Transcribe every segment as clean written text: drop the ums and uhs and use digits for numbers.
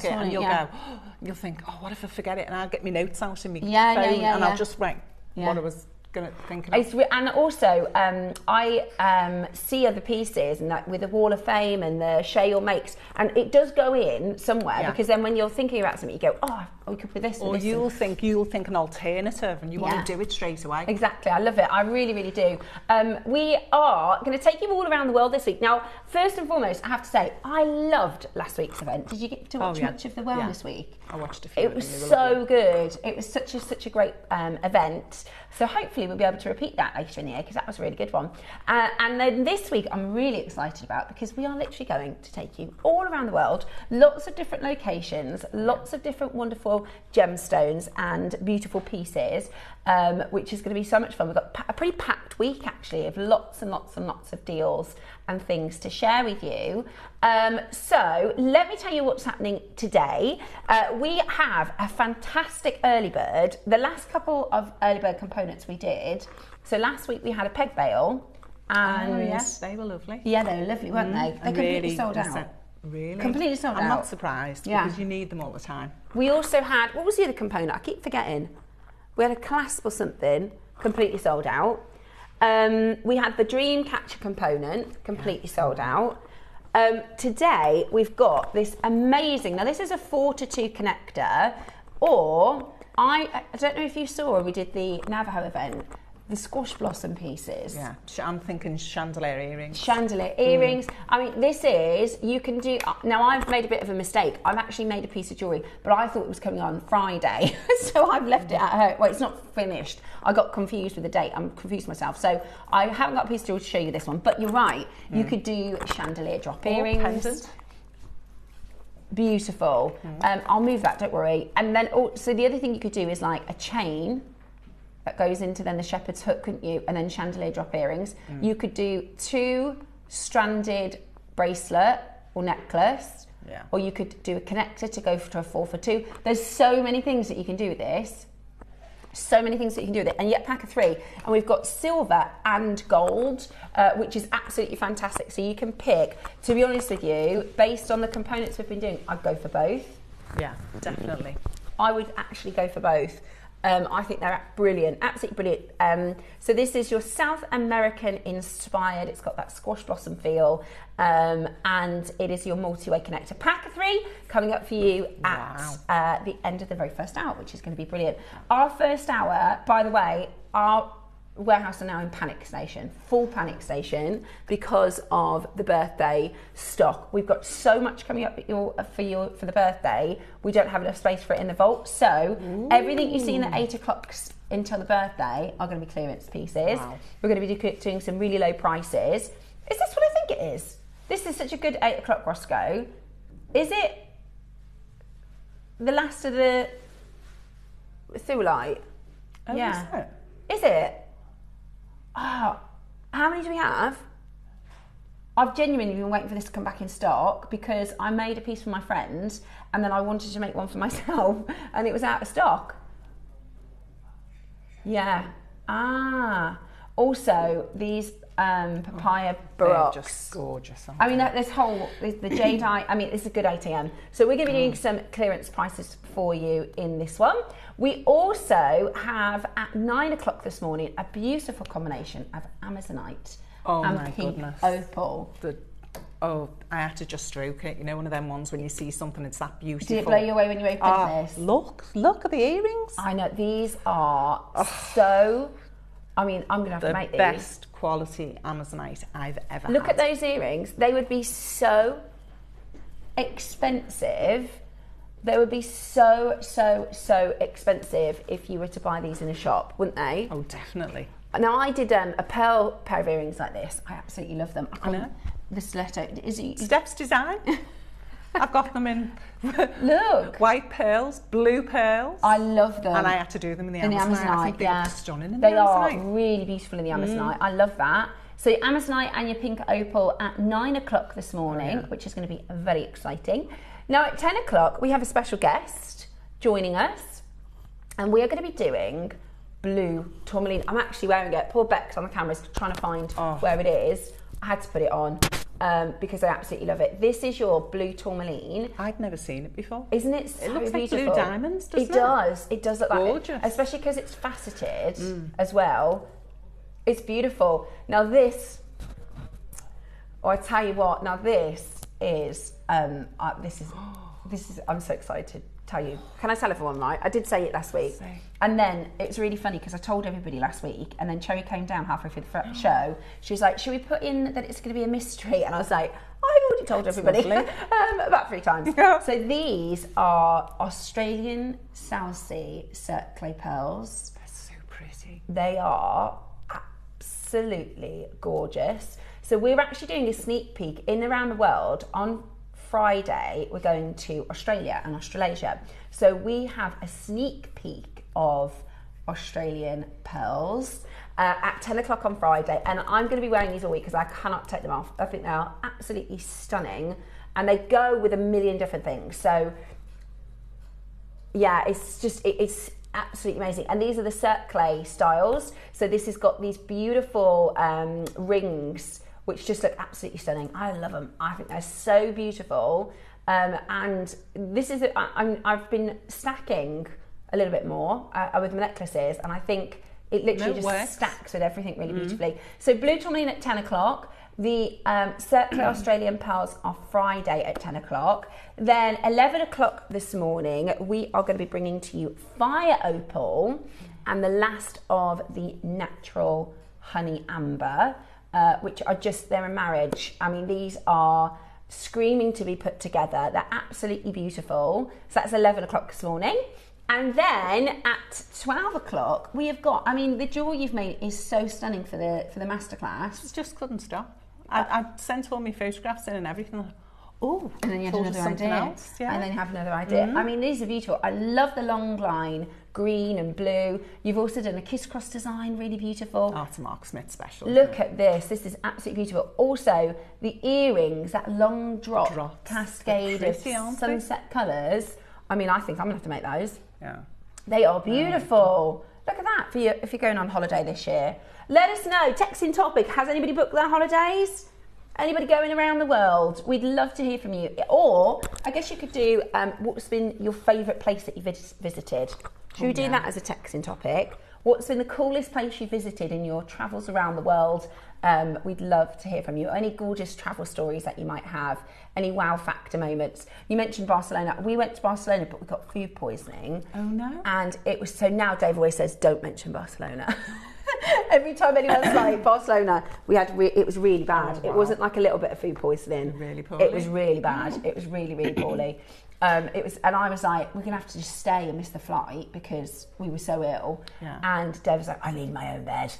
and you'll go, you'll think, oh, what if I forget it? And I'll get my notes out in my phone and I'll just write what I was going to think of. And also, I see other pieces and that with the Wall of Fame and the Shale makes, and it does go in somewhere because then when you're thinking about something, you go, oh, we could put this. Or you'll think an alternative, and you want to do it straight away. Exactly, I love it. I really, really do. We are going to take you all around the world this week. Now, first and foremost, I have to say, I loved last week's event. Did you get to watch much of the Wellness Week? I watched a few. It was so good. It was such a great event. So hopefully we'll be able to repeat that later in the year because that was a really good one. And then this week I'm really excited about because we are literally going to take you all around the world, lots of different locations, lots of different wonderful gemstones and beautiful pieces, which is going to be so much fun. We've got a pretty packed week actually of lots and lots and lots of deals and things to share with you. So let me tell you what's happening today. We have a fantastic early bird. The last couple of early bird components we did. So last week we had a peg bale. And yes, they were lovely. Yeah, they were lovely, weren't they? They completely really sold out. Really? Completely sold out. I'm not surprised because you need them all the time. We also had, what was the other component? I keep forgetting. We had a clasp or something, completely sold out. We had the dream catcher component, completely sold out. Today we've got this amazing, now this is a 4-to-2 connector, or I don't know if you saw, we did the Navajo event, the squash blossom pieces. Yeah, I'm thinking chandelier earrings. Chandelier earrings. I mean, this is, you can do, now I've made a bit of a mistake. I've actually made a piece of jewellery, but I thought it was coming on Friday. So I've left it at home. Well, it's not finished. I got confused with the date. I'm confused myself. So I haven't got a piece of jewellery to show you this one, but you're right. You could do chandelier drop earrings. Pendant. Beautiful. I'll move that, don't worry. And then, so the other thing you could do is like a chain that goes into then the shepherd's hook, couldn't you? And then chandelier drop earrings. You could do 2-stranded bracelet or necklace, or you could do a connector to go to a 4-for-2. There's so many things that you can do with this. So many things that you can do with it, and yet pack of 3. And we've got silver and gold, which is absolutely fantastic. So you can pick, to be honest with you, based on the components we've been doing, I'd go for both. Yeah, definitely. I would actually go for both. I think they're brilliant, absolutely brilliant. So this is your South American inspired, it's got that squash blossom feel, and it is your multi-way connector. Pack of 3 coming up for you at the end of the very first hour, which is going to be brilliant. Our first hour, by the way, our warehouse are now in panic station, full panic station, because of the birthday stock. We've got so much coming up for the birthday. We don't have enough space for it in the vault. So everything you see in the 8 o'clock until the birthday are going to be clearance pieces. We're going to be doing some really low prices. Is this what I think it is? This is such a good 8 o'clock Roscoe. Is it the last of the Thulite? Oh, yeah. Is it? Oh, how many do we have? I've genuinely been waiting for this to come back in stock because I made a piece for my friends and then I wanted to make one for myself and it was out of stock. Yeah. Also, these papaya baroques. They're just gorgeous. I mean, the jade eye, I mean, it's a good ATM. So we're going to be doing some clearance prices for you in this one. We also have at 9 o'clock this morning a beautiful combination of Amazonite and pink opal. I had to just stroke it. You know, one of them ones when you see something, it's that beautiful. Did it blow you away when you opened this? Look at the earrings. I know, these are so, I mean, I'm going to have to make these. The best quality Amazonite I've ever had. Look at those earrings. They would be so expensive. They would be so expensive if you were to buy these in a shop, wouldn't they? Oh, definitely. Now, I did a pearl pair of earrings like this. I absolutely love them. I know. The stiletto. Is it Steps Design? I've got them in white pearls, blue pearls. I love them. And I had to do them in the Amazonite. I think they look stunning in the Amazonite. They are really beautiful in the Amazonite. I love that. So your Amazonite and your pink opal at 9 o'clock this morning, which is going to be very exciting. Now at 10 o'clock, we have a special guest joining us, and we are going to be doing blue tourmaline. I'm actually wearing it. Poor Bex on the camera is trying to find where it is. I had to put it on. because I absolutely love it. This is your blue tourmaline. I've never seen it before. Isn't it so looks beautiful? Like blue diamonds, doesn't it? It does look gorgeous. Like it, especially because it's faceted as well. It's beautiful. Now this, I tell you what. Now this is I'm so excited to tell you. Can I tell everyone, right? I did say it last week. And then it's really funny because I told everybody last week, and then Cherry came down halfway through the show. She was like, should we put in that it's going to be a mystery? And I was like, I've already told everybody about 3 times. So these are Australian South Sea cirque clay pearls. They're so pretty. They are absolutely gorgeous. So we're actually doing a sneak peek in around the world. On Friday, we're going to Australia and Australasia. So we have a sneak peek of Australian pearls at 10 o'clock on Friday. And I'm going to be wearing these all week because I cannot take them off. I think they are absolutely stunning. And they go with a million different things. So yeah, it's just, it's absolutely amazing. And these are the cirque clay styles. So this has got these beautiful rings which just look absolutely stunning. I love them. I think they're so beautiful. And this is, I've been stacking a little bit more with my necklaces, and I think it literally just stacks with everything really beautifully. So blue tourmaline at 10 o'clock. The cirque clay Australian pearls are Friday at 10 o'clock. Then 11 o'clock this morning, we are going to be bringing to you fire opal and the last of the natural honey amber. Which are just, they're a marriage. I mean, these are screaming to be put together. They're absolutely beautiful. So that's 11 o'clock this morning. And then at 12 o'clock, we have got, I mean, the jewel you've made is so stunning for the masterclass. Just couldn't stop. I sent all my photographs in and everything. Oh, and then you had another idea. Else, yeah. And then you have another idea. I mean, these are beautiful. I love the long line, green and blue. You've also done a kiss-cross design, really beautiful. Oh, it's a Mark Smith special. Look at this. This is absolutely beautiful. Also, the earrings, that long drop cascade of sunset colours. I mean, I think I'm going to have to make those. Yeah. They are beautiful. Look at that for you if you're going on holiday this year. Let us know. Text in topic. Has anybody booked their holidays? Anybody going around the world? We'd love to hear from you. Or I guess you could do what's been your favourite place that you visited. Should we do that as a texting topic? What's been the coolest place you visited in your travels around the world? We'd love to hear from you. Any gorgeous travel stories that you might have? Any wow factor moments? You mentioned Barcelona. We went to Barcelona, but we got food poisoning. Oh no! And it was so. Now Dave always says, "Don't mention Barcelona." Every time anyone's like Barcelona, it was really bad. Oh, wow. It wasn't like a little bit of food poisoning. Really poorly. It was really bad. It was really, really poorly. It was, and I was like, we're gonna have to just stay and miss the flight because we were so ill. Yeah. And Dave was like, I need my own bed.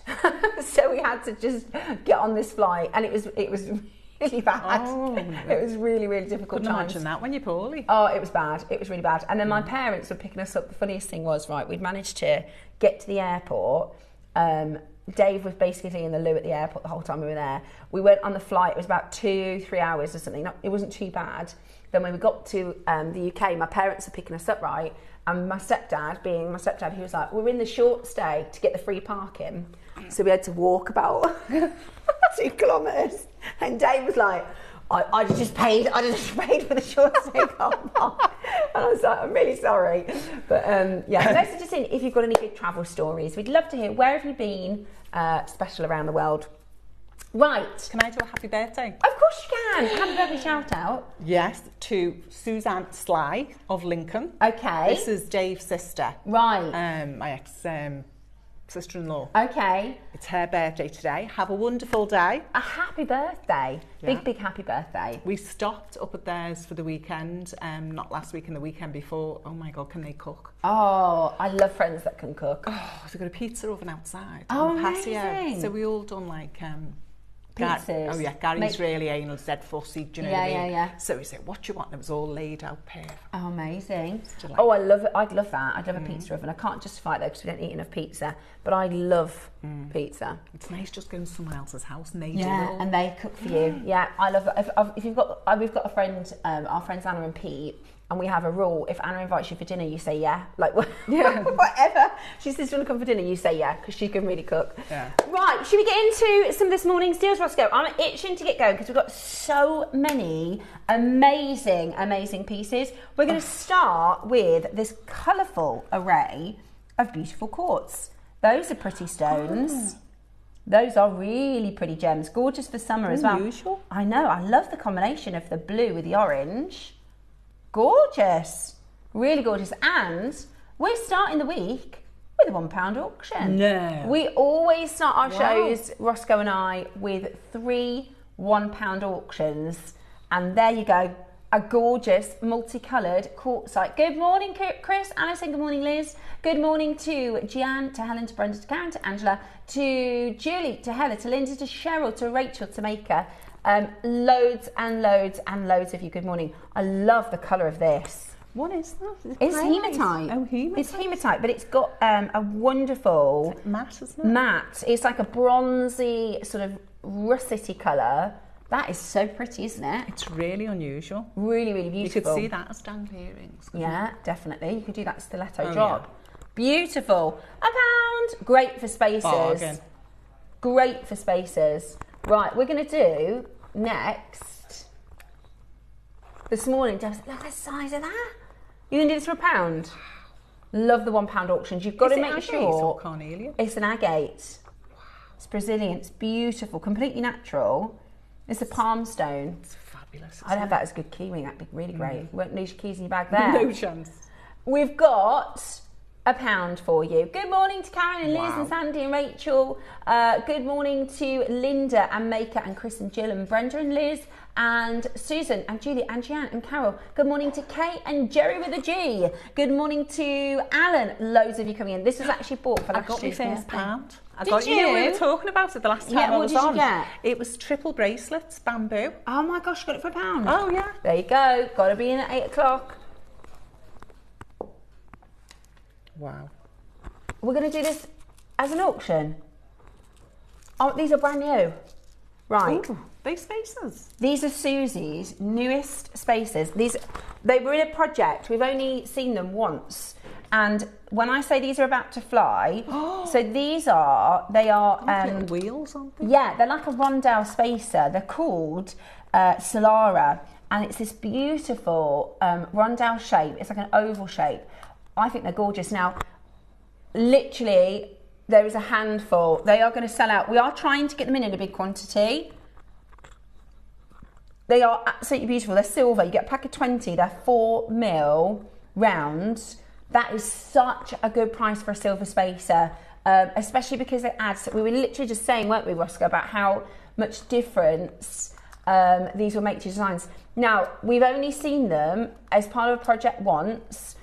So we had to just get on this flight, and it was really bad. Oh, it was really, really difficult. Couldn't imagine that when you're poorly. Oh, it was bad. It was really bad. And then my parents were picking us up. The funniest thing was, right, we'd managed to get to the airport. Dave was basically in the loo at the airport the whole time we were there. We went on the flight. It was about 2-3 hours or something. It wasn't too bad. Then when we got to the UK, my parents were picking us up, right? And my stepdad, being my stepdad, he was like, we're in the short stay to get the free parking. So we had to walk about 2 kilometres. And Dave was like, I just paid for the short stay car park. And I was like, I'm really sorry. But yeah, message us in if you've got any good travel stories. We'd love to hear, where have you been special around the world? Right. Can I do a happy birthday? Of course you can. Happy birthday shout out. Yes, to Suzanne Sly of Lincoln. Okay. This is Dave's sister. Right. My ex sister-in-law. Okay. It's her birthday today. Have a wonderful day. A happy birthday. Yeah. Big happy birthday. We stopped up at theirs for the weekend, not last week and the weekend before. Oh my God, can they cook? Oh, I love friends that can cook. Oh, they've got a pizza oven outside. Oh, on the patio. amazing. So we all done like... pizzas. Oh yeah, Gary's really anal, dead fussy, do you know what I mean? Yeah. So he said, what do you want? And it was all laid out perfect. Oh, amazing. Oh, I love it. I'd love that. I'd love a pizza oven. I can't justify it though because we don't eat enough pizza, but I love pizza. It's nice just going to someone else's house and they do it all. And they cook for you. Yeah, I love it. If we've got a friend, our friends Anna and Pete, And we have a rule: if Anna invites you for dinner, you say yeah. Like whatever. She says, "Do you want to come for dinner?" You say yeah, because she can really cook. Yeah. Right. Should we get into some of this morning's deals, Roscoe? I'm itching to get going because we've got so many amazing pieces. We're going to start with this colourful array of beautiful quartz. Those are pretty stones. Those are really pretty gems. Gorgeous for summer as well. Unusual. I know. I love the combination of the blue with the orange. Gorgeous, really gorgeous. And we're starting the week with a £1 auction. No. We always start our shows, Roscoe and I, with 3 £1 auctions. And there you go, a gorgeous multicoloured quartzite. Good morning, Chris, Alison, good morning, Liz. Good morning to Gian, to Helen, to Brenda, to Karen, to Angela, to Julie, to Heather, to Linda, to Cheryl, to Rachel, to Maker. Loads and loads and loads of you. Good morning. I love the colour of this. What is that? It's hematite. Oh, hematite. It's hematite, but it's got a wonderful... It's matte, isn't it? Matte. It's like a bronzy, sort of russety colour. That is so pretty, isn't it? It's really unusual. Really, really beautiful. You could see that as dangled earrings. Yeah, definitely. You could do that stiletto job. Yeah. Beautiful. £1. Great for spaces. Bargain. Great for spaces. Right, we're going to do... next, this morning, just look at the size of that. You can do this for £1. Love the £1 auctions. You've got to make sure. Or carnelian? It's an agate. Wow. It's Brazilian. It's beautiful, completely natural. It's a palm stone. It's fabulous. I'd have that as a good key ring. That'd be really great. You won't lose your keys in your bag there. No chance. We've got £1 for you. Good morning to Karen and Liz and Sandy and Rachel. Good morning to Linda and Maker and Chris and Jill and Brenda and Liz and Susan and Julie and Jeanne and Carol. Good morning to Kay and Jerry with a G. Good morning to Alan. Loads of you coming in. This was actually bought for last year's £1. Did you? You know, we were talking about it the last time I was on. What did you get? It was triple bracelets, bamboo. Oh my gosh, got it for £1. Oh yeah. There you go. Got to be in at 8 o'clock. Wow. We're going to do this as an auction. Oh, these are brand new. Right. Ooh, these spaces. These are Susie's newest spaces. They were in a project. We've only seen them once. And when I say these are about to fly, so they are little wheels on them. Yeah, they're like a rondelle spacer. They're called Solara, and it's this beautiful rondelle shape. It's like an oval shape. I think they're gorgeous. Now, literally, there is a handful. They are going to sell out. We are trying to get them in a big quantity. They are absolutely beautiful. They're silver. You get a pack of 20. They're 4mm rounds. That is such a good price for a silver spacer, especially because it adds... We were literally just saying, weren't we, Roscoe, about how much difference these will make to designs. Now, we've only seen them as part of a project once.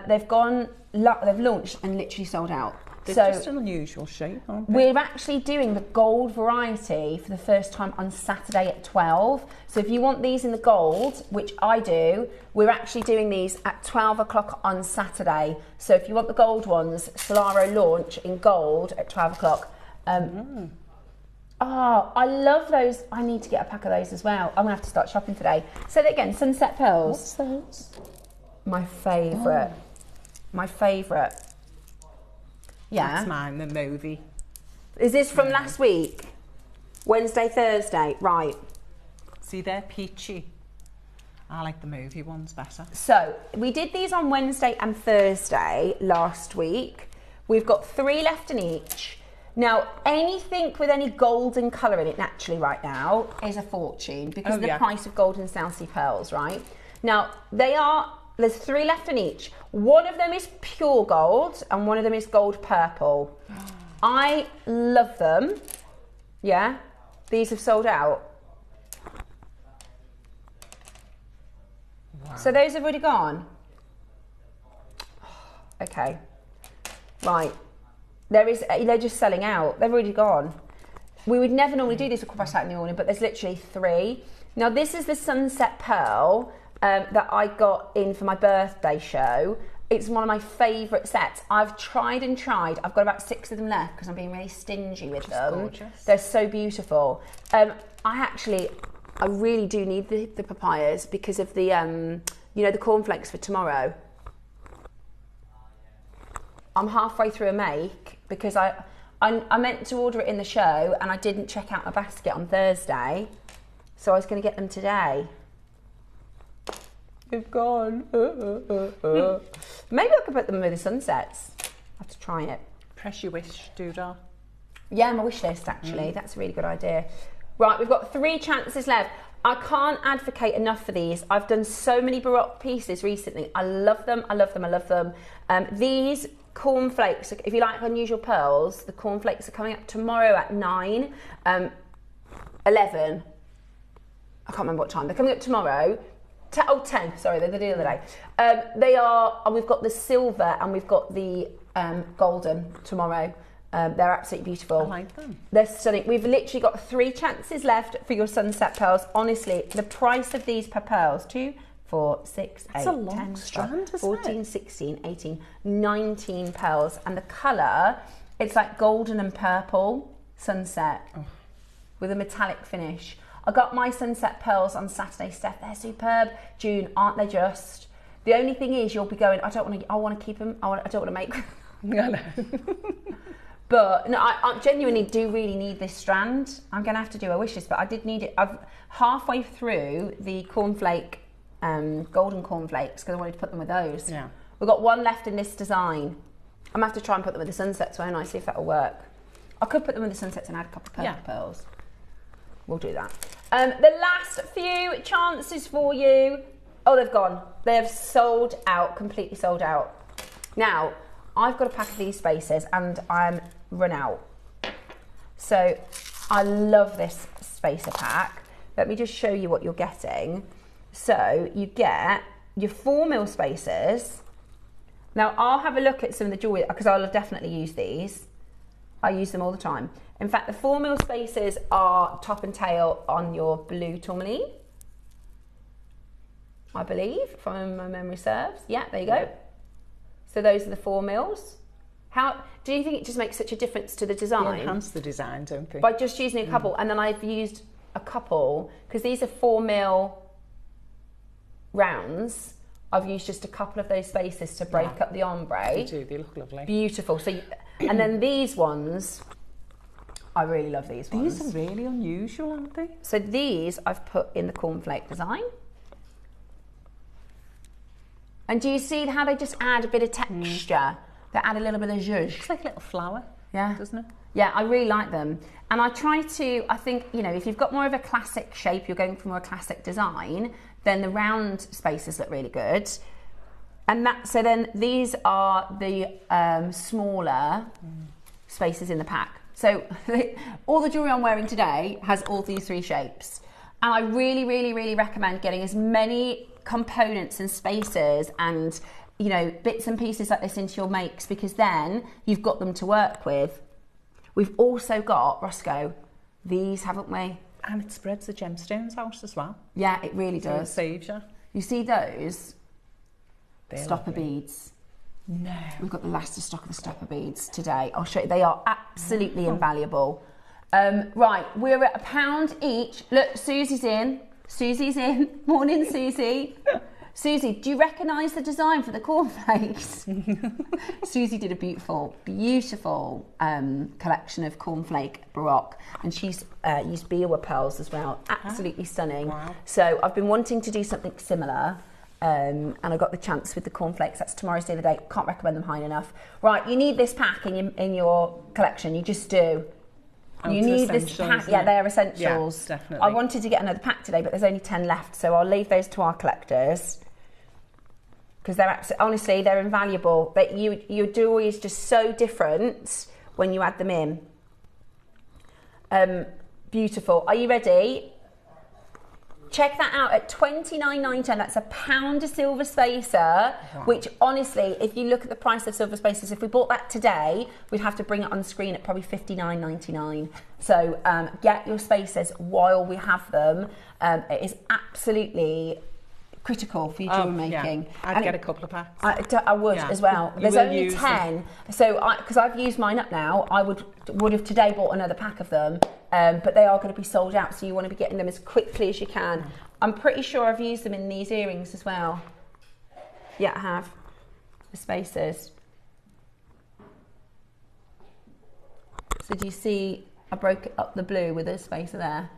They've launched and literally sold out. They're just an unusual shape, aren't they? We're actually doing the gold variety for the first time on Saturday at 12. So if you want these in the gold, which I do, we're actually doing these at 12 o'clock on Saturday. So if you want the gold ones, Solaro launch in gold at 12 o'clock. Oh, I love those. I need to get a pack of those as well. I'm going to have to start shopping today. Say that again, sunset pearls. What's those? My favourite. My favourite. Yeah. That's mine, the movie. Is this from last week? Wednesday, Thursday? Right. See, they're peachy. I like the movie ones better. So, we did these on Wednesday and Thursday last week. We've got 3 left in each. Now, anything with any golden colour in it naturally right now is a fortune because of the price of gold and South Sea pearls, right? Now, there's 3 left in each. One of them is pure gold and one of them is gold purple. I love them. Yeah, these have sold out. Wow. So those have already gone. Okay, right. They're just selling out. They've already gone. We would never normally do this at Saturday in the morning, but there's literally 3. Now this is the sunset pearl that I got in for my birthday show. It's one of my favourite sets. I've tried and tried. I've got about 6 of them left because I'm being really stingy with them. Gorgeous. They're so beautiful. I really do need the papayas because of the you know, the cornflakes for tomorrow. I'm halfway through a make because I meant to order it in the show and I didn't check out my basket on Thursday, so I was going to get them today. They've gone. Maybe I could put them with the sunsets. I have to try it. Press your wish, doodah. Yeah, my wish list actually. That's a really good idea. Right, we've got 3 chances left. I can't advocate enough for these. I've done so many Baroque pieces recently. I love them, I love them, I love them. These cornflakes, if you like unusual pearls, the cornflakes are coming up tomorrow at 9, 11. I can't remember what time. They're coming up tomorrow. 10, sorry, they're the other day. They are, we've got the silver and we've got the golden tomorrow. They're absolutely beautiful. I like them. They're stunning. We've literally got 3 chances left for your sunset pearls. Honestly, the price of these per pearls, 2, 4, 6, 8, 10, 12, 14, 16, 18, 19 pearls. And the colour, it's like golden and purple sunset with a metallic finish. I got my sunset pearls on Saturday, Steph. They're superb. June, aren't they just? The only thing is you'll be going, I want to keep them. I don't want to make them. No. But no, I genuinely do really need this strand. I'm going to have to do a wish list, but I did need it. I've halfway through the cornflake, golden cornflakes, because I wanted to put them with those. Yeah. We've got 1 left in this design. I'm going to have to try and put them with the sunsets, won't I? See if that'll work. I could put them with the sunsets and add a couple of purple pearls. We'll do that. The last few chances for you. Oh, they've gone. They have sold out, completely sold out. Now, I've got a pack of these spaces and I'm run out. So I love this spacer pack. Let me just show you what you're getting. So you get your 4mm spacers. Now I'll have a look at some of the jewelry because I'll definitely use these. I use them all the time. In fact, the 4mm spacers are top and tail on your blue tourmaline, I believe, if my memory serves. Yeah, there you go. So those are the 4mm. How do you think it just makes such a difference to the design? They enhance the design, don't they? By just using a couple, and then I've used a couple because these are 4mm rounds. I've used just a couple of those spacers to break up the ombre. They do. They look lovely. Beautiful. So, and then these ones, I really love these ones. These are really unusual, aren't they? So these I've put in the cornflake design. And do you see how they just add a bit of texture? They add a little bit of zhuzh. It's like a little flower, doesn't it? Yeah, I really like them. And I try to, I think, you know, if you've got more of a classic shape, you're going for more a classic design, then the round spaces look really good. And so then these are the smaller spaces in the pack. So all the jewellery I'm wearing today has all these 3 shapes. And I really, really, really recommend getting as many components and spaces and, you know, bits and pieces like this into your makes, because then you've got them to work with. We've also got, Roscoe, these, haven't we? And it spreads the gemstones out as well. Yeah, it really does. It saves you. You see those? They're stopper lovely. Beads. No. We've got the last of stock of the stopper beads today. I'll show you. They are absolutely invaluable. Right, we're at £1 each. Look, Susie's in. Susie's in. Morning, Susie. Susie, do you recognise the design for the cornflakes? Susie did a beautiful, beautiful collection of cornflake Baroque, and she's used Biwa pearls as well. Absolutely stunning. Wow. So I've been wanting to do something similar, and I got the chance with the cornflakes. That's tomorrow's the other day. Can't recommend them high enough. Right, you need this pack in your collection. You just do. You need this pack. Yeah, they're essentials. Yeah, definitely. I wanted to get another pack today, but there's only 10 left, so I'll leave those to our collectors. Because they're honestly, they're invaluable. But your jewelry is just so different when you add them in. Beautiful. Are you ready? Check that out at $29.99. That's £1 a silver spacer, which honestly, if you look at the price of silver spacers, if we bought that today, we'd have to bring it on screen at probably $59.99. So get your spacers while we have them. It is absolutely critical for your jewellery making. Yeah. I'd get a couple of packs. I would as well. There's only 10, so because I've used mine up now, I would have today bought another pack of them, but they are going to be sold out, so you want to be getting them as quickly as you can. I'm pretty sure I've used them in these earrings as well. Yeah, I have. The spacers. So do you see I broke up the blue with a spacer there?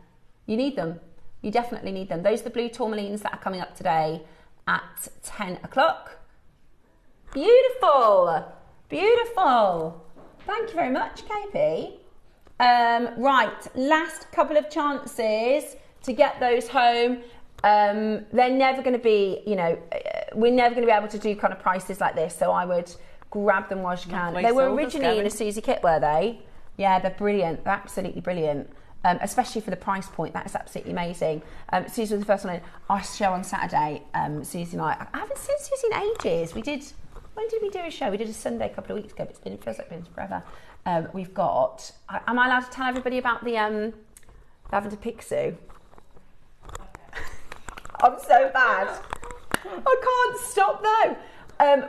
You need them. You definitely need them. Those are the blue tourmalines that are coming up today at 10 o'clock. Beautiful. Beautiful. Thank you very much, KP. Right, last couple of chances to get those home. They're never going to be, you know, we're never going to be able to do kind of prices like this, so I would grab them whilst you can. They were originally in a Susie kit, were they? Yeah, they're brilliant. They're absolutely brilliant. Especially for the price point, that's absolutely amazing. Susie was the first one in our show on Saturday. Susie and I haven't seen Susie in ages. When did we do a show? We did a Sunday a couple of weeks ago, but it feels like it's been forever. We've got, am I allowed to tell everybody about the Lavender Picsou? I'm so bad. I can't stop though.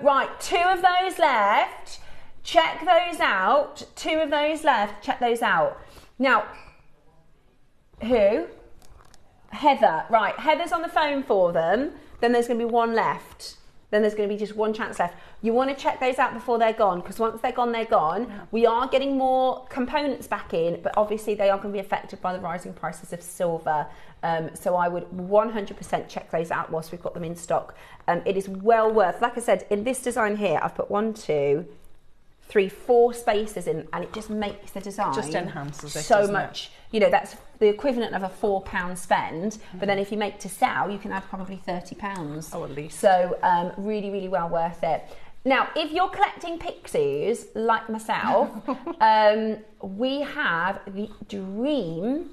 Right, 2 of those left. Check those out. 2 of those left. Check those out. Now, who? Heather. Right, Heather's on the phone for them. Then there's going to be 1 left. Then there's going to be just 1 chance left. You want to check those out before they're gone, because once they're gone, they're gone. Yeah. We are getting more components back in, but obviously they are going to be affected by the rising prices of silver. So I would 100% check those out whilst we've got them in stock. It is well worth, like I said, in this design here, I've put 1, 2, 3, 4 spaces in, and it just makes the design just enhances it so much. You know, that's the equivalent of a £4 spend, but then if you make to sell, you can add probably £30. Oh, at least. So really, really well worth it. Now, if you're collecting Pixies like myself, we have the dream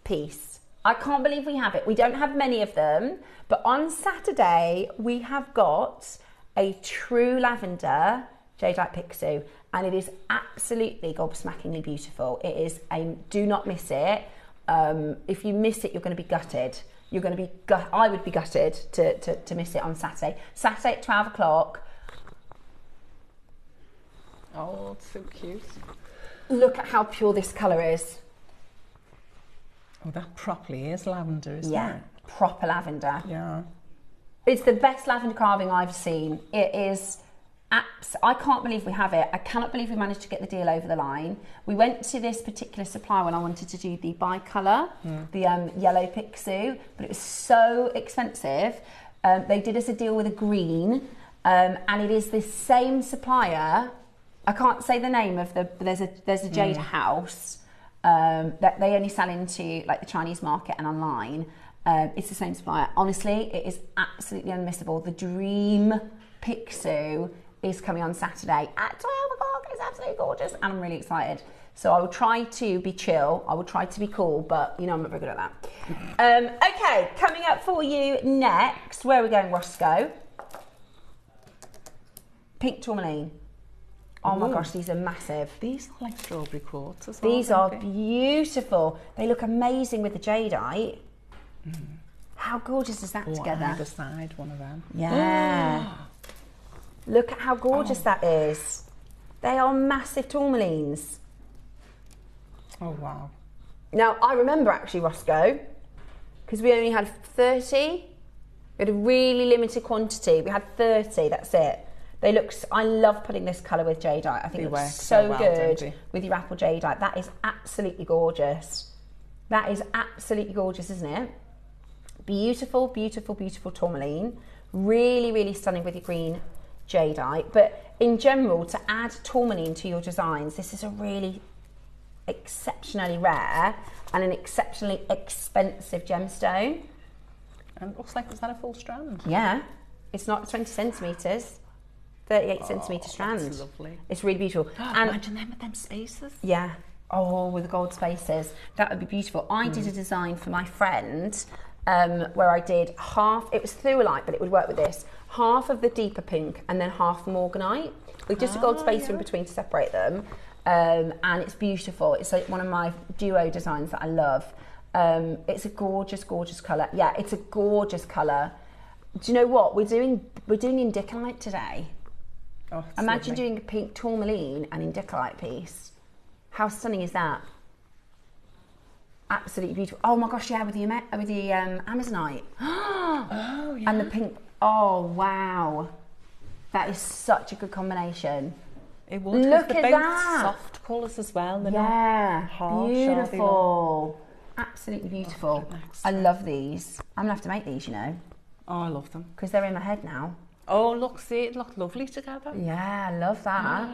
piece. I can't believe we have it. We don't have many of them, but on Saturday we have got a true lavender jadeite Picsou, and it is absolutely gobsmackingly beautiful. It is do not miss it. If you miss it, you're going to be gutted. You're going to be I would be gutted to miss it on Saturday. Saturday at 12 o'clock. Oh, it's so cute. Look at how pure this colour is. Oh, that properly is lavender, isn't it? Yeah, proper lavender. Yeah. It's the best lavender carving I've seen. It is I can't believe we have it. I cannot believe we managed to get the deal over the line. We went to this particular supplier when I wanted to do the bi-colour, the yellow Picsou, but it was so expensive. They did us a deal with a green, and it is this same supplier. I can't say the name of there's a jade house that they only sell into like the Chinese market and online. It's the same supplier. Honestly, it is absolutely unmissable. The Dream Picsou is coming on Saturday at 12 o'clock. It's absolutely gorgeous, and I'm really excited. So I will try to be chill. I will try to be cool, but you know I'm not very good at that. Okay, coming up for you next. Where are we going, Roscoe? Pink tourmaline. Oh my gosh, these are massive. These are like strawberry quartz as well. These are beautiful. They look amazing with the jadeite. How gorgeous is that together? Either side, one of them. Yeah. Look at how gorgeous that is. They are massive tourmalines. Oh, wow. Now, I remember actually, Roscoe, because we only had 30. We had a really limited quantity. We had 30, that's it. They look, I love putting this colour with jadeite. I think it looks so good with your apple jadeite. That is absolutely gorgeous. That is absolutely gorgeous, isn't it? Beautiful, beautiful, beautiful tourmaline. Really, really stunning with your green jadeite. But in general, to add tourmaline to your designs, this is a really exceptionally rare and an exceptionally expensive gemstone. And it looks like, is that a full strand? Yeah. It's not 20 centimetres. 38 centimetre strand. That's lovely. It's really beautiful. And imagine them with them spaces. Yeah. Oh, with the gold spaces. That would be beautiful. I did a design for my friend where I did half, it was thurmalite, but it would work with this, half of the deeper pink and then half morganite with just a gold spacer in between to separate them. And it's beautiful. It's like one of my duo designs that I love. It's a gorgeous, gorgeous colour. Yeah, it's a gorgeous colour. Do you know what? We're doing indicolite today. Oh, imagine doing a pink tourmaline and indicolite piece. How stunning is that? Absolutely beautiful. Oh my gosh, yeah, with the Amazonite. Oh, yeah. And the pink Oh, wow. That is such a good combination. It would. Look at both that. Soft colours as well. They're yeah, not harsh, beautiful. Absolutely beautiful. I love these. I'm going to have to make these, you know. Oh, I love them. Because they're in my head now. Oh, look, see, it looked lovely together. Yeah, I love that.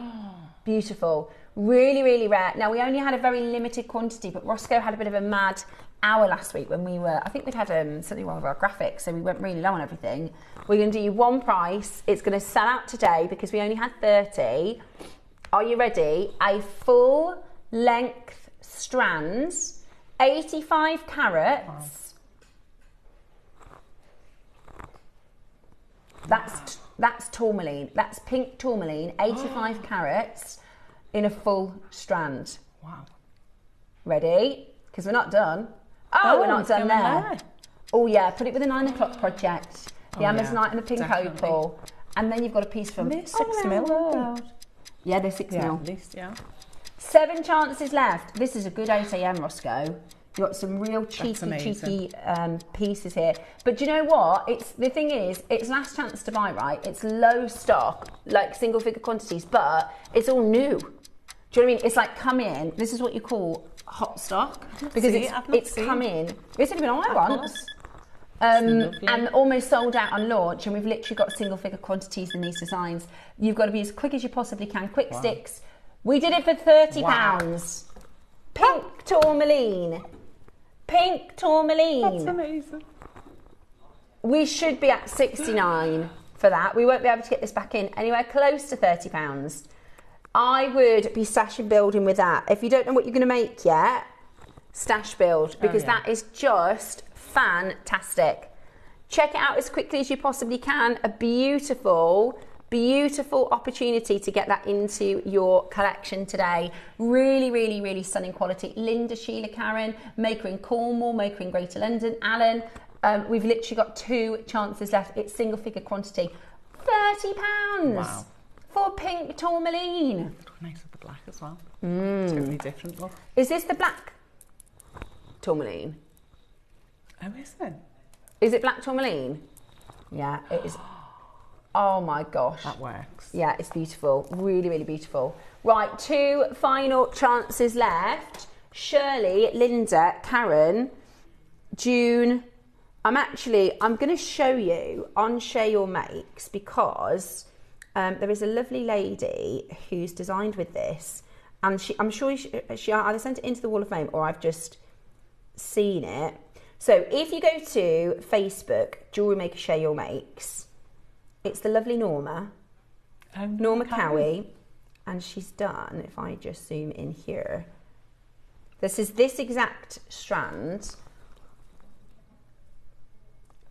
Beautiful. Really, really rare. Now, we only had a very limited quantity, but Roscoe had a bit of a mad hour last week when we were, I think we'd had something wrong with our graphics, so we went really low on everything. We're going to do you one price. It's going to sell out today because we only had 30. Are you ready? A full length strands, 85 carats. Wow. That's tourmaline. That's pink tourmaline, 85 carats in a full strand. Wow. Ready? Because we're not done. Oh, we're not done there. Oh yeah, put it with a 9 o'clock project. The Amazonite and the pink opal. And then you've got a piece from... They're 6 mil. Yeah, they're 6 mil. At least, yeah. 7 chances left. This is a good 8 a.m, Roscoe. You've got some real cheeky pieces here. But do you know what? The thing is, it's last chance to buy, right? It's low stock, like single figure quantities, but it's all new. Do you know what I mean? It's like come in. This is what you call hot stock because it's come in. It's only been on once. And almost sold out on launch, and we've literally got single figure quantities in these designs. You've got to be as quick as you possibly can. Quick sticks. We did it for £30. Pink tourmaline. Pink tourmaline. That's amazing. We should be at 69 for that. We won't be able to get this back in anywhere close to £30. I would be stash and building with that. If you don't know what you're going to make yet, stash build, because that is just fantastic. Check it out as quickly as you possibly can. A beautiful, beautiful opportunity to get that into your collection today. Really, really, really stunning quality. Linda, Sheila, Karen, maker in Cornwall, maker in Greater London, Alan. We've literally got 2 chances left. It's single figure quantity. £30. Wow. For pink tourmaline. Nice with the black as well. Totally different look. Is this the black tourmaline? Oh, is it? Is it black tourmaline? Yeah, it is. Oh my gosh. That works. Yeah, it's beautiful. Really, really beautiful. Right, 2 final chances left. Shirley, Linda, Karen, June. I'm going to show you on Share Your Makes because there is a lovely lady who's designed with this, and I'm sure she either sent it into the Wall of Fame or I've just seen it. So if you go to Facebook, JewelleryMaker Share Your Makes, it's the lovely Norma Cowie, and she's done, if I just zoom in here, this is this exact strand.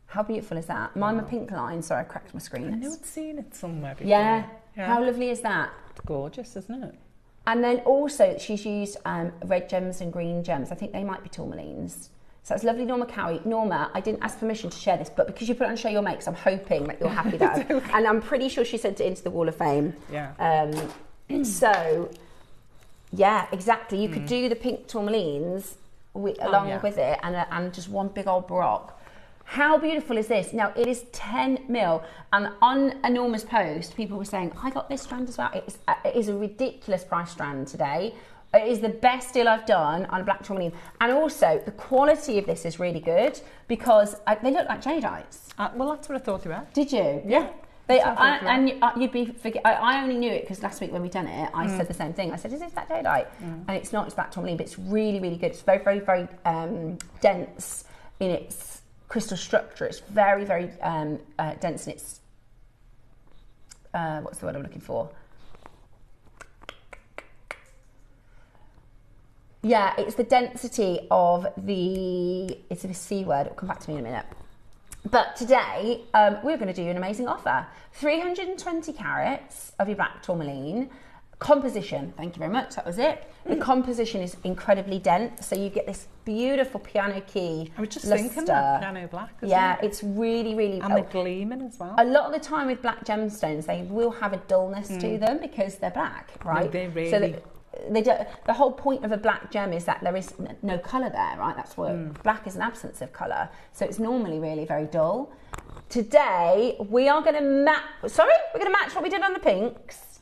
How beautiful is that? Mine, my pink line. Sorry, I cracked my screen. I know I'd seen it somewhere before. Yeah. How lovely is that? It's gorgeous, isn't it? And then also she's used red gems and green gems. I think they might be tourmalines. So that's lovely, Norma Cowie. Norma, I didn't ask permission to share this, but because you put it on Show Your Makes, I'm hoping that you're happy that. And I'm pretty sure she sent it into the Wall of Fame. Yeah. So, yeah, exactly. You could do the pink tourmalines along with it, and just one big old baroque. How beautiful is this? Now, it is 10 mil, and on a Norma's post, people were saying, I got this strand as well. It is a ridiculous price strand today. It is the best deal I've done on a black tourmaline. And also, the quality of this is really good because they look like jadeite. Well, that's what I thought they were. Did you? Yeah. You'd be I only knew it because last week when we done it, I said the same thing. I said, "Is this that jadeite?" And it's not. It's black tourmaline, but it's really, really good. It's very, very, very dense in its crystal structure. It's very, very dense in its what's the word I'm looking for? Yeah, it's the density of it's a C word. It'll come back to me in a minute. But today, we're going to do an amazing offer. 320 carats of your black tourmaline. Composition, thank you very much, that was it. The composition is incredibly dense, so you get this beautiful piano key I was just luster. thinking that piano black, yeah, it's really, really... And the gleaming as well. A lot of the time with black gemstones, they will have a dullness to them because they're black, right? No, they really... So the whole point of a black gem is that there is no colour there, right? That's what black is an absence of colour. So it's normally really very dull. Today, we are going to match what we did on the pinks.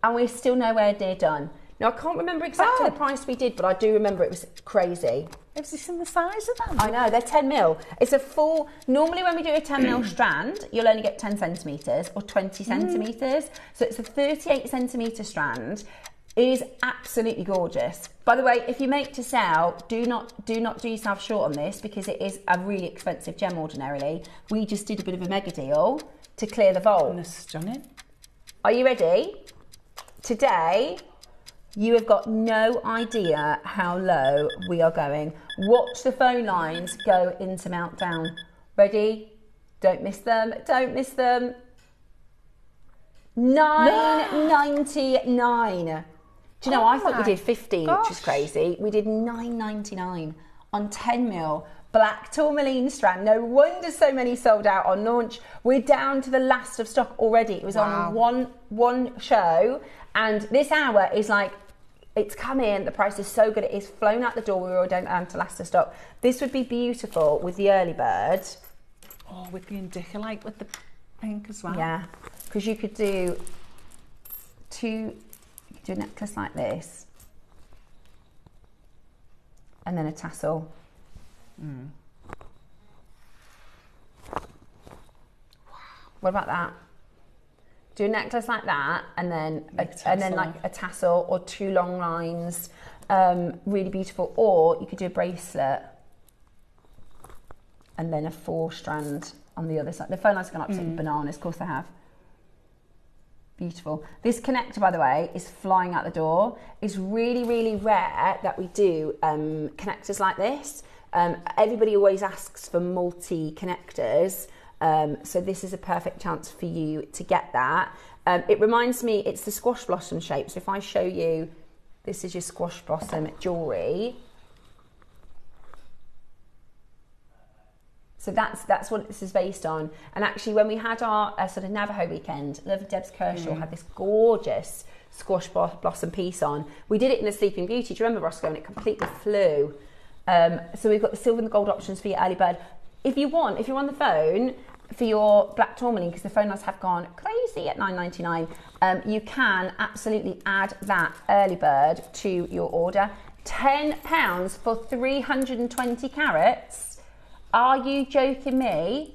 And we're still nowhere near done. Now, I can't remember exactly the price we did, but I do remember it was crazy. It was just in the size of them. I know, they're 10 mil. It's a full, normally when we do a 10 mil strand, you'll only get 10 centimetres or 20 centimetres. So it's a 38 centimetre strand. It is absolutely gorgeous. By the way, if you make to sell, do not do yourself short on this because it is a really expensive gem ordinarily. We just did a bit of a mega deal to clear the vault. And it's stunning. Are you ready? Today, you have got no idea how low we are going. Watch the phone lines go into meltdown. Ready? Don't miss them. Don't miss them. $9.99. Do you know, I thought we did 15, which is crazy. We did $9.99 on 10 mil black tourmaline strand. No wonder so many sold out on launch. We're down to the last of stock already. It was on one show, and this hour is like, it's come in, the price is so good, it is flown out the door. We were down to last of stock. This would be beautiful with the early bird. Oh, with the indicolite, with the pink as well. Yeah, because you could do do a necklace like this and then a tassel. What about that? Do a necklace like that and then like a tassel or 2 long lines. Really beautiful. Or you could do a bracelet and then a 4 strand on the other side. The phone lines have gone absolutely bananas, of course they have. Beautiful. This connector, by the way, is flying out the door. It's really, really rare that we do connectors like this. Everybody always asks for multi-connectors. So this is a perfect chance for you to get that. It reminds me, it's the squash blossom shape. So if I show you, this is your squash blossom jewellery. So that's what this is based on. And actually, when we had our sort of Navajo weekend, Lovely Debs Kershaw had this gorgeous squash blossom piece on. We did it in the Sleeping Beauty. Do you remember, Roscoe? And it completely flew. So we've got the silver and the gold options for your early bird. If you're on the phone for your black tourmaline, because the phone lines have gone crazy at $9.99, you can absolutely add that early bird to your order. £10 for 320 carats. Are you joking me?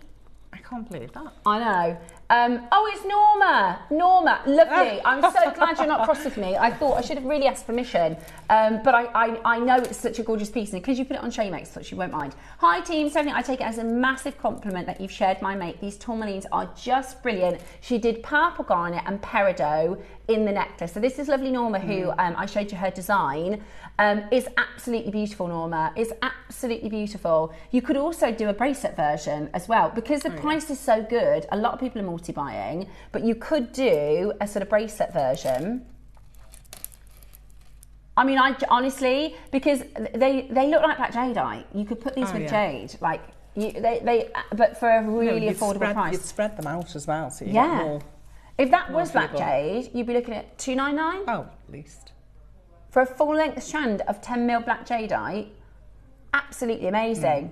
I can't believe that. I know. Oh, it's Norma. Norma, lovely. I'm so glad you're not cross with me. I thought I should have really asked permission. But I know it's such a gorgeous piece. And because you put it on JewelleryMaker, I thought she won't mind. Hi, team. Stephanie, I take it as a massive compliment that you've shared my mate. These tourmalines are just brilliant. She did purple garnet and peridot in the necklace. So this is lovely Norma, who I showed you her design. It's absolutely beautiful, Norma. It's absolutely beautiful. You could also do a bracelet version as well. Because the price is so good, a lot of people are multi-buying, but you could do a sort of bracelet version. I mean, I honestly, because they look like black jadeite. You could put these with jade, like but for a really affordable price. You'd spread them out as well, so you get more. If that was black jade, you'd be looking at $299. Oh, at least. For a full length strand of 10 mil black jadeite, absolutely amazing.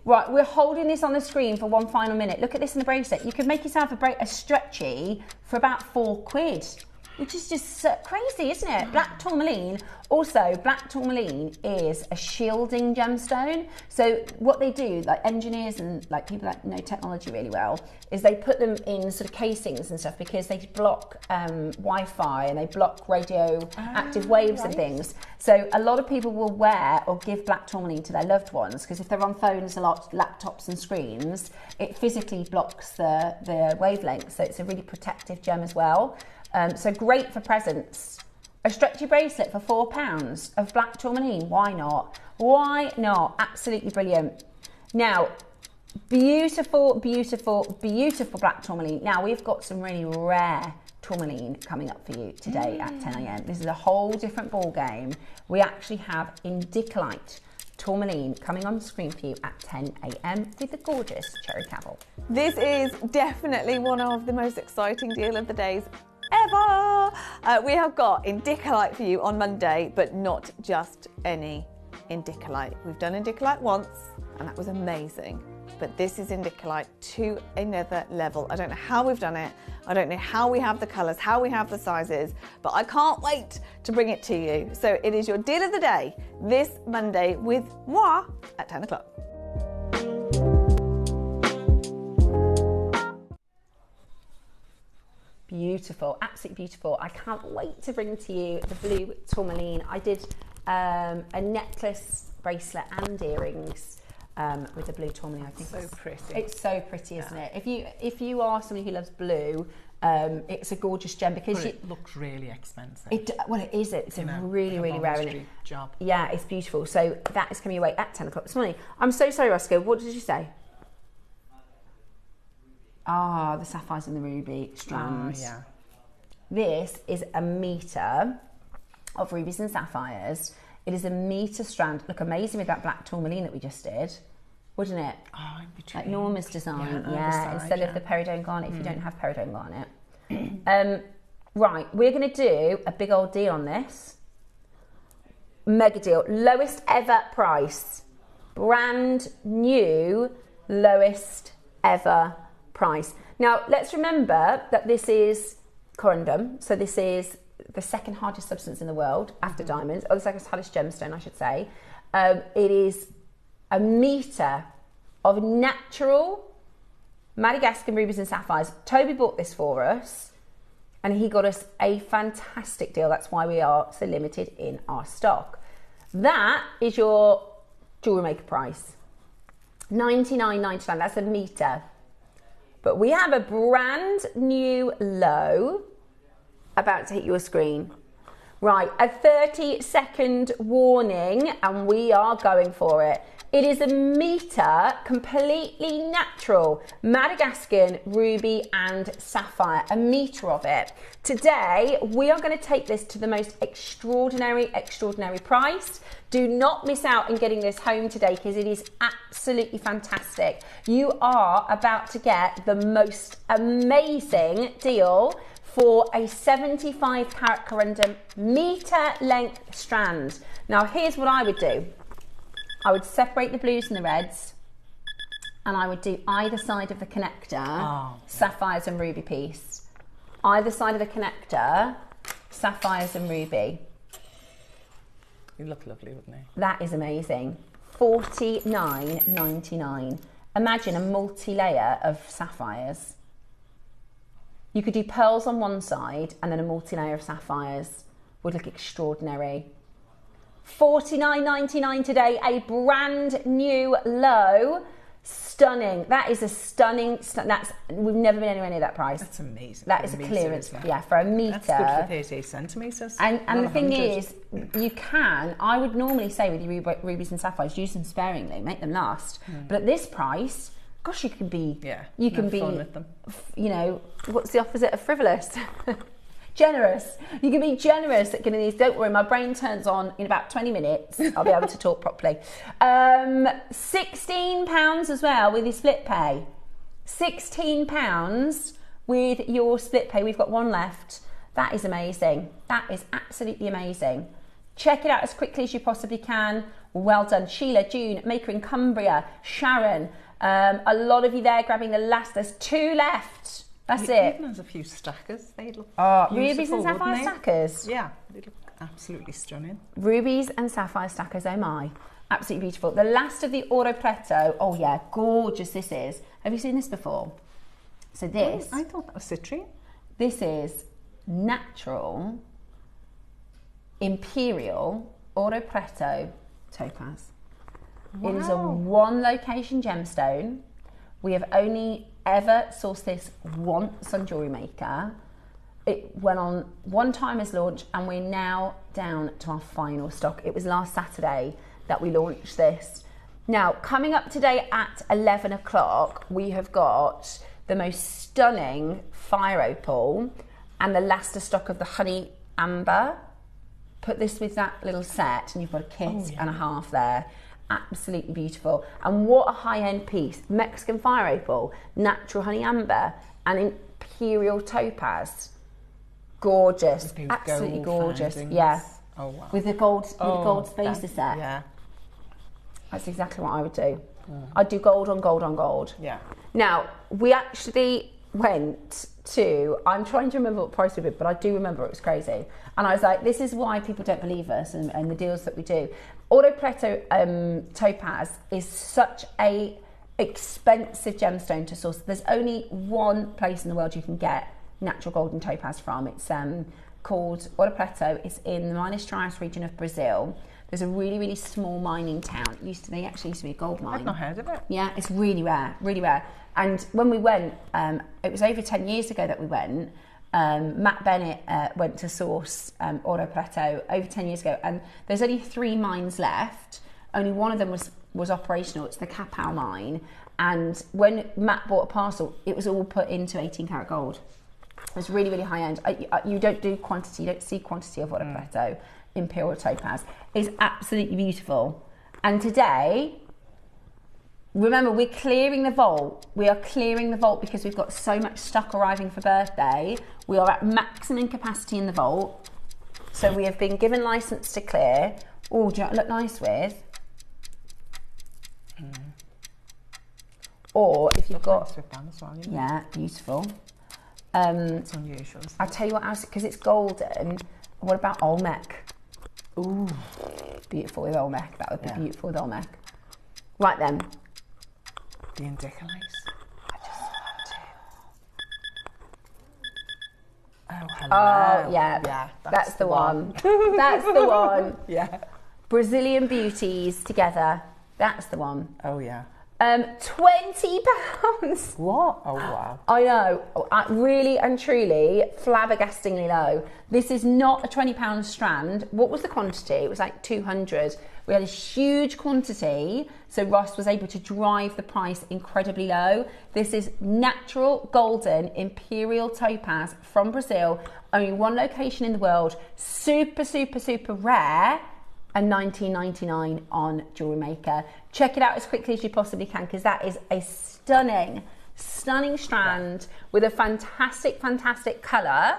Right, we're holding this on the screen for one final minute. Look at this in the bracelet. You could make yourself a stretchy for about £4, which is just so crazy, isn't it? Black tourmaline. Also, black tourmaline is a shielding gemstone. So what they do, like engineers and like people that know technology really well, is they put them in sort of casings and stuff because they block Wi-Fi and they block radioactive waves and things. So a lot of people will wear or give black tourmaline to their loved ones because if they're on phones a lot, laptops and screens, it physically blocks the wavelength. So it's a really protective gem as well. So great for presents. A stretchy bracelet for £4 of black tourmaline. Why not? Why not? Absolutely brilliant. Now, beautiful, beautiful, beautiful black tourmaline. Now, we've got some really rare tourmaline coming up for you today at 10 a.m. This is a whole different ball game. We actually have indicolite tourmaline coming on the screen for you at 10 a.m. with the gorgeous cherry cavel. This is definitely one of the most exciting deal of the days ever. We have got indicolite for you on Monday, but not just any indicolite. We've done indicolite once and that was amazing. but this is indicolite to another level. I don't know how we've done it. I don't know how we have the colours, how we have the sizes, but I can't wait to bring it to you. So it is your deal of the day this Monday with moi at 10 o'clock. Beautiful, absolutely beautiful. I can't wait to bring to you the blue tourmaline. I did a necklace, bracelet and earrings with the blue tourmaline. I think so pretty. It's so pretty, isn't it? If you are somebody who loves blue, it's a gorgeous gem because it looks really expensive. Well, it is. It's a really rare job. Yeah, it's beautiful. So that is coming your way at 10 o'clock this morning. I'm so sorry, Roscoe. What did you say? Ah, the sapphires and the ruby strands. Yeah. This is a metre of rubies and sapphires. It is a metre strand. Look amazing with that black tourmaline that we just did, wouldn't it? Oh, like Norma's design. Yeah, instead of the peridot garnet, if you don't have peridot garnet. Right, we're going to do a big old deal on this. Mega deal. Lowest ever price. Brand new, lowest ever price. Now, let's remember that this is corundum, so this is the second hardest substance in the world after diamonds, or the second hardest gemstone, I should say. It is a metre of natural Madagascan rubies and sapphires. Toby bought this for us, and he got us a fantastic deal. That's why we are so limited in our stock. That is your JewelleryMaker price. $99.99, that's a metre. But we have a brand new low about to hit your screen. Right, a 30-second warning, and we are going for it. It is a metre, completely natural, Madagascan ruby and sapphire, a metre of it. Today, we are going to take this to the most extraordinary price. Do not miss out on getting this home today because it is absolutely fantastic. You are about to get the most amazing deal for a 75 carat corundum metre length strand. Now, here's what I would do. I would separate the blues and the reds, and I would do either side of the connector, sapphires and ruby piece. Either side of the connector, sapphires and ruby. He'd look lovely, wouldn't he? That is amazing. $49.99. Imagine a multi-layer of sapphires. You could do pearls on one side and then a multi-layer of sapphires. Would look extraordinary. $49.99 today, a brand new low. Stunning. That is a stunning. We've never been anywhere near that price. That's amazing. That is a clearance. Yeah, for a metre. That's good for 38 centimetres. And the thing is, you can. I would normally say with your rubies and sapphires, use them sparingly, make them last. But at this price, gosh, you can be. Yeah. You can be. Fun with them. You know, what's the opposite of frivolous? Generous. You can be generous at getting these. Don't worry, my brain turns on in about 20 minutes. I'll be able to talk properly. £16 as well with your split pay. £16 with your split pay. We've got one left. That is amazing. That is absolutely amazing. Check it out as quickly as you possibly can. Well done. Sheila, June, Maker in Cumbria, Sharon. A lot of you there grabbing the last. There's 2 left. That's it. Even there's a few stackers. They'd look rubies and sapphire stackers. Yeah, they look absolutely stunning. Rubies and sapphire stackers, oh my. Absolutely beautiful. The last of the Oro Preto. Oh yeah, gorgeous this is. Have you seen this before? So this... I thought that was citrine. This is natural Imperial Oro Preto topaz. Wow. It is a one location gemstone. We have only ever sourced this once on JewelleryMaker. It went on one time as launch, and we're now down to our final stock. It was last Saturday that we launched this. Now, coming up today at 11 o'clock, we have got the most stunning fire opal and the last of stock of the honey amber. Put this with that little set, and you've got a kit and a half there. Absolutely beautiful. And what a high-end piece. Mexican fire opal, natural honey amber, and Imperial topaz. Gorgeous. Absolutely gorgeous. Findings. Yeah. Oh wow. With the gold spacer set. Yeah. That's exactly what I would do. I'd do gold on gold on gold. Yeah. Now, we actually went to, I'm trying to remember what price we did, but I do remember it was crazy. And I was like, this is why people don't believe us and the deals that we do. Autopleto topaz is such a expensive gemstone to source. There's only one place in the world you can get natural golden topaz from. It's called Autopleto. It's in the Minas Gerais region of Brazil. There's a really, really small mining town. They actually used to be a gold mine. I've not heard of it. Yeah, it's really rare, really rare. And when we went, it was over 10 years ago that we went. Matt Bennett went to source Autopleto over 10 years ago, and there's only 3 mines left. Only one of them was operational. It's the Capel mine. And when Matt bought a parcel, it was all put into 18 karat gold. It's really, really high end. You don't do quantity. You don't see quantity of Autopleto. Imperial topaz is absolutely beautiful. And today, remember, we're clearing the vault. We are clearing the vault because we've got so much stock arriving for birthday. We are at maximum capacity in the vault. So we have been given license to clear. Oh, do you know what it look nice with? Or if you've got, as well, you know? yeah, beautiful. It's unusual. I'll tell you what else, because it's golden. What about Olmec? Ooh, beautiful with Olmec. That would be beautiful with Olmec. Right then. The indicolite. I just want to. Oh, hello. Oh, yeah. Yeah, that's the one. That's the one. Yeah. Brazilian beauties together. That's the one. Oh, yeah. £20. What? Oh, wow. I know. Really and truly flabbergastingly low. This is not a £20 strand. What was the quantity? It was like 200. We had a huge quantity, so Ross was able to drive the price incredibly low. This is natural golden imperial topaz from Brazil. Only one location in the world. Super, super, super rare. And $19.99 on JewelleryMaker. Check it out as quickly as you possibly can, because that is a stunning, stunning strand with a fantastic, fantastic colour.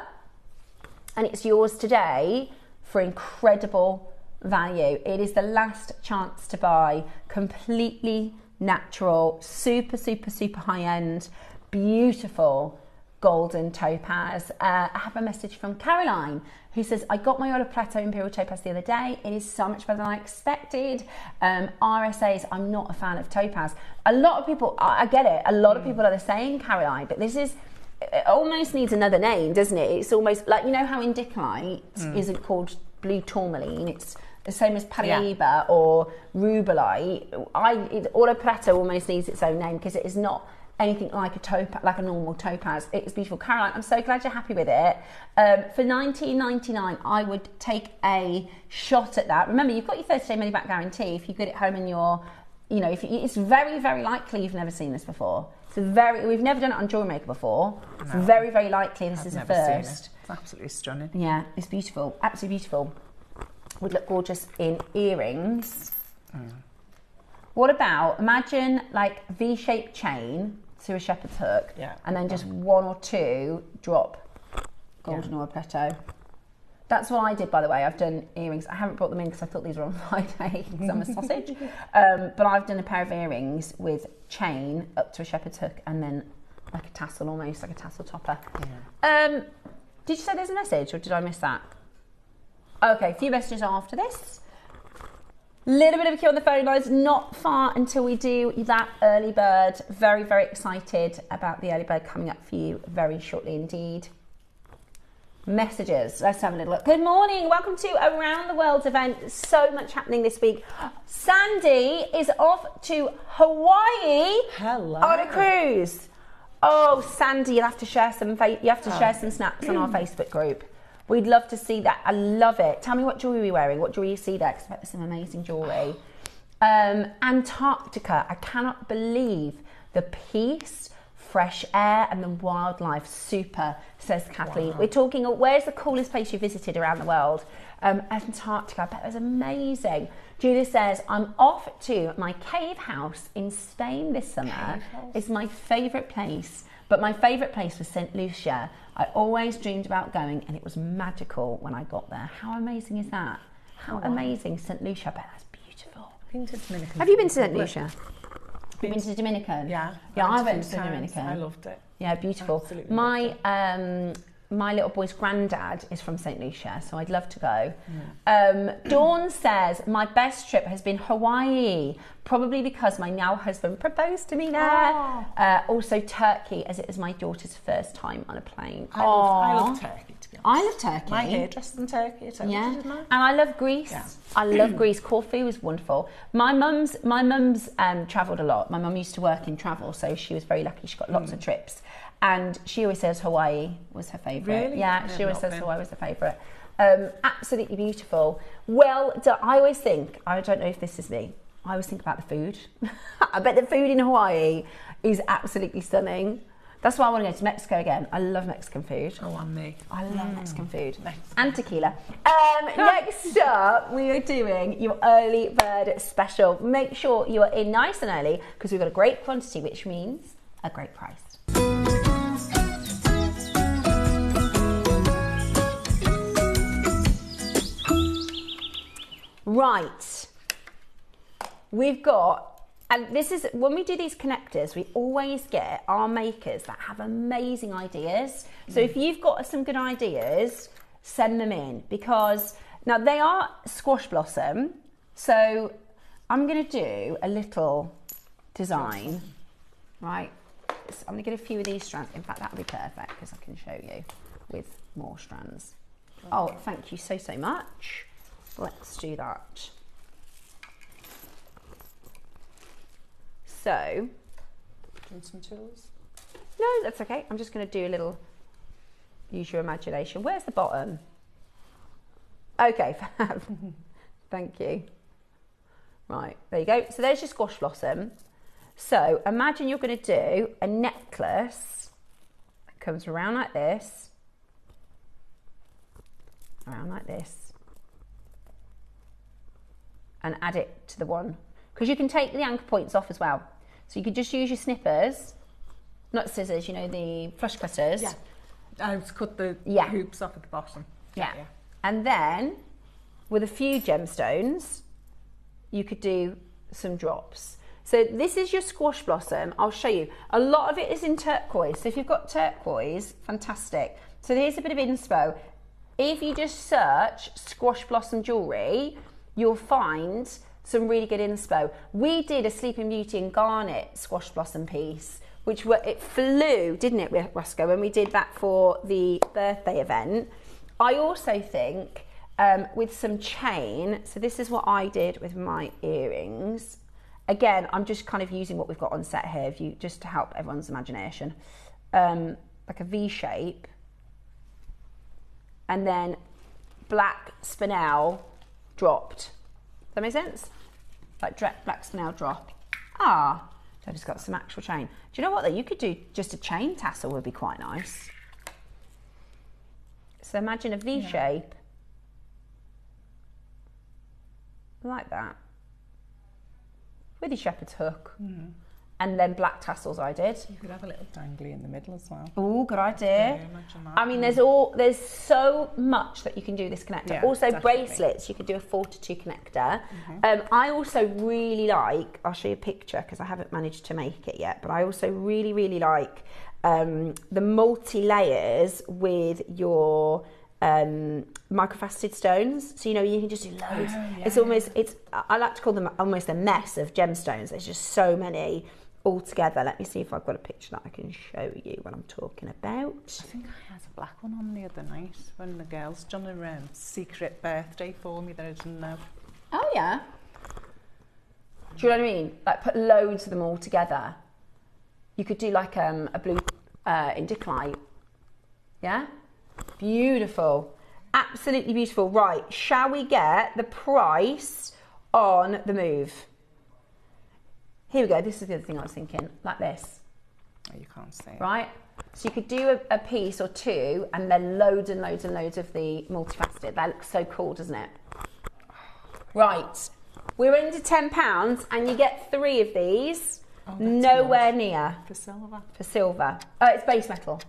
And it's yours today for incredible value. It is the last chance to buy. Completely natural, super, super, super high end, beautiful golden topaz. I have a message from Caroline who says, I got my Autopleto Imperial Topaz the other day. It is so much better than I expected. RSAs, I'm not a fan of topaz. A lot of people, I get it, a lot of people are the same, Caroline, but this is, it almost needs another name, doesn't it? It's almost like, you know how indicolite isn't called blue tourmaline, it's the same as Paraiba or rubelite. Autopleto almost needs its own name because it is not anything like a normal topaz. It's beautiful. Caroline, I'm so glad you're happy with it. For $19.99, I would take a shot at that. Remember, you've got your 30-day money-back guarantee. If you get it home and it's very, very likely you've never seen this before. We've never done it on JewelleryMaker before. No. It's very, very likely this is a first. It's absolutely stunning. Yeah, it's beautiful. Absolutely beautiful. Would look gorgeous in earrings. What about, imagine like V-shaped chain to a shepherd's hook, and then just 1 or 2 drop golden Autopleto. That's what I did, by the way. I've done earrings. I haven't brought them in because I thought these were on Friday because I'm a sausage. But I've done a pair of earrings with chain up to a shepherd's hook and then like a tassel, almost like a tassel topper. Did you say there's a message or did I miss that? Okay, a few messages after this. Little bit of a queue on the phone lines, not far until we do that early bird. Very, very excited about the early bird coming up for you very shortly indeed. Messages, let's have a little look. Good morning, welcome to Around the World event. So much happening this week. Sandy is off to Hawaii. Hello. On a cruise. Oh, Sandy, you'll have to share some share some snaps on our Facebook group. We'd love to see that. I love it. Tell me what jewellery you're wearing. What jewellery you see there, because there's some amazing jewellery. Antarctica. I cannot believe the peace, fresh air and the wildlife. Super, says Kathleen. Wow. We're talking, where's the coolest place you visited around the world? Antarctica. I bet it was amazing. Julia says, I'm off to my cave house in Spain this summer. It's my favourite place. But my favourite place was St. Lucia. I always dreamed about going and it was magical when I got there. How amazing is that? How amazing, St. Lucia. I bet that's beautiful. Have you been to St. Lucia? You've been to Dominican? Yeah. Yeah, I went to the Dominican. I loved it. Yeah, beautiful. Absolutely My little boy's granddad is from St. Lucia, so I'd love to go. Dawn says, my best trip has been Hawaii, probably because my now husband proposed to me there. Also Turkey, as it is my daughter's first time on a plane. I love Turkey, to be honest. I love Turkey. My hairdresser's in Turkey. Yeah. And I love Greece. Yeah. I love Greece. Corfu was wonderful. My mum's travelled a lot. My mum used to work in travel, so she was very lucky. She got lots of trips. And she always says Hawaii was her favourite. Really? Yeah, she always says Hawaii was her favourite. Absolutely beautiful. Well, I always think, I don't know if this is me, I always think about the food. I bet the food in Hawaii is absolutely stunning. That's why I want to go to Mexico again. I love Mexican food. Oh, and me. I love Mexican food. And tequila. Next up, we are doing your early bird special. Make sure you are in nice and early because we've got a great quantity, which means a great price. Right, we've got, and this is, when we do these connectors, we always get our makers that have amazing ideas. So if you've got some good ideas, send them in, because now they are squash blossom. So I'm going to do a little design, right? So I'm going to get a few of these strands. In fact, that'll be perfect because I can show you with more strands. Oh, thank you so much. Let's do that. So, doing some tools? No, that's okay. I'm just going to do a little, use your imagination. Where's the bottom? Okay, fab. Thank you. Right, there you go. So there's your squash blossom. So imagine you're going to do a necklace that comes around like this, and add it to the one, because you can take the anchor points off as well. So you could just use your snippers, not scissors, you know, the flush cutters. Yeah, I would cut the hoops off at the bottom. Yeah. And then with a few gemstones, you could do some drops. So this is your squash blossom. I'll show you. A lot of it is in turquoise. So if you've got turquoise, fantastic. So here's a bit of inspo. If you just search squash blossom jewellery, you'll find some really good inspo. We did a Sleeping Beauty and Garnet squash blossom piece, which it flew, didn't it, Roscoe, when we did that for the birthday event. I also think with some chain, so this is what I did with my earrings. Again, I'm just kind of using what we've got on set here, just to help everyone's imagination. Like a V shape, and then black spinel dropped. Does that make sense? Like black spinel drop. So I've just got some actual chain. Do you know what though? You could do just a chain tassel would be quite nice. So imagine a V shape. Like that. With your shepherd's hook. And then black tassels I did. You could have a little dangly in the middle as well. Oh, good idea. I mean, there's so much that you can do this connector. Yeah, also definitely. Bracelets, you could do a 4-to-2 connector. I also really like, I'll show you a picture because I haven't managed to make it yet, but I also really, really like the multi-layers with your microfaceted stones. So, you know, you can just do loads. I like to call them almost a mess of gemstones. There's just so many all together. Let me see if I've got a picture that I can show you what I'm talking about. I think I had a black one on the other night when the girls done a secret birthday for me that I didn't know. Oh yeah. Do you know what I mean? Like put loads of them all together. You could do like a blue indicolite. Yeah? Beautiful. Absolutely beautiful. Right, shall we get the price on the move? Here we go. This is the other thing I was thinking. Like this. Oh, you can't say it. Right? So you could do a piece or two and then loads and loads and loads of the multifaceted. That looks so cool, doesn't it? Right. We're into £10 and you get 3 of these. Oh, nowhere near. For silver? For silver. Oh, it's base metal.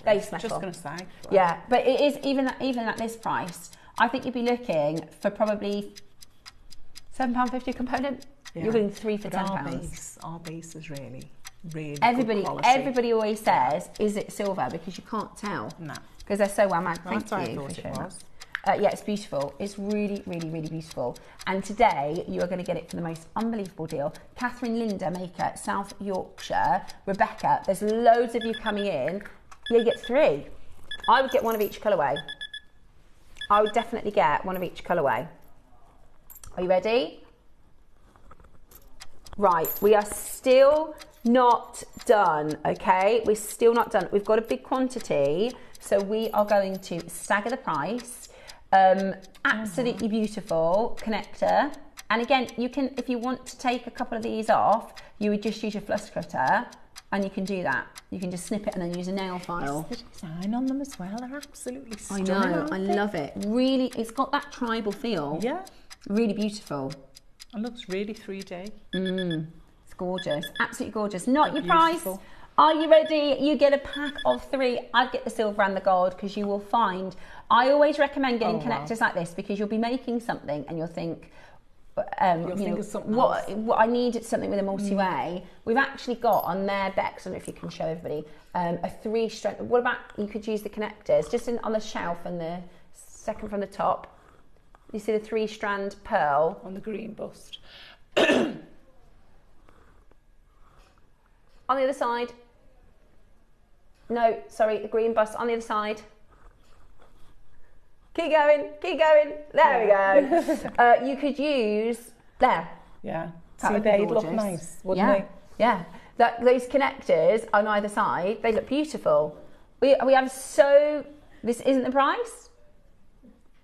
Base metal. Just going to say. Yeah, but it is, even at this price, I think you'd be looking for probably £7.50 component. Yeah. You're getting 3 for £10. Our base is really, really everybody, good quality. Everybody always says, is it silver? Because you can't tell. No. Because they're so well made. That's what I thought it was. Yeah, it's beautiful. It's really, really, really beautiful. And today you are going to get it for the most unbelievable deal. Catherine Linda Maker, South Yorkshire. Rebecca, there's loads of you coming in. You get 3. I would get one of each colourway. I would definitely get one of each colourway. Are you ready? Right, we are still not done, okay? We're still not done. We've got a big quantity, so we are going to stagger the price. Absolutely beautiful connector. And again, you can, if you want to take a couple of these off, you would just use your flush cutter and you can do that. You can just snip it and then use a nail file. It's the design on them as well. They're absolutely stunning. I know, I love it. Really, it's got that tribal feel. Yeah. Really beautiful. It looks really 3D. It's gorgeous, absolutely gorgeous. Not your price. Are you ready? You get a pack of 3. I'd get the silver and the gold because you will find, I always recommend getting connectors like this because you'll be making something and you'll think, what I need something with a multi-way. We've actually got on their Bex, I don't know if you can show everybody, a 3-strand. What about, you could use the connectors just on the shelf and the second from the top. You see the 3-strand pearl on the green bust. On the other side. No, sorry, the green bust on the other side. Keep going, keep going. There we go. You could use, there. Yeah. See, they'd look nice, wouldn't they? Yeah. Those connectors on either side, they look beautiful. We have this isn't the price?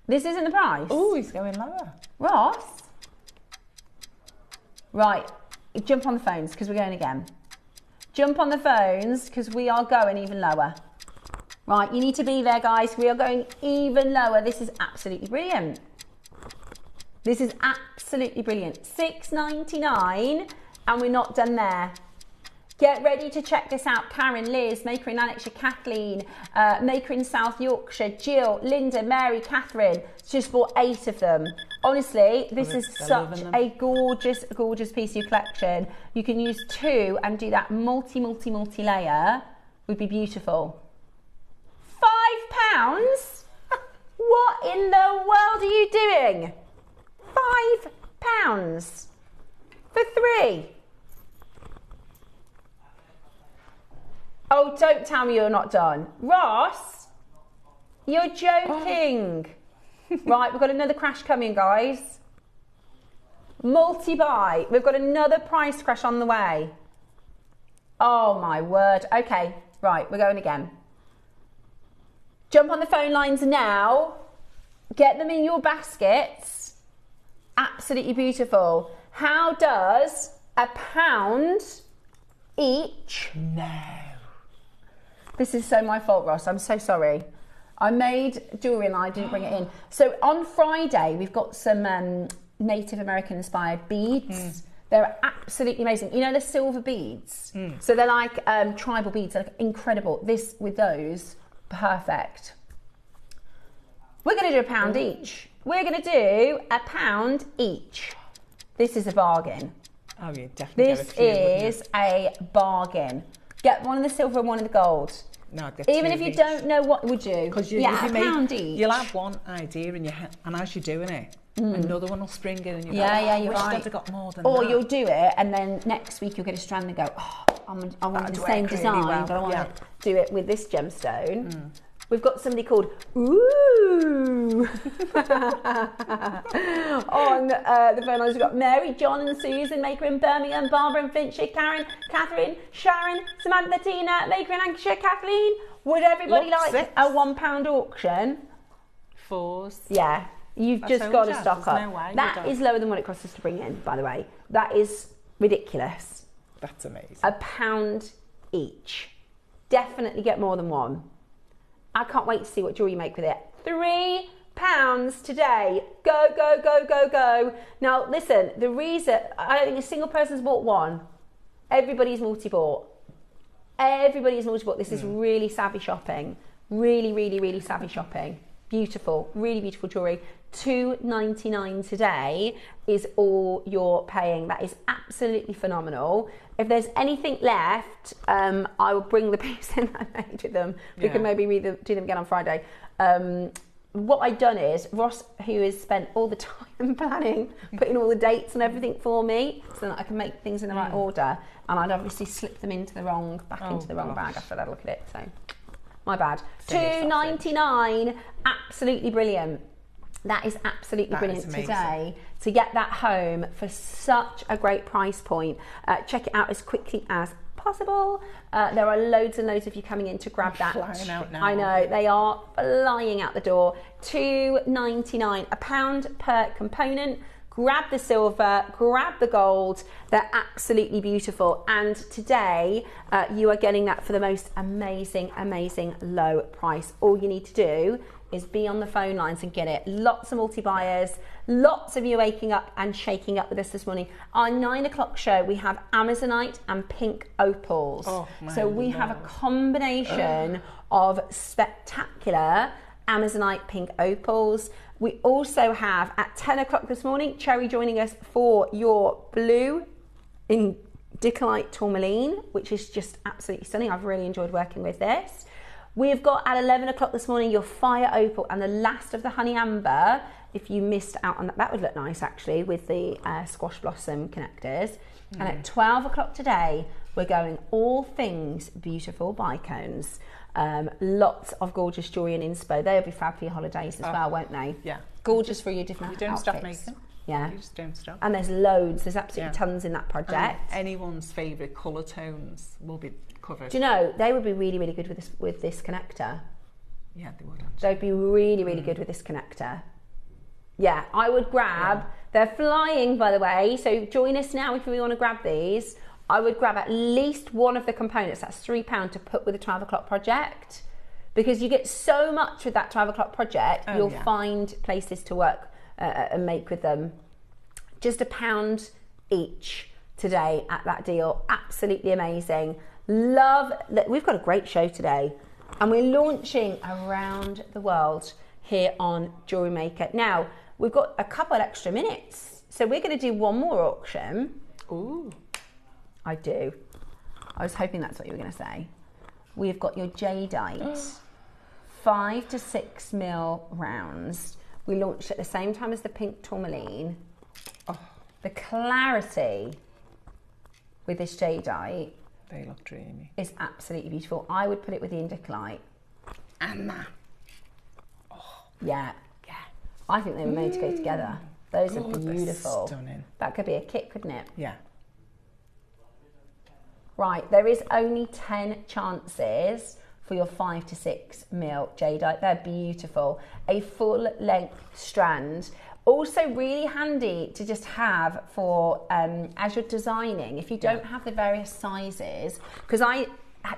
This isn't the price? Oh, he's going lower. Ross? Right, jump on the phones because we're going again. Jump on the phones because we are going even lower. Right, you need to be there, guys. We are going even lower. This is absolutely brilliant. This is absolutely brilliant. $6.99 and we're not done there. Get ready to check this out. Karen, Liz, Maker in Lanarkshire, Kathleen, Maker in South Yorkshire, Jill, Linda, Mary, Catherine. Just bought 8 of them. Honestly, this is such a gorgeous, gorgeous piece of your collection. You can use 2 and do that multi-layer. Would be beautiful. £5? What in the world are you doing? £5 for 3. Oh, don't tell me you're not done. Ross, you're joking. Right, we've got another crash coming, guys. Multi-buy. We've got another price crash on the way. Oh, my word. Okay, right, we're going again. Jump on the phone lines now. Get them in your baskets. Absolutely beautiful. How does £1 each? No. This is so my fault, Ross. I'm so sorry. I made jewellery and I didn't bring it in. So on Friday, we've got some Native American inspired beads. They're absolutely amazing. You know the silver beads? So they're like tribal beads. They're like incredible. This with those, perfect. We're going to do £1 each. We're going to do £1 each. This is a bargain. Oh, yeah, definitely. This is a bargain. Get one in the silver and one in the gold. No, I'd get Even 2 if you each. don't know what, would you? Because £1 each. You'll have one idea in your head, and as you're doing it, another one will spring in, and you're you're wish right. I'd have got more than or that. you'll do it, and then next week you'll get a strand and go, oh, I want the same design, but I want to do it with this gemstone. We've got somebody called Ooh on the phone lines. We've got Mary, John and Susan, Maker in Birmingham, Barbara and Flintshire, Karen, Catherine, Sharon, Samantha, Tina, Maker in Lancashire, Kathleen. Would everybody like a £1 auction? 4s. Yeah, you've just got to stock up. No way, that is lower than what it costs us to bring in, by the way. That is ridiculous. That's amazing. £1 each. Definitely get more than one. I can't wait to see what jewelry you make with it. £3 today. Go, go, go, go, go. Now, listen, the reason, I don't think a single person's bought one. Everybody's multi-bought. Everybody's multi-bought. This is really savvy shopping. Really, really, really savvy shopping. Beautiful, really beautiful jewellery. $2.99 today is all you're paying. That is absolutely phenomenal. If there's anything left, I will bring the piece in that I made with them. We can maybe do them again on Friday. What I've done is, Ross, who has spent all the time planning, putting all the dates and everything for me, so that I can make things in the right order, and I'd obviously slip them into the wrong bag after I'd look at it, so my bad. $2.99, absolutely brilliant. That is absolutely brilliant today to get that home for such a great price point. Check it out as quickly as possible. There are loads and loads of you coming in to grab that. Flying out now. I know, they are flying out the door. $2.99, £1 per component. Grab the silver, grab the gold. They're absolutely beautiful. And today you are getting that for the most amazing, amazing low price. All you need to do is be on the phone lines and get it. Lots of multi-buyers, lots of you waking up and shaking up with us this morning. Our 9 o'clock show, we have Amazonite and pink opals. So we have a combination of spectacular Amazonite pink opals. We also have at 10 o'clock this morning, Cherry joining us for your blue indicolite tourmaline, which is just absolutely stunning. I've really enjoyed working with this. We've got at 11 o'clock this morning your fire opal and the last of the honey amber. If you missed out on that, that would look nice actually with the squash blossom connectors. And at 12 o'clock today, we're going all things beautiful bicones. Lots of gorgeous jewellery and inspo. They'll be fab for your holidays as well, won't they? Yeah. Gorgeous for your different outfits. You don't stop making. Yeah. You just don't stop. And there's loads. There's absolutely tons in that project. Anyone's favourite colour tones will be covered. Do you know, they would be really, really good with this connector. Yeah, they would actually. They'd be really, really good with this connector. Yeah, I would grab. They're flying, by the way. So join us now if we want to grab these. I would grab at least one of the components. That's £3 to put with the 12 o'clock project, because you get so much with that 12 o'clock project. You'll find places to work and make with them. Just £1 each today at that deal. Absolutely amazing. Love that. We've got a great show today, and we're launching around the world here on JewelleryMaker. Now, we've got a couple extra minutes, so we're going to do one more auction. Ooh. I do. I was hoping that's what you were going to say. We've got your jadeite, 5 to 6 mil rounds. We launched at the same time as the pink tourmaline. The clarity with this jadeite, they look dreamy. Is absolutely beautiful. I would put it with the indicolite. And that. Yeah. I think they were made to go together. Those are beautiful. Stunning. That could be a kit, couldn't it? Yeah. Right, there is only 10 chances for your 5 to 6 mil jadeite. They're beautiful. A full length strand. Also really handy to just have for as you're designing. If you don't have the various sizes, because I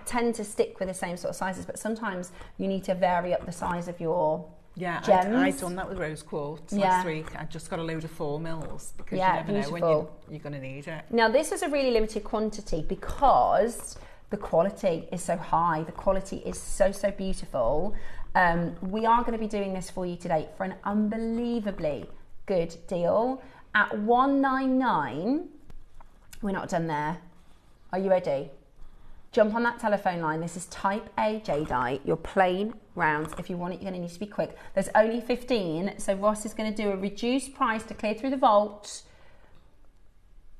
tend to stick with the same sort of sizes, but sometimes you need to vary up the size of your gems. I've done that with rose quartz last week. I just got a load of 4 mils because you never know when you're going to need it. Now this is a really limited quantity because the quality is so high. The quality is so beautiful. We are going to be doing this for you today for an unbelievably good deal at $199. We're not done there. Are you ready? Jump on that telephone line. This is type A jadeite, your plain rounds. If you want it, you're going to need to be quick. There's only 15, so Ross is going to do a reduced price to clear through the vault.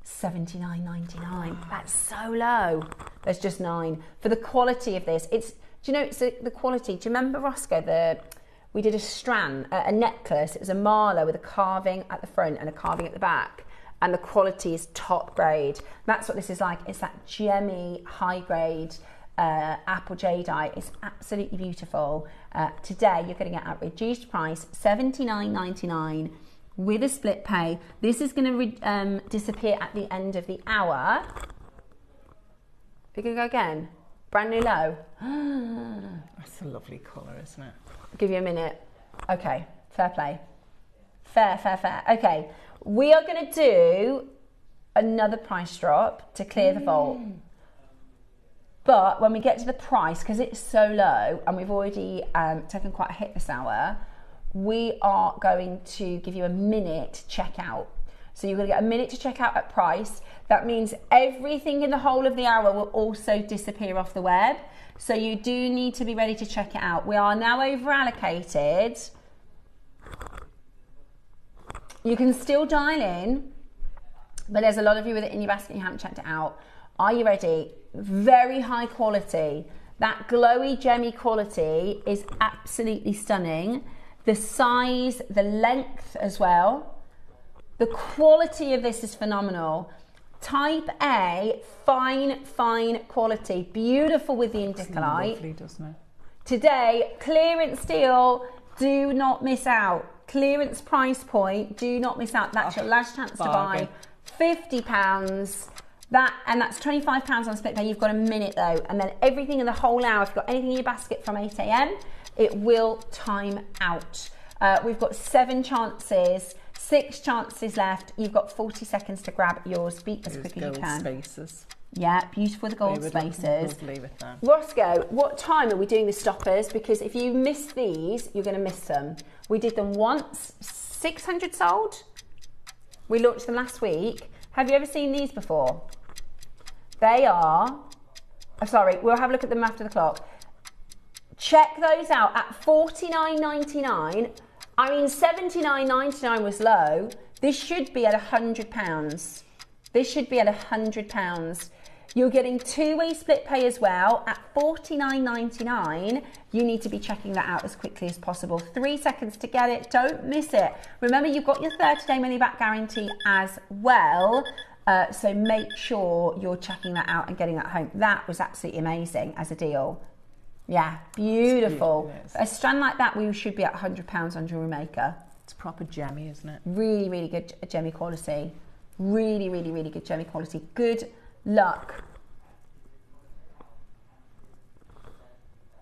$79.99. That's so low. There's just 9 for the quality of this. It's, do you know, it's the quality. Do you remember, Roscoe, we did a strand, a necklace. It was a mala with a carving at the front and a carving at the back. And the quality is top grade. That's what this is like. It's that gemmy, high grade apple jadeite. It's absolutely beautiful. Today, you're getting it at reduced price, $79.99 with a split pay. This is going to disappear at the end of the hour. We're going to go again. Brand new low. That's a lovely colour, isn't it? I'll give you a minute. Okay, fair play. Fair. Okay. We are going to do another price drop to clear the vault. But when we get to the price, because it's so low and we've already taken quite a hit this hour, we are going to give you a minute to check out. So you're going to get a minute to check out at price. That means everything in the whole of the hour will also disappear off the web. So you do need to be ready to check it out. We are now over allocated. You can still dial in, but there's a lot of you with it in your basket and you haven't checked it out. Are you ready? Very high quality. That glowy gemmy quality is absolutely stunning. The size, the length as well. The quality of this is phenomenal. Type A, fine quality. Beautiful with the indicolite. Lovely, doesn't it? Today, clearance deal, do not miss out. Clearance price point, do not miss out. That's your last chance to buy. £50. And that's £25 on split pay. You've got a minute though, and then everything in the whole hour. If you've got anything in your basket from 8 AM, it will time out. We've got 7 chances, 6 chances left. You've got 40 seconds to grab yours. Beat as quick as you can. Spaces. Yeah, beautiful, the gold spaces. Lovely with that. Roscoe, what time are we doing the stoppers? Because if you miss these, you're going to miss them. We did them once, 600 sold. We launched them last week. Have you ever seen these before? They are, sorry, we'll have a look at them after the clock. Check those out at $49.99. I mean, $79.99 was low. This should be at £100. This should be at £100. You're getting 2-way split pay as well at $49.99. You need to be checking that out as quickly as possible. 3 seconds to get it. Don't miss it. Remember, you've got your 30-day money-back guarantee as well. So make sure you're checking that out and getting that home. That was absolutely amazing as a deal. Yeah, beautiful. A strand like that, we should be at £100 on JewelleryMaker. It's proper gemmy, isn't it? Really, really good gemmy quality. Really, really, really good gemmy quality. Good luck.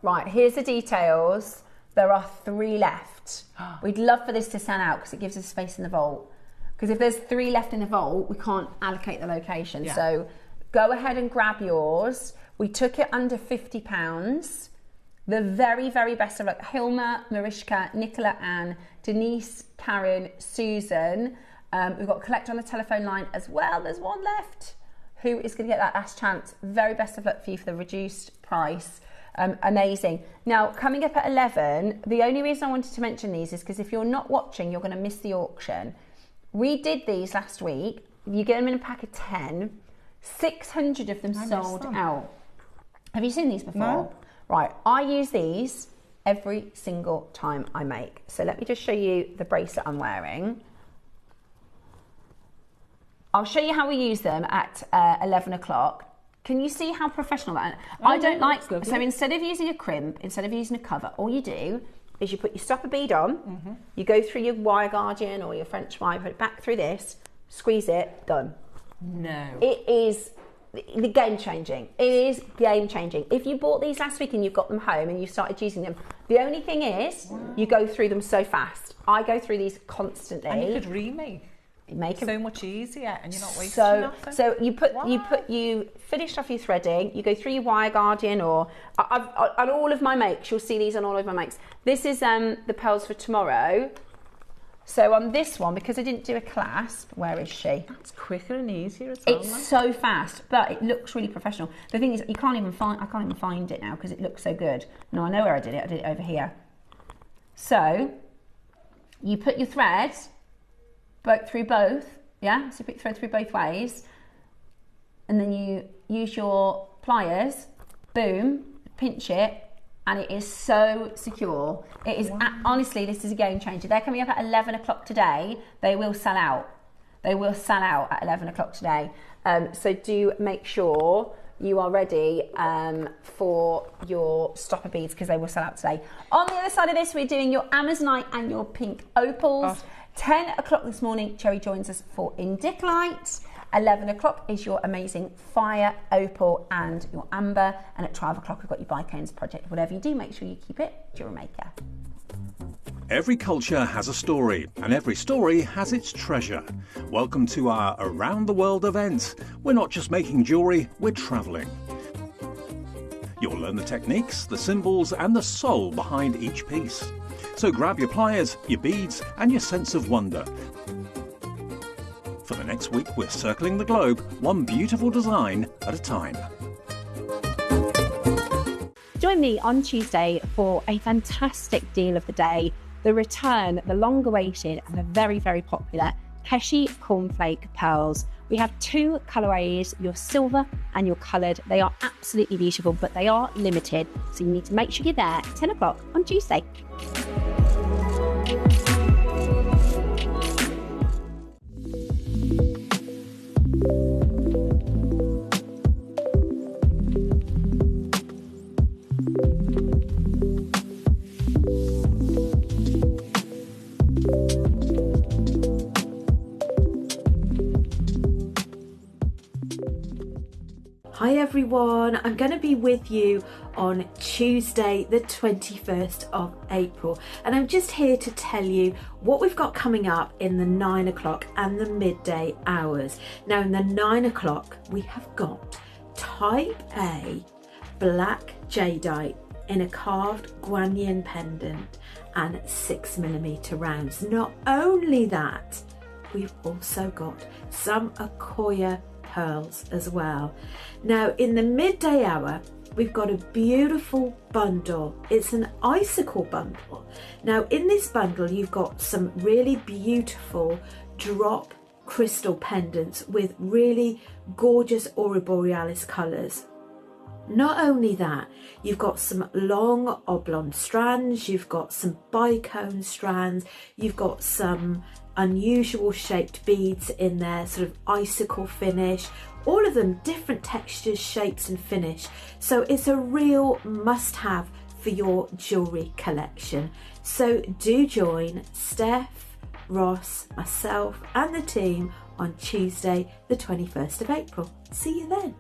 Right, here's the details. There are 3 left. We'd love for this to stand out because it gives us space in the vault. Because if there's 3 left in the vault, we can't allocate the location. Yeah. So go ahead and grab yours. We took it under £50. The very, very best of luck. Hilma, Mariska, Nicola, Anne, Denise, Karen, Susan. We've got Collect on the telephone line as well. There's 1 left. Who is going to get that last chance? Very best of luck for you for the reduced price. Amazing. Now, coming up at 11, the only reason I wanted to mention these is because if you're not watching, you're going to miss the auction. We did these last week. You get them in a pack of 10. 600 of them sold out. Have you seen these before? No. Right, I use these every single time I make. So let me just show you the bracelet I'm wearing. I'll show you how we use them at 11 o'clock. Can you see how professional that is? I don't like, so instead of using a crimp, instead of using a cover, all you do is you put your stopper bead on, you go through your wire guardian or your French wire, put it back through this, squeeze it, done. No. It is the game changing. It is game changing. If you bought these last week and you've got them home and you started using them, the only thing is you go through them so fast. I go through these constantly. And you could remake. Make it so much easier, and you're not wasting nothing. So you finished off your threading. You go through your wire guardian, or on all of my makes, you'll see these on all of my makes. This is the pearls for tomorrow. So on this one, because I didn't do a clasp, where is she? That's quicker and easier as well. It's so fast, but it looks really professional. The thing is, I can't even find it now because it looks so good. No, I know where I did it. I did it over here. So you put your threads through both, yeah? So you put your thread through both ways, and then you use your pliers, boom, pinch it, and it is so secure. It is, honestly, this is a game changer. They're coming up at 11 o'clock today. They will sell out. They will sell out at 11 o'clock today. So do make sure you are ready for your stopper beads because they will sell out today. On the other side of this, we're doing your Amazonite and your pink opals. 10 o'clock this morning, Cherry joins us for indicolite. 11 o'clock is your amazing fire opal and your amber. And at 12 o'clock, we've got your bicones project. Whatever you do, make sure you keep it JewelleryMaker. Every culture has a story, and every story has its treasure. Welcome to our Around the World event. We're not just making jewellery, we're travelling. You'll learn the techniques, the symbols, and the soul behind each piece. So grab your pliers, your beads and your sense of wonder. For the next week, we're circling the globe, one beautiful design at a time. Join me on Tuesday for a fantastic deal of the day, the return, the long-awaited and the very, very popular Keshi Cornflake pearls. We have two colourways, your silver and your coloured. They are absolutely beautiful, but they are limited, so you need to make sure you're there at 10 o'clock on Tuesday. Hi everyone, I'm going to be with you on Tuesday the 21st of April and I'm just here to tell you what we've got coming up in the 9 o'clock and the midday hours. Now in the 9 o'clock we have got type A black jadeite in a carved guanyin pendant and 6mm rounds. Not only that, we've also got some Akoya pearls as well. Now in the midday hour we've got a beautiful bundle. It's an icicle bundle. Now in this bundle you've got some really beautiful drop crystal pendants with really gorgeous aurora borealis colours. Not only that, you've got some long oblong strands, you've got some bicone strands, you've got some unusual shaped beads in there, sort of icicle finish, all of them different textures, shapes and finish. So it's a real must-have for your jewellery collection. So do join Steph, Ross, myself and the team on Tuesday the 21st of April. See you then.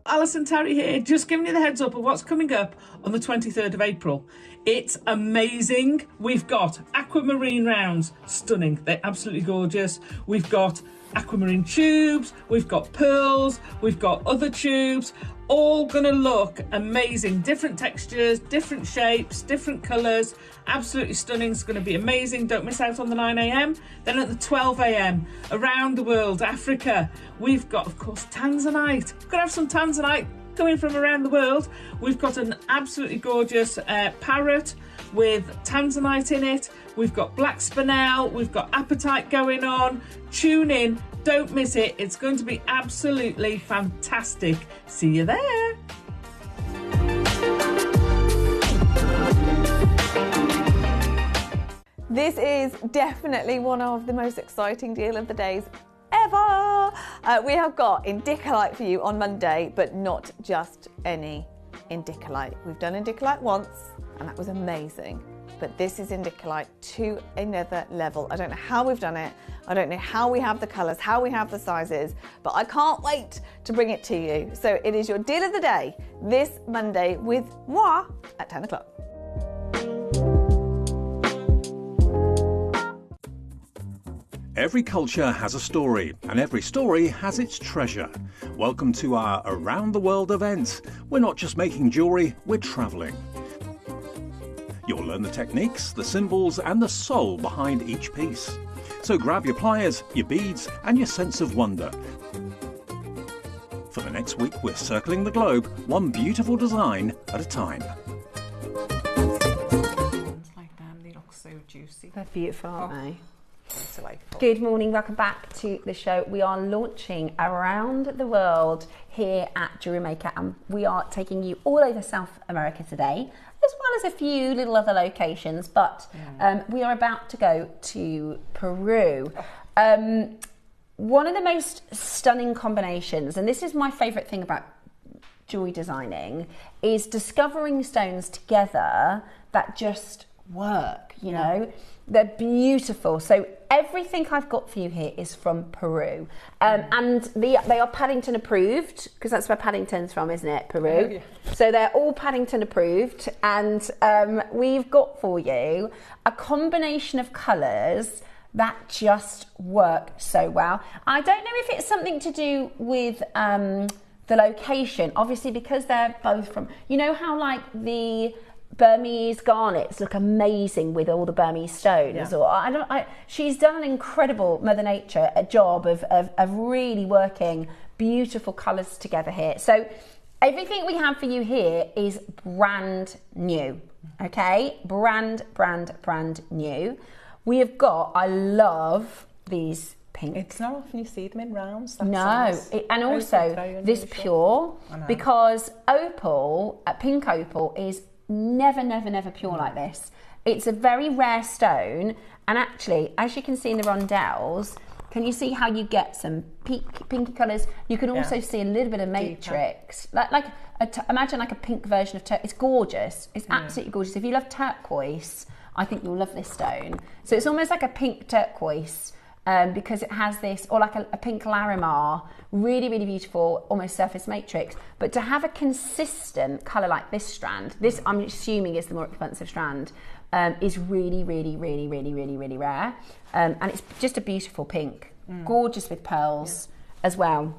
Alison Terry here, just giving you the heads up of what's coming up on the 23rd of April. It's amazing. We've got aquamarine rounds, stunning, they're absolutely gorgeous. We've got aquamarine tubes, we've got pearls, we've got other tubes, all gonna look amazing. Different textures, different shapes, different colours, absolutely stunning. It's gonna be amazing. Don't miss out on the 9 AM. Then at the 12 AM, around the world, Africa, we've got, of course, Tanzanite. We're gonna have some Tanzanite coming from around the world. We've got an absolutely gorgeous parrot with Tanzanite in it. We've got black spinel, we've got apatite going on. Tune in, don't miss it. It's going to be absolutely fantastic. See you there. This is definitely one of the most exciting deal of the days ever. We have got indicolite for you on Monday, but not just any indicolite. We've done indicolite once and that was amazing, but this is indicolite to another level. I don't know how we've done it. I don't know how we have the colours, how we have the sizes, but I can't wait to bring it to you. So it is your deal of the day this Monday with moi at 10 o'clock. Every culture has a story, and every story has its treasure. Welcome to our Around the World event. We're not just making jewellery, we're travelling. You'll learn the techniques, the symbols and the soul behind each piece. So grab your pliers, your beads and your sense of wonder. For the next week, we're circling the globe, one beautiful design at a time. Like them, they look so juicy. They're beautiful, aren't they? Delightful. Good morning, welcome back to the show. We are launching around the world here at JewelleryMaker and we are taking you all over South America today, as well as a few little other locations, but we are about to go to Peru. One of the most stunning combinations, and this is my favourite thing about jewellery designing, is discovering stones together that just work, you know? They're beautiful. So everything I've got for you here is from Peru. And they are Paddington approved, because that's where Paddington's from, isn't it, Peru? Oh, yeah. So they're all Paddington approved. And we've got for you a combination of colours that just work so well. I don't know if it's something to do with the location, obviously, because they're both from, you know how like the Burmese garnets look amazing with all the Burmese stones, or she's done an incredible Mother Nature job of really working beautiful colours together here. So everything we have for you here is brand new, okay? Brand new. We have got, I love these pink. It's not often you see them in rounds. And also this pure, because opal, pink opal is never pure like this. It's a very rare stone, and actually, as you can see in the rondelles, can you see how you get some pinky colours? You can also see a little bit of matrix, imagine like a pink version of turquoise. It's gorgeous. It's absolutely gorgeous. If you love turquoise, I think you'll love this stone. So it's almost like a pink turquoise, because it has this, or like a pink Larimar, really beautiful, almost surface matrix. But to have a consistent colour like this strand, this I'm assuming is the more expensive strand, is really rare. And it's just a beautiful pink, gorgeous with pearls as well.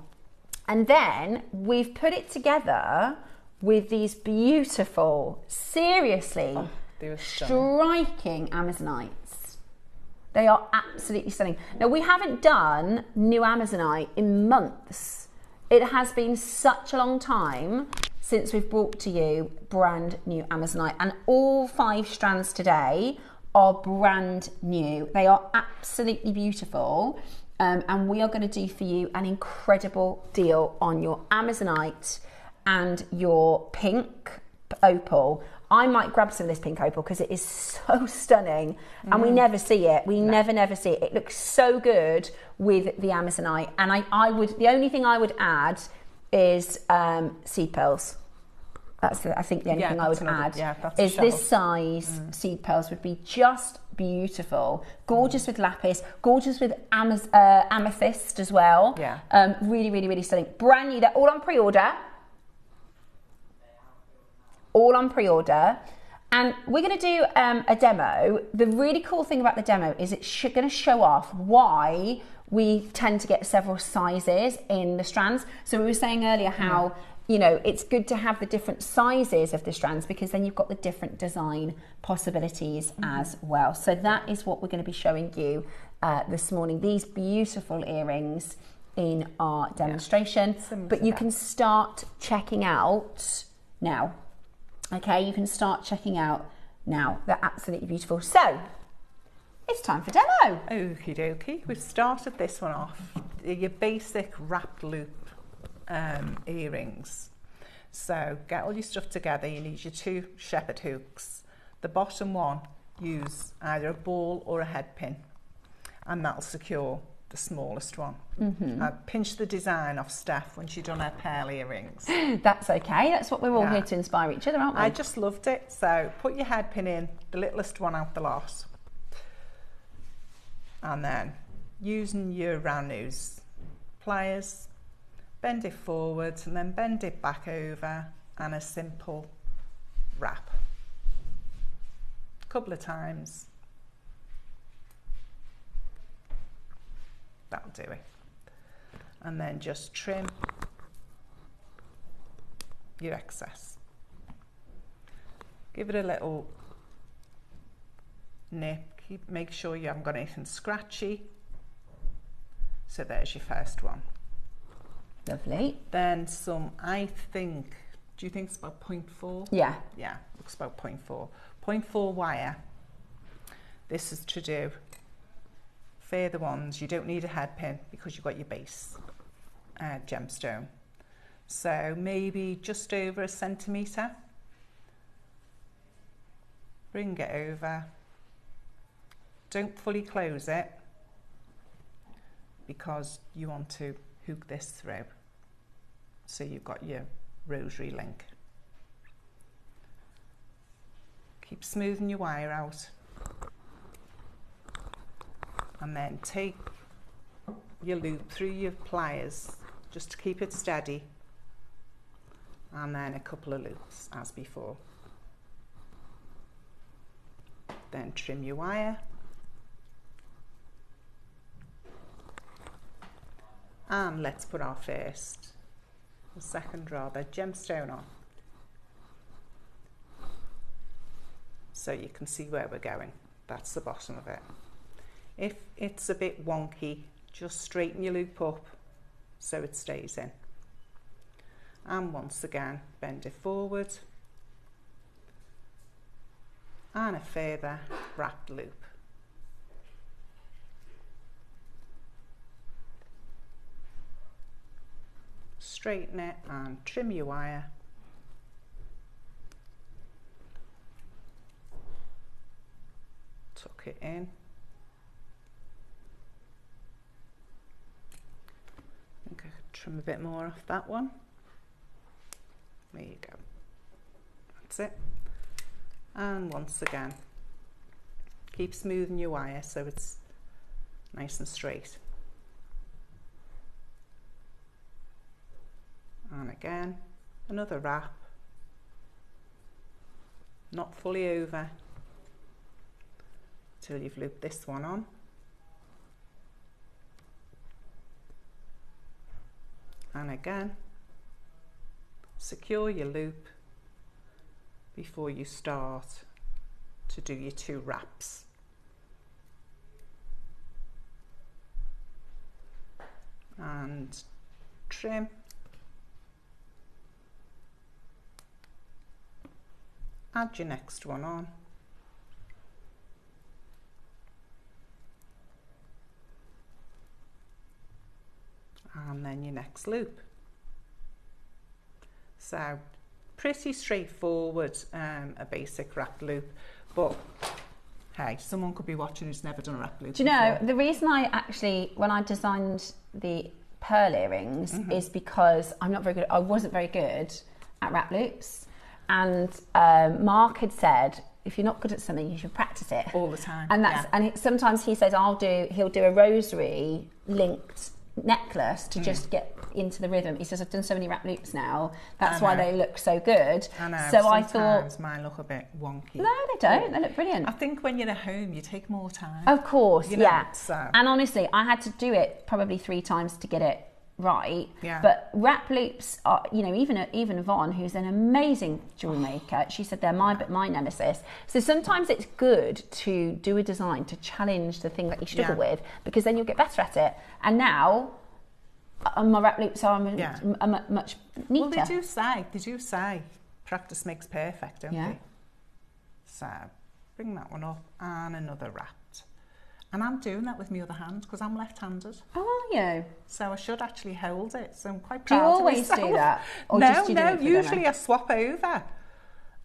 And then we've put it together with these beautiful, seriously striking Amazonites. They are absolutely stunning. Now, we haven't done new Amazonite in months. It has been such a long time since we've brought to you brand new Amazonite, and all 5 strands today are brand new. They are absolutely beautiful, and we are going to do for you an incredible deal on your Amazonite and your pink opal. I might grab some of this pink opal because it is so stunning, and we never see it. We never see it. It looks so good with the Amazonite, and I would, the only thing I would add is seed pearls. That's I think the only thing I would add is this size. Seed pearls would be just beautiful, gorgeous with lapis, gorgeous with amethyst as well. Really stunning, brand new. They're all on pre-order. All on pre-order, and we're going to do a demo. The really cool thing about the demo is it's going to show off why we tend to get several sizes in the strands. So we were saying earlier how you know it's good to have the different sizes of the strands, because then you've got the different design possibilities as well. So that is what we're going to be showing you this morning. These beautiful earrings in our demonstration, but you can start checking out now. Okay, you can start checking out now. They're absolutely beautiful. So, it's time for demo. Okie dokie. We've started this one off. Your basic wrapped loop earrings. So, get all your stuff together. You need your 2 shepherd hooks. The bottom one, use either a ball or a head pin, and that'll secure the smallest one. I pinched the design off Steph when she done her pearl earrings. That's okay. That's what we're all here to inspire each other, aren't we? I just loved it. So put your head pin in, the littlest one out the lot, and then using your round nose pliers, bend it forwards and then bend it back over, and a simple wrap. A couple of times. That'll do it. And then just trim your excess. Give it a little nip. Make sure you haven't got anything scratchy. So there's your first one. Lovely. Then some, I think, do you think it's about 0.4? Yeah. Yeah, looks about 0.4. 0.4 wire. This is to do further ones. You don't need a head pin because you've got your base gemstone. So maybe just over 1 centimetre. Bring it over. Don't fully close it because you want to hook this through. So you've got your rosary link. Keep smoothing your wire out. And then take your loop through your pliers just to keep it steady, and then a couple of loops as before. Then trim your wire, and let's put our first the second rather, gemstone on. So you can see where we're going. That's the bottom of it. If it's a bit wonky, just straighten your loop up so it stays in. And once again, bend it forward. And a further wrapped loop. Straighten it and trim your wire. Tuck it in. I think I could trim a bit more off that one. There you go. That's it. And once again, keep smoothing your wire so it's nice and straight. And again, another wrap, not fully over till you've looped this one on. And again, secure your loop before you start to do your 2 wraps. And trim. Add your next one on. And then your next loop. So pretty straightforward, a basic wrap loop, but hey, someone could be watching who's never done a wrap loop. Do you know, the reason I actually, when I designed the pearl earrings, is because I wasn't very good at wrap loops. And Mark had said, if you're not good at something, you should practice it all the time. And that's sometimes he says he'll do a rosary linked necklace to just get into the rhythm. He says, I've done so many wrap loops now, that's why they look so good. I know. So sometimes I thought mine look a bit wonky. No, they don't. They look brilliant. I think when you're at home, you take more time. Of course, you know, yeah. So. And honestly, I had to do it probably 3 times to get it right. Yeah. But wrap loops are, you know, even Yvonne, who's an amazing jewelry maker, she said they're my nemesis. So sometimes it's good to do a design to challenge the thing that you struggle with, because then you'll get better at it. And now my wrap loops are much neater. Well, they do say practice makes perfect, don't they? So bring that one up and another wrapped. And I'm doing that with my other hand because I'm left-handed. Oh, are you? So I should actually hold it. So I'm quite proud. Do you always of myself. do that? Or no, just no. Usually I swap over.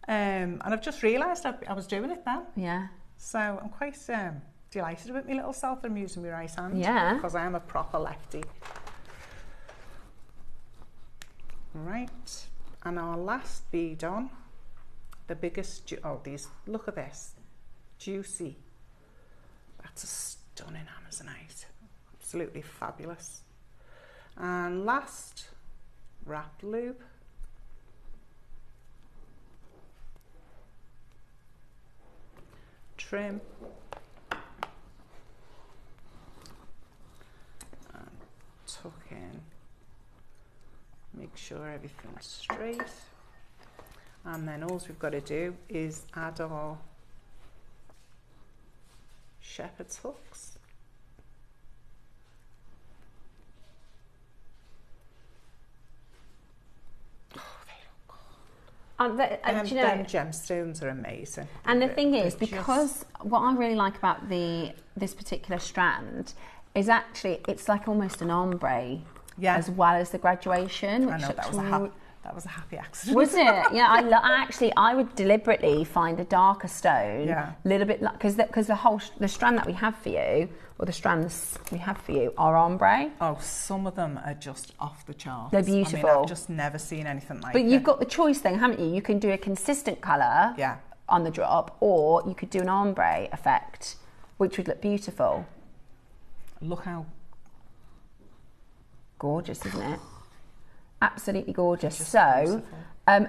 And I've just realised I was doing it then. Yeah. So I'm quite delighted with my little self. I'm using my right hand. Yeah. Because I am a proper lefty. Right. And our last bead on, the biggest. Look at this, juicy. That's a stunning Amazonite, absolutely fabulous. And last wrapped loop. Trim. And tuck in. Make sure everything's straight. And then all we've got to do is add our shepherd's hooks. Oh, they look good. Do you know, them gemstones are amazing. And the thing is, because what I really like about this particular strand is actually it's like almost an ombre, as well as the graduation. I know, that was a happy accident. Was it? Yeah, I would deliberately find a darker stone, a little bit, because the strand that we have for you, or the strands we have for you, are ombre. Oh, some of them are just off the charts. They're beautiful. I mean, I've just never seen anything like it. But you've got the choice then, haven't you? You can do a consistent colour on the drop, or you could do an ombre effect, which would look beautiful. Look how gorgeous, isn't it? Absolutely gorgeous. So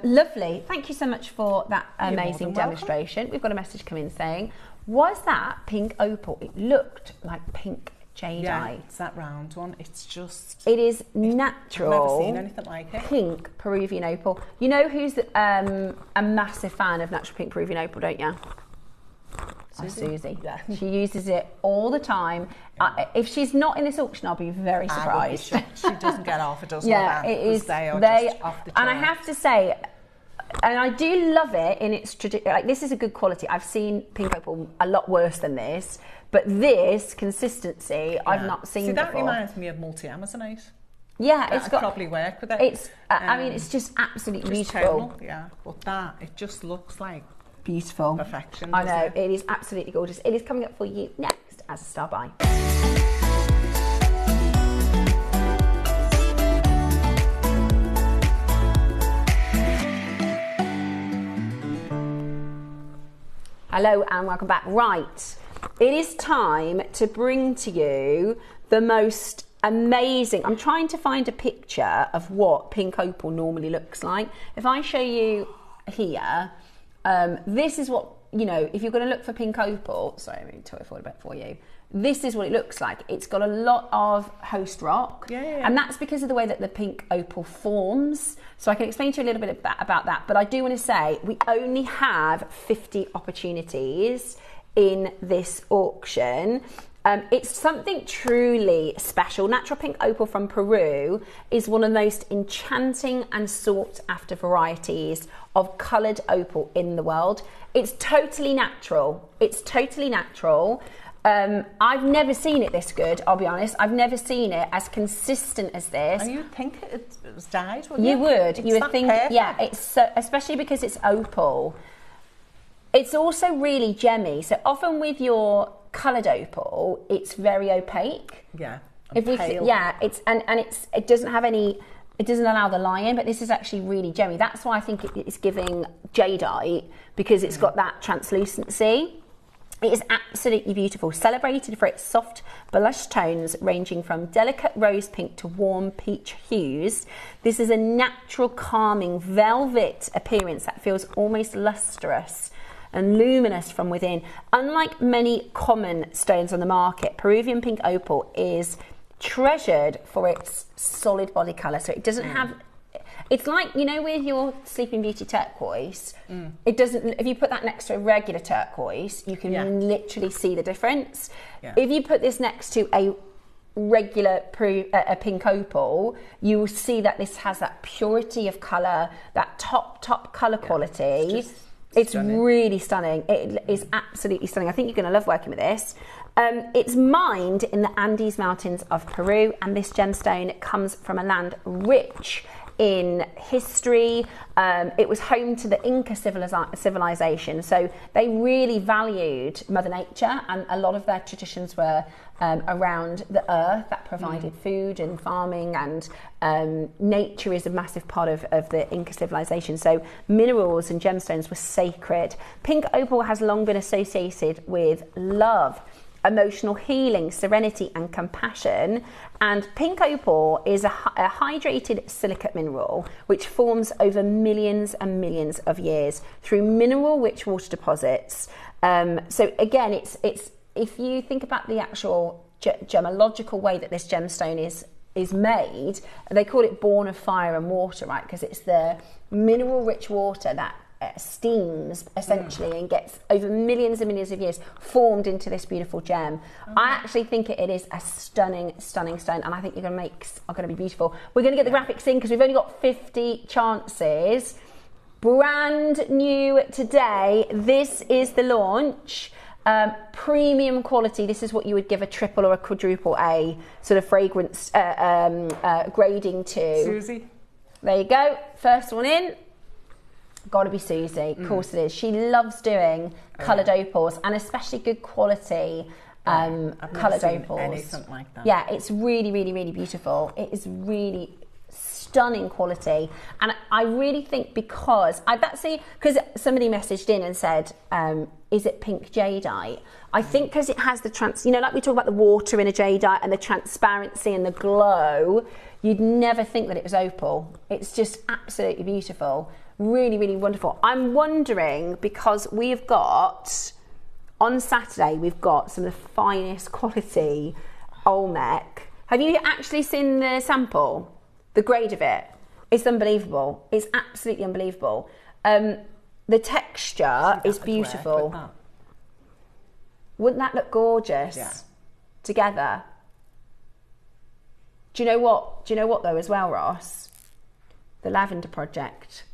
lovely. Thank you so much for that amazing demonstration. We've got a message come in saying, was that pink opal? It looked like pink jadeite. Yeah, it's that round one. It's just... It is natural. I've never seen anything like it. Pink Peruvian opal. You know who's a massive fan of natural pink Peruvian opal, don't you? Susie. Yeah. She uses it all the time. If she's not in this auction, I'll be very surprised. She doesn't get half a dozen Yeah, of them, it is. They are just off the and I chart. have to say, and I do love it in its like this is a good quality. I've seen pink opal a lot worse than this, but this consistency I've not seen See, that before. reminds me of multi-amazonite. Yeah, It's probably work with it. It's. I mean, it's just absolutely just beautiful. tonal, yeah. But that, it just looks like Beautiful. perfection. I know, doesn't it is absolutely gorgeous. It is coming up for you next as a star buy. Hello and welcome back. Right, it is time to bring to you the most amazing. I'm trying to find a picture of what pink opal normally looks like. If I show you here, this is what, you know, if you're going to look for pink opal, sorry, let me tilt it forward a bit for you. This is what it looks like. It's got a lot of host rock, and that's because of the way that the pink opal forms. So I can explain to you a little bit about that, but I do want to say we only have 50 opportunities in this auction. It's something truly special. Natural pink opal from Peru is one of the most enchanting and sought after varieties of coloured opal in the world. It's totally natural. It's totally natural. I've never seen it this good, I'll be honest. I've never seen it as consistent as this. And you'd think it was dyed, wouldn't you? You would. It's You would that think, perfect. yeah, it's so, especially because it's opal. It's also really gemmy. So often with your coloured opal, it's very opaque. Yeah. If we, yeah, it's and it doesn't have any. It doesn't allow the lie in, but this is actually really gemmy. That's why I think it's giving jadeite, because it's got that translucency. It is absolutely beautiful, celebrated for its soft blush tones ranging from delicate rose pink to warm peach hues. This is a natural, calming velvet appearance that feels almost lustrous and luminous from within. Unlike many common stones on the market, Peruvian pink opal is treasured for its solid body colour. So it doesn't have... It's like, you know, with your Sleeping Beauty turquoise, it doesn't, if you put that next to a regular turquoise, you can literally see the difference. Yeah. If you put this next to a regular a pink opal, you will see that this has that purity of colour, that top colour quality. It's really stunning. It is absolutely stunning. I think you're going to love working with this. It's mined in the Andes Mountains of Peru, and this gemstone comes from a land rich in history. It was home to the Inca civilization, so they really valued Mother Nature, and a lot of their traditions were around the earth that provided food and farming, and nature is a massive part of the Inca civilization. So minerals and gemstones were sacred. Pink opal has long been associated with love, emotional healing, serenity and compassion. And pink opal is a hydrated silicate mineral which forms over millions and millions of years through mineral rich water deposits. So again, it's if you think about the actual gemological way that this gemstone is made, they call it born of fire and water, right? Because it's the mineral rich water that steams essentially and gets over millions and millions of years formed into this beautiful gem. I actually think it is a stunning stone, and I think are going to be beautiful. We're going to get the graphics in because we've only got 50 chances. Brand new today. This is the launch. Premium quality. This is what you would give a triple or a quadruple A sort of fragrance grading to. Susie. There you go. First one in. Got to be Susie. Of course it is. She loves doing coloured opals, and especially good quality coloured opals. Anything like that. Yeah, it's really, really, really beautiful. It is really stunning quality, and I really think because somebody messaged in and said, is it pink jadeite? I think because it has the like we talk about the water in a jadeite and the transparency and the glow, you'd never think that it was opal. It's just absolutely beautiful. Really, really wonderful. I'm wondering, because we've got, on Saturday, we've got some of the finest quality Olmec. Have you actually seen the sample? The grade of it? It's unbelievable. It's absolutely unbelievable. The texture is beautiful. Wouldn't that look gorgeous? Yeah. Together. Do you know what? Do you know what though as well, Ross? The Lavender project.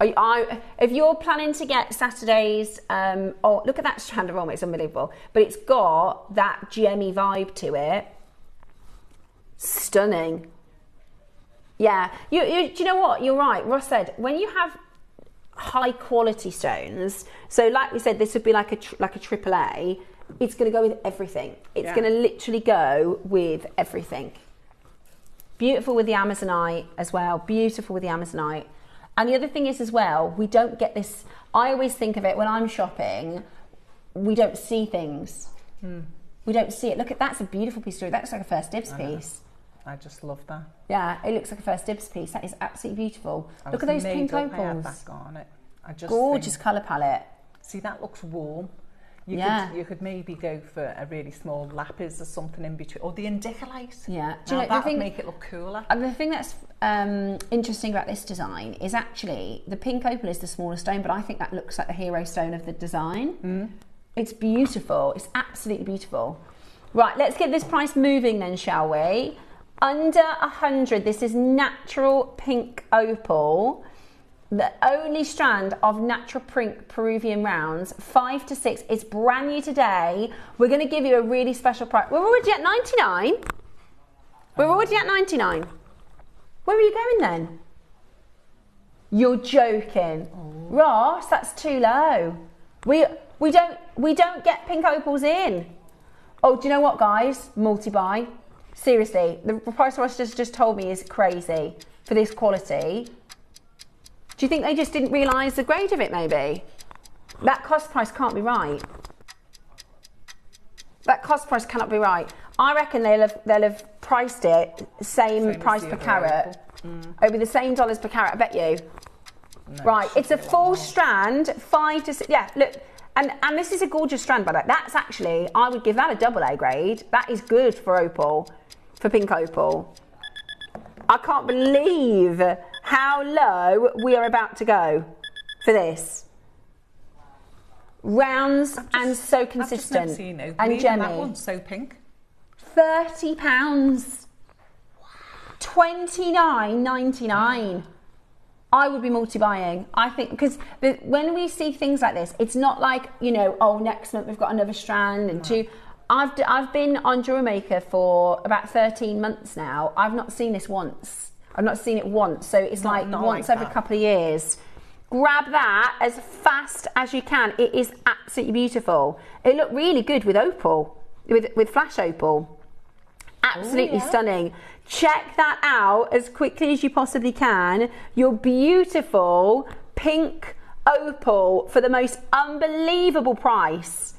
If you're planning to get Saturday's, oh, look at that strand of almond, it's unbelievable. But it's got that gemmy vibe to it. Stunning. Yeah, do you know what? You're right. Ross said, when you have high quality stones, so like we said, this would be like a AAA, it's going to go with everything. It's going to literally go with everything. Beautiful with the Amazonite as well. Beautiful with the Amazonite. And the other thing is as well, we don't get this, I always think of it when I'm shopping, we don't see things. We don't see it. Look at, that's a beautiful piece of jewelry. That looks like a first dibs piece. I just love that. Yeah, it looks like a first dibs piece. That is absolutely beautiful. Look at those pink opals. Gorgeous colour palette. See, that looks warm. You could maybe go for a really small lapis or something in between, or the indicolite. Yeah, do you know, that would make it look cooler. And the thing that's interesting about this design is actually the pink opal is the smaller stone, but I think that looks like the hero stone of the design. It's beautiful. It's absolutely beautiful. Right, let's get this price moving then, shall we? Under 100. This is natural pink opal. The only strand of natural pink Peruvian rounds, 5 to 6. It's brand new today. We're going to give you a really special price. We're already at 99. We're already at 99. Where are you going then? You're joking. Ross, that's too low. We don't get pink opals in. Oh, do you know what, guys? Multi-buy. Seriously, the price Ross just told me is crazy for this quality. Do you think they just didn't realise the grade of it, maybe? That cost price can't be right. That cost price cannot be right. I reckon they'll have priced it same price per carat. It'll be the same dollars per carat, I bet you. No, right, it's a full strand, 5 to 6. Yeah, look, and this is a gorgeous strand, by the way. That's actually, I would give that a double A grade. That is good for opal, for pink opal. I can't believe how low we are about to go for this. Rounds and so consistent. I've just never seen and gemmy. That one's so pink. £30. $29.99. I would be multi-buying. I think because when we see things like this, it's not like, you know, oh, next month we've got another strand and two. I've been on JewelleryMaker for about 13 months now. I've not seen this once. I've not seen it once. So it's not once every couple of years. Grab that as fast as you can. It is absolutely beautiful. It looked really good with opal, with flash opal. Absolutely stunning. Check that out as quickly as you possibly can. Your beautiful pink opal for the most unbelievable price.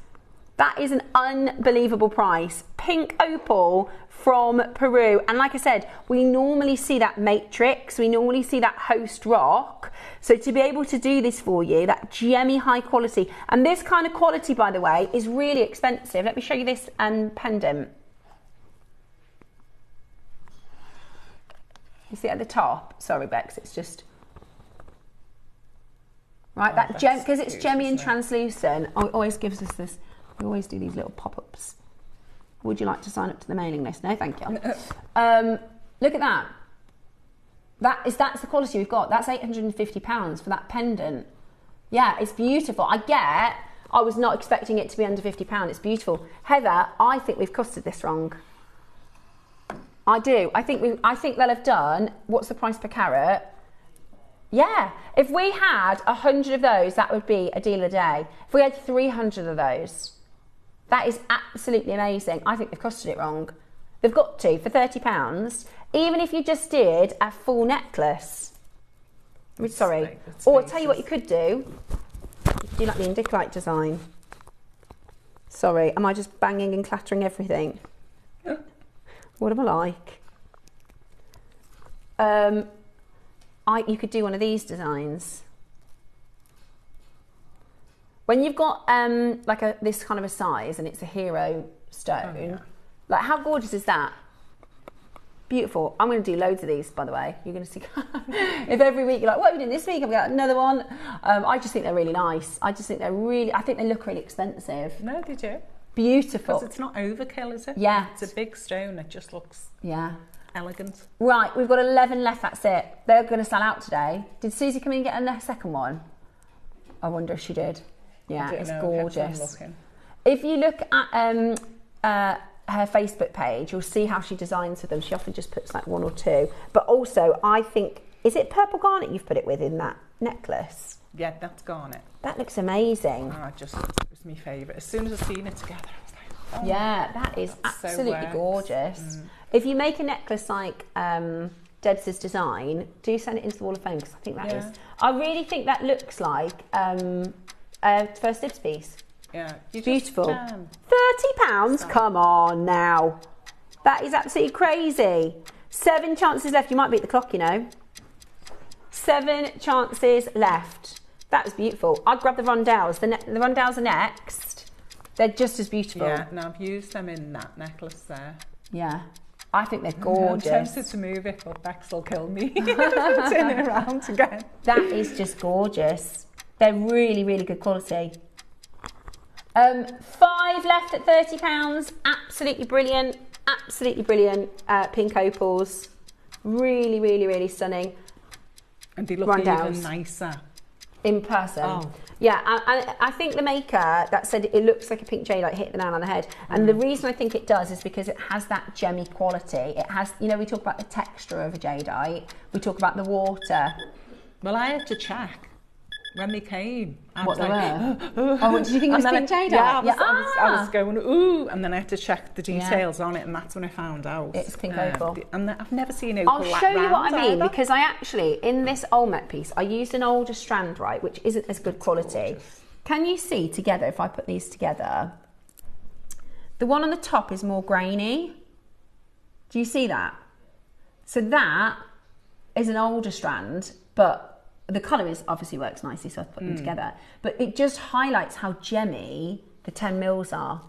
That is an unbelievable price. Pink opal from Peru. And like I said, we normally see that matrix. We normally see that host rock. So to be able to do this for you, that gemmy high quality. And this kind of quality, by the way, is really expensive. Let me show you this pendant. You see at the top? Sorry, Bex, it's just... Right, that gem, because it's gemmy and translucent, it always gives us this... We always do these little pop-ups. Would you like to sign up to the mailing list? No, thank you. Look at that. That's the quality we've got. That's £850 for that pendant. Yeah, it's beautiful. I was not expecting it to be under £50. It's beautiful. Heather, I think we've costed this wrong. I do. I think they'll have done, what's the price per carat? Yeah. If we had 100 of those, that would be a deal a day. If we had 300 of those, that is absolutely amazing. I think they've costed it wrong. They've got to, for £30, even if you just did a full necklace. Sorry. Or I'll tell you what you could do. You could do like the indicolite design. Sorry, am I just banging and clattering everything? What am I like? You could do one of these designs. When you've got like this kind of a size and it's a hero stone. Oh, yeah. Like, how gorgeous is that? Beautiful. I'm going to do loads of these, by the way. You're going to see. If every week you're like, what are we doing this week? I've got another one. I just think they're really nice. I think they look really expensive. No, they do. Beautiful. Because it's not overkill, is it? Yeah. It's a big stone. It just looks elegant. Right, we've got 11 left. That's it. They're going to sell out today. Did Susie come in and get a second one? I wonder if she did. Yeah, it's gorgeous. If you look at her Facebook page, you'll see how she designs for them. She often just puts like one or two. But also, I think, is it purple garnet you've put it with in that necklace? Yeah, that's garnet. That looks amazing. Oh, it was my favourite. As soon as I seen it together, I was like, oh, yeah, that is absolutely so gorgeous. If you make a necklace like Deb's design, do send it into the Wall of Fame, because I think that is. I really think that looks like a first dibs piece. Yeah, beautiful. £30? Come on now. That is absolutely crazy. 7 chances left. You might beat the clock, you know. 7 chances left. That was beautiful. I'd grab the rondelles. The rondelles are next. They're just as beautiful. Yeah, no, I've used them in that necklace there. Yeah. I think they're gorgeous. I'm tempted to move it, but Bex will kill me. Turn it around again. That is just gorgeous. They're really, really good quality. 5 left at £30. Absolutely brilliant. Absolutely brilliant pink opals. Really, really, really stunning. And they look even nicer in person. Oh. Yeah, I think the maker that said it looks like a pink jadeite hit the nail on the head. And the reason I think it does is because it has that gemmy quality. It has, you know, we talk about the texture of a jadeite. We talk about the water. Well, I had to check when they came. What they were? Oh, did you think it was pink jadeite? Yeah, I was going, ooh, and then I had to check the details on it, and that's when I found out. It's pink opal. And I've never seen opal. I'll show you what I mean, because I actually, in this Olmec piece, I used an older strand, right, which isn't as good quality. Can you see together, if I put these together, the one on the top is more grainy. Do you see that? So that is an older strand, but the colour is obviously works nicely, so I've put them together. But it just highlights how gemmy the 10 mils are.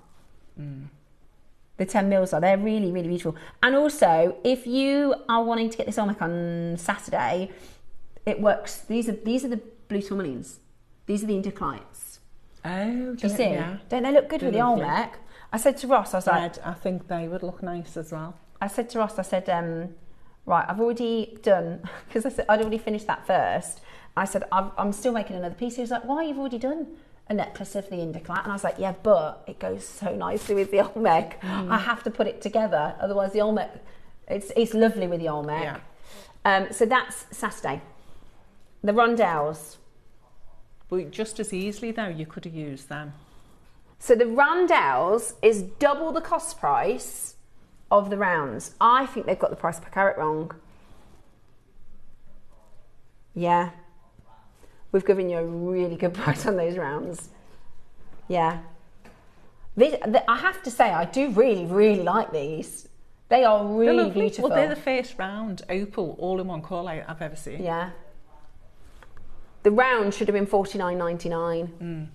The 10 mils are. They're really, really beautiful. And also, if you are wanting to get this Olmec on Saturday, it works. These are the blue tourmalines. These are the indicolites. Oh, do you see? Yeah. Don't they look good with the Olmec? I said to Ross, I was like, I think they would look nice as well. I said to Ross, I said, right, I've already done, because I said I'd already finished that first. I said, I'm still making another piece. He was like, why, you've already done a necklace of the indicolite? And I was like, yeah, but it goes so nicely with the Olmec. I have to put it together. Otherwise the Olmec, it's lovely with the Olmec. Yeah. So that's Saturday. The rondelles. But just as easily, though, you could have used them. So the rondelles is double the cost price of the rounds. I think they've got the price per carat wrong. Yeah. We've given you a really good price on those rounds. Yeah. I have to say, I do really, really like these. They are really beautiful. Well, they're the first round opal all-in-one colour I've ever seen. Yeah. The round should have been $49.99.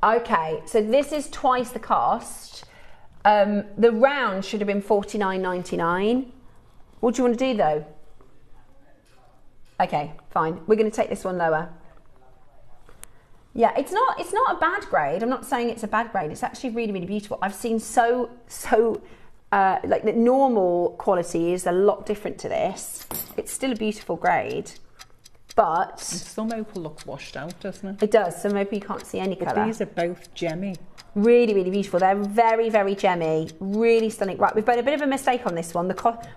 Okay, so this is twice the cost. The round should have been $49.99. What do you want to do though? Okay, fine. We're going to take this one lower. Yeah, it's not a bad grade. I'm not saying it's a bad grade. It's actually really, really beautiful. I've seen like the normal quality is a lot different to this. It's still a beautiful grade, but and some opal looks washed out, doesn't it? It does. Some opal you can't see any colour. These are both gemmy. Really, really beautiful. They're very, very gemmy. Really stunning. Right, we've made a bit of a mistake on this one.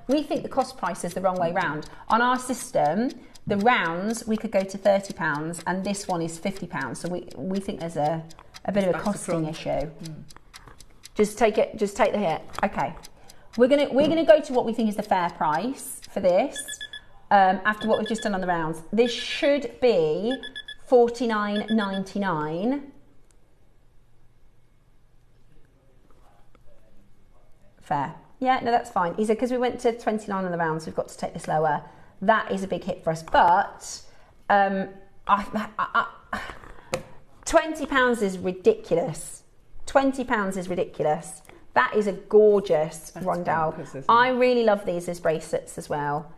We think the cost price is the wrong way round. On our system, the rounds, we could go to £30 and this one is £50. So we think there's a bit of a costing issue. Just take the hit. Okay. We're gonna go to what we think is the fair price for this. After what we've just done on the rounds. This should be $49.99. Fair. Yeah, no, that's fine. He said, because we went to 29 on the rounds, we've got to take this lower. That is a big hit for us. But £20 is ridiculous. £20 is ridiculous. That is a gorgeous rondelle. I really love these as bracelets as well.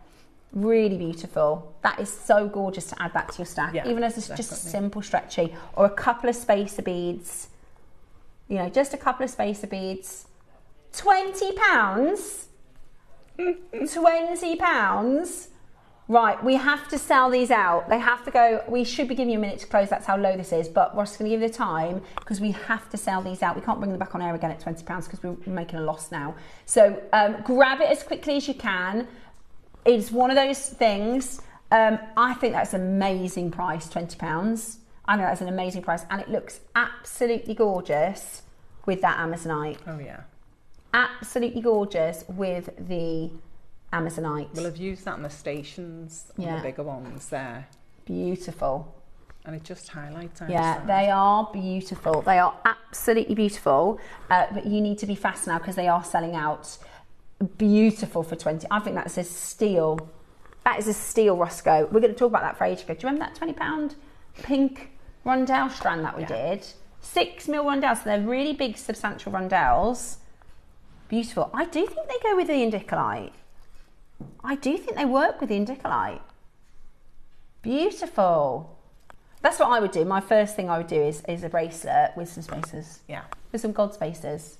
Really beautiful. That is so gorgeous to add that to your stack, even as just a simple stretchy, or a couple of spacer beads. You know, just a couple of spacer beads. £20? £20? Right, we have to sell these out. They have to go. We should be giving you a minute to close. That's how low this is. But we're just going to give you the time because we have to sell these out. We can't bring them back on air again at £20 because we're making a loss now. So grab it as quickly as you can. It's one of those things. I think that's an amazing price, £20. I know that's an amazing price. And it looks absolutely gorgeous with that Amazonite. Oh, yeah. Absolutely gorgeous with the Amazonite. Well, I've used that on the stations, on the bigger ones there. Beautiful. And it just highlights. Yeah, they are beautiful. They are absolutely beautiful. But you need to be fast now because they are selling out. Beautiful for 20. I think that's a steal. That is a steal, Roscoe. We're going to talk about that for ages ago. Do you remember that £20 pink rondelle strand that we did? 6 mil rondelles. So they're really big, substantial rondelles. Beautiful. I do think they go with the indicolite. I do think they work with the indicolite. Beautiful. That's what I would do. My first thing I would do is a bracelet with some spacers. Yeah. With some gold spacers.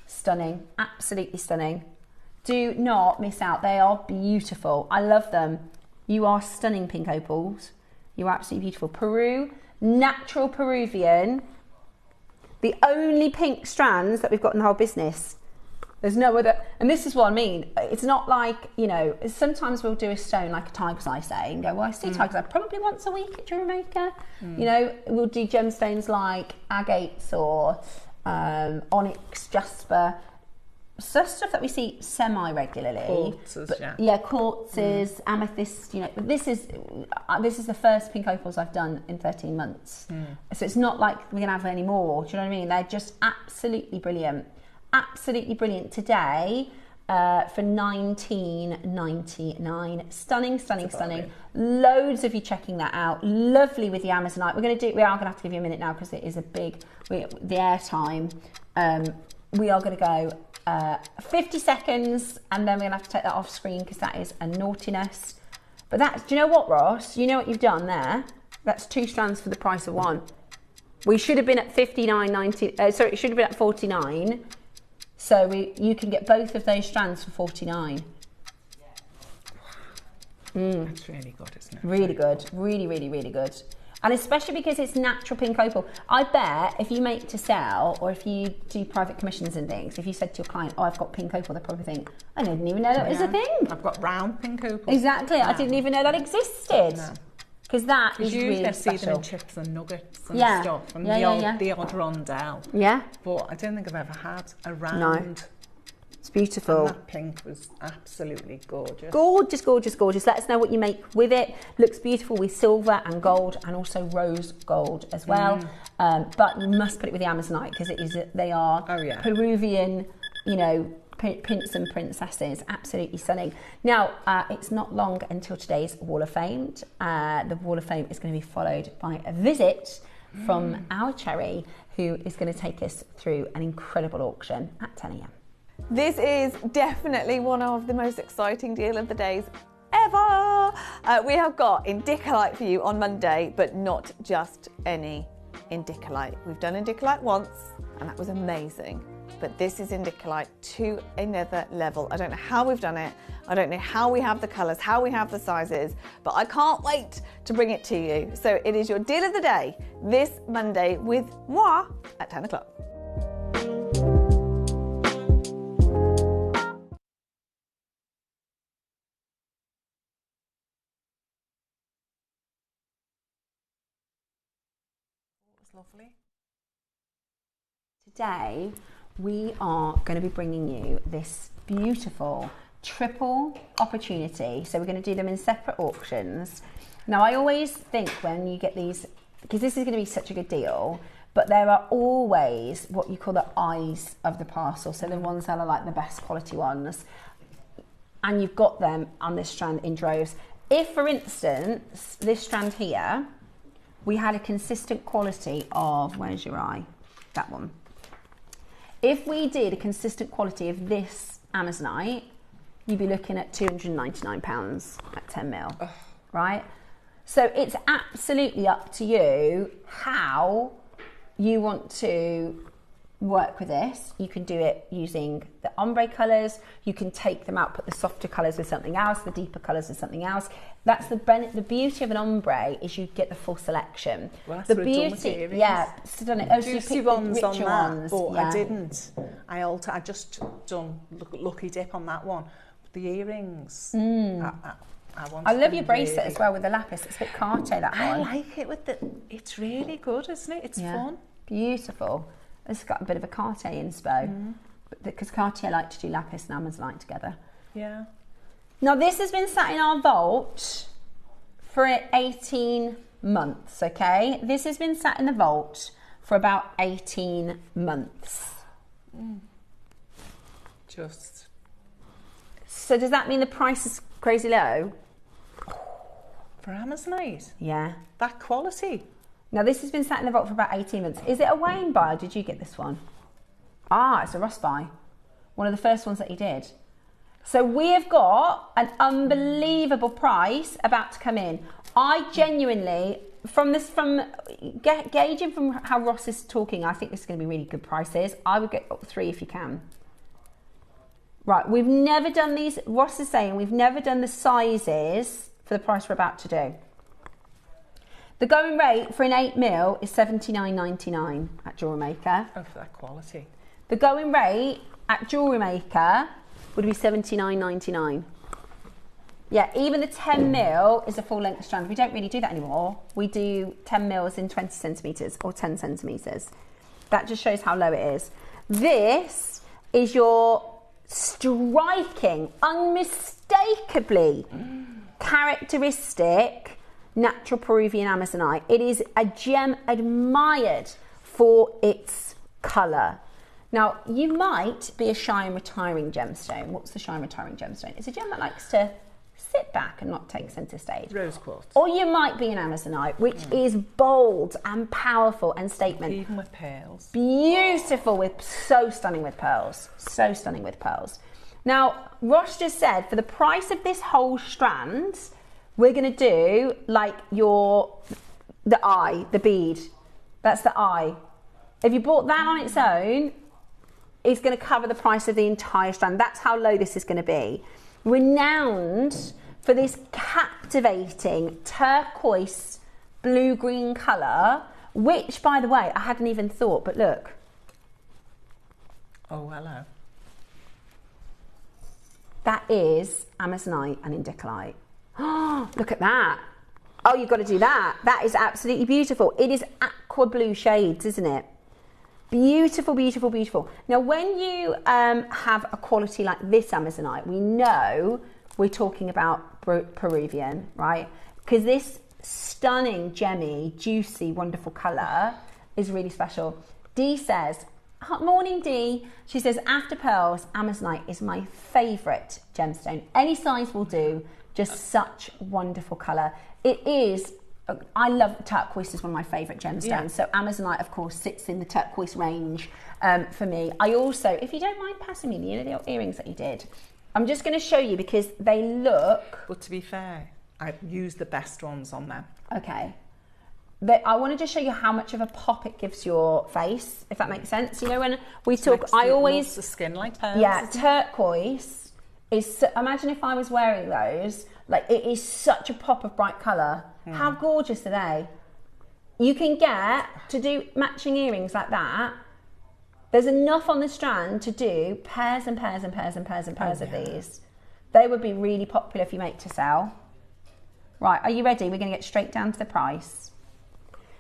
Stunning. Absolutely stunning. Do not miss out. They are beautiful. I love them. You are stunning, pink opals. You're absolutely beautiful. Peru, natural Peruvian. The only pink strands that we've got in the whole business. There's no other, and this is what I mean. It's not like, you know, sometimes we'll do a stone like a tiger's eye, say, and go, well, I see tiger's eye probably once a week at JewelleryMaker. You know, we'll do gemstones like agates or onyx, jasper, stuff that we see semi-regularly. Quartzes, quartzes, amethyst. You know, this is the first pink opals I've done in 13 months. So it's not like we're gonna have any more. Do you know what I mean? They're just absolutely brilliant. Absolutely brilliant today for $19.99. Stunning, stunning, stunning. Loads of you checking that out. Lovely with the Amazonite. We are gonna have to give you a minute now because it is a big the air time. We are gonna go 50 seconds and then we're gonna have to take that off screen because that is a naughtiness. But do you know what, Ross? You know what you've done there? That's 2 strands for the price of 1. We should have been at $59.90. Sorry, it should have been at $49. So you can get both of those strands for $49. That's really good, isn't it? Really good. Really, really, really good. And especially because it's natural pink opal. I bet if you make to sell or if you do private commissions and things, if you said to your client, oh, I've got pink opal, they'll probably think, I didn't even know that was a thing. I've got round pink opal. Exactly. I didn't even know that existed. No. Because that is really special. You see them in chips and nuggets and stuff, and the odd rondelle. Yeah. But I don't think I've ever had a round. No. It's beautiful. And that pink was absolutely gorgeous. Gorgeous, gorgeous, gorgeous. Let us know what you make with it. Looks beautiful with silver and gold, and also rose gold as well. But you must put it with the Amazonite because they are Peruvian, you know, prince and princesses. Absolutely stunning. Now, it's not long until today's Wall of Fame. The Wall of Fame is going to be followed by a visit from our Cherry, who is going to take us through an incredible auction at 10 a.m. This is definitely one of the most exciting deal of the days ever. We have got indicolite for you on Monday, but not just any indicolite. We've done indicolite once, and that was amazing. But this is indicolite to another level. I don't know how we've done it. I don't know how we have the colours, how we have the sizes, but I can't wait to bring it to you. So it is your deal of the day this Monday with moi at 10 o'clock. Lovely. Today we are going to be bringing you this beautiful triple opportunity. So we're going to do them in separate auctions. Now I always think when you get these, because this is going to be such a good deal, but there are always what you call the eyes of the parcel. So the ones that are like the best quality ones, and you've got them on this strand in droves. If for instance this strand here, we had a consistent quality of, where's your eye? that one. If we did a consistent quality of this Amazonite, you'd be looking at £299 at 10 mil, right? So it's absolutely up to you how you want to work with this. You can do it using the ombre colours, you can take them out, put the softer colours with something else, the deeper colours with something else. That's the beauty of an ombre, is you get the full selection. Well, that's the what beauty, yeah, stunning. Oh, so you juicy picked the ones on richer that, ones. but Yeah. I didn't. I just done lucky dip on that one. The earrings. I love your bracelet as well with the lapis. It's a bit Cartier, that one. I like it with the. It's really good, isn't it? It's fun. Beautiful. It's got a bit of a Cartier inspo, because Cartier like to do lapis and Amazonite together. Yeah. Now this has been sat in our vault for 18 months, okay? This has been sat in the vault for about 18 months. Just. So does that mean the price is crazy low? For Amazonite? Yeah. That quality? Now this has been sat in the vault for about 18 months. Is it a Wayne buy, or did you get this one? Ah, it's a Ross buy. One of the first ones that he did. So we have got an unbelievable price about to come in. I genuinely, gauging from how Ross is talking, I think this is going to be really good prices. I would get 3 if you can. Right, we've never done these. Ross is saying we've never done the sizes for the price we're about to do. The going rate for an 8 mil is $79.99 at JewelleryMaker. Oh, for that quality. The going rate at JewelleryMaker would be $79.99. Yeah, even the 10 mil is a full length strand. We don't really do that anymore. We do 10 mils in 20 centimetres or 10 centimetres. That just shows how low it is. This is your striking, unmistakably characteristic natural Peruvian Amazonite. It is a gem admired for its colour. Now, you might be a shy and retiring gemstone. What's the shy and retiring gemstone? It's a gem that likes to sit back and not take centre stage. Rose quartz. Or you might be an Amazonite, which is bold and powerful and statement. Even with pearls. Beautiful with, so stunning with pearls. So stunning with pearls. Now, Ross just said, for the price of this whole strand, we're going to do like the eye, the bead. That's the eye. If you bought that on its own, it's going to cover the price of the entire strand. That's how low this is going to be. Renowned for this captivating turquoise blue-green colour, which, by the way, I hadn't even thought, but look. Oh, hello. That is Amazonite and indicolite. Oh, look at that. Oh, you've got to do that. That is absolutely beautiful. It is aqua blue shades, isn't it? Beautiful, beautiful, beautiful. Now, when you have a quality like this Amazonite, we know we're talking about Peruvian, right? Because this stunning, gemmy, juicy, wonderful colour is really special. Dee says, morning Dee. She says, after pearls, Amazonite is my favourite gemstone. Any size will do, just such wonderful colour. It is, I love turquoise, is one of my favourite gemstones. Yeah. So Amazonite, of course, sits in the turquoise range for me. I also, if you don't mind passing me the earrings that you did, I'm just going to show you because they look... But to be fair, I've used the best ones on them. Okay. I wanted to show you how much of a pop it gives your face, if that makes sense. You know, when we talk, I always... the skin like pearls. Yeah, turquoise is... Imagine if I was wearing those. Like, it is such a pop of bright colour. How gorgeous are they? You can get, to do matching earrings like that, there's enough on the strand to do pairs and pairs and pairs and pairs and pairs of these. They would be really popular if you make to sell. Right, are you ready? We're going to get straight down to the price.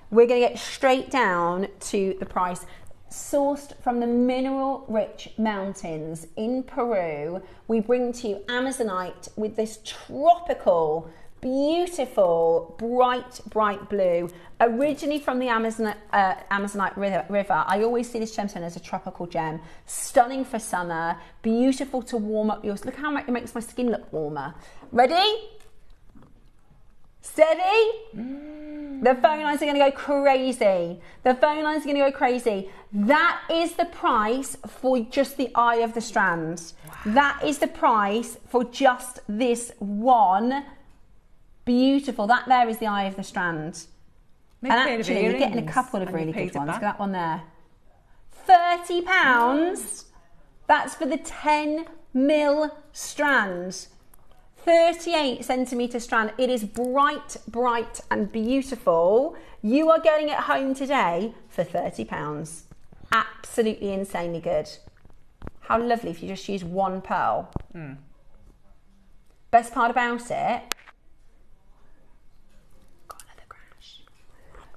We're going to get straight down to the price. Sourced from the mineral-rich mountains in Peru, we bring to you Amazonite with this tropical, beautiful, bright blue. Originally from the Amazonite River. I always see this gemstone as a tropical gem. Stunning for summer, beautiful to warm up yours. Look how it makes my skin look warmer. Ready? Steady? The phone lines are going to go crazy. The phone lines are going to go crazy. That is the price for just the eye of the strand. Wow. That is the price for just this one. Beautiful. That there is the eye of the strand. And actually, you're getting a couple of really good ones. Look at that one there. £30. That's for the 10mm strand. 38 centimetre strand. It is bright, bright and beautiful. You are getting it home today for £30. Absolutely insanely good. How lovely if you just use one pearl. Best part about it, got another crash.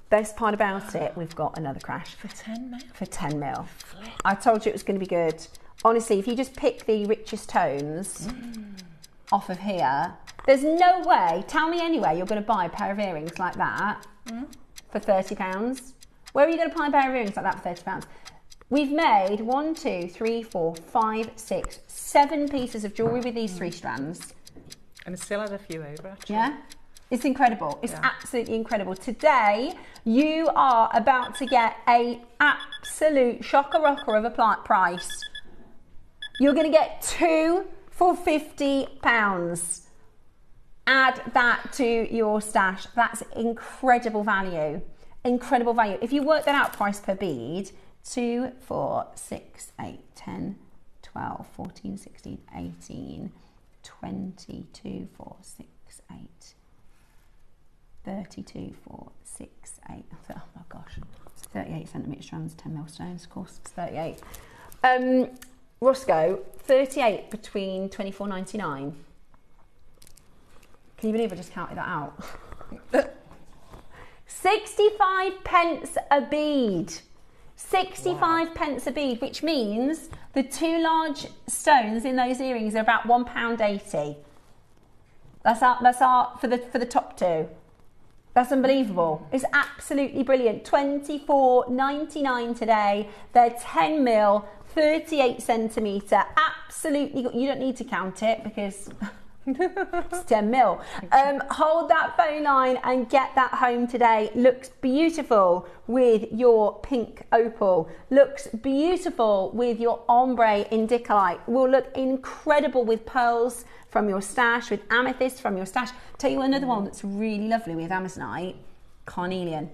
Best part about it, we've got another crash. For 10mm? For 10mm. I told you it was going to be good. Honestly, if you just pick the richest tones off of here, there's no way, tell me anyway, you're going to buy a pair of earrings like that for £30. Where are you going to buy a pair of earrings like that for £30? We've made 1, 2, 3, 4, 5, 6, 7 pieces of jewellery with these 3 strands. And it still had a few over, actually. Yeah? It's incredible. It's absolutely incredible. Today, you are about to get a absolute shocker-rocker of a price. You're going to get 2 for £50. Add that to your stash. That's incredible value. Incredible value. If you work that out price per bead, 2, 4, 6, 8, 10, 12, 14, 16, 18, 22, 4, 6, 8, 32, 4, 6, 8. Oh my gosh. 38 centimetre strands, 10mm stones, of course, it's 38. Roscoe, 38 between 24.99. Can you believe I just counted that out? 65 pence a bead. 65 pence a bead, which means the 2 large stones in those earrings are about £1.80. That's our for the top 2. That's unbelievable. It's absolutely brilliant. £24.99 today. They're 10mm, 38 centimetre. Absolutely, you don't need to count it because it's 10mm. Hold that phone line and get that home today. Looks beautiful with your pink opal. Looks beautiful with your ombre indicolite. Will look incredible with pearls from your stash, with amethyst from your stash. Tell you another one that's really lovely with amazonite, carnelian.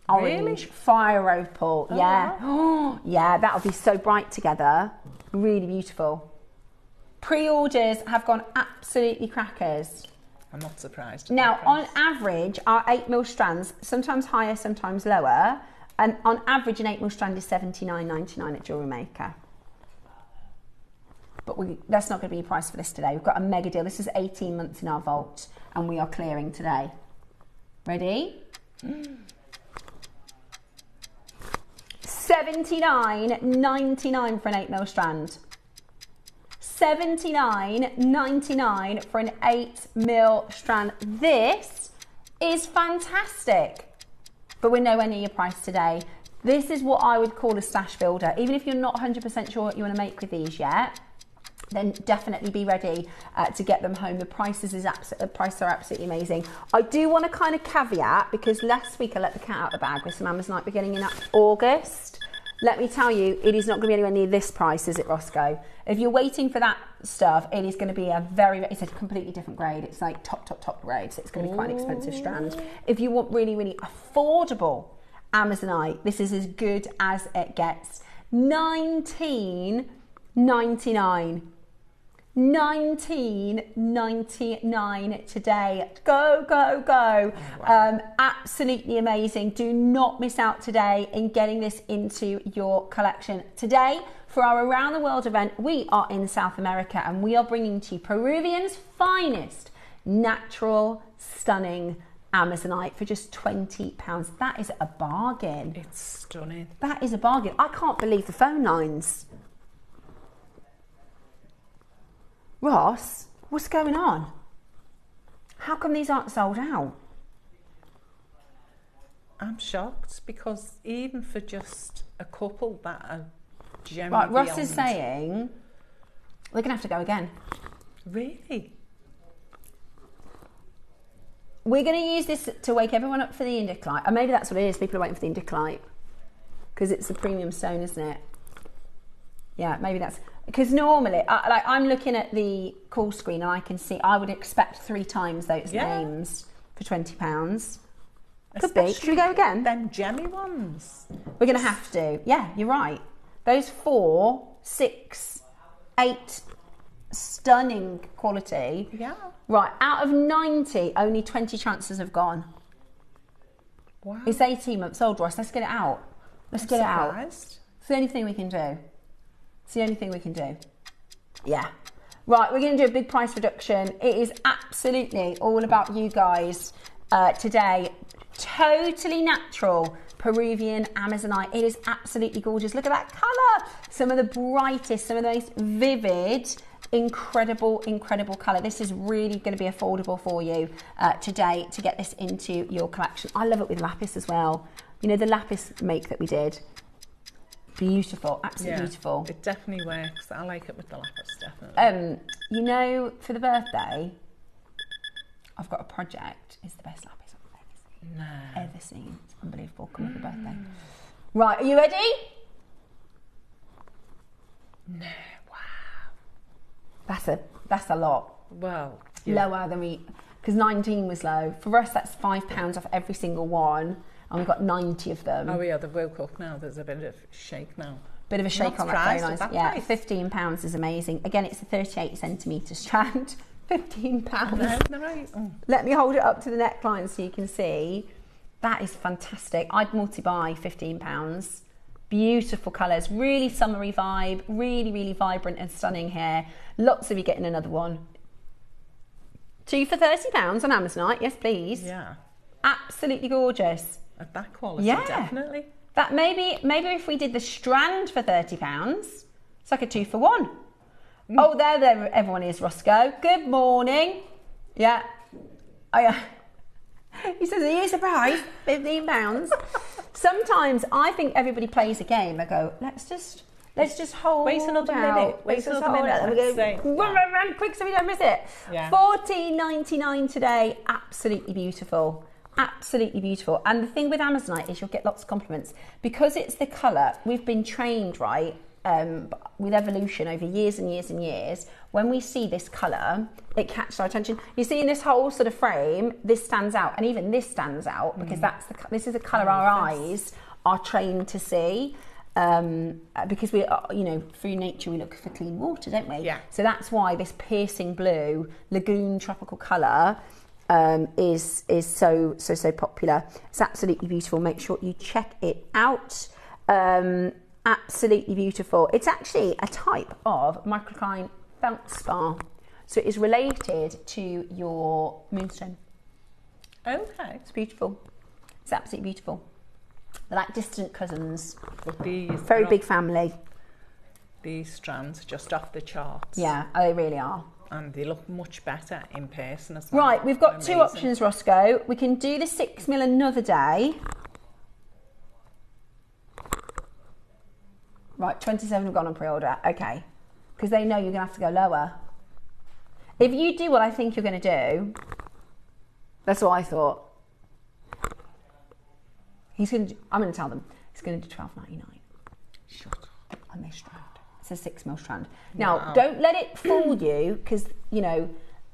Orange, really? Fire opal, yeah. Wow. Yeah, that'll be so bright together. Really beautiful. Pre-orders have gone absolutely crackers. I'm not surprised. Now, on average, our 8mm strands, sometimes higher, sometimes lower, and on average, an 8mm strand is $79.99 at JewelleryMaker. But that's not going to be your price for this today. We've got a mega deal. This is 18 months in our vault, and we are clearing today. Ready? $79.99 for an 8mm strand. $79.99 for an 8mm strand. This is fantastic, but we're nowhere near your price today. This is what I would call a stash builder. Even if you're not 100% sure what you want to make with these yet, then definitely be ready to get them home. The prices are absolutely amazing. I do want to kind of caveat, because last week I let the cat out of the bag with some amazonite beginning in August. Let me tell you, it is not going to be anywhere near this price, is it, Roscoe? If you're waiting for that stuff, it is going to be it's a completely different grade. It's like top grade, so it's going to be quite an expensive strand. If you want really, really affordable amazonite, this is as good as it gets. $19.99. $19.99 today. Go, go, go. Wow. Absolutely amazing. Do not miss out today in getting this into your collection. Today, for our Around the World event, we are in South America and we are bringing to you Peruvian's finest natural, stunning amazonite for just £20. That is a bargain. It's stunning. That is a bargain. I can't believe the phone lines. Ross, what's going on? How come these aren't sold out? I'm shocked, because even for just a couple that are generally right, Ross is saying we're going to have to go again. Really? we're going to use this to wake everyone up for the indicolite. And maybe that's what it is. People are waiting for the indicolite because it's a premium stone, isn't it? Yeah, maybe that's because normally, I'm looking at the call screen and I can see I would expect 3 times those names for £20. Could be. Should we go again? Them gemmy ones. We're going to have to. Yeah, you're right. Those 4, 6, 8, stunning quality. Yeah. Right, out of 90, only 20 chances have gone. Wow. It's 18 months old, Ross. Let's get it out. Let's get it out. Surprised. It's the only thing we can do. It's the only thing we can do. Yeah. Right, we're going to do a big price reduction. It is absolutely all about you guys today. Totally natural Peruvian Amazonite. It is absolutely gorgeous. Look at that colour. Some of the brightest, some of the most vivid, incredible colour. This is really going to be affordable for you today to get this into your collection. I love it with lapis as well. You know, the lapis make that we did. Beautiful, absolutely beautiful. It definitely works. I like it with the lapis, definitely. You know, for the birthday, I've got a project. It's the best lapis I've ever seen. It's unbelievable. Come for the birthday. Right, are you ready? No, wow. That's a lot. Well, Lower than we, because 19 was low. For us, that's £5 off every single one. And we've got 90 of them. Oh yeah, they've woke up now. There's a bit of shake now. Bit of a shake on that. Very nice. Yeah, £15 is amazing. Again, it's a 38 centimetre strand. £15. No, right. Oh. Let me hold it up to the neckline so you can see. That is fantastic. I'd multi-buy £15. Beautiful colours, really summery vibe, really vibrant and stunning here. Lots of you getting another one. 2 for £30 on Amazonite. Yes, please. Yeah. Absolutely gorgeous. At that quality, Yeah. definitely. That maybe if we did the strand for £30, it's like a 2 for 1. Oh, there everyone is, Roscoe. Good morning. Yeah. He says, are you surprised? £15. Sometimes I think everybody plays a game. I go, let's just hold Wait another out. minute. Wait another minute. And we go, run, quick so we don't miss it. Yeah. $14.99 today. Absolutely beautiful. Absolutely beautiful. And the thing with Amazonite is you'll get lots of compliments because it's the colour. We've been trained, right, with evolution over years and years and years. When we see this colour, it catches our attention. You see in this whole sort of frame, this stands out, and even this stands out because this is the colour our eyes are trained to see. Because we are, you know, through nature we look for clean water, don't we? Yeah. So that's why this piercing blue lagoon tropical colour is so popular. It's absolutely beautiful. Make sure you check it out. Absolutely beautiful. It's actually a type of microcline feldspar, so it is related to your moonstone. Okay. It's beautiful. It's absolutely beautiful. They're like distant cousins. But these Very big family. These strands are just off the charts. Yeah, they really are. And they look much better in person as well. Right, we've got Amazing. two options, Roscoe. We can do the 6mm another day. Right, 27 have gone on pre-order. Okay, because they know you're going to have to go lower. If you do what I think you're going to do, that's what I thought. I'm going to tell them he's going to do $12.99. Shut up. On this strand. It's a 6mm strand. Now, don't let it fool you, because, you know,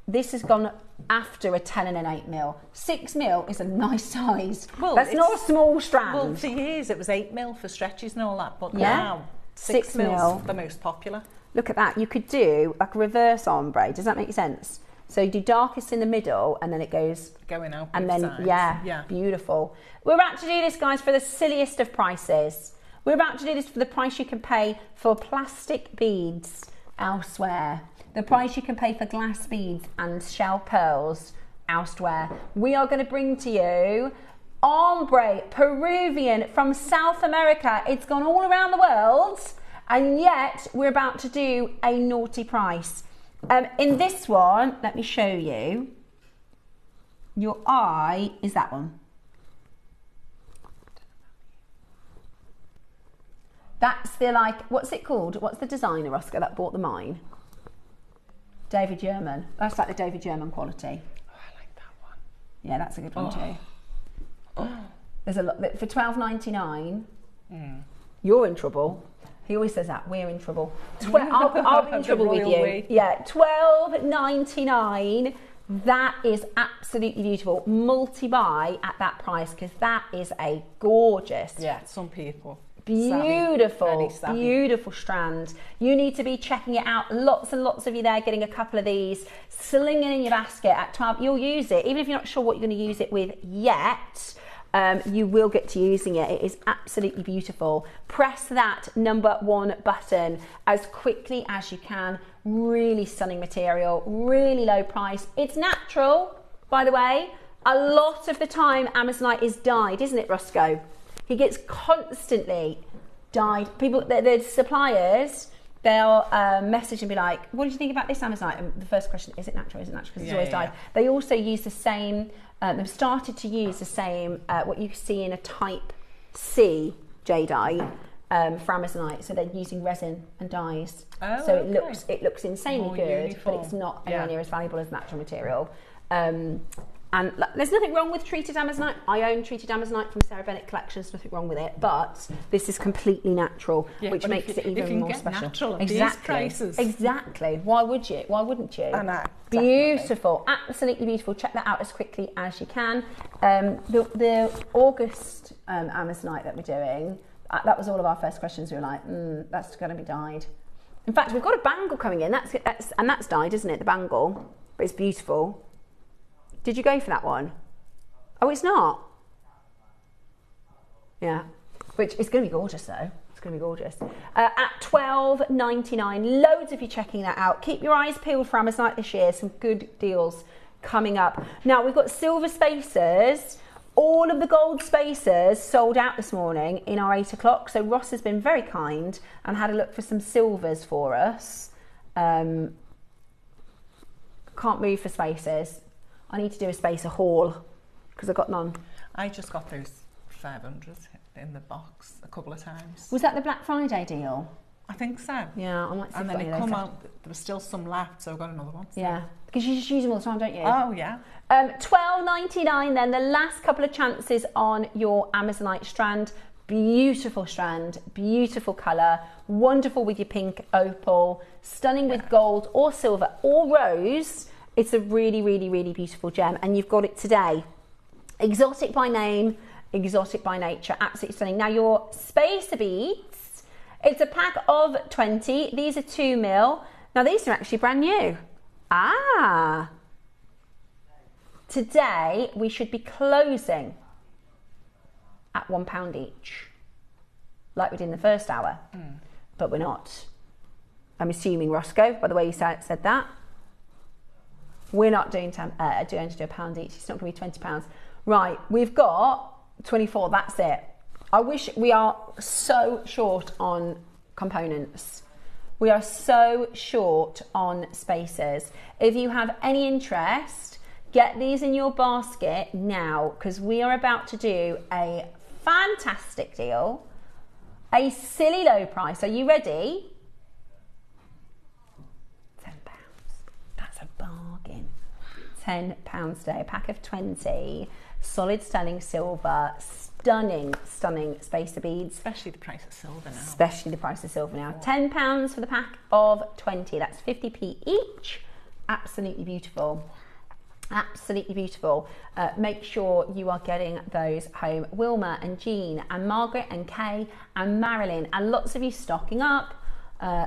this has gone after a 10 and an 8mm. 6mm is a nice size. Well, that's not a small strand. Well, for years it was 8mm for stretches and all that, but Yeah. now 6mm is the most popular. Look at that. You could do like a reverse ombre. Does that make sense? So you do darkest in the middle and then it goes going out and both then sides. yeah, beautiful. We're about to do this, guys, for the silliest of prices. We're about to do this for the price you can pay for plastic beads elsewhere. The price you can pay for glass beads and shell pearls elsewhere. We are going to bring to you ombre Peruvian from South America. It's gone all around the world, and yet we're about to do a naughty price. In this one, let me show you. Your eye is that one. That's the, like, what's it called? What's the designer, Oscar, that bought the mine? David German. That's like the David German quality. Oh, I like that one. Yeah, that's a good one too. There's a lot for $12.99. You're in trouble. He always says that, we're in trouble. I'll be in trouble with you. Yeah, $12.99. That is absolutely beautiful. Multi-buy at that price because that is a gorgeous. Yeah, some people. Beautiful, beautiful strand. You need to be checking it out. Lots and lots of you there getting a couple of these, slinging in your basket at 12. You'll use it, even if you're not sure what you're going to use it with yet. You will get to using it. It is absolutely beautiful. Press that number 1 button as quickly as you can. Really stunning material, really low price. It's natural, by the way. A lot of the time Amazonite is dyed, isn't it, Roscoe? He gets constantly dyed. People, the suppliers, they'll message and be like, what did you think about this Amazonite? And the first question, is it natural? Is it natural? Because it's always dyed. They also use the same, they've started to use the same, what you see in a type C jadeite for Amazonite. So they're using resin and dyes. Oh, so okay. it looks insanely More good, uniform. but it's not anywhere near as valuable as natural material. And there's nothing wrong with treated Amazonite. I own treated Amazonite from Sarah Bennett Collections, nothing wrong with it, but this is completely natural, which makes it even more special. Natural at exactly. these prices. Exactly. Why would you? Why wouldn't you? I know. Beautiful, absolutely beautiful. Check that out as quickly as you can. The August Amazonite that we're doing, that was all of our first questions. We were like, that's going to be dyed. In fact, we've got a bangle coming in. That's dyed, isn't it? The bangle, but it's beautiful. Did you go for that one? Oh, it's not. Yeah, which is going to be gorgeous though. It's going to be gorgeous. At $12.99, loads of you checking that out. Keep your eyes peeled for Amazonite this year. Some good deals coming up. Now we've got silver spacers. All of the gold spacers sold out this morning in our 8 o'clock. So Ross has been very kind and had a look for some silvers for us. Can't move for spacers. I need to do a spacer haul because I've got none. I just got those 500 in the box a couple of times. Was that the Black Friday deal? I think so. Yeah, I might see. And then it come out, there was still some left, so I got another one. So. Yeah, because you just use them all the time, don't you? Oh, yeah. $12.99 then, the last couple of chances on your Amazonite strand. Beautiful strand, beautiful colour, wonderful with your pink opal, stunning with gold or silver or rose. It's a really, really, really beautiful gem, and you've got it today. Exotic by name, exotic by nature, absolutely stunning. Now your spacer beads, it's a pack of 20. These are 2 mil. Now these are actually brand new. Today we should be closing at £1 each, like we did in the first hour, but we're not. I'm assuming, Roscoe, by the way you said that. We're not doing to do £1 each. It's not going to be £20. Right, we've got 24. That's it. I wish we are so short on components. We are so short on spacers. If you have any interest, get these in your basket now because we are about to do a fantastic deal, a silly low price. Are you ready? Bargain. £10 today, a pack of 20, solid sterling silver, stunning spacer beads. Especially the price of silver now. Especially the price of silver now. £10 for the pack of 20, that's 50p each. Absolutely beautiful. Absolutely beautiful. Make sure you are getting those home. Wilma and Jean and Margaret and Kay and Marilyn, and lots of you stocking up.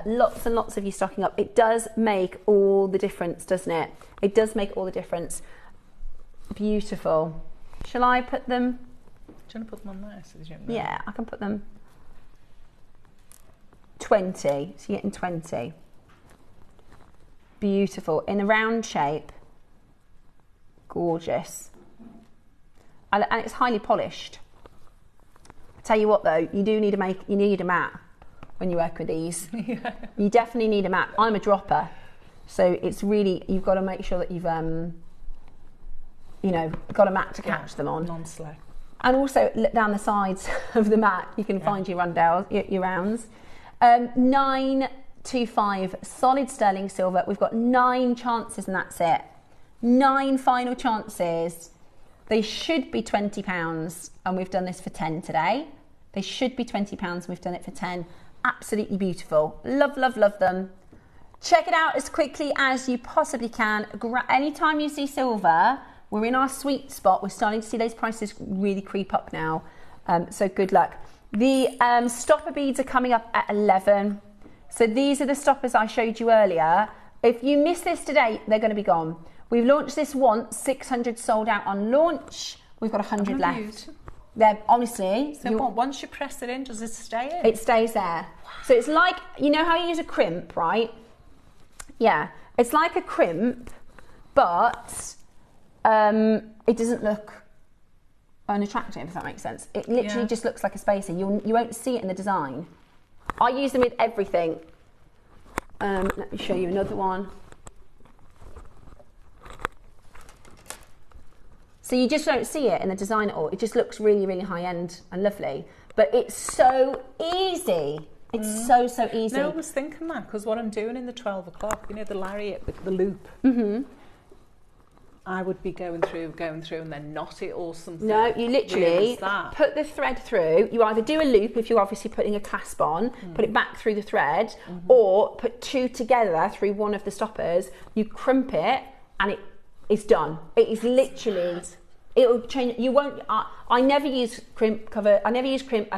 Lots and lots of you stocking up. It does make all the difference, doesn't it? It does make all the difference. Beautiful. Shall I put them? Do you want to put them on there? So that you don't know? Yeah, I can put them. 20. So you're getting 20. Beautiful. In a round shape. Gorgeous. And it's highly polished. I tell you what though, you need a mat when you work with these. Yeah. You definitely need a mat. I'm a dropper, so it's really, you've got to make sure that you've got a mat to catch them on. Non-slip. And also look down the sides of the mat, you can find your rundowns, your rounds. 925 solid sterling silver. We've got 9 chances and that's it. 9 final chances. They should be £20 and we've done this for 10 today. They should be £20 and we've done it for 10. Absolutely beautiful. Love, love, love them. Check it out as quickly as you possibly can. Anytime you see silver, we're in our sweet spot. We're starting to see those prices really creep up now. So good luck. The stopper beads are coming up at 11. So these are the stoppers I showed you earlier. If you miss this today, they're going to be gone. We've launched this once, 600 sold out on launch. We've got 100 left. They're honestly. So once you press it in, does it stay in? It stays there. So it's like, you know how you use a crimp, right? Yeah, it's like a crimp, but it doesn't look unattractive, if that makes sense. It literally just looks like a spacer. You won't see it in the design. I use them with everything. Let me show you another one. So you just don't see it in the design at all. It just looks really, really high end and lovely. But it's so easy. It's so easy. No, I was thinking that because what I'm doing in the 12 o'clock, you know, the lariat with the loop, I would be going through and then knot it or something. No, you literally put the thread through. You either do a loop if you're obviously putting a clasp on, put it back through the thread, or put two together through one of the stoppers. You crimp it and it's done. It is literally... It will change. You won't. I never use crimp cover. I never use crimp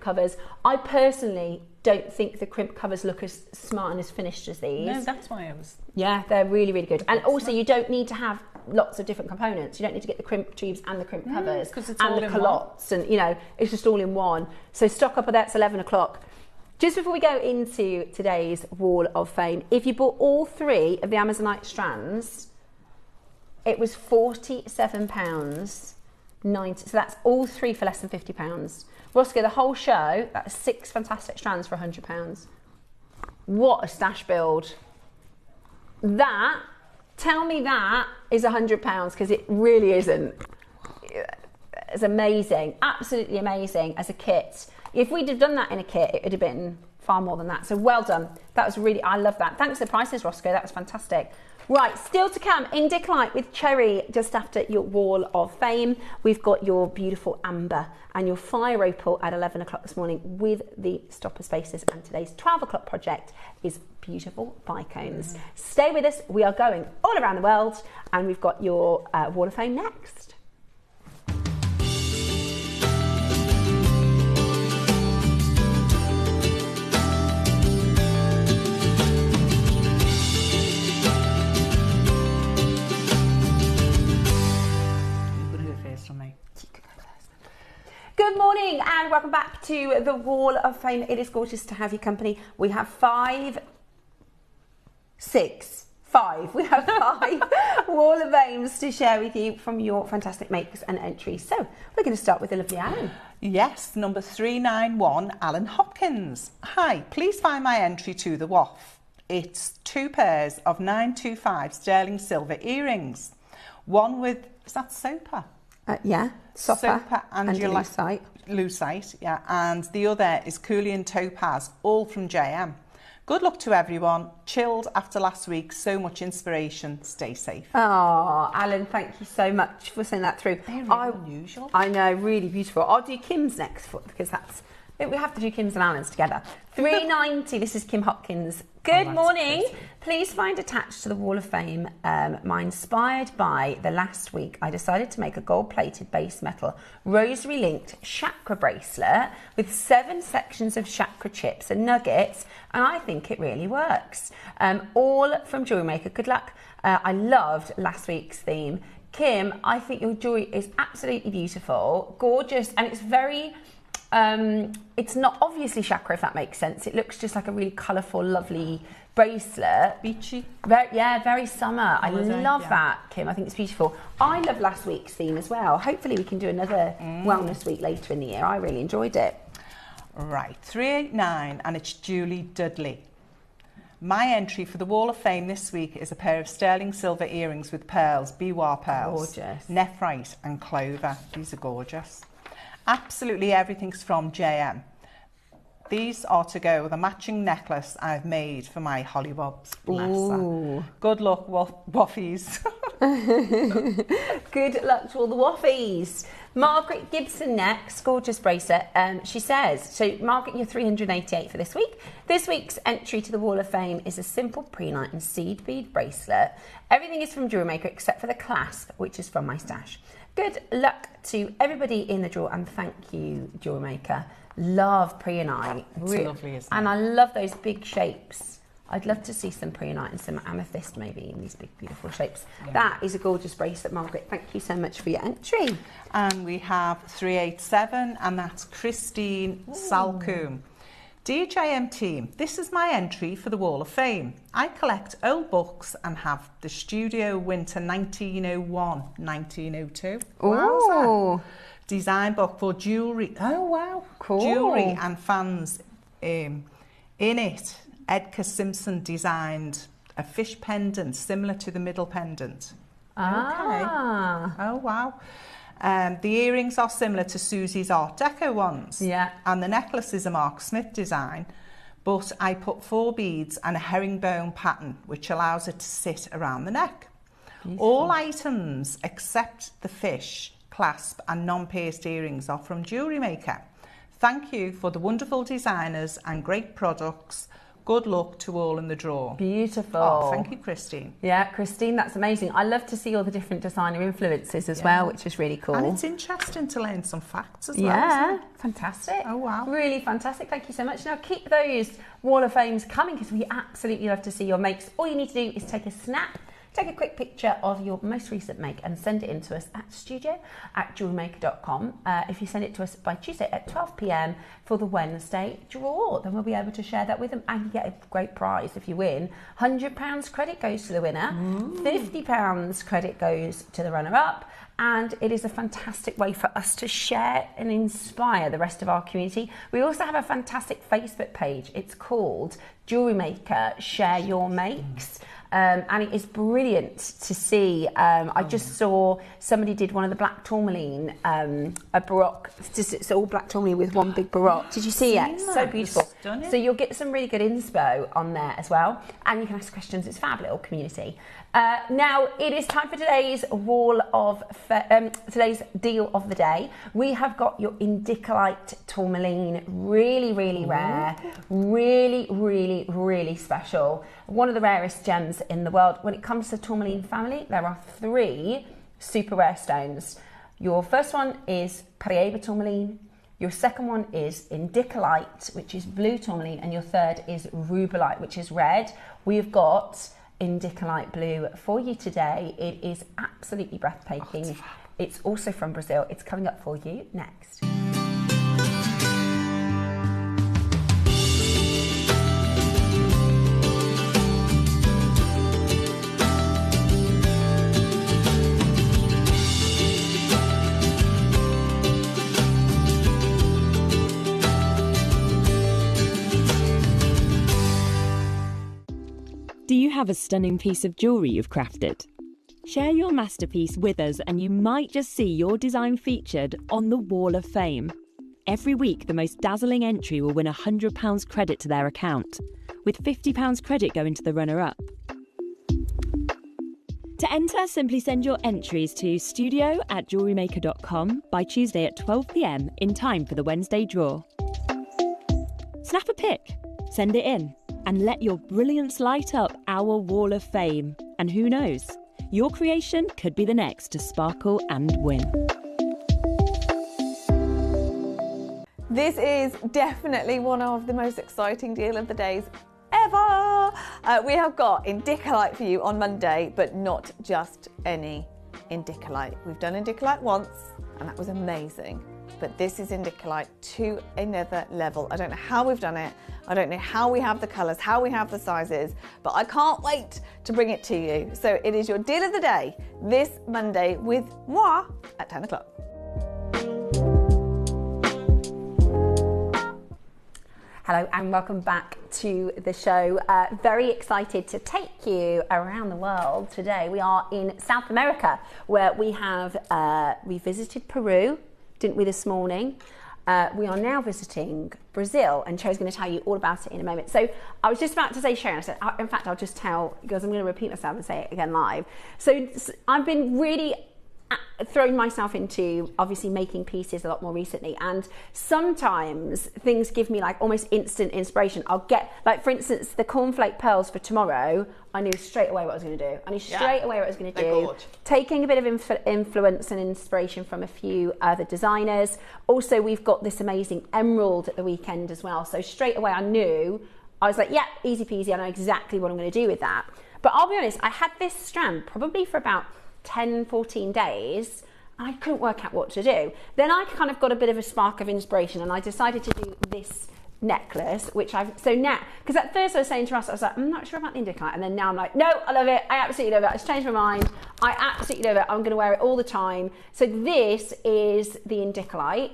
covers. I personally don't think the crimp covers look as smart and as finished as these. No, that's why I was. Yeah, they're really, really good. And also, you don't need to have lots of different components. You don't need to get the crimp tubes and the crimp covers and the culottes, and you know, it's just all in one. So stock up, that's 11 o'clock. Just before we go into today's Wall of Fame, if you bought all 3 of the Amazonite strands, it was £47.90. So that's all 3 for less than £50. Roscoe, the whole show, that's 6 fantastic strands for £100. What a stash build. Tell me that is £100, because it really isn't. It's amazing, absolutely amazing as a kit. If we'd have done that in a kit, it would have been far more than that. So well done. That was really, I love that. Thanks for the prices, Roscoe, that was fantastic. Right, still to come, indicolite with cherry just after your Wall of Fame. We've got your beautiful amber and your fire opal at 11 o'clock this morning with the stopper spaces, and today's 12 o'clock project is beautiful bicones. Stay with us, we are going all around the world, and we've got your Wall of Fame next. Good morning and welcome back to the Wall of Fame. It is gorgeous to have you company. We have five We have 5 Wall of Fames to share with you from your fantastic makes and entries. So we're going to start with the lovely Alan. Yes, number 391, Alan Hopkins. Hi, please find my entry to the WAF. It's 2 pairs of 925 sterling silver earrings. One with, is that Sopa? Yeah, Sopa and lucite. Lucite, yeah, and the other is Coolian topaz, all from JM. Good luck to everyone. Chilled after last week, so much inspiration. Stay safe. Oh, Alan, thank you so much for sending that through. They're really unusual. I know, really beautiful. I'll do Kim's next because we have to do Kim's and Alan's together. 390, this is Kim Hopkins. Good morning. Crazy. Please find attached to the Wall of Fame, inspired by the last week I decided to make a gold-plated base metal rosary-linked chakra bracelet with 7 sections of chakra chips and nuggets, and I think it really works. All from JewelleryMaker. Good luck. I loved last week's theme. Kim, I think your jewelry is absolutely beautiful, gorgeous, and it's very... it's not obviously chakra, if that makes sense. It looks just like a really colourful, lovely bracelet. Beachy. Very summer. I love that, Kim. I think it's beautiful. I love last week's theme as well. Hopefully we can do another wellness week later in the year. I really enjoyed it. Right, 389, and it's Julie Dudley. My entry for the Wall of Fame this week is a pair of sterling silver earrings with pearls, biwa pearls, gorgeous, nephrite and clover. These are gorgeous. Absolutely everything's from JM. These are to go with a matching necklace I've made for my hollywobs. Bless her. Good luck, waffies. Good luck to all the waffies. Margaret Gibson next, gorgeous bracelet. She says, so Margaret, you're 388 for this week. This week's entry to the Wall of Fame is a simple prehnite and seed bead bracelet. Everything is from JewelleryMaker except for the clasp, which is from my stash. Good luck to everybody in the draw, and thank you, JewelleryMaker. Love prehnite. It's lovely, isn't it? And I love those big shapes. I'd love to see some prehnite and some amethyst maybe in these big, beautiful shapes. Yeah. That is a gorgeous bracelet, Margaret. Thank you so much for your entry. And we have 387, and that's Christine Salcombe. Dear JM team, this is my entry for the Wall of Fame. I collect old books and have the Studio Winter 1901-1902. Oh, design book for jewellery. Oh, wow. Cool. Jewellery and fans in it. Edgar Simpson designed a fish pendant similar to the middle pendant. Ah. Okay. Oh, wow. The earrings are similar to Susie's Art Deco ones. Yeah. And the necklace is a Mark Smith design, but I put 4 beads and a herringbone pattern, which allows it to sit around the neck. Beautiful. All items except the fish, clasp and non-pierced earrings are from JewelleryMaker. Thank you for the wonderful designers and great products. Good luck to all in the draw. Beautiful. Oh, thank you, Christine. Yeah, Christine, that's amazing. I love to see all the different designer influences as well, which is really cool. And it's interesting to learn some facts as well. Yeah, fantastic. Oh, wow. Really fantastic. Thank you so much. Now, keep those Wall of Fames coming because we absolutely love to see your makes. All you need to do is take a snap, take a quick picture of your most recent make and send it in to us at studio@jewellerymaker.com. If you send it to us by Tuesday at 12 p.m. for the Wednesday draw, then we'll be able to share that with them and you get a great prize if you win. £100 credit goes to the winner, £50 credit goes to the runner-up, and it is a fantastic way for us to share and inspire the rest of our community. We also have a fantastic Facebook page. It's called JewelleryMaker Share Your Makes. And it is brilliant to see. I just saw somebody did one of the black tourmaline, a baroque, it's all black tourmaline with one big baroque. Did you see it? So beautiful. Stunning. So you'll get some really good inspo on there as well. And you can ask questions. It's a fab little community. Now it is time for today's today's deal of the day. We have got your indicolite tourmaline, really, really rare, really, really, really special. One of the rarest gems in the world. When it comes to the tourmaline family, there are 3 super rare stones. Your first one is Peruvian tourmaline. Your second one is indicolite, which is blue tourmaline, and your third is rubelite, which is red. We've got indicolite blue for you today. It is absolutely breathtaking. It's also from Brazil. It's coming up for you next. Do you have a stunning piece of jewellery you've crafted? Share your masterpiece with us and you might just see your design featured on the Wall of Fame. Every week, the most dazzling entry will win £100 credit to their account, with £50 credit going to the runner-up. To enter, simply send your entries to studio@jewellerymaker.com by Tuesday at 12 p.m. in time for the Wednesday draw. Snap a pic, send it in, and let your brilliance light up our Wall of Fame. And who knows, your creation could be the next to sparkle and win. This is definitely one of the most exciting deal of the days ever. We have got indicolite for you on Monday, but not just any indicolite. We've done indicolite once, and that was amazing. But this is indicolite to another level. I don't know how we've done it. I don't know how we have the colours, how we have the sizes, but I can't wait to bring it to you. So it is your deal of the day this Monday with moi at 10 o'clock. Hello and welcome back to the show. Very excited to take you around the world today. We are in South America, where we have we visited Peru, didn't we, this morning? we are now visiting Brazil, and Cherry's going to tell you all about it in a moment. So I was just about to say Sharon, I said, in fact, I'll just tell, because I'm going to repeat myself and say it again live. So I've been really thrown myself into obviously making pieces a lot more recently, and sometimes things give me like almost instant inspiration. I'll get, like, for instance, the cornflake pearls for tomorrow, I knew straight away what I was going to do. I knew straight away what I was going to do. Gorge. Taking a bit of influence and inspiration from a few other designers. Also, we've got this amazing emerald at the weekend as well, so straight away I knew, I was like, yeah, easy peasy, I know exactly what I'm going to do with that. But I'll be honest, I had this strand probably for about 10, 14 days, and I couldn't work out what to do. Then I kind of got a bit of a spark of inspiration, and I decided to do this necklace, which so now, because at first I was saying to Russ, I was like, I'm not sure about the indicolite, and then now I'm like, no, I love it, I absolutely love it, I've changed my mind, I absolutely love it, I'm going to wear it all the time. So this is the indicolite.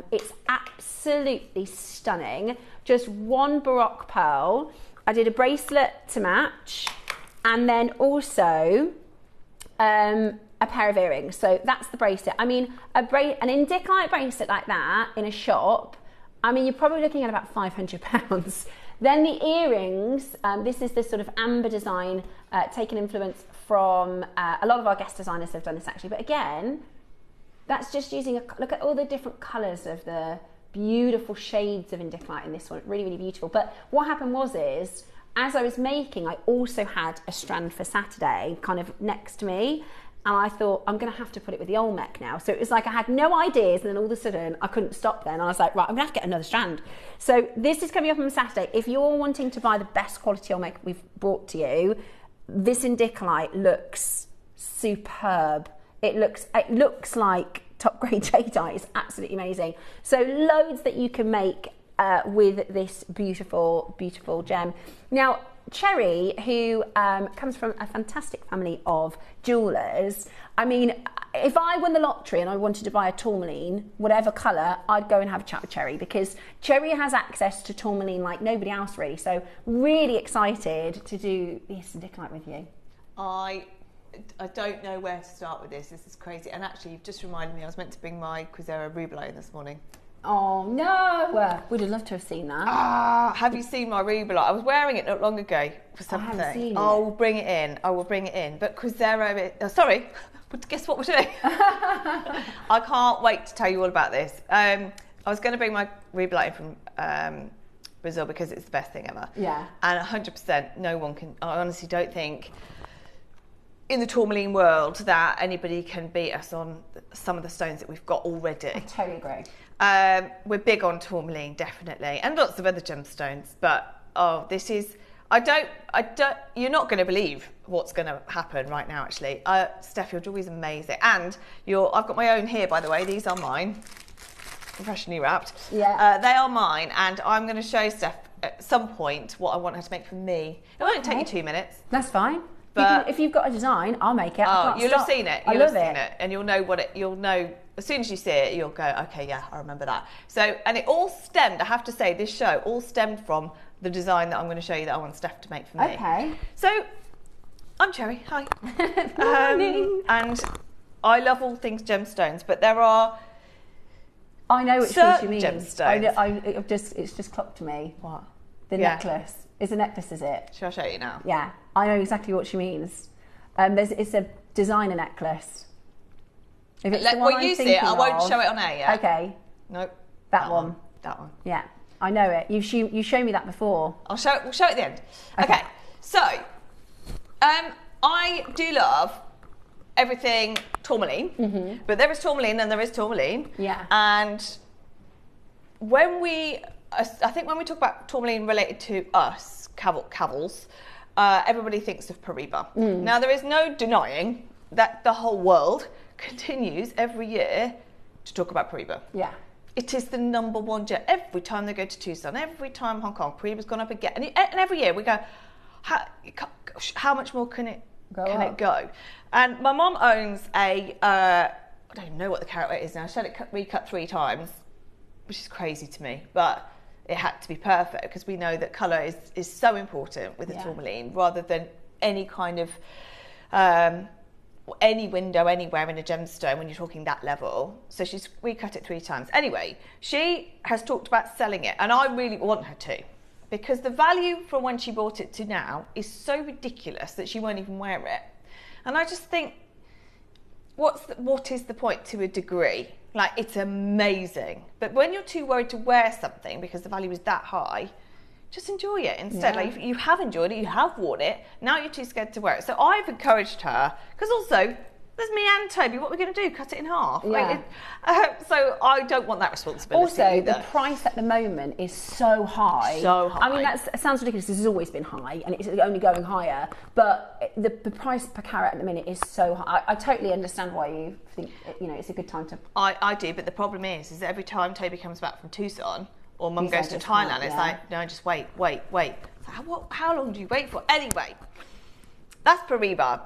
It's absolutely stunning, just one Baroque pearl. I did a bracelet to match, and then also a pair of earrings. So that's the bracelet. I mean, an indicolite bracelet like that in a shop, I mean, you're probably looking at about £500. Then the earrings, this is this sort of amber design, taking influence from a lot of our guest designers have done this actually. But again, that's just using look at all the different colours of the beautiful shades of indicolite in this one. Really, really beautiful. But what happened is, as I was making, I also had a strand for Saturday kind of next to me, and I thought, I'm going to have to put it with the Olmec now. So it was like I had no ideas, and then all of a sudden I couldn't stop then. I was like, right, I'm going to have to get another strand. So this is coming up on Saturday. If you're wanting to buy the best quality Olmec we've brought to you, this indicolite looks superb. It looks like top grade jadeite. It's absolutely amazing. So loads that you can make with this beautiful, beautiful gem. Now, Cherry, who comes from a fantastic family of jewellers, I mean, if I won the lottery and I wanted to buy a tourmaline, whatever colour, I'd go and have a chat with Cherry, because Cherry has access to tourmaline like nobody else really. So really excited to do this indicolite with you. I don't know where to start with this. This is crazy. And actually, you've just reminded me, I was meant to bring my Rubies in this morning. Oh no! We'd have loved to have seen that. Have you seen my Rubies? I was wearing it not long ago for something. I haven't seen it. I will bring it in. I will bring it in. But sorry, but guess what we're doing? I can't wait to tell you all about this. I was going to bring my Rubies in from Brazil because it's the best thing ever. Yeah. And 100%, no one can. I honestly don't think in the tourmaline world that anybody can beat us on some of the stones that we've got already. I totally agree. We're big on tourmaline, definitely, and lots of other gemstones. But this is, you're not going to believe what's going to happen right now. Actually, Steph, your jewellery's amazing, and I've got my own here, by the way. These are mine, professionally wrapped. Yeah, they are mine, and I'm going to show Steph at some point what I want her to make for me. It won't take you 2 minutes. That's fine. But if you've got a design, I'll make it. You'll have seen it. I love it, and you'll know you'll know as soon as you see it. You'll go, okay, yeah, I remember that. So, and it all stemmed. I have to say, this show all stemmed from the design that I'm going to show you that I want Steph to make for me. Okay. So, I'm Cherry. Hi. Morning. And I love all things gemstones, but there are. I know which piece you mean. Gemstones. It's just clocked to me. What? The necklace. It's a necklace, is it? Shall I show you now? Yeah, I know exactly what she means. It's a designer necklace. If it's the one you see it, I won't show it on air yet. Okay. Nope. That one. That one. Yeah, I know it. You showed me that before. We'll show it at the end. Okay. So, I do love everything tourmaline, but there is tourmaline and there is tourmaline. Yeah. And I think when we talk about tourmaline related to us, cavils, everybody thinks of Peruvian. Now, there is no denying that the whole world continues every year to talk about Peruvian. Yeah. It is the number one gem. Every time they go to Tucson, every time Hong Kong, Peruvian's gone up again. And every year we go, how much more can it go? And my mum owns I don't even know what the carat weight is now. She had it recut 3 times, which is crazy to me. But it had to be perfect because we know that colour is so important with the tourmaline, rather than any kind of any window anywhere in a gemstone when you're talking that level. So she's recut it 3 times. Anyway, she has talked about selling it, and I really want her to, because the value from when she bought it to now is so ridiculous that she won't even wear it. And I just think, what is the point to a degree? Like, it's amazing, but when you're too worried to wear something because the value is that high, just enjoy it instead. Like, you have enjoyed it, you have worn it, now you're too scared to wear it. So I've encouraged her, because also there's me and Toby, what are we going to do, cut it in half? Yeah. So I don't want that responsibility also either. The price at the moment is so high. I mean, that sounds ridiculous. This has always been high and it's only going higher, but the price per carat at the minute is so high. I totally understand why you think, you know, it's a good time to... I do, but the problem is that every time Toby comes back from Tucson or Mum goes to Thailand, it's like, no, just wait. It's like, how long do you wait for? Anyway, that's Paribas.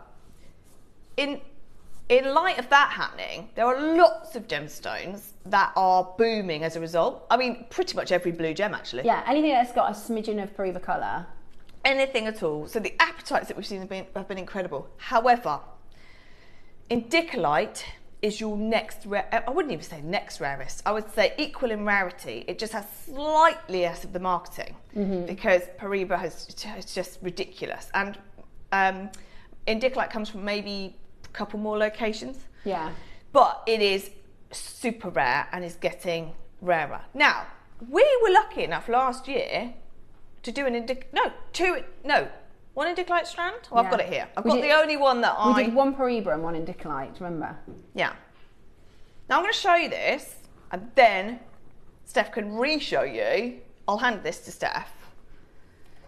In light of that happening, there are lots of gemstones that are booming as a result. I mean, pretty much every blue gem, actually. Yeah, anything that's got a smidgen of Paribas colour. Anything at all. So the appetites that we've seen have been incredible. However, indicolite is your next I wouldn't even say next rarest. I would say equal in rarity. It just has slightly less of the marketing because Paribas is just ridiculous. And indicolite comes from maybe a couple more locations. Yeah. But it is super rare and is getting rarer. Now, we were lucky enough last year to do one indicolite strand. Oh, I've got it here. I've got the only one that We did one Paribas and one indicolite, remember? Yeah. Now I'm going to show you this, and then Steph can re-show you. I'll hand this to Steph.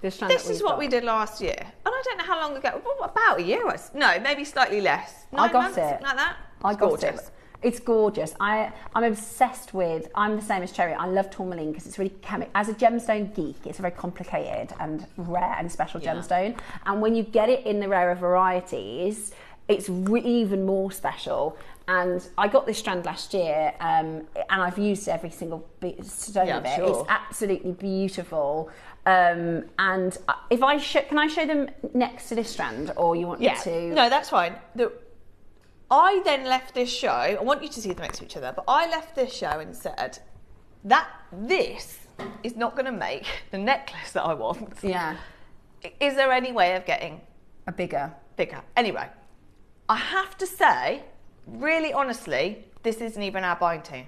This is what we did last year. And I don't know how long ago. About a year. No, maybe slightly less. 9 months, something like that. I got it. It's gorgeous. I'm obsessed with, I'm the same as Cherry, I love tourmaline because it's really chemical. As a gemstone geek, it's a very complicated and rare and special gemstone. And when you get it in the rarer varieties, it's even more special. And I got this strand last year and I've used every single stone of it. Sure. It's absolutely beautiful. And if can I show them next to this strand, or you want me to? No, that's fine. I then left this show, I want you to see them next to each other, but I left this show and said that this is not going to make the necklace that I want. Yeah. Is there any way of getting a bigger? Anyway, I have to say, really honestly, this isn't even our buying team.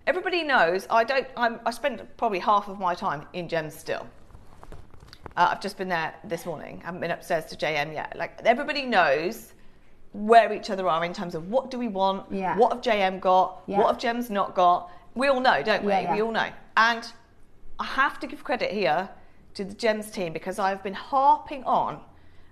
Everybody knows I spend probably half of my time in gems still. I've just been there this morning. I haven't been upstairs to JM yet. Like, everybody knows where each other are in terms of what do we want, what have JM got, what have Gems not got. We all know, don't we? We all know. And I have to give credit here to the Gems team, because I've been harping on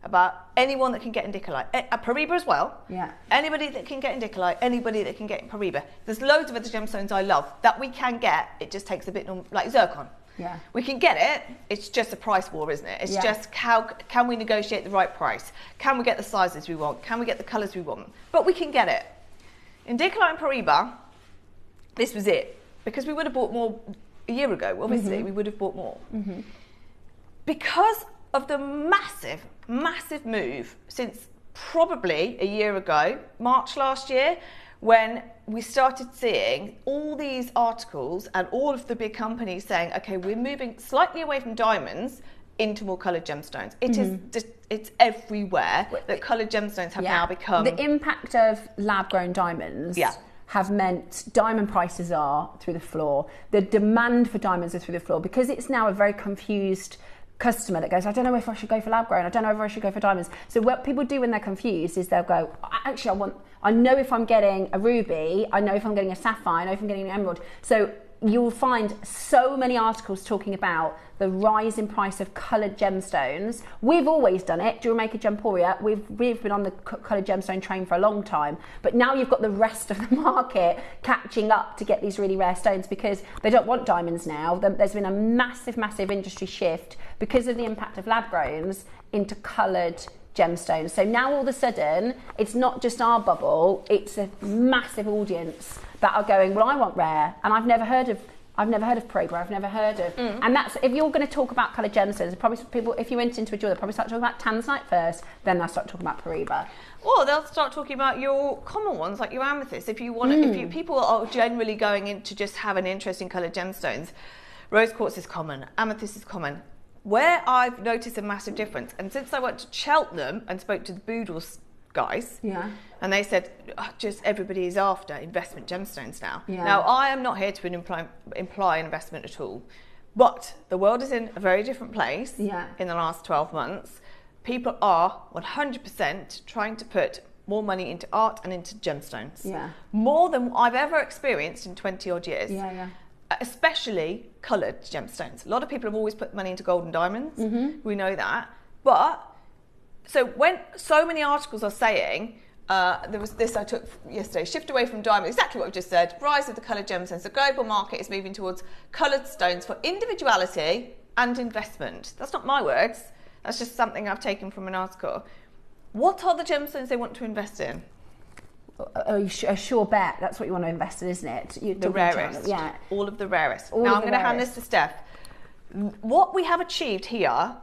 about anyone that can get indicolite. Paribas as well. Yeah. Anybody that can get indicolite, anybody that can get Paribas. There's loads of other gemstones I love that we can get. It just takes a bit, like zircon. Yeah. We can get it. It's just a price war, isn't it? It's just how can we negotiate the right price? Can we get the sizes we want? Can we get the colours we want? But we can get it. Indicolite and Paribas, this was it. Because we would have bought more a year ago, obviously, we would have bought more. Because of the massive, massive move since probably a year ago, March last year, when we started seeing all these articles and all of the big companies saying, okay, we're moving slightly away from diamonds into more coloured gemstones. It is just, it's everywhere that coloured gemstones have now become. The impact of lab-grown diamonds have meant diamond prices are through the floor. The demand for diamonds are through the floor, because it's now a very confused customer that goes, I don't know if I should go for lab grown, I don't know if I should go for diamonds. So what people do when they're confused is they'll go, actually I know if I'm getting a ruby, I know if I'm getting a sapphire, I know if I'm getting an emerald. So you'll find so many articles talking about the rise in price of coloured gemstones. We've always done it, JewelleryMaker Gemporia. We've been on the coloured gemstone train for a long time, but now you've got the rest of the market catching up to get these really rare stones, because they don't want diamonds now. There's been a massive, massive industry shift because of the impact of lab growns into coloured gemstones. So now all of a sudden, it's not just our bubble, it's a massive audience that are going, well, I want rare, and I've never heard of I've never heard of Peruvian. I've never heard of, and that's if you're going to talk about coloured gemstones. Probably people, if you went into a jeweler, they'll probably start talking about tanzanite first, then they'll start talking about Peruvian. Or they'll start talking about your common ones, like your amethyst. If you want, if people are generally going in to just have an interest in coloured gemstones, rose quartz is common, amethyst is common. Where I've noticed a massive difference, and since I went to Cheltenham and spoke to the Boodles guys, and they said, just everybody is after investment gemstones now. Now, I am not here to imply an investment at all, but the world is in a very different place in the last 12 months. People are 100% trying to put more money into art and into gemstones. More than I've ever experienced in 20 odd years. Especially coloured gemstones. A lot of people have always put money into gold and diamonds. We know that. But, so when so many articles are saying, there was this I took yesterday, shift away from diamonds, exactly what we just said, rise of the coloured gemstones. The global market is moving towards coloured stones for individuality and investment. That's not my words. That's just something I've taken from an article. What are the gemstones they want to invest in? A sure bet. That's what you want to invest in, isn't it? The rarest. All of the rarest. Now I'm going to hand this to Steph. What we have achieved here,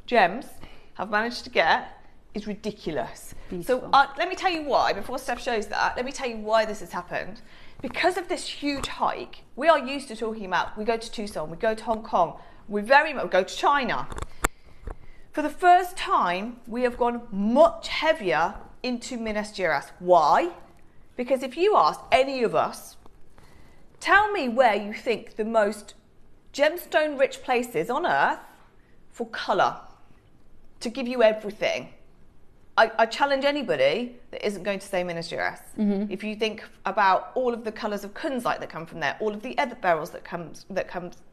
gems, have managed to get is ridiculous. Beautiful. So let me tell you why, before Steph shows that, let me tell you why this has happened. Because of this huge hike, we are used to talking about, we go to Tucson, we go to Hong Kong, we go to China. For the first time, we have gone much heavier into Minas Gerais. Why? Because if you ask any of us, tell me where you think the most gemstone-rich place is on Earth for colour, to give you everything. I challenge anybody that isn't going to say Minas Gerais. If you think about all of the colours of kunzite that come from there, all of the other beryls that comes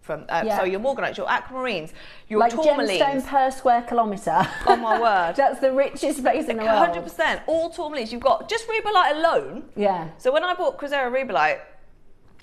from, so your morganites, your aquamarines, your tourmalines. Gemstone per square kilometre. Oh my word. That's the richest place in the world. 100%. All tourmalines. You've got just rubellite alone. So when I bought Crozera rubellite,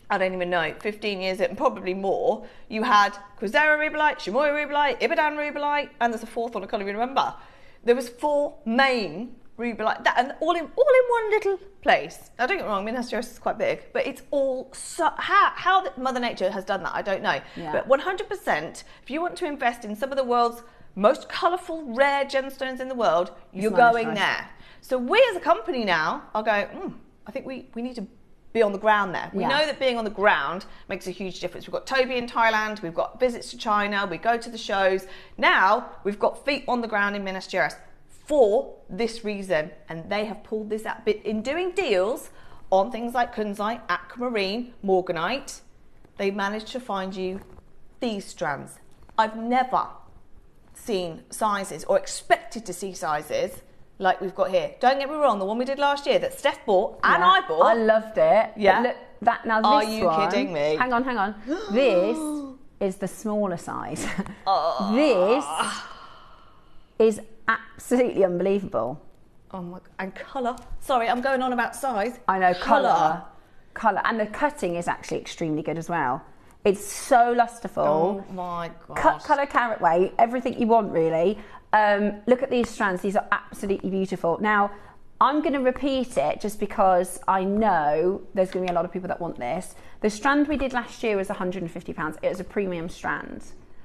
I don't even know, 15 years and probably more, you had Crozera rubellite, Chamoy rubellite, Ibadan rubellite, and there's a fourth one I can't even remember. There was 4 main rubellite, that, and all in one little place. Now don't get me wrong, Minas Gerais is quite big, but it's all so, how Mother Nature has done that, I don't know. But 100%, if you want to invest in some of the world's most colourful, rare gemstones in the world, you're going there. So we as a company now are going, I think we need to be on the ground there. We know that being on the ground makes a huge difference. We've got Toby in Thailand, we've got visits to China, we go to the shows. Now we've got feet on the ground in Minas Gerais for this reason, and they have pulled this out. But in doing deals on things like kunzite, aquamarine, morganite, they managed to find you these strands. I've never seen sizes or expected to see sizes like we've got here. Don't get me wrong, the one we did last year that Steph bought and I bought. I loved it. Yeah. Look, that, now Are this you one, kidding me? Hang on. This is the smaller size. This is absolutely unbelievable. Oh my, and colour. Sorry, I'm going on about size. I know, colour. And the cutting is actually extremely good as well. It's so lusterful. Oh my God. Cut, colour, carat weight, everything you want really. Look at these strands, these are absolutely beautiful. Now, I'm going to repeat it just because I know there's going to be a lot of people that want this. The strand we did last year was £150. It was a premium strand.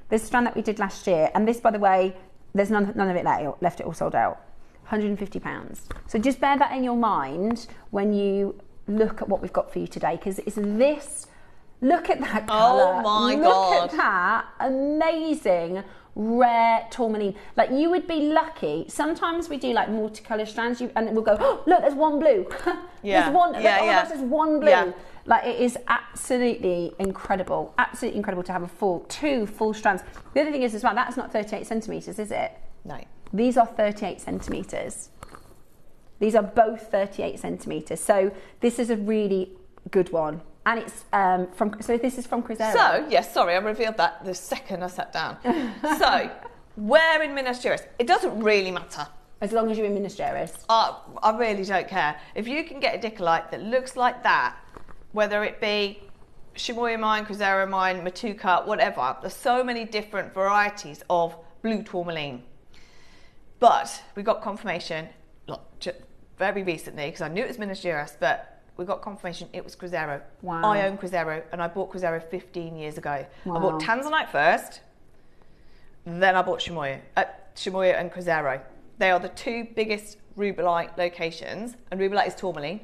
This strand that we did last year, and this, by the way, there's none of it left, it all sold out. £150. So just bear that in your mind when you look at what we've got for you today, because it's this, look at that colour. Oh my God. Look at that amazing rare tourmaline. Like, you would be lucky. Sometimes we do like multicolour strands, and we'll go, oh, look, there's one blue. There's one. There's one blue. Like, it is absolutely incredible. Absolutely incredible to have two full strands. The other thing is as well, that's not 38 centimetres, is it? No. These are 38 centimetres. These are both 38 centimetres. So this is a really good one. And it's so this is from Crozera. So, yes, sorry, I revealed that the second I sat down. So, where in Minas Gerais? It doesn't really matter. As long as you're in Minas Gerais. I really don't care. If you can get a indicolite that looks like that, whether it be Chamoy mine, Crozera mine, Matuka, whatever, there's so many different varieties of blue tourmaline. But we got confirmation very recently, because I knew it was Minas Gerais, but we got confirmation it was Cruzeiro. Wow. I own Cruzeiro, and I bought Cruzeiro 15 years ago. Wow. I bought Tanzanite first, then I bought Chimoio and Cruzeiro. They are the two biggest rubellite locations, and rubellite is tourmaline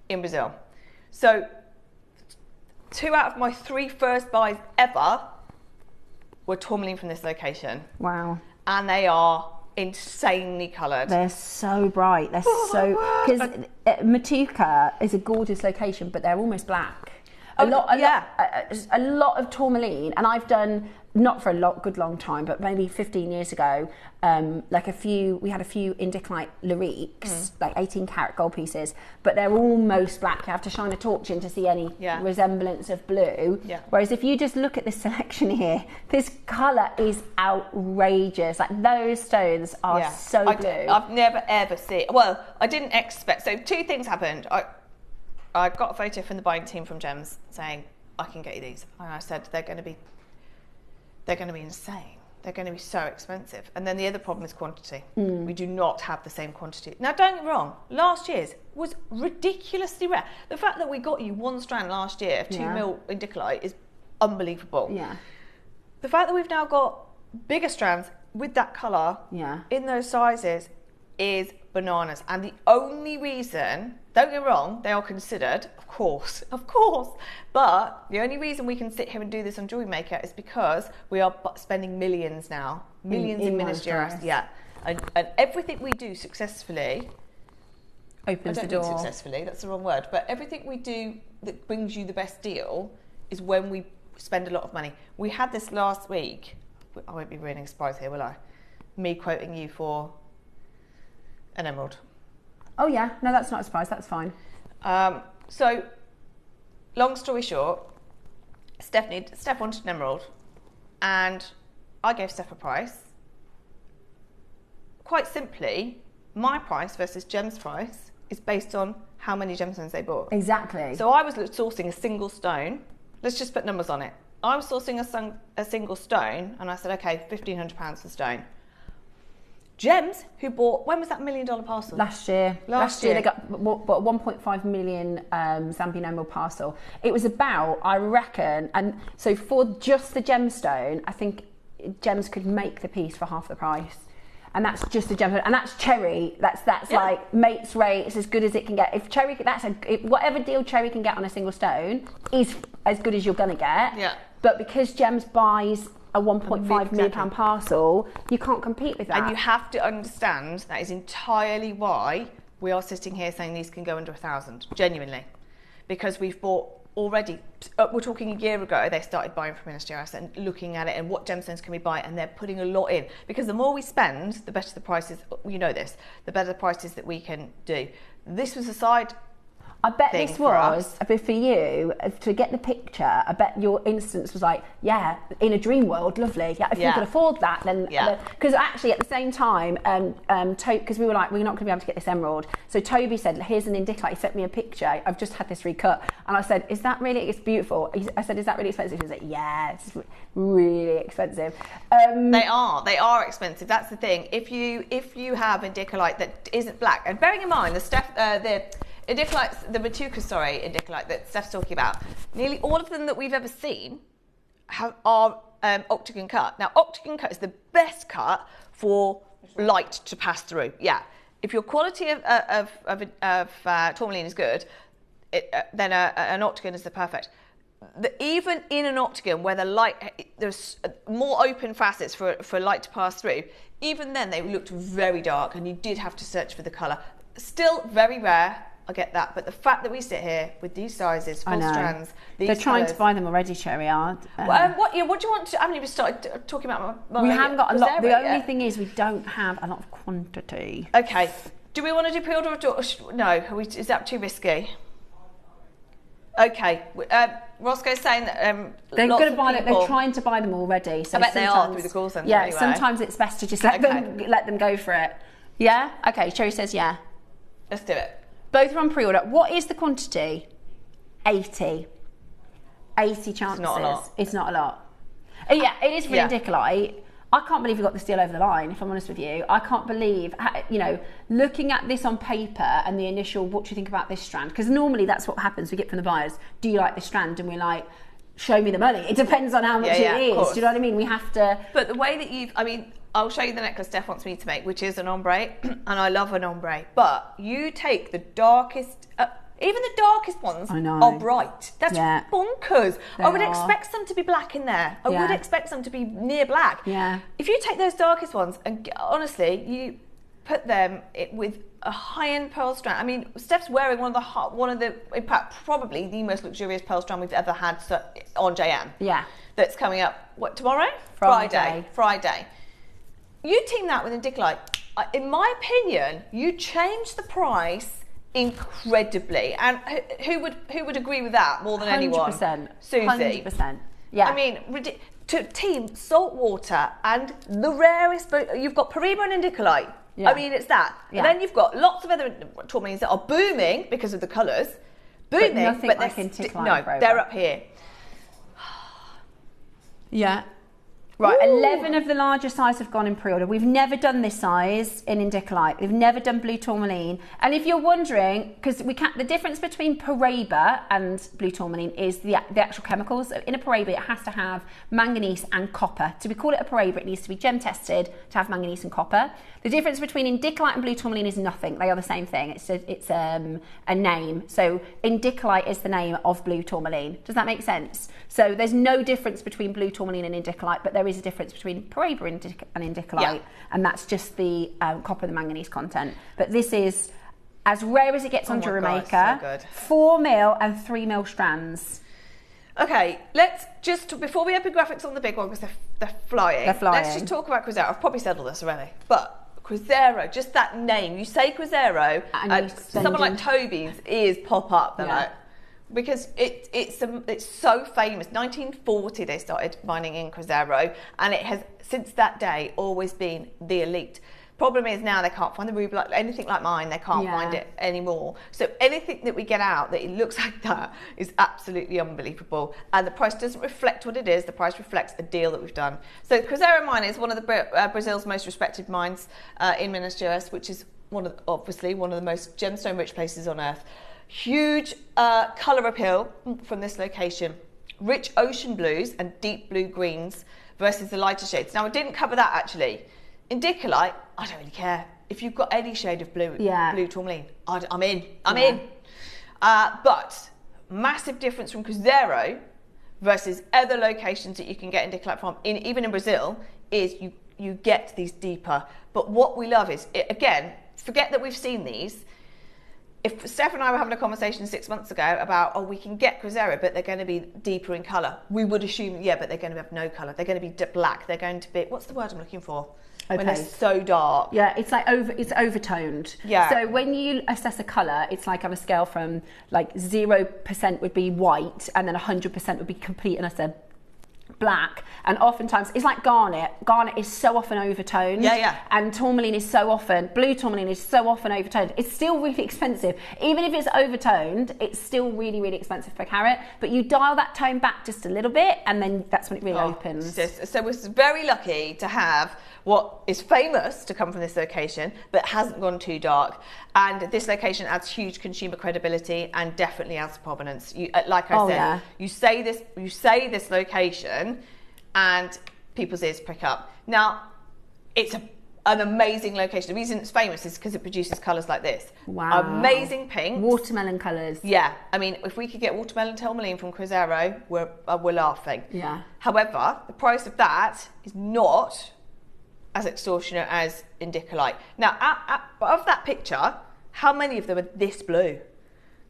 in Brazil. So 2 out of my 3 first buys ever were tourmaline from this location. Wow. And they are insanely coloured. They're so bright. They're because Matuka is a gorgeous location, but they're almost black. A lot of tourmaline, and I've done, not for a good long time, but maybe 15 years ago, we had a few indicolite lyriques, like 18 karat gold pieces, but they're almost black. You have to shine a torch in to see any resemblance of blue. Yeah. Whereas if you just look at this selection here, this colour is outrageous. Like those stones are so blue. I've never ever seen, well, I didn't expect, so 2 things happened. I got a photo from the buying team from Gems saying, I can get you these. And I said, they're going to be insane. They're going to be so expensive. And then the other problem is quantity. We do not have the same quantity. Now, don't get me wrong, last year's was ridiculously rare. The fact that we got you 1 strand last year of 2 mil indicolite is unbelievable. Yeah. The fact that we've now got bigger strands with that colour in those sizes is bananas. And the only reason, don't get me wrong, they are considered, of course, but the only reason we can sit here and do this on JewelleryMaker is because we are spending millions now, in ministry. And everything we do successfully opens the door. Successfully, that's the wrong word, but everything we do that brings you the best deal is when we spend a lot of money. We had this last week. I won't be ruining a surprise here, will I? Me quoting you for an emerald. Oh yeah, no, that's not a surprise, that's fine. So, long story short, Steph wanted an emerald, and I gave Steph a price. Quite simply, my price versus Gem's price is based on how many gemstones they bought. Exactly. So I was sourcing a single stone. Let's just put numbers on it. I was sourcing a single stone, and I said, okay, £1,500 per stone. Gems, who bought, when was that $1 million parcel? Last year. Last year they got a 1.5 million Zambian emerald parcel. It was about, I reckon, and so for just the gemstone, I think Gems could make the piece for half the price. And that's just a gemstone, and that's cherry. That's like mate's rate. It's as good as it can get. If cherry, whatever deal cherry can get on a single stone is as good as you're gonna get. Yeah. But because Gems buys a 1.5 million pound parcel, you can't compete with that. And you have to understand that is entirely why we are sitting here saying these can go under 1,000, genuinely. Because we've bought already, we're talking a year ago, they started buying from Ministry and looking at it and what gemstones can we buy, and they're putting a lot in. Because the more we spend, the better the prices, you know this, the better the prices that we can do. This was a side I bet this was a bit for you to get the picture. I bet your instance was like, yeah, in a dream world, lovely. Yeah, if you could afford that, then because actually at the same time, because we were like, we're not going to be able to get this emerald. So Toby said, here's an indicolite. He sent me a picture. I've just had this recut, and I said, is that really? It's beautiful. I said, is that really expensive? He was like, yeah, it's really expensive. They are expensive. That's the thing. If you have indicolite that isn't black, and bearing in mind the indicolites, the Matuka, indicolite that Steph's talking about, nearly all of them that we've ever seen are octagon cut. Now, octagon cut is the best cut for light to pass through. Yeah. If your quality of tourmaline is good, then an octagon is the perfect. Even in an octagon where the light, there's more open facets for light to pass through, even then they looked very dark and you did have to search for the colour. Still very rare. I get that, but the fact that we sit here with these sizes, full strands, they're trying to buy them already, Cherry are. What do you want to? I haven't even started talking about my we haven't got a lot. The only thing is we don't have a lot of quantity. Okay, do we want to do pre-order or no? Is that too risky? Okay, Roscoe's saying that they're going to buy them. They're trying to buy them already. So I bet they are through the call centre. Yeah, anyway. Sometimes it's best to just let them go for it. Yeah. Okay. Cherry says yeah. Let's do it. Both are on pre-order. What is the quantity? 80. 80 chances. It's not a lot. It's not a lot. Yeah, it is for indicolite. I can't believe we got this deal over the line, if I'm honest with you. I can't believe, you know, looking at this on paper and the initial, what do you think about this strand? Because normally that's what happens. We get from the buyers, do you like this strand? And we're like, show me the money. It depends on how much it is. Do you know what I mean? We have to... But the way that I mean, I'll show you the necklace Steph wants me to make, which is an ombre, and I love an ombre. But you take the darkest... even the darkest ones are bright. That's bonkers. I would expect some to be black in there. I would expect some to be near black. Yeah. If you take those darkest ones and honestly, you put them with a high-end pearl strand. I mean, Steph's wearing one of the, in fact, probably the most luxurious pearl strand we've ever had on JM. Yeah. That's coming up. What, tomorrow? Friday. You team that with indicolite. In my opinion, you change the price incredibly, and who would agree with that more than anyone? 100%. Susie. 100%. Yeah. I mean, to team salt water and the rarest, you've got Peruvian and indicolite. Yeah. I mean, it's that. Yeah. And then you've got lots of other tourmalines that are booming because of the colours. Booming, but nothing like indicolite. They're up here. Yeah. Right, ooh. 11 of the larger size have gone in pre-order. We've never done this size in indicolite. We've never done blue tourmaline. And if you're wondering, because the difference between Paraiba and blue tourmaline is the actual chemicals. So in a Paraiba, it has to have manganese and copper. To call it a Paraiba, it needs to be gem tested to have manganese and copper. The difference between indicolite and blue tourmaline is nothing. They are the same thing. It's a name. So indicolite is the name of blue tourmaline. Does that make sense? So there's no difference between blue tourmaline and indicolite, but there is a difference between Paraiba and indicolite, and that's just the copper and the manganese content. But this is as rare as it gets on JewelleryMaker. So 4 mil and 3 mil strands. Okay, let's just, before we open graphics on the big one, because they're flying, let's just talk about Cruzeiro. I've probably said all this already, but Cruzeiro, just that name, you say Cruzeiro, and someone like Toby's ears pop up. They're like, because it's so famous. 1940 they started mining in Cruzeiro, and it has since that day always been the elite. Problem is now they can't find the ruby, like anything like mine, they can't find it anymore. So anything that we get out that it looks like that is absolutely unbelievable. And the price doesn't reflect what it is, the price reflects a deal that we've done. So Cruzeiro mine is one of the Brazil's most respected mines in Minas Gerais, which is obviously one of the most gemstone rich places on earth. Huge colour appeal from this location. Rich ocean blues and deep blue greens versus the lighter shades. Now I didn't cover that actually. Indicolite, I don't really care. If you've got any shade of blue tourmaline, I'm in. But massive difference from Cruzeiro versus other locations that you can get indicolite from, even in Brazil, is you get these deeper. But what we love is, again, forget that we've seen these. If Steph and I were having a conversation 6 months ago about, we can get Cruzeiro, but they're going to be deeper in colour, we would assume, but they're going to have no colour. They're going to be black. They're going to be, what's the word I'm looking for? When they're so dark. Yeah, it's like it's overtoned. Yeah. So when you assess a colour, it's like on a scale from like 0% would be white, and then 100% would be complete and utter black. And oftentimes it's like garnet. Garnet is so often overtoned. And tourmaline is so often, blue tourmaline is so often overtoned. It's still really expensive. Even if it's overtoned, it's still really, really expensive per carat. But you dial that tone back just a little bit, and then that's when it really opens. So we're very lucky to have what is famous to come from this location, but hasn't gone too dark. And this location adds huge consumer credibility and definitely adds provenance. Like I said, you say this location, and people's ears prick up. Now, it's an amazing location. The reason it's famous is because it produces colours like this. Wow. Amazing pinks. Watermelon colours. Yeah. I mean, if we could get watermelon tourmaline from Cruzeiro, we're laughing. Yeah. However, the price of that is not as extortionate as indicolite. Now, of that picture, how many of them are this blue?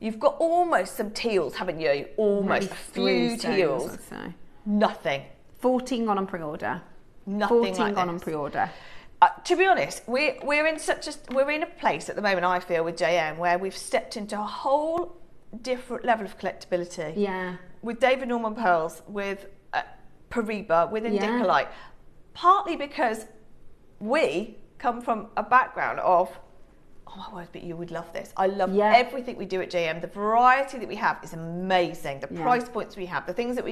You've got almost some teals, haven't you? Almost. Maybe 3 teals. Nothing. 14 gone on pre-order. Nothing 14 gone on pre-order. To be honest, we're in a place at the moment, I feel, with JM, where we've stepped into a whole different level of collectability. Yeah. With David Norman pearls, with Paraiba, with indicolite. Partly because we come from a background of, oh my word, but you would love this. I love everything we do at JM. The variety that we have is amazing. The price points we have, the things that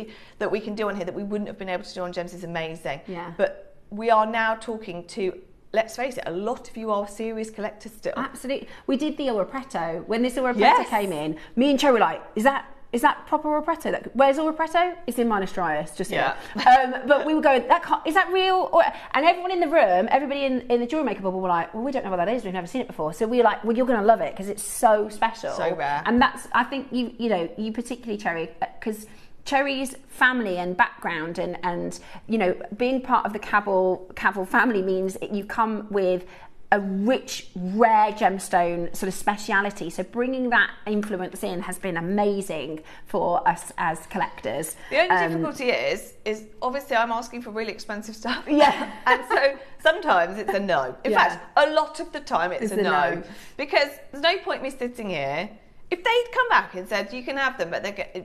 we can do on here that we wouldn't have been able to do on Gems is amazing. Yeah. But we are now talking to, let's face it, a lot of you are serious collectors still. Absolutely. We did the Orpretto. When this Orpretto came in, me and Cho were like, is that proper Orpretto? Where's Orpretto? It's in Minus Dryas, just here. But we were going, is that real? And everyone in the room, everybody in the Jewelry Maker bubble were like, well, we don't know what that is. We've never seen it before. So we were like, well, you're going to love it because it's so special. So rare. And that's, I think, you particularly, Cherry, because Cherry's family and background and being part of the Cavill family means you come with a rich, rare gemstone sort of speciality. So bringing that influence in has been amazing for us as collectors. The only difficulty is obviously I'm asking for really expensive stuff. Yeah. And so sometimes it's a no. In fact, a lot of the time it's a no. Because there's no point me sitting here. If they'd come back and said, you can have them, but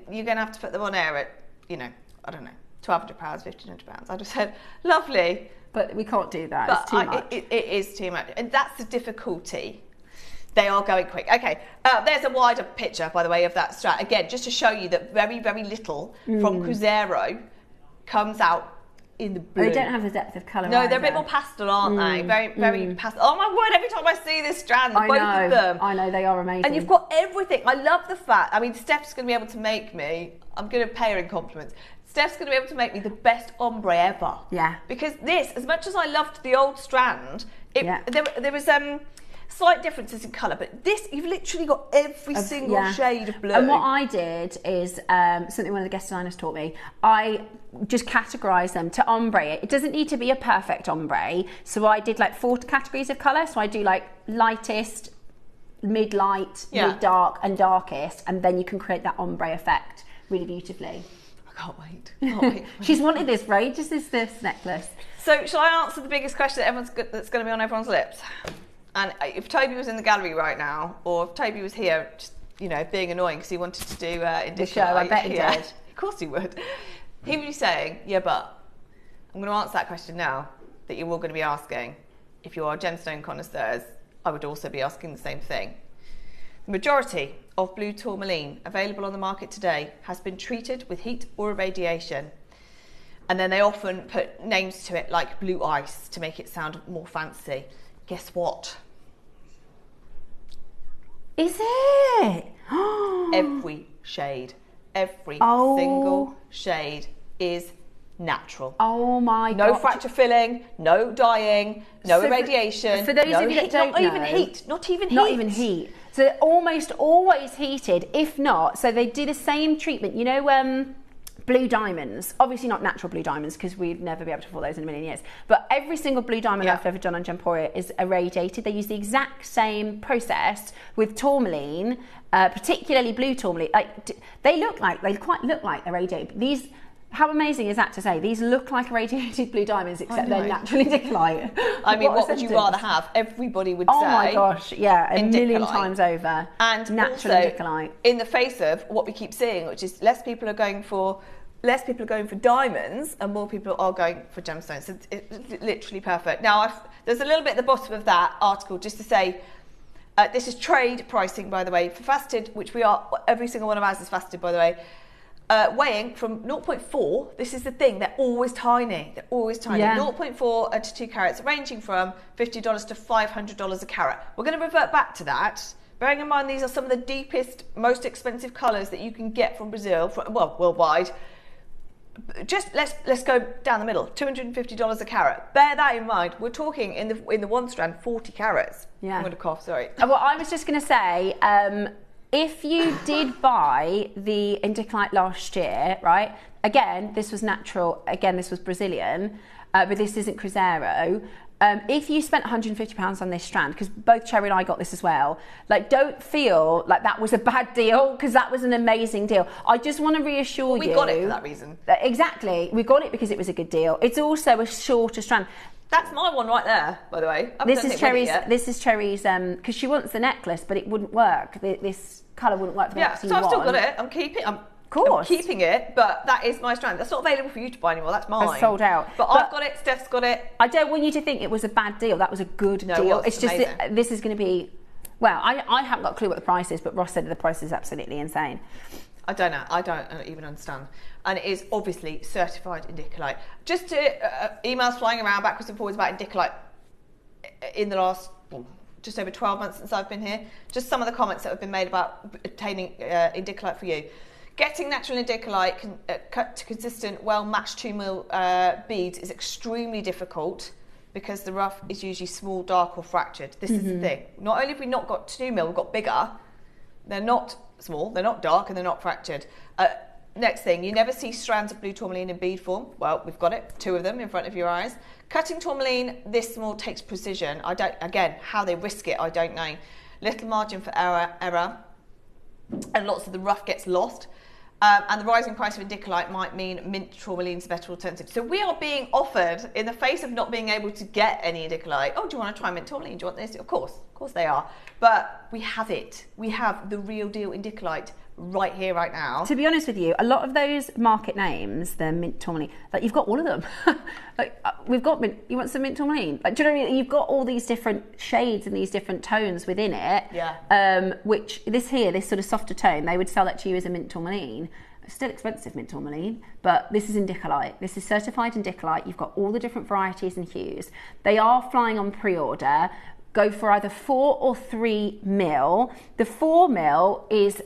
you're going to have to put them on air at, I don't know, £1,200, £1,500, I'd have said, lovely. But we can't do that. But it's too much. It is too much. And that's the difficulty. They are going quick. Okay, there's a wider picture, by the way, of that strat. Again, just to show you that very, very little from Cruzeiro comes out in the blue. They don't have the depth of colour. No, they're a bit more pastel, aren't they? Very, very pastel. Oh my word, every time I see this strand, both of them. I know, they are amazing. And you've got everything. I love the fact, Steph's going to be able to make me, I'm going to pay her in compliments. Steph's going to be able to make me the best ombre ever. Yeah. Because this, as much as I loved the old strand, there was slight differences in colour, but this, you've literally got every single shade of blue. And what I did is something one of the guest designers taught me. I just categorised them to ombre. It doesn't need to be a perfect ombre. So I did like 4 categories of colour. So I do like lightest, mid-light, mid-dark and darkest. And then you can create that ombre effect really beautifully. I can't wait. She's wanted this for ages, this necklace. So shall I answer the biggest question that's going to be on everyone's lips? And if Toby was in the gallery right now, or if Toby was here, just, being annoying because he wanted to do the show, I bet he did. Of course he would. He would be saying, yeah, but I'm going to answer that question now that you're all going to be asking. If you are gemstone connoisseurs, I would also be asking the same thing. The majority of blue tourmaline available on the market today has been treated with heat or irradiation. And then they often put names to it like blue ice to make it sound more fancy. Guess what? Is it? Every shade, every single shade is natural. Oh my God. No fracture filling, no dyeing, no irradiation. For those of you that don't know. Not even heat. So they're almost always heated, if not. So they do the same treatment. Blue diamonds, obviously not natural blue diamonds because we'd never be able to afford those in a million years, but every single blue diamond I've ever done on Gemporia is irradiated. They use the exact same process with tourmaline, particularly blue tourmaline. They quite look like irradiated. These, how amazing is that to say? These look like irradiated blue diamonds, except they're naturally indicolite. What would you rather have? Everybody would say. Oh my gosh, yeah, a million times over. And natural also, indicolite. In the face of what we keep seeing, which is less people are going for diamonds and more people are going for gemstones. So it's literally perfect. Now, there's a little bit at the bottom of that article just to say, this is trade pricing, by the way, for faceted, which we are, every single one of ours is faceted, by the way. Weighing from 0.4, this is the thing, they're always tiny. They're always tiny. Yeah. 0.4 to 2 carats, ranging from $50 to $500 a carat. We're going to revert back to that. Bearing in mind, these are some of the deepest, most expensive colours that you can get from Brazil, worldwide. Just let's go down the middle, $250 a carat. Bear that in mind. We're talking in the one strand, 40 carats. Yeah. I'm going to cough, sorry. Well, I was just going to say, if you did buy the indicolite last year, right? Again, this was natural. Again, this was Brazilian, but this isn't Cruzeiro. If you spent £150 on this strand, because both Cherry and I got this as well, don't feel like that was a bad deal, because that was an amazing deal. I just want to reassure you. We got it for that reason. Exactly. We got it because it was a good deal. It's also a shorter strand. That's my one right there, by the way. This is Cherry's, because she wants the necklace, but it wouldn't work. This colour wouldn't work for the necklace. So I've still got it. I'm keeping it, but that is my strand. That's not available for you to buy anymore. That's mine. It's sold out. But I've got it. Steph's got it. I don't want you to think it was a bad deal. That was a good deal. It's just that this is going to be. Well, I haven't got a clue what the price is, but Ross said the price is absolutely insane. I don't know. I don't even understand. And it is obviously certified indicolite. Just to, emails flying around backwards and forwards about indicolite in the last just over 12 months since I've been here. Just some of the comments that have been made about obtaining indicolite for you. Getting natural indicolite cut to consistent, well-matched 2 mil beads is extremely difficult because the rough is usually small, dark or fractured. This is the thing. Not only have we not got 2 mil, we've got bigger. They're not small, they're not dark and they're not fractured. Next thing, you never see strands of blue tourmaline in bead form. Well, we've got it, 2 of them in front of your eyes. Cutting tourmaline this small takes precision. Again, how they risk it, I don't know. Little margin for error, and lots of the rough gets lost. And the rising price of indicolite might mean mint tourmaline's a better alternative. So we are being offered, in the face of not being able to get any indicolite, oh, do you want to try mint tourmaline? Do you want this? Of course they are. But we have it. We have the real deal indicolite right here, right now. To be honest with you, a lot of those market names, the mint tourmaline, like you've got all of them. Like we've got mint. You want some mint tourmaline? Like, do you know what I mean? You've got all these different shades and these different tones within it. Yeah. Which this sort of softer tone, they would sell that to you as a mint tourmaline. It's still expensive, mint tourmaline, but this is indicolite. This is certified indicolite. You've got all the different varieties and hues. They are flying on pre-order. Go for either 4 or 3 mil. The 4 mil is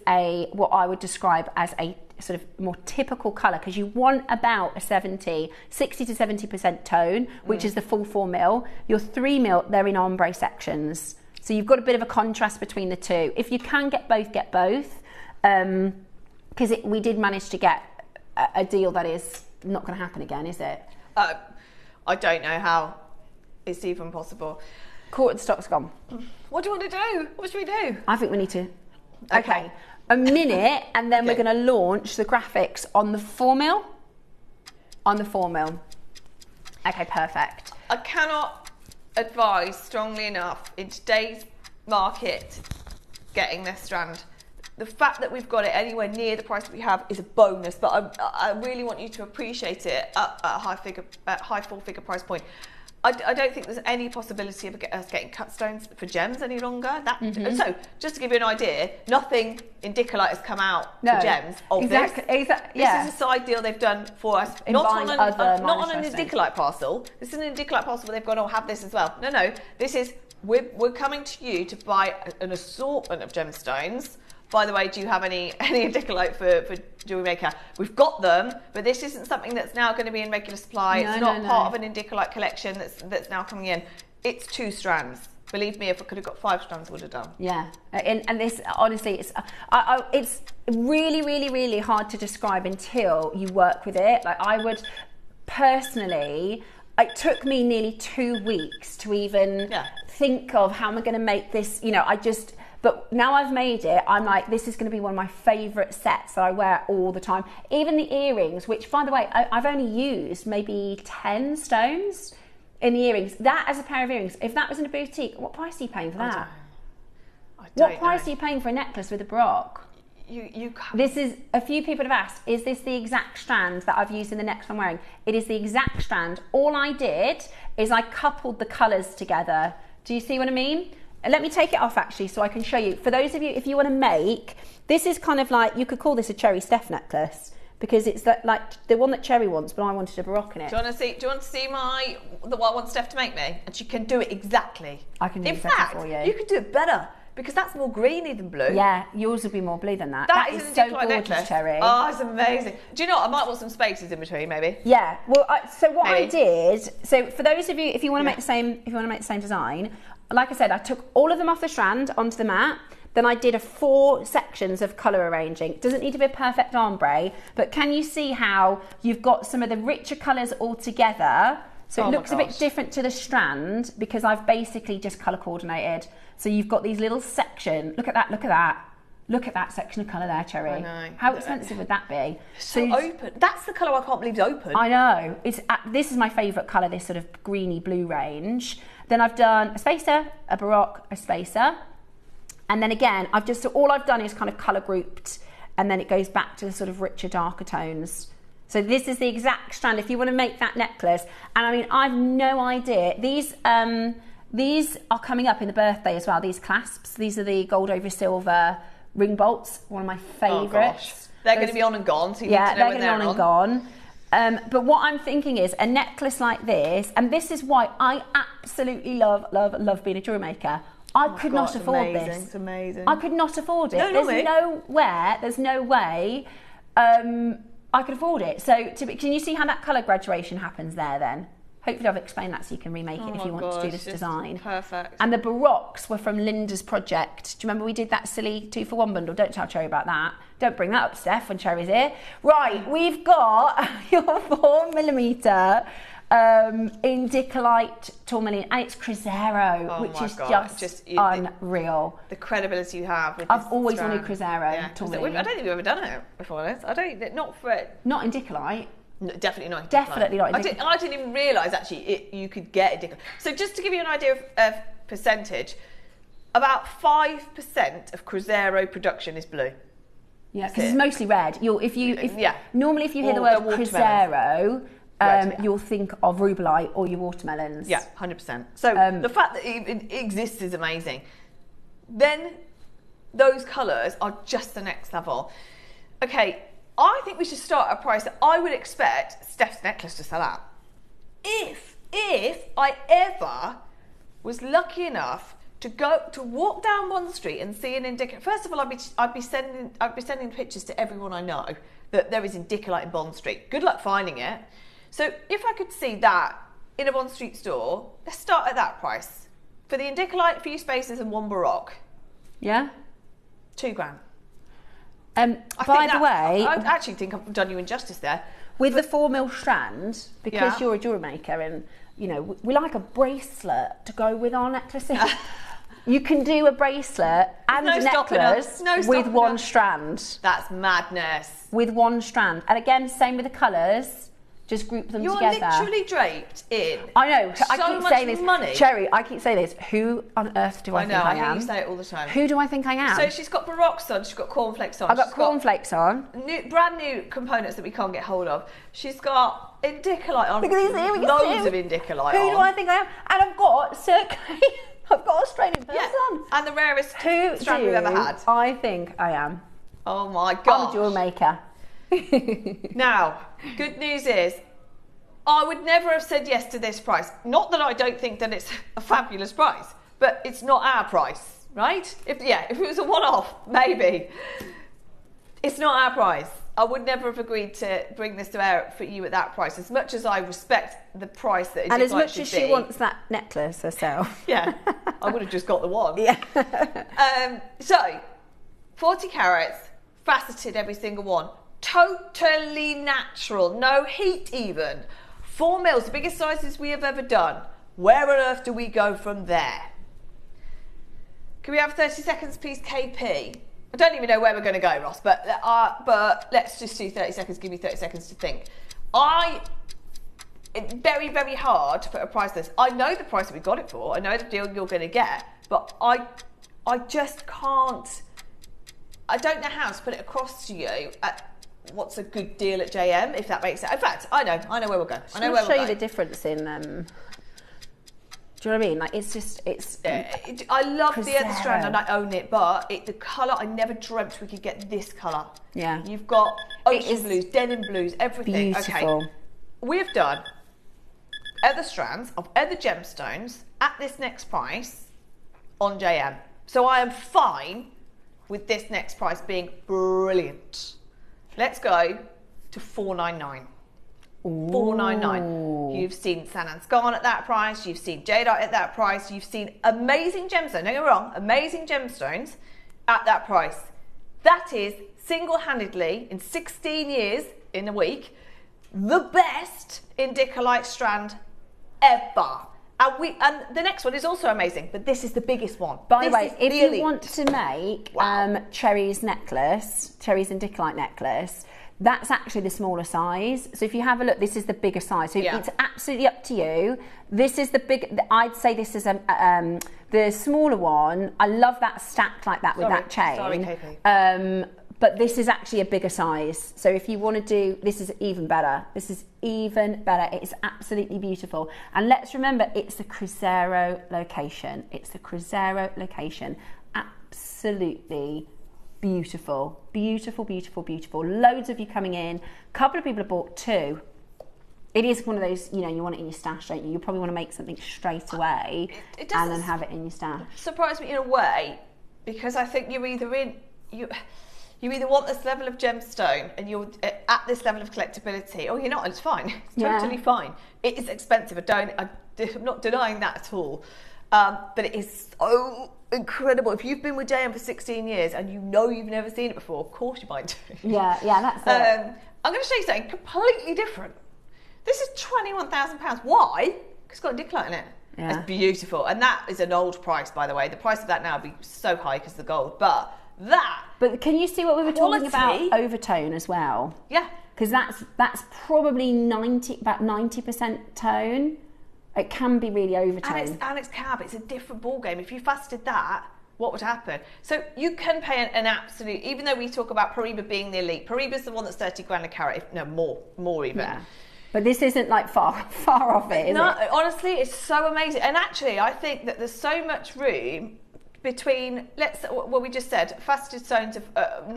what I would describe as a sort of more typical colour, because you want about a 60 to 70% tone, which is the full 4 mil. Your 3 mil, they're in ombre sections. So you've got a bit of a contrast between the two. If you can get both, get both. Because we did manage to get a deal that is not going to happen again, is it? I don't know how it's even possible. Quarter stock's gone. What do you want to do? What should we do? I think we need to. Okay. A minute, and then we're going to launch the graphics on the 4 mil. On the 4 mil. Okay, perfect. I cannot advise strongly enough in today's market getting this strand. The fact that we've got it anywhere near the price that we have is a bonus, but I really want you to appreciate it at a high full-figure price point. I don't think there's any possibility of us getting cut stones for gems any longer. So, just to give you an idea, nothing indicolite has come out for gems of this. This is a side deal they've done for us, not on an indicolite parcel. This is an indicolite parcel where they've gone, oh, have this as well. No, this is, we're coming to you to buy an assortment of gemstones. By the way, do you have any indicolite for JewelleryMaker? We've got them, but this isn't something that's now going to be in regular supply. It's not part of an indicolite collection that's now coming in. It's 2 strands. Believe me, if I could have got 5 strands, I would have done. Yeah, and this, honestly, it's really, really, really hard to describe until you work with it. Like, I would personally, it took me nearly 2 weeks to even think of how am I going to make this, but now I've made it, I'm like, this is going to be one of my favourite sets that I wear all the time. Even the earrings, which, by the way, I've only used maybe 10 stones in the earrings. That as a pair of earrings, if that was in a boutique, what price are you paying for that? What price are you paying for a necklace with a baroque? You can't. This is, a few people have asked, is this the exact strand that I've used in the necklace I'm wearing? It is the exact strand. All I did is I coupled the colours together. Do you see what I mean? Let me take it off actually so I can show you. For those of you, if you want to make, this is kind of like, you could call this a Cherry Steph necklace because it's like the one that Cherry wants, but I wanted a baroque in it. Do you want to see what I want Steph to make me? And she can do it exactly. I can do it better for you. You can do it better because that's more greeny than blue. Yeah, yours will be more blue than that. That is so gorgeous, necklace. Cherry. Oh, it's amazing. Do you know what? I might want some spaces in between, maybe. Yeah. Well, so what I did. So for those of you, if you want to make the same design. Like I said, I took all of them off the strand onto the mat. Then I did 4 sections of colour arranging. It doesn't need to be a perfect ombre, but can you see how you've got some of the richer colours all together? So it looks a bit different to the strand because I've basically just colour coordinated. So you've got these little sections. Look at that, look at that. Look at that section of colour there, Cherry. I know. How expensive would that be? So open. That's the colour I can't believe is open. I know. This is my favourite colour, this sort of greeny blue range. Then I've done a spacer, a baroque, a spacer. And then again, all I've done is kind of colour grouped, and then it goes back to the sort of richer, darker tones. So this is the exact strand if you want to make that necklace. And I mean, I've no idea. These are coming up in the birthday as well, these clasps. These are the gold over silver ring bolts, one of my favourites. They're going to be on and gone, so you need to know they're when going to be on and gone. But what I'm thinking is a necklace like this, and this is why I absolutely love being a jewellery maker. I could not afford this. It's amazing. I could not afford it. No, There's no way I could afford it. So can you see how that colour graduation happens there then? Hopefully I've explained that so you can remake it if you want to do this design. Perfect. And the baroques were from Linda's project. Do you remember we did that silly 2-for-1 bundle? Don't tell Cherry about that. Don't bring that up, Steph, when Cherry's here. Right, we've got your 4mm indicolite tourmaline, and it's Crisero, which is just unreal. The credibility you have with I've always wanted Crisero tourmaline. I don't think we've ever done it before this. Not indicolite. No, definitely not. Definitely not. I didn't even realise actually you could get indicolite. So just to give you an idea of percentage, about 5% of Crisero production is blue. Yeah, because it's mostly red. Normally if you hear the word Crisero, you'll think of rubelite or your watermelons. Yeah, 100%. So the fact that it exists is amazing. Then those colours are just the next level. Okay, I think we should start at a price that I would expect Steph's necklace to sell at. If I ever was lucky enough to walk down one street and see an indicolite. First of all, I'd be sending pictures to everyone I know that there is indicolite in Bond Street. Good luck finding it. So if I could see that in a Bond Street store, let's start at that price. For the indicolite, a few spaces and one baroque. Yeah? £2,000. By the way, I actually think I've done you injustice there. With the 4mm strand, because you're a jewellery maker and we like a bracelet to go with our necklaces. You can do a bracelet and a necklace with one strand. That's madness. With one strand. And again, same with the colours. Just group them together. You're literally draped in. I know. I keep saying this. Money. Cherry, I keep saying this. Who on earth do I think I am? I know. You say it all the time. Who do I think I am? So she's got baroques on. She's got cornflakes on. I've got cornflakes on. Brand new components that we can't get hold of. She's got indicolite on. Look at these here. Loads of indicolite on. Who do I think I am? And I've got circling. I've got Australian pearls on. And the rarest strand we've ever had. I think I am. Oh my God. I'm a jewel maker. Now, good news is, I would never have said yes to this price. Not that I don't think that it's a fabulous price, but it's not our price, right? If it was a one-off, maybe. It's not our price. I would never have agreed to bring this to air for you at that price, as much as I respect the price that it and as much as she wants that necklace herself. Yeah, I would have just got the one. Yeah. So, 40 carats, faceted every single one. Totally natural, no heat even. 4mm, the biggest sizes we have ever done. Where on earth do we go from there? Can we have 30 seconds, please, KP? I don't even know where we're going to go, Ross, but let's just do 30 seconds. Give me 30 seconds to think. It's very, very hard to put a price on this. I know the price that we got it for. I know the deal you're going to get, but I just can't. I don't know how to put it across to you at what's a good deal at JM, if that makes sense. In fact, I know where we're going. I know where we're going. Show you the difference in. Do you know what I mean? Like it's. I love the other strand and I own it, but the colour, I never dreamt we could get this colour. Yeah. You've got ocean blues, denim blues, everything. Beautiful. Okay. We've done other strands of other gemstones at this next price on JM. So I am fine with this next price being brilliant. Let's go to $499. $499. You've seen San Anscan at that price. You've seen jadeite at that price. You've seen amazing gemstones. Don't get me wrong, amazing gemstones at that price. That is single-handedly in 16 years in a week the best indicolite strand ever. And the next one is also amazing, but this is the biggest one. By the way, if you want to make Cherry's necklace, Cherry's indicolite necklace, that's actually the smaller size. So if you have a look, this is the bigger size. So it's absolutely up to you. This is the big. I'd say this is the smaller one. I love that stacked like that with that chain. Sorry, KP. But this is actually a bigger size. So if you want to do, this is even better. This is even better. It is absolutely beautiful. And let's remember, it's the Crisero location. It's the Crisero location. Absolutely beautiful, beautiful, beautiful, beautiful. Loads of you coming in. A couple of people have bought 2. It is one of those, you know, you want it in your stash, don't you? You probably want to make something straight away it and then have it in your stash. Surprise me in a way, because I think you either want this level of gemstone and you're at this level of collectability, or you're not, and it's fine. It's totally fine. It is expensive. I'm not denying that at all. But it is so incredible. If you've been with JM for 16 years and you know you've never seen it before, of course you might do. Yeah, that's it. I'm going to show you something completely different. This is £21,000. Why? Because it's got a indicolite in it. Yeah. It's beautiful. And that is an old price, by the way. The price of that now would be so high because of the gold. But can you see what we were talking about? Overtone as well. Yeah. Because that's probably about 90% tone. It can be really overtone. And it's cab. It's a different ball game. If you faceted that, what would happen? So you can pay an absolute, even though we talk about Periba being the elite, Periba's the one that's 30 grand a carat, if no more even. Yeah. But this isn't like far off it, is it? Honestly, it's so amazing. And actually, I think that there's so much room between, we just said, faceted stones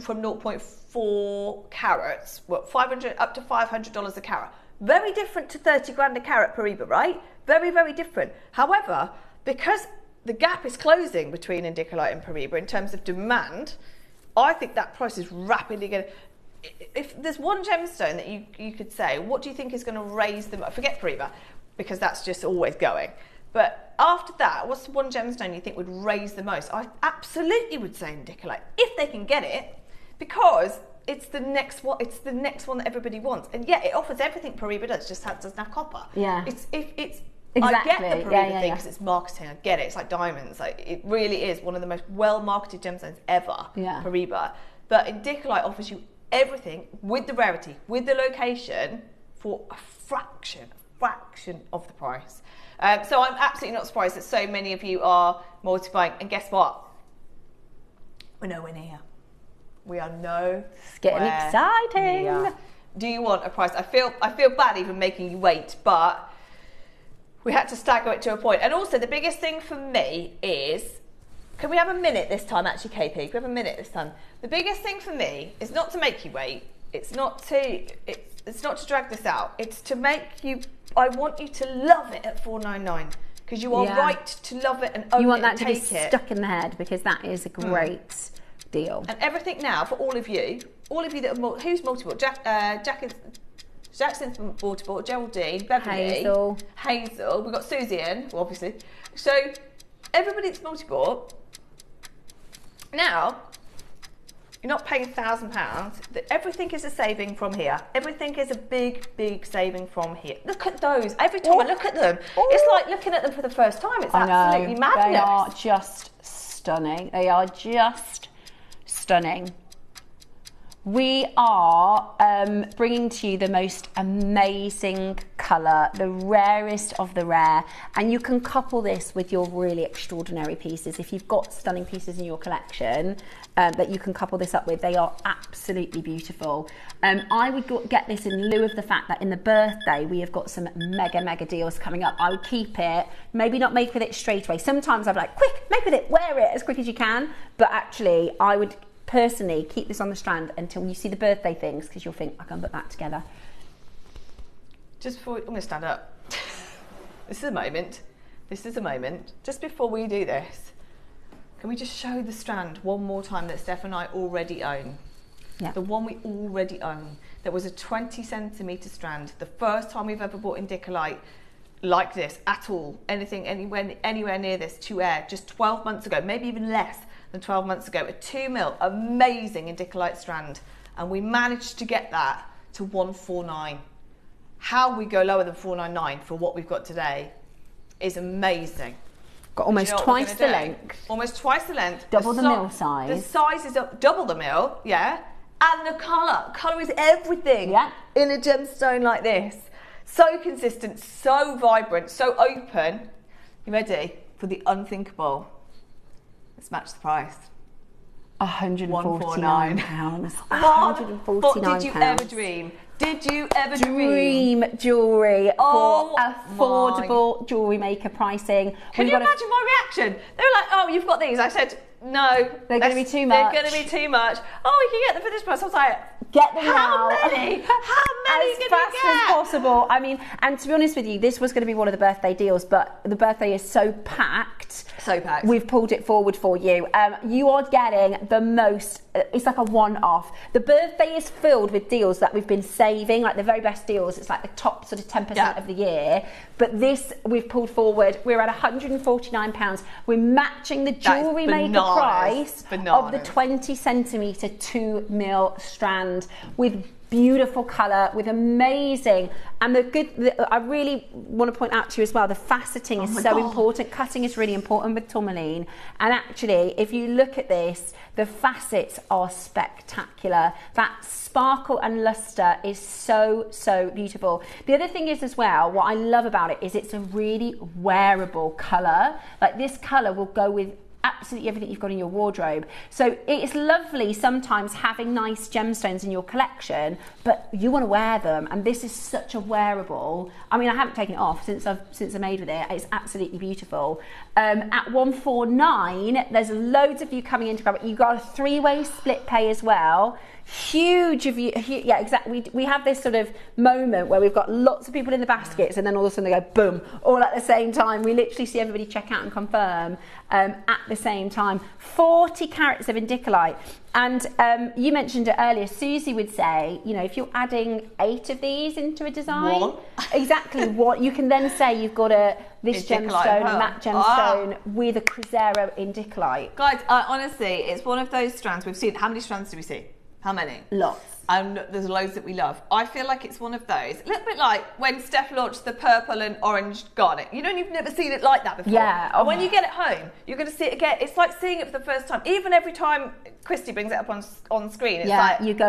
from 0.4 carats, $500 up to $500 a carat. Very different to 30 grand a carat Periba, right? Very, very different. However, because the gap is closing between indicolite and Periba in terms of demand, I think that price is rapidly going to... If there's one gemstone that you could say, what do you think is going to raise them? Forget Periba, because that's just always going. But after that, what's the one gemstone you think would raise the most? I absolutely would say indicolite, if they can get it, because it's the next one. It's the next one that everybody wants, and yet it offers everything Periba does. Just doesn't have copper. Yeah. Exactly. I Exactly. get the Peruvian thing because it's marketing. I get it. It's like diamonds. Like, it really is one of the most well-marketed gemstones ever. Yeah. Periba, but indicolite offers you everything with the rarity, with the location, for a fraction of the price. So I'm absolutely not surprised that so many of you are multiplying. And guess what? We're nowhere near. We are nowhere. It's getting exciting. Near. Do you want a price? I feel bad even making you wait, but we had to stagger it to a point. And also, the biggest thing for me is, can we have a minute this time, actually, KP? Can we have a minute this time? The biggest thing for me is not to make you wait. It's not to drag this out. It's to make you, I want you to love it at $499, because you are right to love it and own it. You want that and to be take it. stuck in the head, because that is a great deal. And everything now, for all of you that are, who's multiple? Jackson's multiple, Geraldine, Beverly, Hazel. We've got Susie in, obviously. So everybody that's multiple, now, you're not paying £1,000. Everything is a saving from here. Everything is a big, big saving from here. Look at those. Every time I look at them, it's like looking at them for the first time. It's absolutely madness. They are just stunning. They are just stunning. We are bringing to you the most amazing colour, the rarest of the rare, and you can couple this with your really extraordinary pieces. If you've got stunning pieces in your collection that you can couple this up with, they are absolutely beautiful. I would get this in lieu of the fact that in the birthday we have got some mega deals coming up. I would keep it, maybe not make with it straight away. Sometimes I'd be like, quick, make with it, wear it as quick as you can, but actually I would personally keep this on the strand until you see the birthday things, because you'll think, I can put that together. Just before, I'm going to stand up. This is a moment. Just before we do this, can we just show the strand one more time that Steph and I already own? Yeah. The one we already own. That was a 20 centimetre strand. The first time we've ever bought indicolite like this at all. Anywhere near this to air. Just 12 months ago, maybe even less than 12 months ago, a 2mm amazing indicolite strand, and we managed to get that to 149. How we go lower than 499 for what we've got today is amazing. Got almost twice the length. Almost twice the length. Double the mil size. The size is up, double the mil, yeah. And the colour. Colour is everything in a gemstone like this. So consistent, so vibrant, so open. You ready for the unthinkable? Let's match the price. £149. What did you ever dream? Did you ever dream jewellery for affordable Jewellery Maker pricing? Can you imagine my reaction? They were like, oh, you've got these. I said, no. They're going to be too much. They're going to be too much. Oh, you can get them for this price. I was like, get them how now. many? How many as fast as possible. I mean, and to be honest with you, this was going to be one of the birthday deals, but the birthday is so packed. So packed. We've pulled it forward for you. You are getting the most, it's like a one-off. The birthday is filled with deals that we've been saving, like the very best deals. It's like the top sort of 10% of the year. But this we've pulled forward. We're at £149. We're matching the Jewellery Maker price of the 20 centimetre 2mm strand with beautiful colour, with amazing, and I really want to point out to you as well, the faceting is so important. Cutting is really important with tourmaline, and actually if you look at this, the facets are spectacular. That sparkle and lustre is so beautiful. The other thing is as well, what I love about it is it's a really wearable colour. Like this colour will go with absolutely everything you've got in your wardrobe. So it's lovely sometimes having nice gemstones in your collection, but you want to wear them, and this is such a wearable. I mean, I haven't taken it off since I made with it. It's absolutely beautiful. At £149, there's loads of you coming in to grab it. You've got a 3-way split pay as well. Huge of you, yeah, exactly. We have this sort of moment where we've got lots of people in the baskets, and then all of a sudden they go boom, all at the same time. We literally see everybody check out and confirm at the same time. 40 carats of indicolite. And you mentioned it earlier, Susie would say, you know, if you're adding 8 of these into a design, exactly what you can then say you've got this gemstone and that gemstone with a Cruzeiro indicolite. Guys, honestly, it's one of those strands we've seen. How many strands do we see? How many? Lots. And there's loads that we love. I feel like it's one of those, a little bit like when Steph launched the purple and orange garnet. You know, you've never seen it like that before. Yeah. And when you get it home, you're going to see it again. It's like seeing it for the first time. Even every time Christy brings it up on screen, it's like, you go,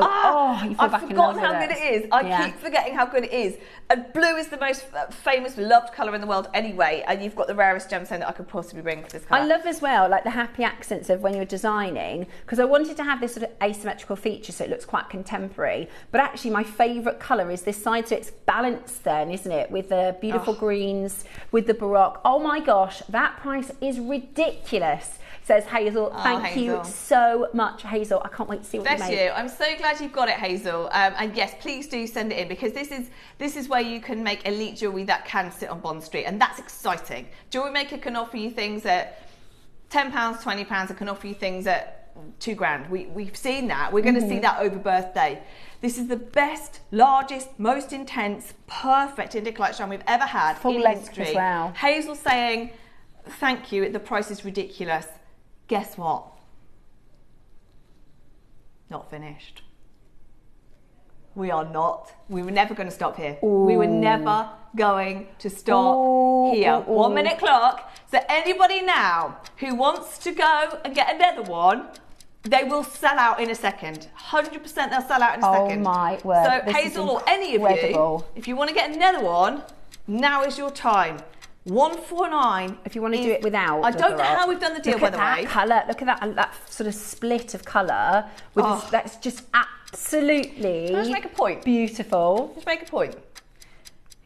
you feel back in love with it. I've forgotten how good it is. I keep forgetting how good it is. And blue is the most famous, loved colour in the world anyway, and you've got the rarest gemstone that I could possibly bring for this colour. I love as well, like the happy accents of when you're designing, because I wanted to have this sort of asymmetrical feature so it looks quite contemporary, but actually my favourite colour is this side, so it's balanced then, isn't it, with the beautiful greens, with the Baroque. Oh my gosh, that price is ridiculous, says Hazel. Thank you so much, Hazel. I can't wait to see what you made. Bless you. I'm so glad you've got it, Hazel. And yes, please do send it in, because this is where you can make elite jewellery that can sit on Bond Street, and that's exciting. Jewellery Maker can offer you things at £10, £20. It can offer you things at £2,000. We've seen that. We're going to see that over birthday. This is the best, largest, most intense, perfect indicolite strand we've ever had. Full in length history. as well. Hazel saying, thank you, the price is ridiculous. Guess what? Not finished. We are not. We were never going to stop here. Ooh. We were never going to stop here. 1 minute clock. So anybody now who wants to go and get another one, they will sell out in a second. 100% they'll sell out in a second. Oh my word. So this Hazel or any of you, if you want to get another one, now is your time. 149. If you want to do it without, I don't know how we've done the deal, by the way. Colour. Look at that sort of split of colour. With this, that's just absolutely. Can I just make a point? Beautiful. Just make a point.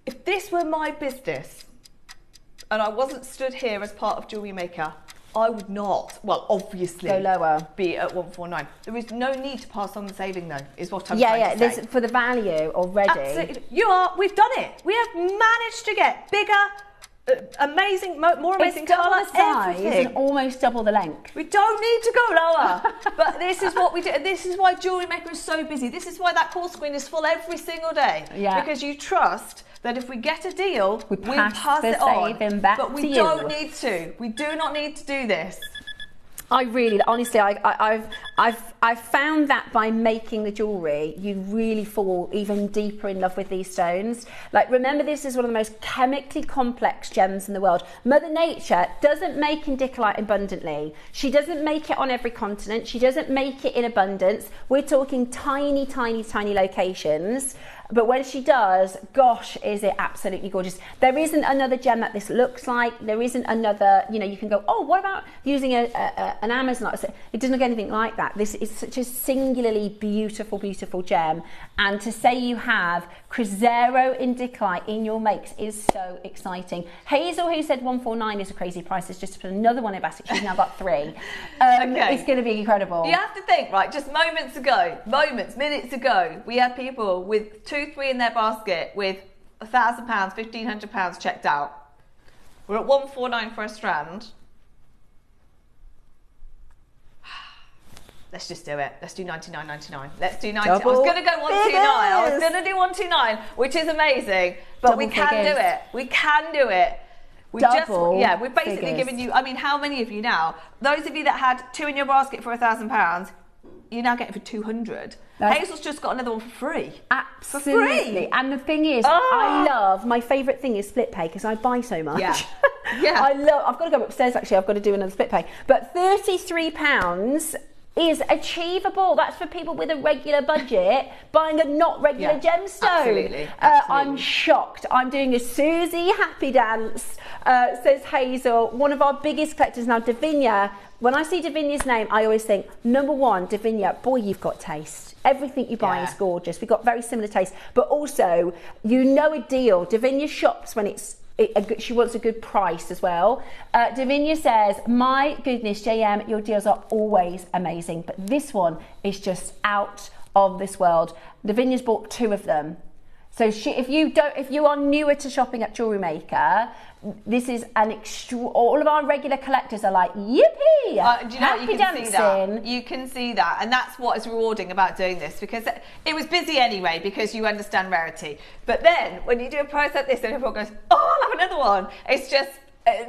If this were my business, and I wasn't stood here as part of Jewellery Maker, I would not, well, obviously, go lower. Be at 149. There is no need to pass on the saving, though, is what I'm trying to say. For the value already. Absolutely. We've done it. We have managed to get bigger, amazing, more amazing colour, size and almost double the length. We don't need to go lower. But this is what we do. And this is why Jewellery Maker is so busy. This is why that call screen is full every single day. Yeah. Because you trust that if we get a deal, we pass it on. But we don't need to. We do not need to do this. I really, honestly, I've found that by making the jewellery, you really fall even deeper in love with these stones. Like, remember, this is one of the most chemically complex gems in the world. Mother Nature doesn't make indicolite abundantly. She doesn't make it on every continent. She doesn't make it in abundance. We're talking tiny, tiny, tiny locations. But when she does, gosh, is it absolutely gorgeous. There isn't another gem that this looks like. There isn't another, you know, you can go, oh, what about using an Amazonite? It doesn't look anything like that. This is such a singularly beautiful, beautiful gem. And to say you have Cruzeiro indicolite in your makes is so exciting. Hazel, who said 149 is a crazy price, has just put another one in basket. She's now got 3. Okay. It's going to be incredible. You have to think, right, just minutes ago, we had people with 2, 3 in their basket with £1,000, £1,500 checked out. We're at 149 for a strand. Let's just do it. Let's do 99.99. Let's do 90. Double I was going to go 129. I was figures. going to do 129, which is amazing. But Double we can figures. do it. We can do it. We're basically figures. giving you. I mean, how many of you now? Those of you that had 2 in your basket for £1,000, you now get it for 200. Hazel's just got another one for free. Absolutely. For free. And the thing is, I love, my favourite thing is split pay because I buy so much. Yeah. Yeah. I've got to go upstairs actually, I've got to do another split pay. But £33 is achievable. That's for people with a regular budget buying a not regular gemstone. Absolutely. I'm shocked. I'm doing a Susie happy dance, says Hazel. One of our biggest collectors now, Davinia. When I see Davinia's name, I always think, number one, Davinia, boy, you've got taste. Everything you buy is gorgeous. We've got very similar taste. But also, you know a deal. Davinia shops when she wants a good price as well. Davinia says, my goodness, JM, your deals are always amazing. But this one is just out of this world. Davinia's bought 2 of them. So if you are newer to shopping at JewelleryMaker, this is all of our regular collectors are like, yippee! Do you know what? Happy dancing. You can see that, and that's what is rewarding about doing this, because it was busy anyway, because you understand rarity. But then when you do a price like this and everyone goes, oh, I'll have another one, it's just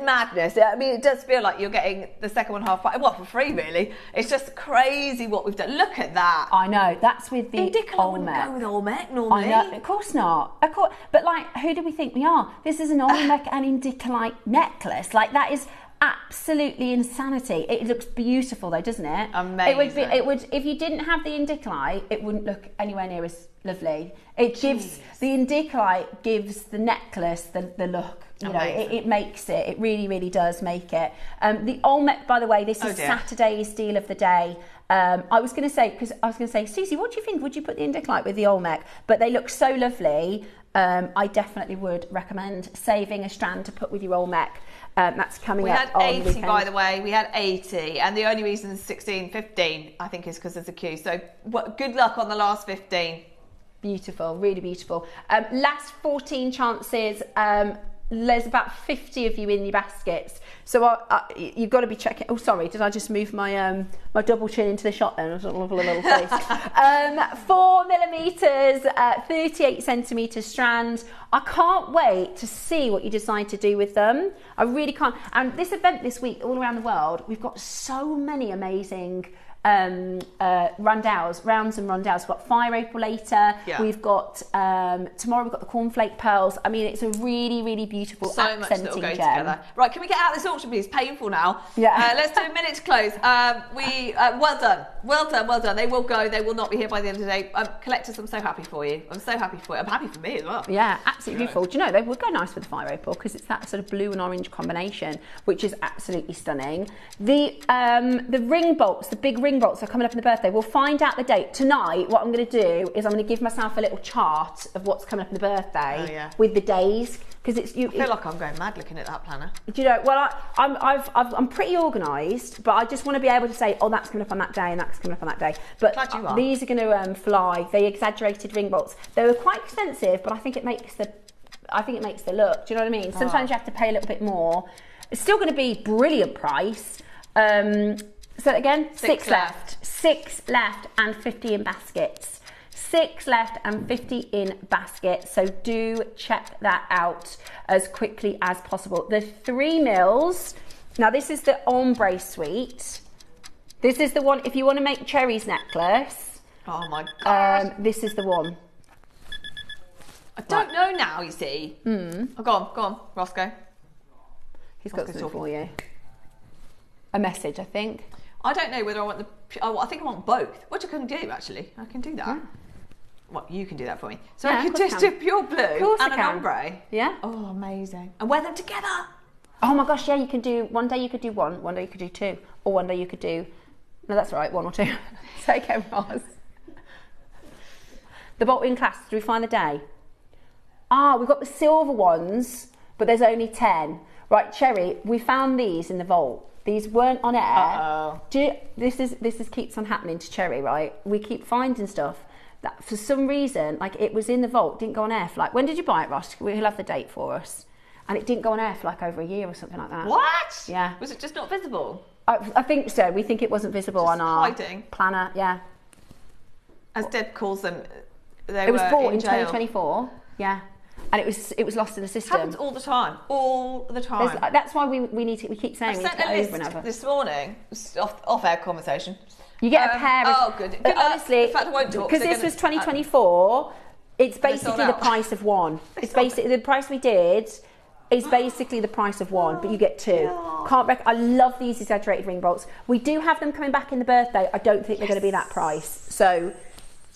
madness. I mean, it does feel like you're getting the second one half price, for free really. It's just crazy what we've done. Look at that. I know, that's with the Indicolite wouldn't go with Olmec normally. I know, of course not. But like, who do we think we are? This is an Olmec and indicolite necklace. Like, that is absolutely insanity. It looks beautiful though, doesn't it? Amazing. It would if you didn't have the indicolite, it wouldn't look anywhere near as lovely. It gives the indicolite gives the necklace the look. You know, it makes it. It really, really does make it. The Olmec, by the way, this is Saturday's deal of the day. I was going to say, Susie, what do you think? Would you put the indicolite with the Olmec? But they look so lovely. I definitely would recommend saving a strand to put with your Olmec. That's coming up on the weekend. We had 80, by the way. We had 80, and the only reason it's 16, 15, I think, is because there's a queue. So good luck on the last 15. Beautiful, really beautiful. Last 14 chances. There's about 50 of you in your baskets, so you've got to be checking. Oh, sorry, did I just move my my double chin into the shot then? I was a little face. 4 millimeters, 38 centimeters strand. I can't wait to see what you decide to do with them. I really can't. And this event this week, all around the world, we've got so many amazing rounds and rondelles. We've got fire opal later. We've got tomorrow we've got the cornflake pearls. I mean, it's a really, really beautiful accenting gem. Together. Right, can we get out of this auction, please? It's painful now. Let's do a minute to close. Well done. They will go. They will not be here by the end of the day. Collectors, I'm so happy for you. I'm so happy for you. I'm happy for me as well. Yeah, absolutely beautiful. Do you know, they would go nice with the fire opal because it's that sort of blue and orange combination, which is absolutely stunning. The ring bolts, the big ring bolts are coming up in the birthday. We'll find out the date. Tonight, what I'm going to do is I'm going to give myself a little chart of what's coming up in the birthday with the days. Because I feel like I'm going mad looking at that planner. Do you know? Well, I'm pretty organised, but I just want to be able to say, oh, that's coming up on that day, and that's coming up on that day. But these are going to fly. They exaggerated ring bolts. They were quite expensive, but I think it makes the look. Do you know what I mean? Sometimes you have to pay a little bit more. It's still going to be brilliant price. So again, 6 left. 6 left and 50 in baskets. 6 left and 50 in baskets. So do check that out as quickly as possible. The 3 mils. Now this is the ombre suite. This is the one, if you want to make Cherry's necklace. Oh my God. This is the one. I don't know now, you see. Oh, go on, Roscoe. He's got something for you. A message, I think. I don't know whether I want I think I want both, which I can do actually. I can do that. Well, you can do that for me. So Yeah, I of could course just I do can. pure blue course and I an can. ombre. Yeah. Oh, amazing. And wear them together. Oh my gosh, yeah, you can do, one day you could do one day you could do two, or one day you could do, no, that's right, one or two. Say again, Roz. The Bolton class, do we find the day? We've got the silver ones, but there's only 10. Right, Cherry, we found these in the vault. These weren't on air. Uh-oh. This keeps on happening to Cherry, right? We keep finding stuff that for some reason, like it was in the vault, didn't go on air for like, when did you buy it, Ross? He'll have the date for us. And it didn't go on air for like over a year or something like that. What? Yeah. Was it just not visible? I think so. We think it wasn't visible Just on our hiding. planner. Yeah. As Deb calls them, It was bought in jail. 2024. Yeah. And it was lost in the system. Happens all the time. All the time. That's why we need to. We keep saying I we need sent to a get list over and over. this morning, off-air conversation. You get a pair. Oh, good. Good luck. Honestly, In fact, I won't talk. because this was 2024. It's They're basically sold the out. price of one. It's basically the price we did. Is basically the price of one, but you get two. I love these exaggerated ring bolts. We do have them coming back in the birthday. I don't think they're going to be that price. So.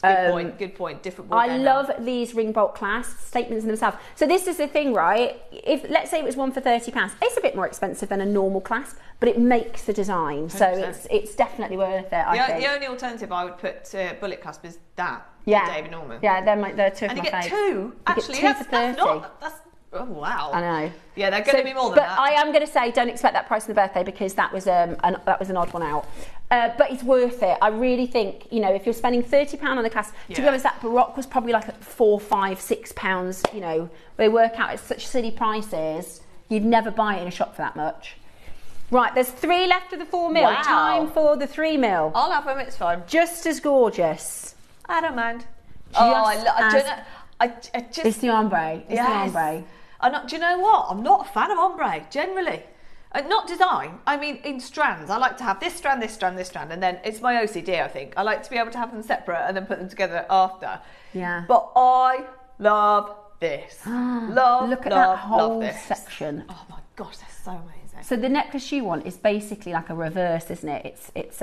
Good point. Different ball I game love now. these ring bolt clasps, statements in themselves. So this is the thing, right? If let's say it was one for £30, it's a bit more expensive than a normal clasp, but it makes the design. So 100%. it's definitely worth it. I think. The only alternative I would put bullet clasp is that. Yeah. David Norman. Yeah, they're two of And my you get faves. two. Actually, two for 30. Oh wow. I know. Yeah, they're going to be more than but that. I am going to say don't expect that price on the birthday because that was an odd one out. But it's worth it. I really think, if you're spending £30 on the clasp, to be honest, that Baroque was probably like £4, £5, £6. They work out at such silly prices. You'd never buy it in a shop for that much. Right, there's 3 left of the 4 mil. Wow. Time for the 3 mil. I'll have them. It's fine. Just as gorgeous. I don't mind. It's the ombre. It's the ombre. Do you know what? I'm not a fan of ombre generally. Not design. I mean, in strands. I like to have this strand, this strand, this strand, and then it's my OCD. I think I like to be able to have them separate and then put them together after. Yeah. But I love this. Look at that whole this. section. Oh my gosh, that's so amazing. So the necklace you want is basically like a reverse, isn't it? It's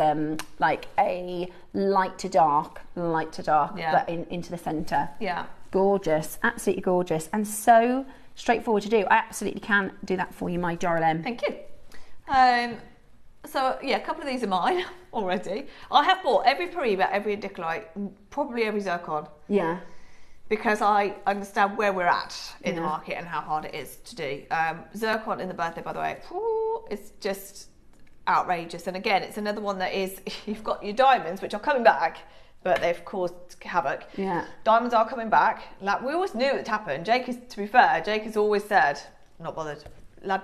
like a light to dark, but into the centre. Yeah. Gorgeous, absolutely gorgeous, and so straightforward to do. I absolutely can do that for you, my darling. Thank you. So yeah, a couple of these are mine already. I have bought every Peruvian, every indicolite, probably every zircon. Yeah. Because I understand where we're at in the market and how hard it is to do. Zircon in the birthday, by the way, it's just outrageous. And again, it's another one that is, you've got your diamonds, which are coming back, but they've caused havoc. Yeah. Diamonds are coming back. Like, we always knew it happened. To be fair, Jake has always said, not bothered.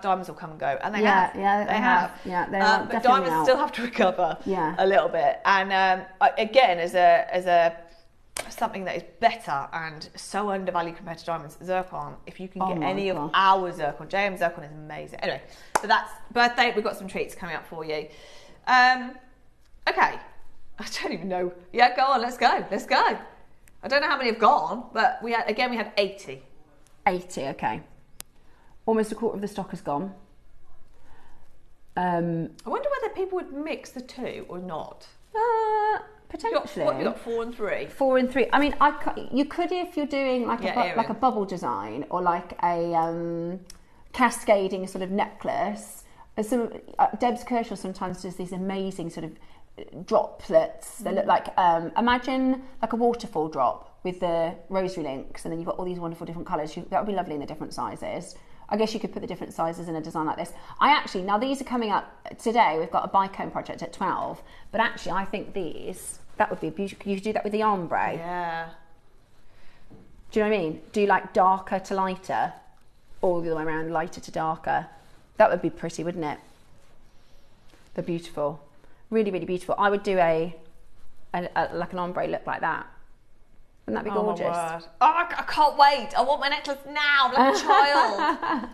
Diamonds will come and go, and they have. Yeah, they have. Yeah, they are but definitely diamonds out. still have to recover. Yeah. A little bit. And again, as a something that is better and so undervalued compared to diamonds, zircon. If you can get any of our zircon, JM zircon is amazing. Anyway, so that's birthday. We've got some treats coming up for you. Okay. I don't even know. Yeah, go on. Let's go. I don't know how many have gone, but we had 80. 80, okay. Almost a quarter of the stock has gone. I wonder whether people would mix the two or not. Potentially. You got 4 and 3. 4 and 3. I mean, you could if you're doing like a bubble design or like a cascading sort of necklace. Deb's Kershaw sometimes does these amazing sort of droplets. They look like imagine like a waterfall drop with the rosary links, and then you've got all these wonderful different colours. That would be lovely in the different sizes. I guess you could put the different sizes in a design like this. Now these are coming up today. We've got a bicone project at 12, but actually I think that would be beautiful. You could do that with the ombre. Yeah. Do you know what I mean? Do like darker to lighter, all the way around, lighter to darker. That would be pretty, wouldn't it? They're beautiful, really, really beautiful. I would do like an ombre look like that. Wouldn't that be gorgeous? My word. Oh, I can't wait. I want my necklace now, like a child.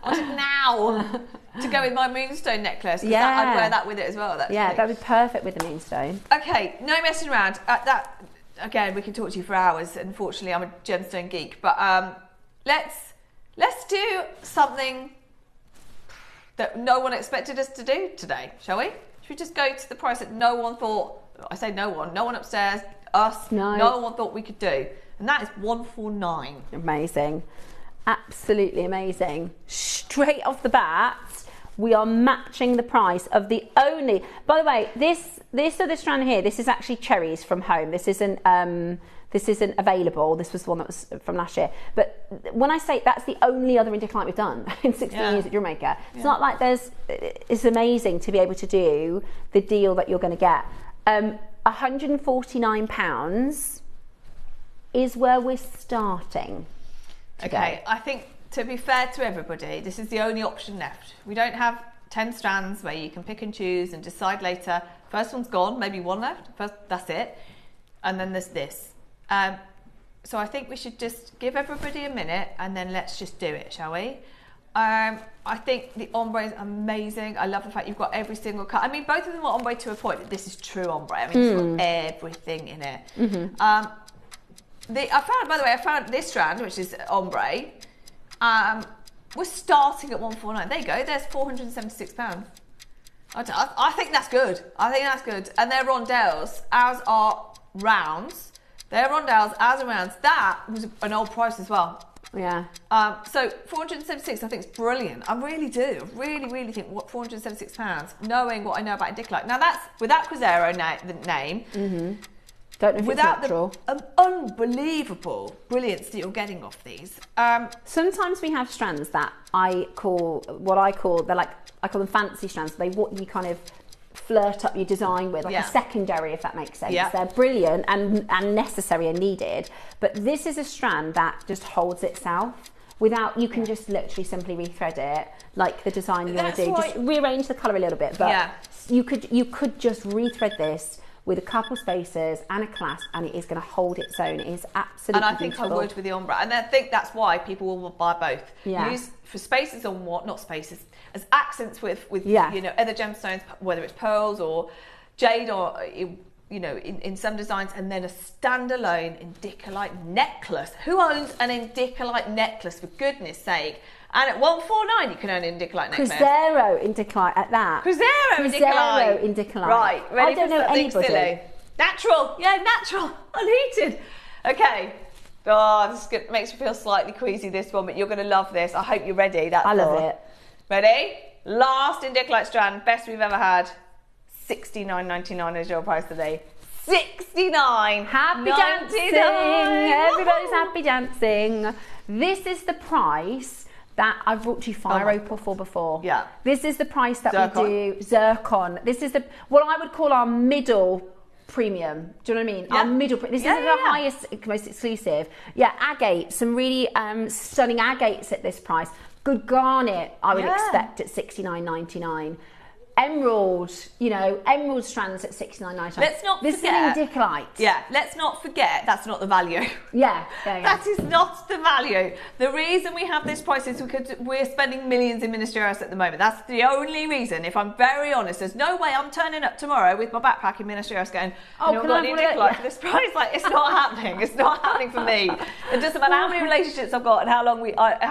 I want it now to go with my moonstone necklace. Yeah. I'd wear that with it as well. Yeah, that would be perfect with the moonstone. Okay, no messing around. Again, we can talk to you for hours. Unfortunately, I'm a gemstone geek. But let's do something that no one expected us to do today, shall we? Should we just go to the price that no one thought, I say no one upstairs, us, no one thought we could do. and that is 149. Amazing. Absolutely amazing. Straight off the bat, we are matching the price of the only, by the way, this other strand here, this is actually cherries from home. This isn't available. This was the one that was from last year. But when I say that's the only other indicolite we've done in 16 years at JewelleryMaker, it's not like it's amazing to be able to do the deal that you're going to get. £149 is where we're starting today. Okay, I think to be fair to everybody, this is the only option left. We don't have 10 strands where you can pick and choose and decide later. First one's gone, maybe one left. First, that's it. And then there's this. So I think we should just give everybody a minute and then let's just do it, shall we? I think the ombre is amazing. I love the fact you've got every single cut. I mean, both of them are ombre to a point, but this is true ombre. I mean, it's got everything in it. I found this strand, which is ombre, we're starting at 149. There you go, there's £476. I think that's good. I think that's good. And they're rondelles, as are rounds. They're rondelles, as are rounds. That was an old price as well. Yeah. So 476, I think it's brilliant. I really do. Really think what £476, knowing what I know about indicolite. Now that's without Cruzeiro the name. Don't know if without it's natural. the unbelievable brilliance that you're getting off these. Sometimes we have strands that I call them fancy strands. They what you kind of flirt up your design with, like a secondary, if that makes sense. They're brilliant and necessary and needed, but this is a strand that just holds itself without, you can just literally simply rethread it like the design you want to do. Just rearrange the colour a little bit, but you could just rethread this with a couple spaces and a clasp, and it is going to hold its own. It is absolutely And I think beautiful. I would with the ombre, and I think that's why people will buy both. Yeah. Use for spaces or not spaces, as accents with you know, other gemstones, whether it's pearls or jade or in some designs, and then a standalone indicolite necklace. Who owns an indicolite necklace, for goodness sake? And at 149, you can own an indicolite necklace. Cruzeiro indicolite at that. Cruzeiro indicolite. Right, ready I don't for know something anybody. silly? Natural, natural, unheated. Okay. Oh, this makes me feel slightly queasy, this one, but you're going to love this. I hope you're ready. I love it. Ready? Last indicolite strand, best we've ever had. $69.99 is your price today. $69. Happy dancing. Everybody's happy dancing. This is the price that I've brought you fire opal for before. Yeah. This is the price that Zircon. we do zircon. This is what I would call our middle premium. Do you know what I mean? Yeah. Our middle. This isn't the highest, most exclusive. Yeah, agate. Some really stunning agates at this price. Good garnet, I would expect at $69.99. Emerald, emerald strands at $69.99. Let's not forget. This is an indicolite. Yeah, let's not forget that's not the value. Yeah. That is not the value. The reason we have this price is because we're spending millions in Ministerials at the moment. That's the only reason. If I'm very honest, there's no way I'm turning up tomorrow with my backpack in Ministerials going, I've got an indicolite for this price. Like, it's not happening. It's not happening for me. It doesn't matter how many relationships I've got and how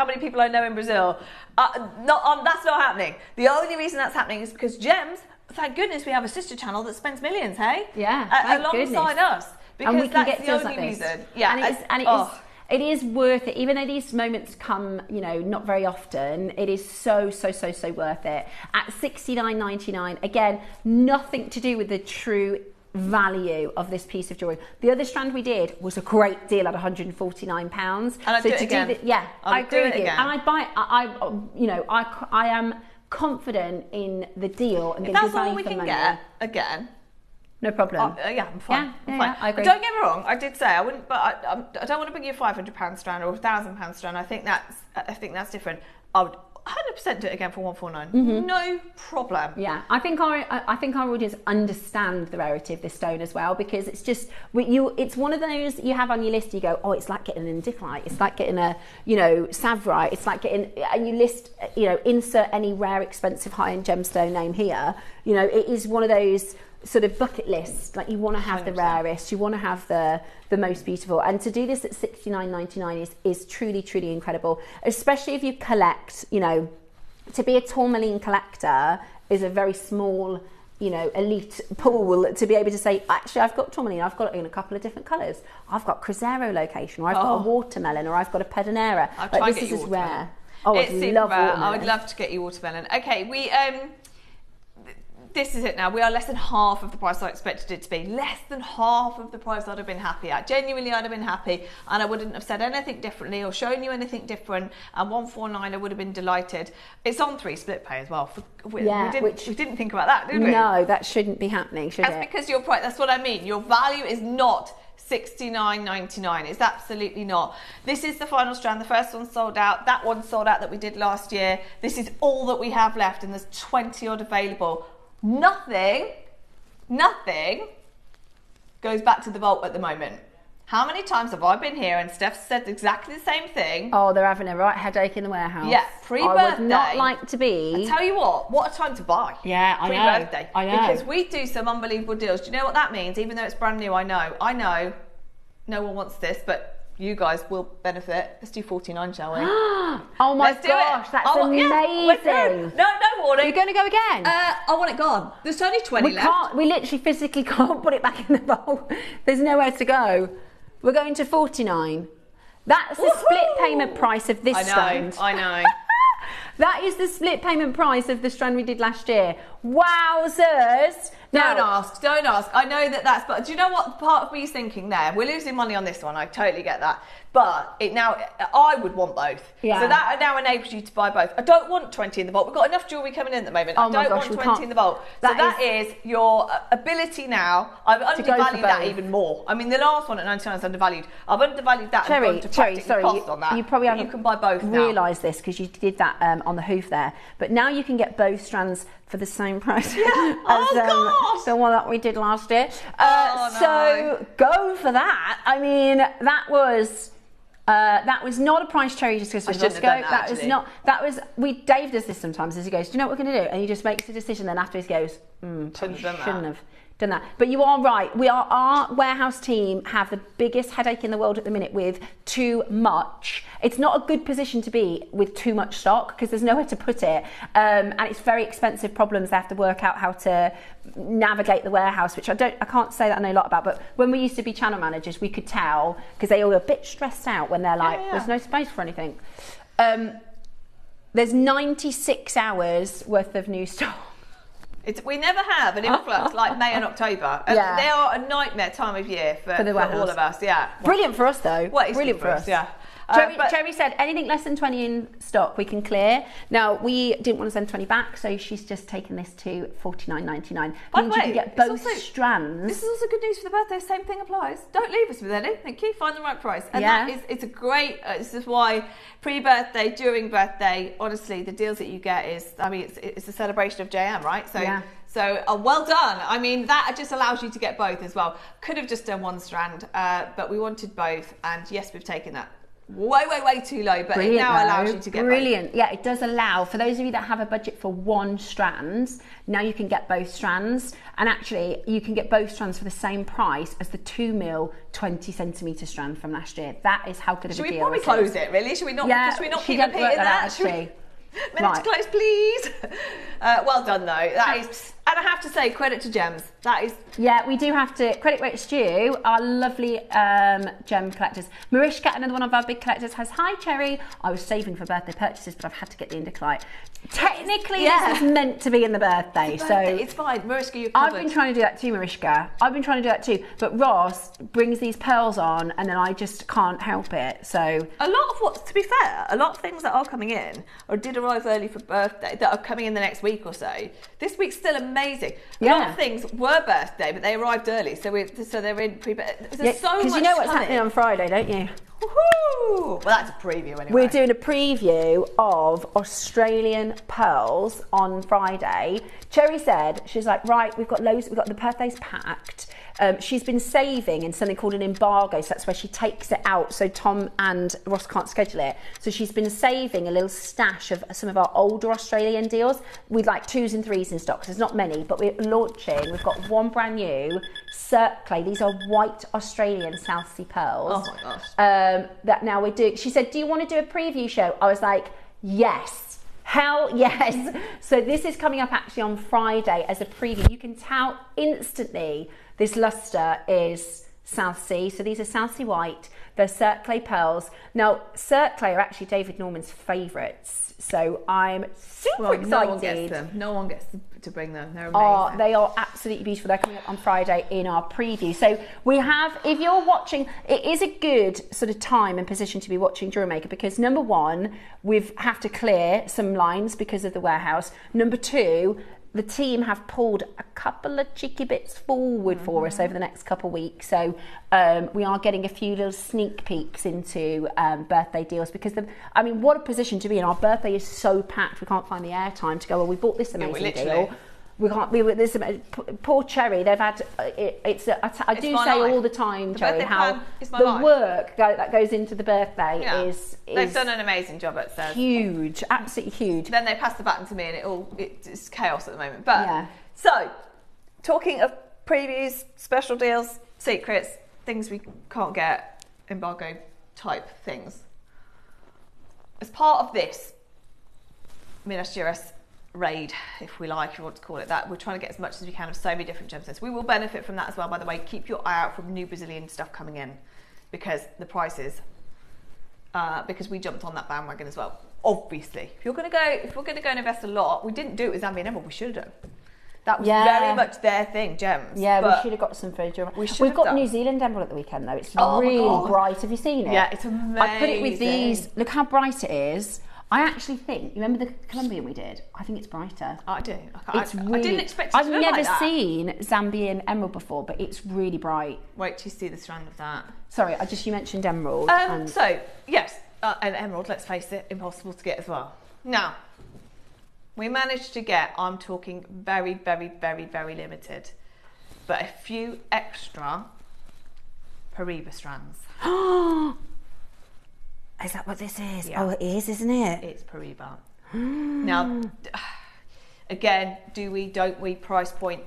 many people I know in Brazil. That's not happening. The only reason that's happening is because gems, thank goodness we have a sister channel that spends millions, hey? Yeah, alongside us. Because and we can that's get the deals only like this. reason. Yeah. It is worth it, even though these moments come, not very often. It is so worth it. At $69.99, again, nothing to do with the true value of this piece of jewelry. The other strand we did was a great deal at £149. And I'd do it again. I agree with you. And I'd buy. I am confident in the deal and if the that's value all we for can money. get again. No problem. I'm fine. I'm fine. I agree. Don't get me wrong. I did say I wouldn't, but I don't want to bring you a £500 strand or a £1,000 strand. I think that's different. I would 100% do it again for 149. No problem. Yeah, I think our audience understand the rarity of this stone as well, because it's just it's one of those you have on your list. You go, oh, it's like getting an indicolite. It's like getting a savrite. It's like getting, and you list insert any rare, expensive, high-end gemstone name here. It is one of those sort of bucket lists. Like, you want to have 100%. The rarest, you want to have the most beautiful, and to do this at $69.99 is truly incredible, especially if you collect. To be a tourmaline collector is a very small you know, elite pool to be able to say, actually, I've got tourmaline, I've got it in a couple of different colours. I've got Cruzeiro location, or I've got a watermelon, or I've got a pedonera. I'll try and get this you is watermelon. rare. Oh, It's I'd super love rare. watermelon. I would love to get you watermelon. Okay, this is it now. We are less than half of the price I expected it to be. Less than half of the price I'd have been happy at. Genuinely, I'd have been happy, and I wouldn't have said anything differently or shown you anything different. And 149, I would have been delighted. It's on 3 split pay as well. We didn't think about that, did we? No, that shouldn't be happening, should That's it? because your price. That's what I mean. Your value is not $69.99. It's absolutely not. This is the final strand. The first one sold out. That one sold out that we did last year. This is all that we have left, and there's 20 odd available. Nothing goes back to the vault at the moment. How many times have I been here and Steph said exactly the same thing? Oh, they're having a right headache in the warehouse. Yeah, pre-birthday. I would not like to be. I tell you what a time to buy. Yeah, I know. Pre-birthday. I know. Because we do some unbelievable deals. Do you know what that means? Even though it's brand new, I know no one wants this, but you guys will benefit. Let's do 49, shall we? Oh my gosh, that's amazing. No warning. You're going to go again? I want it gone. There's only 20 left. We literally physically can't put it back in the bowl. There's nowhere to go. We're going to 49. That's the split payment price of this strand. I know. That is the split payment price of the strand we did last year. Wowzers! Don't ask. I know that's, but do you know what part of me is thinking there? We're losing money on this one. I totally get that. But I would want both. Yeah. So that now enables you to buy both. I don't want 20 in the vault. We've got enough jewellery coming in at the moment. I don't want 20 in the vault. So that is your ability now. I've undervalued that even more. I mean, the last one at 99 is undervalued. I've undervalued that and gone to practically cost on that. You probably haven't you can buy both now. realised this because you did that on the hoof there. But now you can get both strands for the same price as the one that we did last year. So go for that. I mean, that was not a price Cherry discussed with Roscoe. Dave does this sometimes as he goes, do you know what we're going to do? And he just makes a decision, then after he goes, shouldn't have done that. But you are right. Our warehouse team have the biggest headache in the world at the minute with too much. It's not a good position to be with too much stock because there's nowhere to put it. And it's very expensive problems. They have to work out how to navigate the warehouse, which I can't say that I know a lot about, but when we used to be channel managers, we could tell because they all were a bit stressed out when they're like, there's no space for anything. There's 96 hours worth of new stock. We never have an influx like May and October. They are a nightmare time of year for all of us. Yeah, brilliant for us though. Well, it's brilliant for us. Yeah. Cherry said anything less than 20 in stock we can clear. Now we didn't want to send 20 back, so she's just taken this to $49.99. By the way, you can get both strands. This is also good news for the birthday. Same thing applies. Don't leave us with any. Thank you. Find the right price. And it's a great. This is why pre-birthday, during birthday, honestly, the deals that you get is. I mean, it's a celebration of JM, right? So. Yeah. So well done. I mean, that just allows you to get both as well. Could have just done one strand, but we wanted both. And yes, we've taken that way too low, but it now allows you to get brilliant. both. Yeah, it does allow, for those of you that have a budget for one strand, now you can get both strands. And actually, you can get both strands for the same price as the 2mm 20 centimetre strand from last year. That is how good of a deal. Should we probably close it, really? Should we not, should we not keep repeating that? Minute to close, please. Well done, though. That is, and I have to say, credit to Gems. That is. Yeah, we do have to credit where it's due. Our lovely gem collectors. Marishka, another one of our big collectors, has hi Cherry. I was saving for birthday purchases, but I've had to get the indicolite. Technically, this was meant to be in the birthday, so it's fine. Marishka, you're covered. I've been trying to do that too, Marishka. I've been trying to do that too. But Ross brings these pearls on, and then I just can't help it. So a lot of what, to be fair, a lot of things that are coming in or did arrive early for birthday that are coming in the next week or so. This week's still amazing. A lot of things were birthday, but they arrived early, so they're in pre-birthday. There's so much because you know what's happening on Friday, don't you? Woohoo! Well, that's a preview anyway. We're doing a preview of Australian pearls on Friday. Cherry said, she's like, right, we've got loads, we've got the birthdays packed. She's been saving in something called an embargo, so that's where she takes it out so Tom and Ross can't schedule it. So she's been saving a little stash of some of our older Australian deals with like 2s and 3s in stock. There's not many, but we're launching. We've got one brand new Clay. These are white Australian South Sea pearls. Oh my gosh. That now we're doing. She said, do you want to do a preview show? I was like, yes. Hell yes. So this is coming up actually on Friday as a preview. You can tell instantly this luster is South Sea. So these are South Sea white. They're Cerclay pearls. Now, Cerclay are actually David Norman's favourites. So I'm super excited. No one gets them. No one gets to bring them. They're amazing. They are absolutely beautiful. They're coming up on Friday in our preview. So we have, if you're watching, it is a good sort of time and position to be watching JewelleryMaker because number one, we have to clear some lines because of the warehouse. Number two, the team have pulled a couple of cheeky bits forward for us over the next couple of weeks. So we are getting a few little sneak peeks into birthday deals because, what a position to be in. Our birthday is so packed, we can't find the airtime to go, well, we bought this amazing deal. We can't be with this. Poor Cherry, they've had, I do say all the time, Cherry, how the work that goes into the birthday is... They've done an amazing job at Says. Huge, absolutely huge. Then they pass the baton to me and it's chaos at the moment. But so, talking of previews, special deals, secrets, things we can't get, embargo type things. As part of this Minas Gerais raid, if we like, if you want to call it that, we're trying to get as much as we can of so many different gemstones. We will benefit from that as well, by the way. Keep your eye out for new Brazilian stuff coming in because the prices, because we jumped on that bandwagon as well. Obviously, if we're going to go and invest a lot, we didn't do it with Zambian emerald. We should have done. That was very much their thing, gems. Yeah, we should have got some for JewelleryMaker. We've got New Zealand emerald at the weekend though. It's really bright. Have you seen it? Yeah, it's amazing. I put it with these. Look how bright it is. I actually think, you remember the Colombian we did? I think it's brighter. I do. It's really, I didn't expect it to I've look never like that. seen Zambian emerald before, but it's really bright. Wait till you see the strand of that. Sorry, you mentioned emerald. So, yes, an emerald, let's face it, impossible to get as well. Now, we managed to get, I'm talking very, very, very, very limited, but a few extra Peruvian strands. Is that what this is? Yeah. Oh, it is, isn't it? It's Peruvian. Now, again, do we, don't we, price point?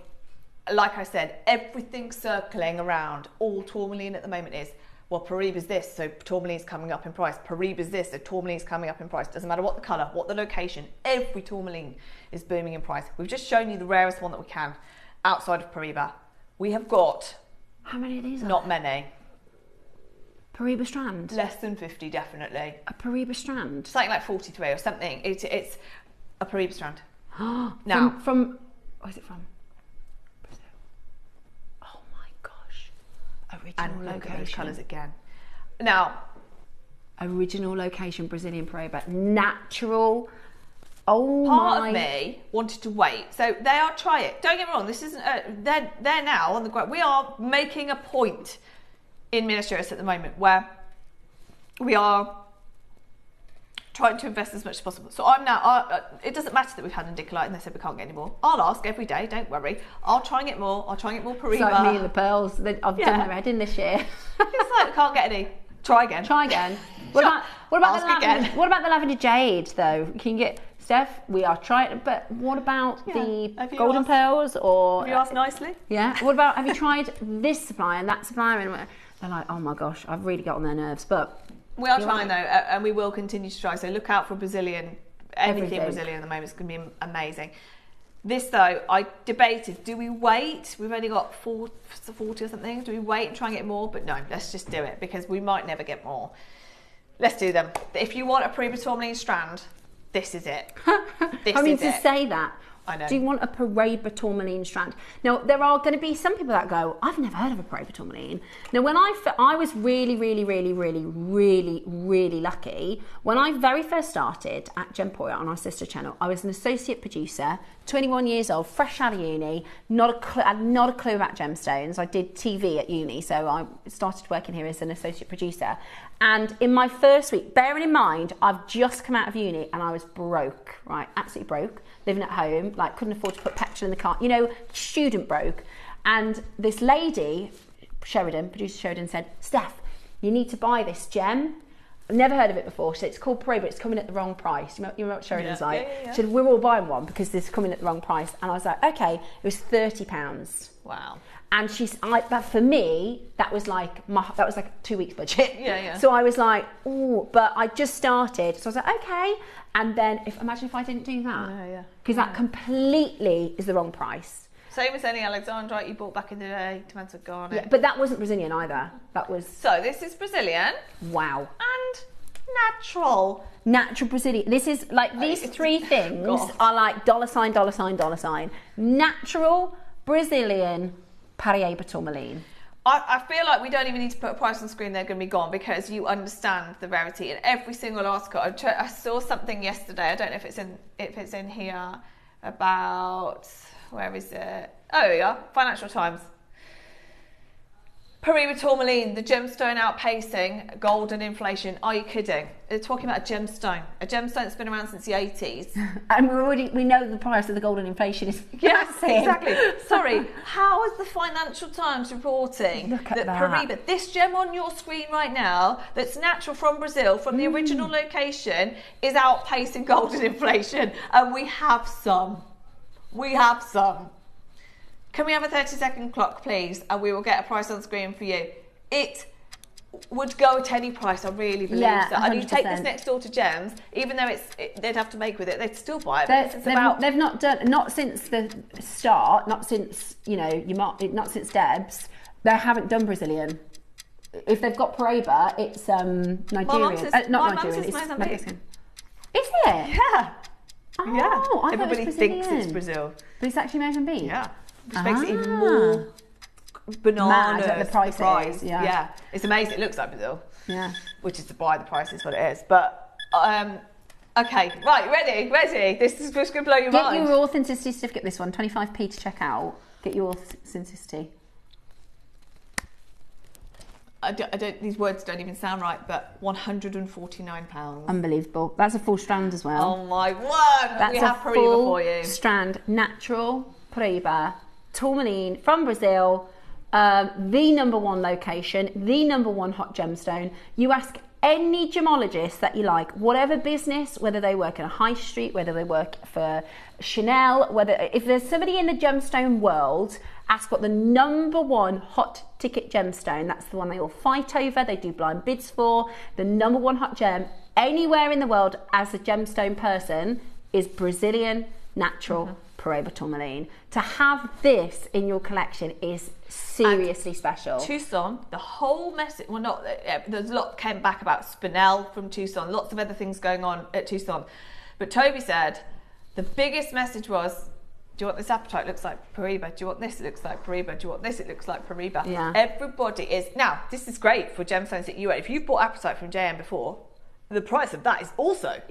Like I said, everything circling around all tourmaline at the moment is, well, Peruvian's this, so tourmaline's coming up in price. Peruvian's this, so tourmaline's coming up in price. Doesn't matter what the colour, what the location, every tourmaline is booming in price. We've just shown you the rarest one that we can outside of Peruvian. We have got... How many of these are Not there? many. Peruvian strand? Less than 50, definitely. A Peruvian strand? Something like 43 or something. It's a Peruvian strand. Now, where's it from? Brazil. Oh my gosh. Original and look location. at those colours again. Now, original location, Brazilian Peruvian. Natural. Oh part my. of me wanted to wait. So they are, try it. Don't get me wrong, this isn't, they're now on the ground. We are making a point in Minas Gerais at the moment where we are trying to invest as much as possible. So I'm now, it doesn't matter that we've had indicolite and they said we can't get any more. I'll ask every day, don't worry. I'll try and get more. I'll try and get more Peruvian. It's like me and the pearls. I've done the red in this year. It's like, we can't get any. Try again. Try again. What about Ask again. What about the lavender jade though? Can you get, Steph, we are trying, but what about the golden pearls or... Have you asked nicely? Yeah. What about, have you tried this supplier and that supplier? And they're like, oh my gosh, I've really got on their nerves, but... We are trying though, and we will continue to try. So look out for Brazilian, everything Brazilian at the moment is going to be amazing. This though, I debated, do we wait? We've only got 40 or something. Do we wait and try and get more? But no, let's just do it because we might never get more. Let's do them. If you want a Peruvian tourmaline strand, this is it. Say that. I know. Do you want a Peruvian tourmaline strand? Now, there are going to be some people that go, I've never heard of a Peruvian tourmaline. Now, when I was really lucky. When I very first started at Gemporia on our sister channel, I was an associate producer, 21 years old, fresh out of uni, not a clue about gemstones. I did TV at uni, so I started working here as an associate producer. And in my first week, bearing in mind, I've just come out of uni and I was broke, right? Absolutely broke, living at home, like couldn't afford to put petrol in the car, student broke. And this lady, producer Sheridan said, Steph, you need to buy this gem. I've never heard of it before. She said, it's called Peruvian, but it's coming at the wrong price. You remember what Sheridan's like? Yeah. She said, we're all buying one because this is coming at the wrong price. And I was like, okay, it was £30. Wow. And but for me, that was like 2 weeks budget. Yeah. So I was like, oh, but I just started. So I was like, okay. And then imagine if I didn't do that. Yeah. Because that completely is the wrong price. Same as any Alexandrite you bought back in the day, tomato garnet. Yeah, but that wasn't Brazilian either. That was... So this is Brazilian. Wow. And natural. Natural Brazilian. This is like, these three things are like dollar sign, dollar sign, dollar sign. Natural, Brazilian, Paraiba tourmaline. I feel like we don't even need to put a price on the screen, they're going to be gone, because you understand the rarity in every single article. I saw something yesterday, I don't know if it's in here, about, where is it? Oh, here we are, Financial Times. Paraiba tourmaline, the gemstone outpacing gold and inflation. Are you kidding? They're talking about a gemstone that's been around since the 80s. And we know the price of the gold and inflation is yes, exactly. Sorry, how is the Financial Times reporting that Paraiba, this gem on your screen right now, that's natural from Brazil, from the original location, is outpacing gold and inflation? And we have some. We have some. Can we have a 30-second clock, please? And we will get a price on the screen for you. It would go at any price, I really believe so. 100%. And you take this next door to Gems, even though they'd have to make with it, they'd still buy it. They've not done, not since the start, not since, not since Debs, they haven't done Brazilian. If they've got Paraiba, it's Nigerian. Not Nigerian, it's Mexican. Is it? Yeah. Oh, yeah. I Everybody thinks it's Brazil. But it's actually Mozambique? Yeah. Which makes it even more bananas. Mad, the price. Yeah. It's amazing. It looks like Brazil. Yeah. Which is why the price is what it is. But, okay. Right, ready. This is just going to blow your mind. Get your authenticity certificate, this one, 25p to check out. Get your authenticity. I don't, these words don't even sound right, but £149. Unbelievable. That's a full strand as well. Oh my word. That's we have a Paraiba full for you. strand, natural Paraiba, tourmaline from Brazil, the #1 location, the #1 hot gemstone. You ask any gemologist that you like, whatever business, whether they work in a high street, whether they work for Chanel, if there's somebody in the gemstone world, ask what the #1 hot ticket gemstone, that's the one they all fight over, they do blind bids for, the #1 hot gem anywhere in the world as a gemstone person is Brazilian natural Paraiba tourmaline. To have this in your collection is seriously special. Tucson, the whole message, well, not, there's a lot came back about Spinel from Tucson, lots of other things going on at Tucson. But Toby said the biggest message was, do you want this apatite looks like Paraiba? Do you want this? It looks like Paraiba. Do you want this? It looks like Paraiba. Yeah. Everybody is, now, this is great for gemstones that you own. If you've bought apatite from JM before, the price of that is also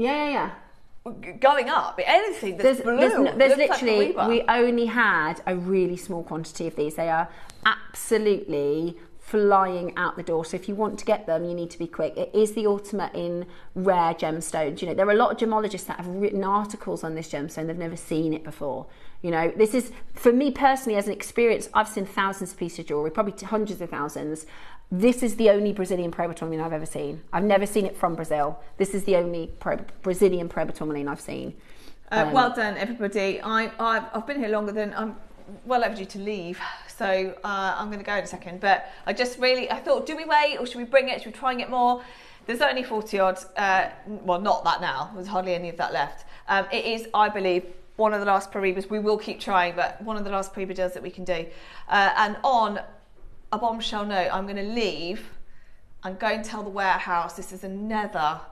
going up. Anything that's blue there's literally, like we only had a really small quantity of these. They are absolutely flying out the door. So if you want to get them, you need to be quick. It is the ultimate in rare gemstones. You know, there are a lot of gemologists that have written articles on this gemstone. They've never seen it before. You know, this is, for me personally, as an experience, I've seen thousands of pieces of jewellery, probably hundreds of thousands. This is the only Brazilian Paraiba tourmaline I've ever seen. I've never seen it from Brazil. This is the only Brazilian Paraiba tourmaline I've seen. Well done, everybody. I've been here longer than I'm well overdue to leave, so I'm going to go in a second. But I thought, do we wait or should we bring it? Should we try and get more? There's only 40 odd. Well, not that now. There's hardly any of that left. It is, I believe, one of the last Paraibas. We will keep trying, but one of the last Paraiba deals that we can do. And on a bombshell note, I'm going to leave and go and tell the warehouse this is another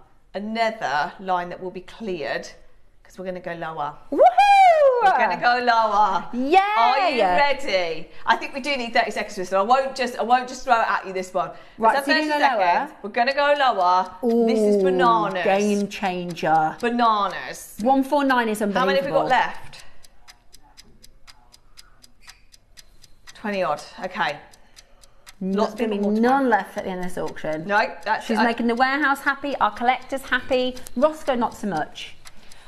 line that will be cleared, because we're going to go lower. Woohoo! We're going to go lower. Yeah. Are you ready? I think we do need 30 seconds for this, so I won't just throw it at you this one. Right, so 30 seconds. We're going to go lower. Ooh, this is bananas. Game changer. Bananas. 149 is unbelievable. How many have we got left? 20 odd. Okay. Lots going to be none left at the end of this auction. No, she's making the warehouse happy, our collectors happy. Roscoe, not so much.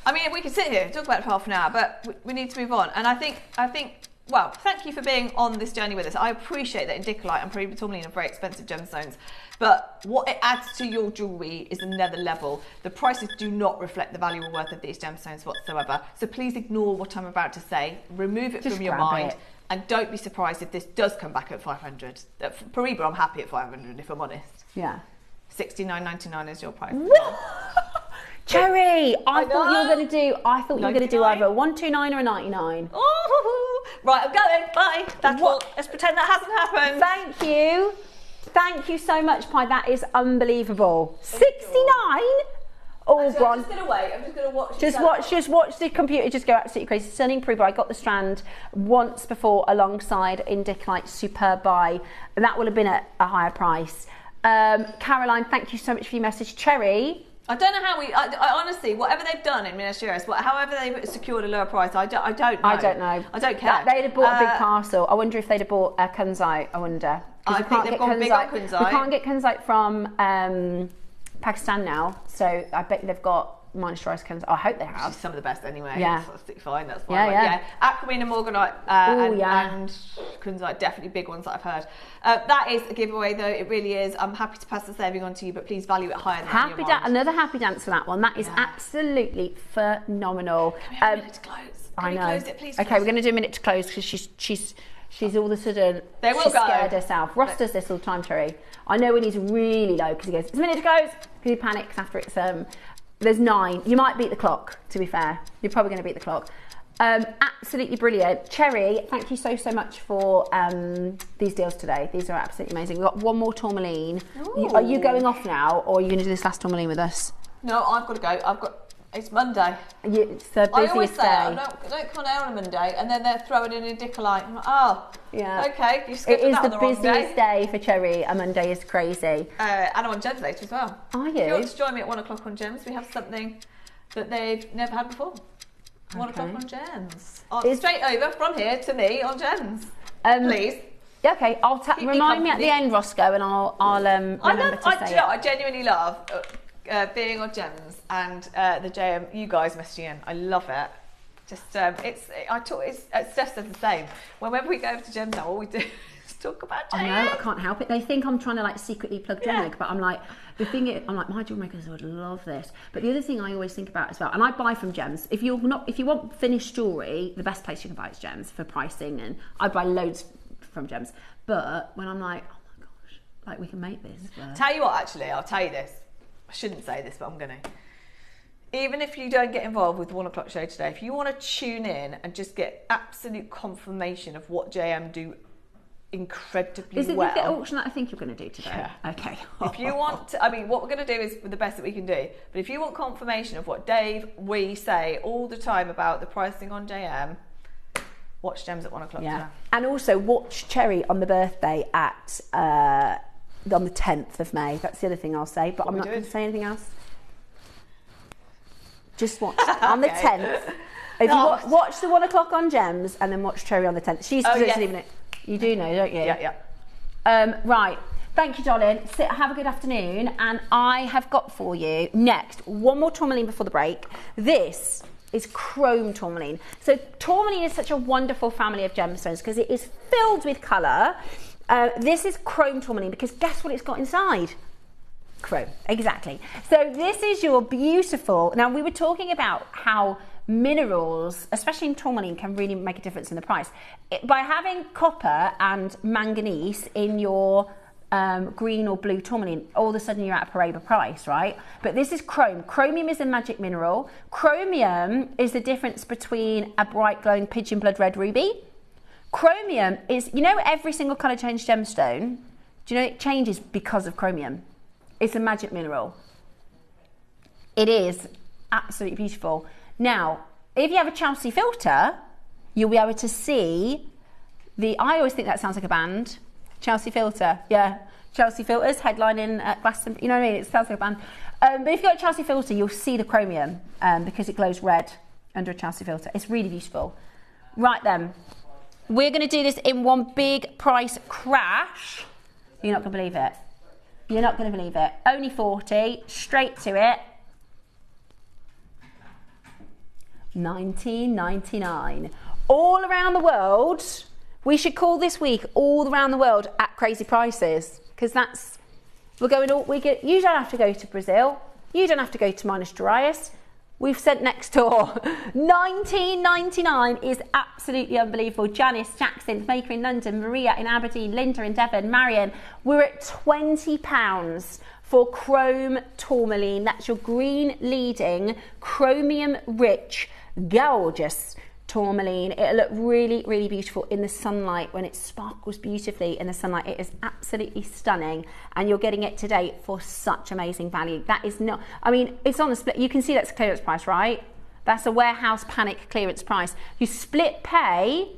I mean, we could sit here and talk about it for half an hour, but we need to move on. And I think well, thank you for being on this journey with us. I appreciate that indicolite and Peruvian tourmaline are very expensive gemstones, but what it adds to your jewellery is another level. The prices do not reflect the value or worth of these gemstones whatsoever. So please ignore what I'm about to say, remove it from your mind, and don't be surprised if this does come back at 500. Peruvian, I'm happy at 500 if I'm honest. Yeah. $69.99 is your price. Cherry, I thought you were going to do. I thought you were going to do either a 129 or a 99. Oh, right, I'm going. Bye. That's what? Let's pretend that hasn't happened. Thank you. Thank you so much, Pi. That is unbelievable. 69. Oh, Actually, I'm just going to wait. I'm just going to watch. Just watch the computer just go absolutely crazy. Stunning Peruvian. I got the strand once before alongside indicolite, superb buy. That would have been at a higher price. Caroline, thank you so much for your message. Cherry. I don't know how I honestly, whatever they've done in Minas Gerais, however they've secured a lower price, I don't know. I don't know. I don't care. They'd have bought a big parcel. I wonder if they'd have bought a kunzite, I wonder. I think they've gone big on kunzite. We can't get kunzite from Pakistan now, so I bet they've got Minas Gerais kunzite. I hope they have. Some of the best anyway. Yeah. That's fine, that's fine. Yeah. Aquamarine and Morganite and kunzite, definitely big ones that I've heard. That is a giveaway though, it really is. I'm happy to pass the saving on to you, but please value it higher than another happy dance for that one. That is absolutely phenomenal. Can we have a minute to close? I know. Close it, please? Okay, we're going to do a minute to close because she's all of a sudden scared herself. Ross does this all the time, Terry. I know when he's really low because he goes, it's a minute to close, because he panics after it's there's 9. You might beat the clock, to be fair. You're probably going to beat the clock. Absolutely brilliant. Cherry, thank you so much for these deals today. These are absolutely amazing. We've got one more tourmaline. Are you going off now, or are you going to do this last tourmaline with us? No, I've got to go. It's Monday. It's the busiest I always say, day. I don't come down on a Monday, and then they're throwing in indicolite. I'm like, oh, yeah. Okay, you It skipped is that the on the wrong busiest day for Cherry. A Monday is crazy. And I'm on Gems later as well. Are you? If you want to join me at 1 o'clock on Gems, we have something that they've never had before. 1 o'clock on Gems. Straight over from here to me on Gems. Please. Okay, I'll remind me at the end, Roscoe, and I'll remember to say it. I genuinely love being on Gems and the JM. You guys messaging in. I love it. Just Steph says the same. Whenever we go over to Gems now, all we do is talk about JM. I know, I can't help it. They think I'm trying to like secretly plug JewelleryMaker, but I'm like, my JewelleryMakers would love this. But the other thing I always think about as well, and I buy from Gems. If you want finished jewellery, the best place you can buy is Gems for pricing, and I buy loads from Gems. But when I'm like, oh my gosh, like we can make this. Tell you what, actually, I'll tell you this. I shouldn't say this, but I'm gonna. Even if you don't get involved with the 1 o'clock show today, if you want to tune in and just get absolute confirmation of what JM do incredibly well. Is it the auction that I think you're going to do today? Yeah. Okay. If you want to, what we're going to do is the best that we can do. But if you want confirmation of what we say all the time about the pricing on JM, watch Gems at 1 o'clock today. And also watch Cherry on the birthday at on the 10th of May. That's the other thing I'll say, but I'm not going to say anything else. Just watch on the 10th. If you watch the 1 o'clock on Gems and then watch Cherry on the 10th. She doesn't even know. You do know, don't you? Yeah. Right. Thank you, darling. Have a good afternoon. And I have got for you next one more tourmaline before the break. This is chrome tourmaline. So tourmaline is such a wonderful family of gemstones because it is filled with colour. This is chrome tourmaline because guess what it's got inside? Chrome, exactly. So this is your beautiful, now we were talking about how minerals, especially in tourmaline, can really make a difference in the price. By having copper and manganese in your green or blue tourmaline, all of a sudden you're at a Paraiba price, right? But this is chrome. Chromium is a magic mineral. Chromium is the difference between a bright glowing pigeon blood red ruby. Chromium is, every single colour change gemstone, do you know it changes because of chromium? It's a magic mineral. It is absolutely beautiful. Now, if you have a Chelsea filter, you'll be able to see I always think that sounds like a band. Chelsea filter, yeah. Chelsea filters, headlining at Glastonbury, you know what I mean? It sounds like a band. But if you've got a Chelsea filter, you'll see the chromium because it glows red under a Chelsea filter. It's really beautiful. Right then, we're going to do this in one big price crash. You're not going to believe it. You're not going to believe it. Only 40, straight to it. $19.99. all around the world. We should call this week all around the world at crazy prices, because that's, you don't have to go to Brazil. You don't have to go to Minas Gerais. We've sent next door. $19.99 is absolutely unbelievable. Janice, Jackson, Maker in London, Maria in Aberdeen, Linda in Devon, Marion. We're at £20 for chrome tourmaline. That's your green leading, chromium rich, gorgeous tourmaline. It'll look really, really beautiful in the sunlight when it sparkles beautifully in the sunlight. It is absolutely stunning, and you're getting it today for such amazing value. That is not, I mean, it's on the split. You can see that's clearance price, right? That's a warehouse panic clearance price. Your split pay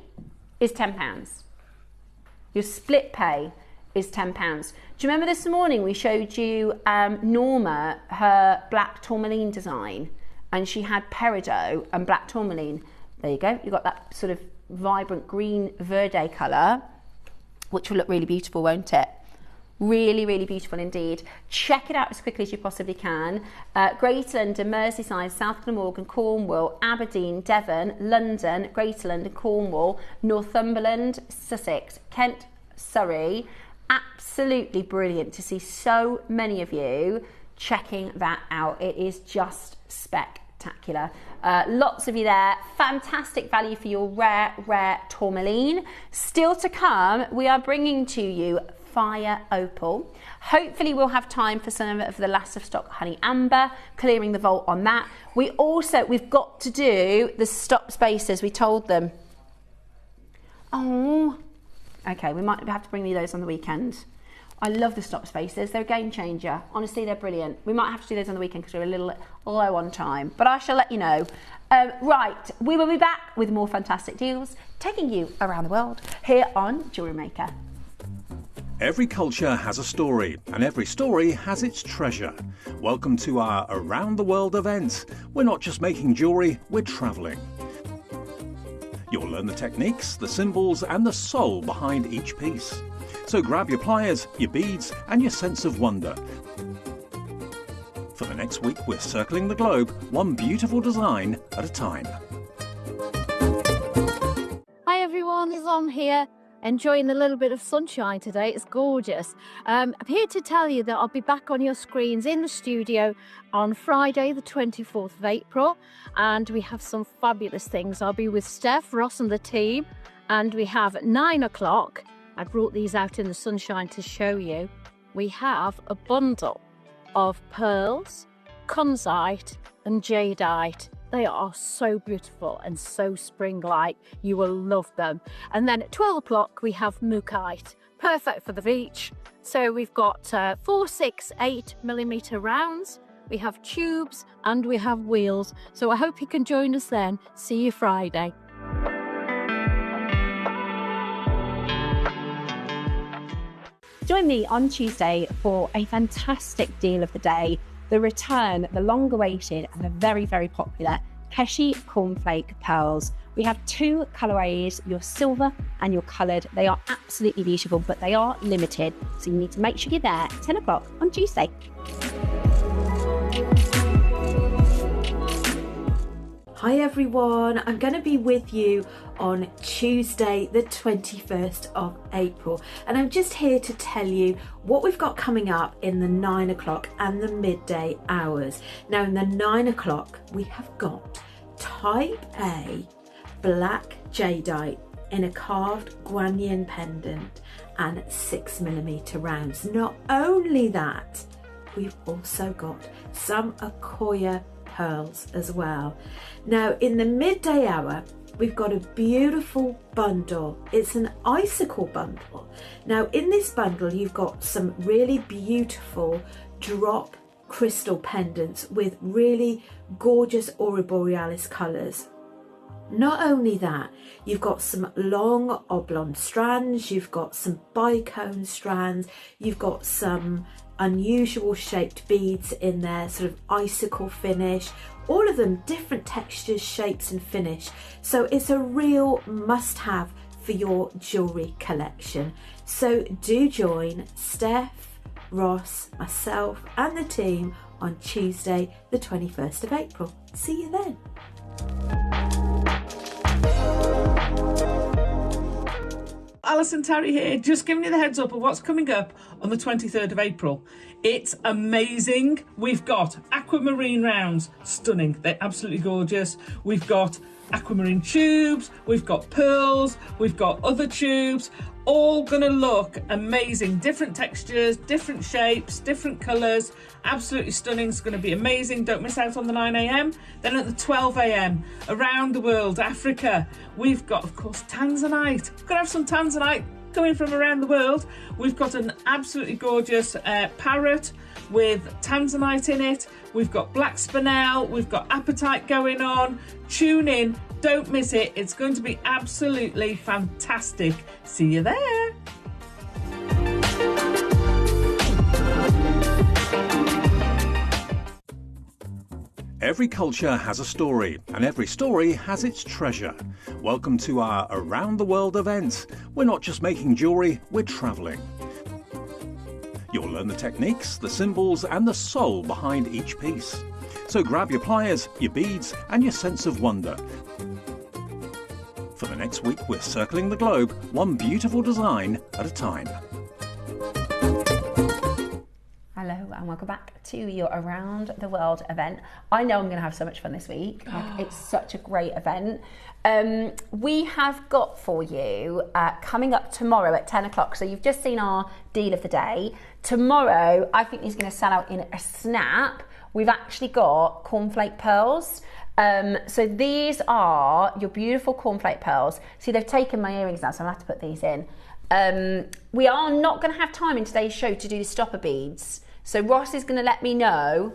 is £10. Your split pay is £10. Do you remember this morning we showed you Norma, her black tourmaline design, and she had peridot and black tourmaline. There you go, you've got that sort of vibrant green verde colour, which will look really beautiful, won't it? Really, really beautiful indeed. Check it out as quickly as you possibly can. Greater London, Merseyside, South Glamorgan, Cornwall, Aberdeen, Devon, London, Greater London, Cornwall, Northumberland, Sussex, Kent, Surrey. Absolutely brilliant to see so many of you checking that out. It is just spectacular. Lots of you there. Fantastic value for your rare tourmaline. Still to come, we are bringing to you fire opal. Hopefully we'll have time for some of the last of stock honey amber, clearing the vault on that. We've got to do the stop spaces. We told them. Oh, okay, we might have to bring you those on the weekend. I love the stop spaces. They're a game changer. Honestly, they're brilliant. We might have to do those on the weekend because we're a little low on time, but I shall let you know. Right, we will be back with more fantastic deals, taking you around the world here on Jewellery Maker. Every culture has a story, and every story has its treasure. Welcome to our Around the World event. We're not just making jewellery, we're travelling. You'll learn the techniques, the symbols, and the soul behind each piece. So grab your pliers, your beads, and your sense of wonder. For the next week, we're circling the globe, one beautiful design at a time. Hi everyone, it's On here, enjoying a little bit of sunshine today. It's gorgeous. I'm here to tell you that I'll be back on your screens in the studio on Friday the 24th of April, and we have some fabulous things. I'll be with Steph, Ross and the team, and we have at 9 o'clock. I brought these out in the sunshine to show you. We have a bundle of pearls, kunzite and jadeite. They are so beautiful and so spring-like. You will love them. And then at 12 o'clock we have mookaite, perfect for the beach. So we've got 4, 6, 8mm rounds. We have tubes and we have wheels. So I hope you can join us then. See you Friday. Join me on Tuesday for a fantastic deal of the day, the return, the long-awaited and the very, very popular Keshi Cornflake pearls. We have 2 colourways, your silver and your coloured. They are absolutely beautiful, but they are limited, so you need to make sure you're there at 10 o'clock on Tuesday. Hi everyone, I'm going to be with you on Tuesday the 21st of April, and I'm just here to tell you what we've got coming up in the 9 o'clock and the midday hours. Now in the 9 o'clock we have got type A black jadeite in a carved guanyin pendant and 6mm rounds. Not only that, we've also got some Akoya pearls as well. Now in the midday hour we've got a beautiful bundle. It's an icicle bundle. Now in this bundle you've got some really beautiful drop crystal pendants with really gorgeous aurora borealis colours. Not only that, you've got some long oblong strands, you've got some bicone strands, you've got some unusual shaped beads in there, sort of icicle finish, all of them different textures, shapes and finish. So it's a real must-have for your jewellery collection. So do join Steph, Ross, myself and the team on Tuesday the 21st of April. See you then. Alison Terry here, just giving you the heads up of what's coming up on the 23rd of April. It's amazing. We've got aquamarine rounds, stunning. They're absolutely gorgeous. We've got aquamarine tubes, we've got pearls, we've got other tubes, all gonna look amazing. Different textures, different shapes, different colours, absolutely stunning. It's gonna be amazing. Don't miss out on the 9 a.m. Then at the 12 a.m, around the world, Africa, we've got, of course, Tanzanite. We're gonna have some Tanzanite coming from around the world. We've got an absolutely gorgeous parrot with Tanzanite in it. We've got black spinel, we've got apatite going on. Tune in, don't miss it. It's going to be absolutely fantastic. See you there. Every culture has a story, and every story has its treasure. Welcome to our Around the World event. We're not just making jewellery, we're travelling. You'll learn the techniques, the symbols and the soul behind each piece. So grab your pliers, your beads and your sense of wonder. For the next week we're circling the globe, one beautiful design at a time. Hello and welcome back to your Around the World event. I know I'm going to have so much fun this week. It's such a great event. We have got for you coming up tomorrow at 10 o'clock. So you've just seen our deal of the day. Tomorrow, I think he's going to sell out in a snap. We've actually got cornflake pearls. So these are your beautiful cornflake pearls. See, they've taken my earrings now, so I'm going to have to put these in. We are not going to have time in today's show to do the stopper beads. So Ross is going to let me know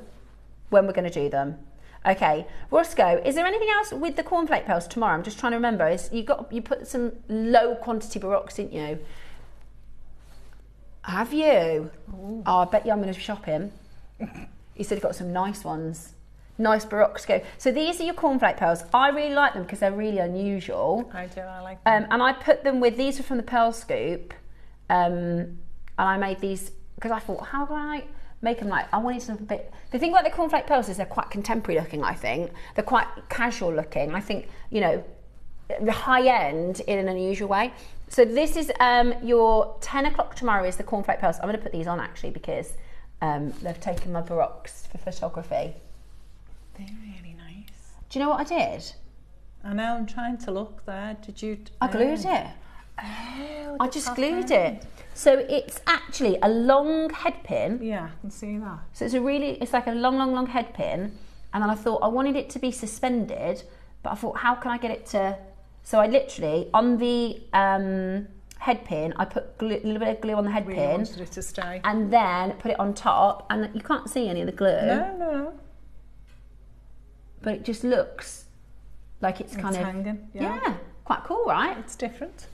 when we're going to do them. Okay, Roscoe, is there anything else with the cornflake pearls tomorrow? I'm just trying to remember. You put some low quantity baroques, didn't you? Have you? Ooh. Oh, I bet you I'm going to shop him. He said he got some nice ones. Nice baroques. So these are your cornflake pearls. I really like them because they're really unusual. I do, I like them. And I put them with, these are from the Pearl Scoop. And I made these because I thought, how do I make them like, I wanted some a bit, the thing about the cornflake pearls is they're quite contemporary looking, I think. They're quite casual looking. I think, you know, high end in an unusual way. So this is your 10 o'clock tomorrow is the cornflake pearls. I'm going to put these on actually because they've taken my baroques for photography. They're really nice. Do you know what I did? I know, I'm trying to look there. Did you? I glued it. Oh, I just glued it. So it's actually a long head pin. Yeah, I can see that. So it's like a long head pin. And then I thought I wanted it to be suspended, but I thought, how can I get it to... So I literally, on the head pin, I put a little bit of glue on the head pin. Wanted it to stay. And then put it on top, and you can't see any of the glue. No. But it just looks like it's kind of hanging. Yeah, quite cool, right? It's different.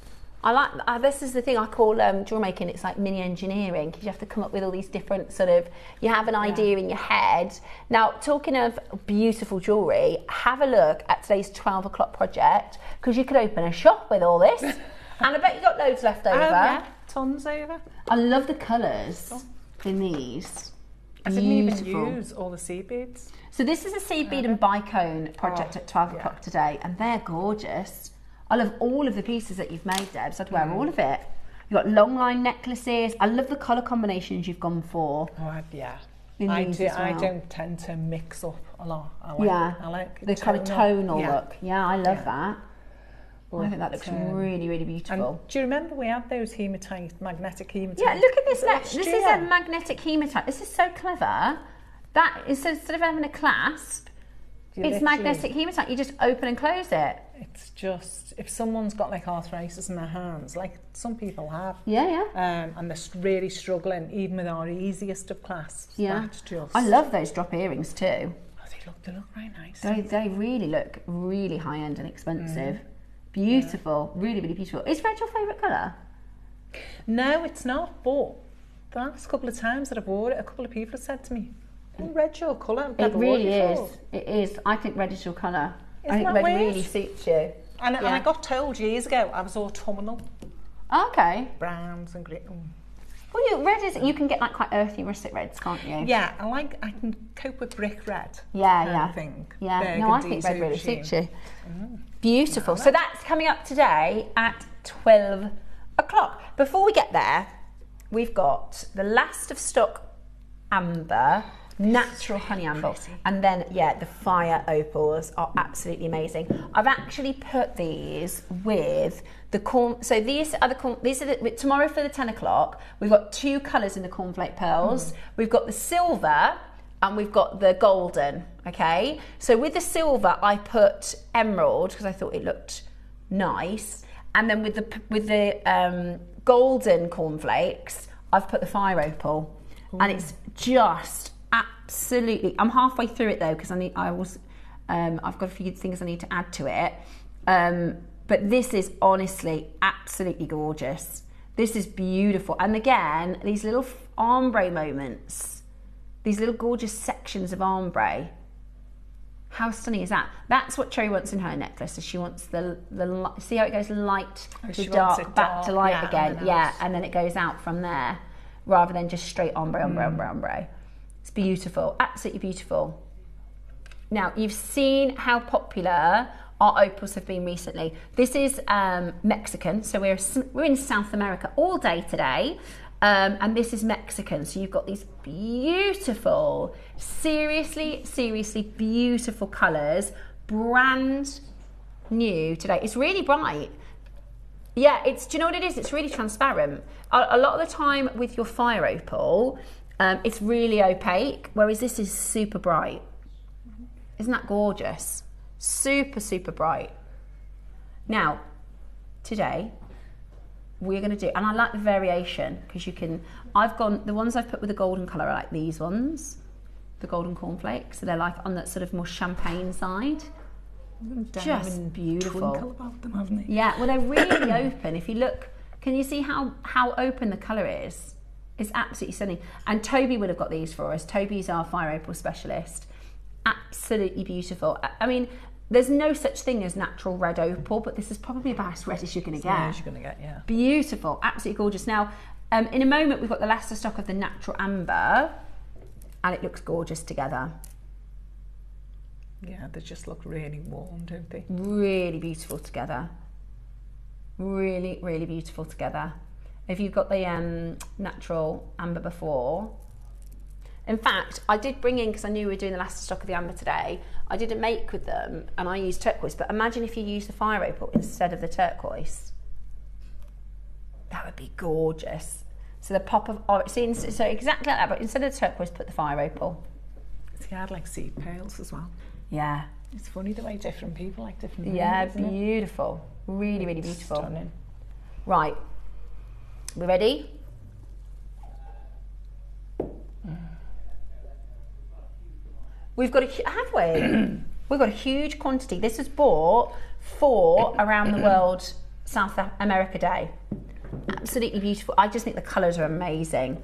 I like this is the thing I call jewelry making. It's like mini engineering because you have to come up with all these different sort of. You have an idea in your head. Now, talking of beautiful jewelry, have a look at today's 12 o'clock project because you could open a shop with all this. And I bet you got loads left over. Yeah, tons over. I love the colours in these. I didn't even use all the seed beads. So this is a seed bead and bicone project at 12 o'clock today, and they're gorgeous. I love all of the pieces that you've made, Deb, so I'd wear all of it. You've got long line necklaces. I love the colour combinations you've gone for. Oh, yeah. I don't tend to mix up a lot. I like the kind of tonal look. Yeah, I love that. I think that looks really, really beautiful. And do you remember we had those hematite, magnetic hematite? Yeah, look at this. This is a magnetic hematite. This is so clever. That is, instead of having a clasp, it's magnetic hematite. You just open and close it. It's just, if someone's got like arthritis in their hands, like some people have. Yeah. And they're really struggling, even with our easiest of clasps. Yeah. I love those drop earrings too. Oh, they look very nice. They really look really high end and expensive. Beautiful, really, really beautiful. Is red your favourite colour? No, it's not, but the last couple of times that I've worn it, a couple of people have said to me, oh, red's your colour. It really is. It is. I think red is your colour. I think red really suits you. And I got told years ago I was autumnal. Okay. Browns and green. Well, red is, you can get like quite earthy russet reds, can't you? Yeah, I can cope with brick red. Yeah. I think. Yeah, no, I think red really suits you. Beautiful. So that's coming up today at 12 o'clock. Before we get there, we've got the last of stock amber, natural honey amber, and then the fire opals are absolutely amazing. I've actually put these with the corn. So these are tomorrow for the 10 o'clock. We've got 2 colours in the cornflake pearls. We've got the silver and we've got the golden. Okay, so with the silver I put emerald because I thought it looked nice, and then with the golden cornflakes I've put the fire opal. Ooh. And it's just absolutely. I'm halfway through it though because I've got a few things I need to add to it. But this is honestly absolutely gorgeous. This is beautiful, and again these little ombre moments, these little gorgeous sections of ombre. How stunning is that? That's what Cherry wants in her necklace. So she wants the see how it goes light to dark, back to light again. Yeah, and then it goes out from there, rather than just straight ombre, ombre, ombre, ombre. It's beautiful, absolutely beautiful. Now, you've seen how popular our opals have been recently. This is Mexican, so we're in South America all day today. And this is Mexican, so you've got these beautiful, seriously beautiful colours, brand new today. It's really bright. Yeah, do you know what it is? It's really transparent. A lot of the time with your fire opal, it's really opaque, whereas this is super bright. Isn't that gorgeous? Super bright. Now, today, we're going to do, and I like the variation because the ones I've put with the golden colour are like these ones, the golden cornflakes, so they're like on that sort of more champagne side. Just beautiful. Twinkle about them, haven't they? Yeah, well they're really open. If you look, can you see how open the colour is? It's absolutely stunning. And Toby would have got these for us. Toby's our fire opal specialist. Absolutely beautiful. I mean, there's no such thing as natural red opal, but this is probably about as red as you're going to get. As you're going to get, yeah. Beautiful, absolutely gorgeous. Now, in a moment, we've got the last of stock of the natural amber, and it looks gorgeous together. Yeah, they just look really warm, don't they? Really beautiful together. Really beautiful together. If you've got the natural amber before. In fact, I did bring in, because I knew we were doing the last of stock of the amber today, I did a make with them and I used turquoise, but imagine if you used the fire opal instead of the turquoise. That would be gorgeous. So the pop of orange, so exactly like that, but instead of the turquoise, put the fire opal. See, I'd like seed pearls as well. Yeah. It's funny the way different people like different things. Yeah, beautiful. Really beautiful. Stunning. Right. We ready? We've got have we? We've got a huge quantity. This was bought for around the world South America Day. Absolutely beautiful. I just think the colours are amazing.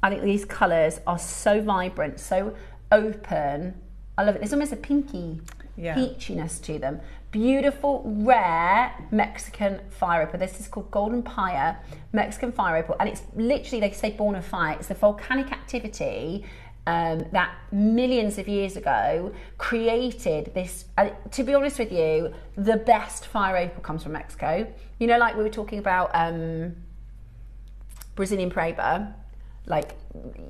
I think these colours are so vibrant, so open. I love it. There's almost a pinky peachiness to them. Beautiful, rare Mexican fire opal. This is called Golden Pyre Mexican fire opal, and it's literally, they say, born of fire. It's the volcanic activity that millions of years ago created this. To be honest with you, the best fire opal comes from Mexico. You know, like we were talking about Brazilian Paraiba, like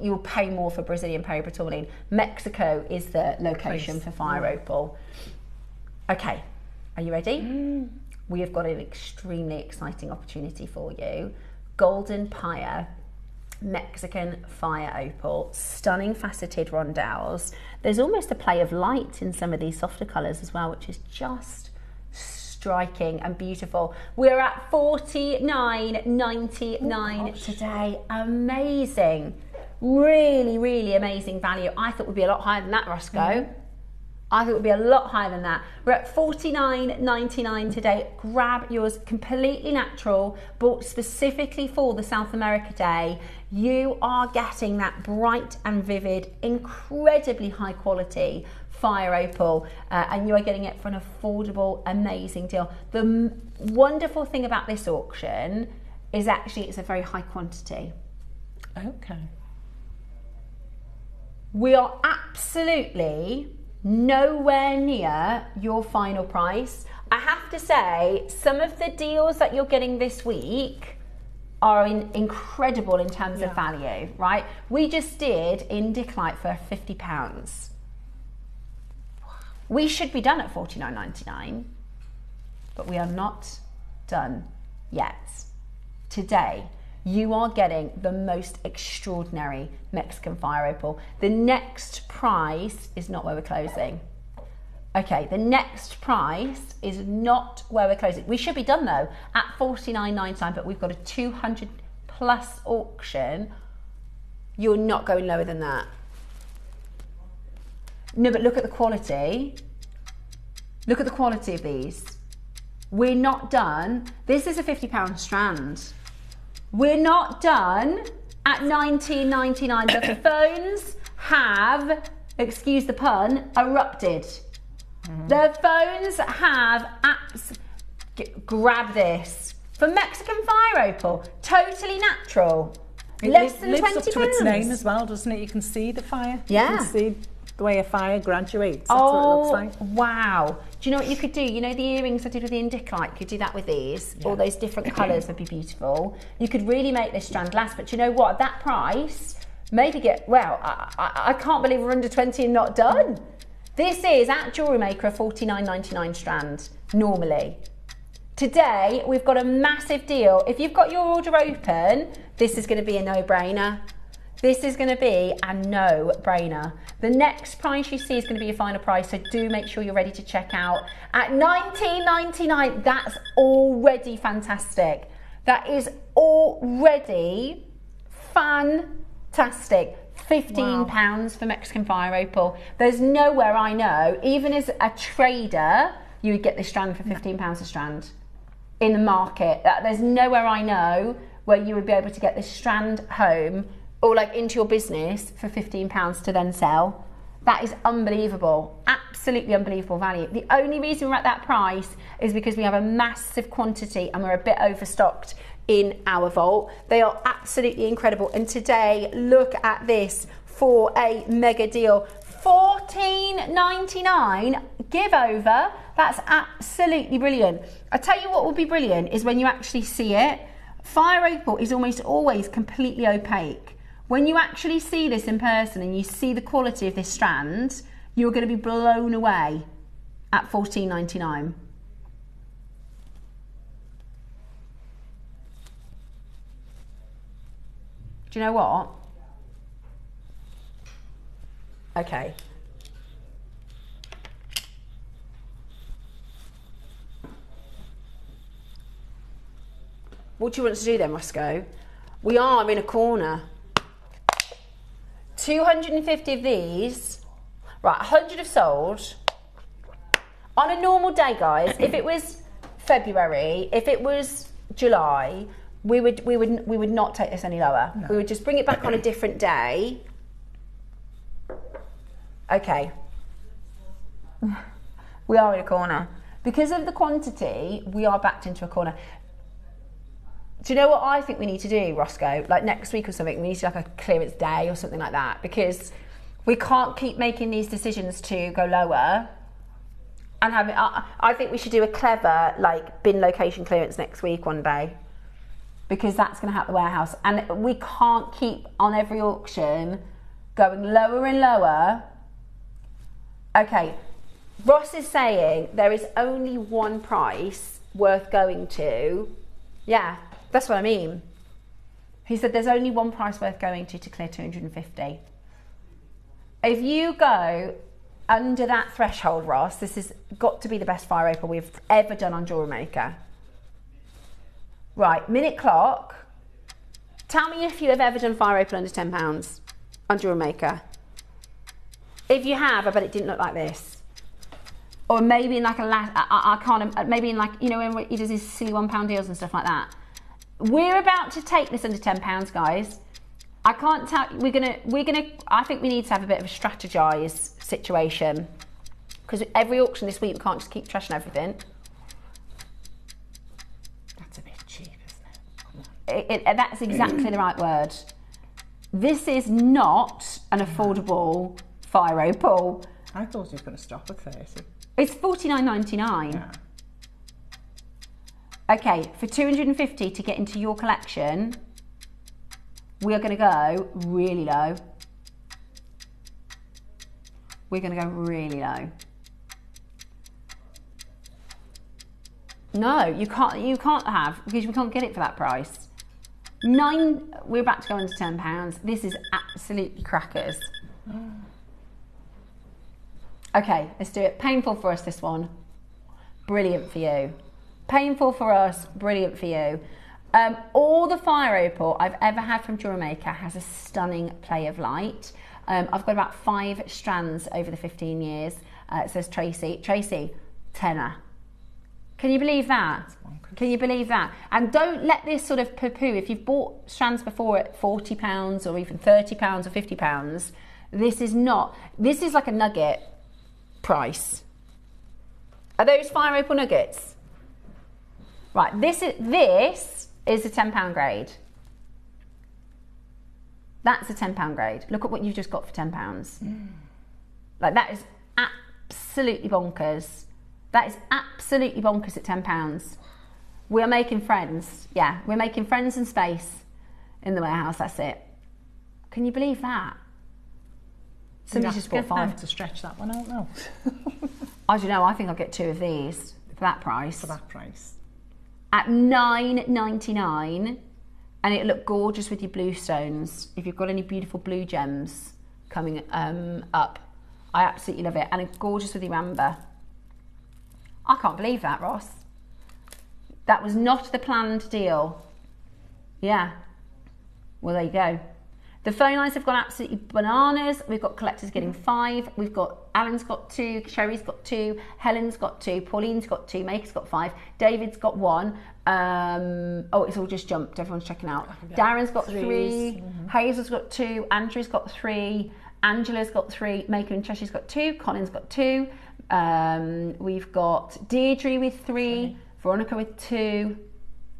you'll pay more for Brazilian Paraiba tourmaline. Mexico is the location for fire opal. Okay, are you ready? We have got an extremely exciting opportunity for you. Golden Pyre Mexican fire opal, stunning faceted rondelles. There's almost a play of light in some of these softer colours as well, which is just striking and beautiful. We're at $49.99 today. Amazing. Really amazing value. I thought we'd be a lot higher than that, Roscoe. I thought it would be a lot higher than that. We're at $49.99 today. Grab yours, completely natural, bought specifically for the South America Day. You are getting that bright and vivid, incredibly high quality fire opal, and you are getting it for an affordable, amazing deal. The wonderful thing about this auction is actually it's a very high quantity. Okay. We are absolutely nowhere near your final price. I have to say, some of the deals that you're getting this week are incredible in terms of value, right? We just did indicolite for £50. We should be done at $49.99, but we are not done yet. Today, you are getting the most extraordinary Mexican fire opal. The next price is not where we're closing. Okay, the next price is not where we're closing. We should be done though at $49.99, but we've got a 200 plus auction. You're not going lower than that. No, but look at the quality. Look at the quality of these. We're not done. This is a £50 strand. We're not done at $19.99. The phones have, excuse the pun, erupted. The phones have grab this for Mexican fire opal, totally natural. Less than lives £20. up to its name as well, doesn't it? You can see the fire. Yeah. You can see the way a fire graduates. That's what it looks like. Wow. Do you know what you could do? You know the earrings I did with the indicolite? You could do that with these. All those different colours would be beautiful. You could really make this strand last, but you know what? At that price, maybe get, well, I can't believe we're under 20 and not done. This is at JewelleryMaker a $49.99 strand, normally. Today, we've got a massive deal. If you've got your order open, this is going to be a no-brainer. This is going to be a no-brainer. The next price you see is going to be your final price, so do make sure you're ready to check out. At $19.99, that's already fantastic. That is already fantastic. £15 for Mexican fire opal. There's nowhere I know, even as a trader, you would get this strand for £15 a strand in the market. There's nowhere I know where you would be able to get this strand home or like into your business for £15 to then sell. That is unbelievable, absolutely unbelievable value. The only reason we're at that price is because we have a massive quantity and we're a bit overstocked in our vault. They are absolutely incredible. And today, look at this for a mega deal. $14.99 give over. That's absolutely brilliant. I tell you what will be brilliant is when you actually see it. Fire opal is almost always completely opaque. When you actually see this in person and you see the quality of this strand, you're going to be blown away at $14.99. Do you know what? Okay. What do you want to do then, Roscoe? We are in a corner. 250 of these. Right, 100 have sold. On a normal day, guys, if it was February, if it was July, we would not take this any lower. No. We would just bring it back on a different day. Okay. We are in a corner. Because of the quantity, we are backed into a corner. Do you know what I think we need to do, Roscoe? Like next week or something, we need to like a clearance day or something like that, because we can't keep making these decisions to go lower. And having, I think we should do a clever like bin location clearance next week one day, because that's going to help the warehouse. And we can't keep on every auction going lower and lower. Okay, Ross is saying there is only one price worth going to. Yeah. That's what I mean. He said there's only one price worth going to clear 250. If you go under that threshold, Ross, this has got to be the best fire opal we've ever done on JewelleryMaker. Right, minute clock. Tell me if you have ever done fire opal under £10 on JewelleryMaker. If you have, I bet it didn't look like this. Or maybe in like a maybe in like, you know, when he does his silly £1 deals and stuff like that. We're about to take this under £10, guys. I can't tell, I think we need to have a bit of a strategise situation, because every auction this week, we can't just keep trashing everything. That's a bit cheap, isn't it? That's exactly the right word. This is not an affordable fire opal. I thought he was going to stop at 30. It's $49.99. Yeah. Okay, for 250 to get into your collection, we are going to go really low. We're going to go really low. No, you can't have, because we can't get it for that price. We're about to go under £10. This is absolutely crackers. Okay, let's do it. Painful for us, this one. Brilliant for you. Painful for us, brilliant for you. All the fire opal I've ever had from JewelleryMaker has a stunning play of light. I've got about 5 strands over the 15 years. It says Tracy. Tracy, tenner. Can you believe that? Can you believe that? And don't let this sort of poo-poo. If you've bought strands before at £40 or even £30 or £50, this is not. This is like a nugget price. Are those fire opal nuggets? Right, this is a £10 grade. That's a £10 grade. Look at what you've just got for £10. Like, that is absolutely bonkers. That is absolutely bonkers at £10. We are making friends. Yeah, we're making friends and space in the warehouse. That's it. Can you believe that? Somebody just bought 5 to stretch that one out now. I don't know. I think I'll get 2 of these for that price. For that price. At $9.99, and it'll look gorgeous with your blue stones. If you've got any beautiful blue gems coming up, I absolutely love it, and it's gorgeous with your amber. I can't believe that, Ross. That was not the planned deal. Yeah. Well, there you go. The phone lines have gone absolutely bananas. We've got collectors getting 5. We've got Alan's got 2, Sherry's got 2, Helen's got 2, Pauline's got 2, Maker's got 5, David's got 1. Oh, it's all just jumped. Everyone's checking out. Darren's got 3, Hazel's got 2, Andrew's got 3, Angela's got 3, Maker and Cheshire's got 2, Colin's got 2. We've got Deirdre with 3, Veronica with 2,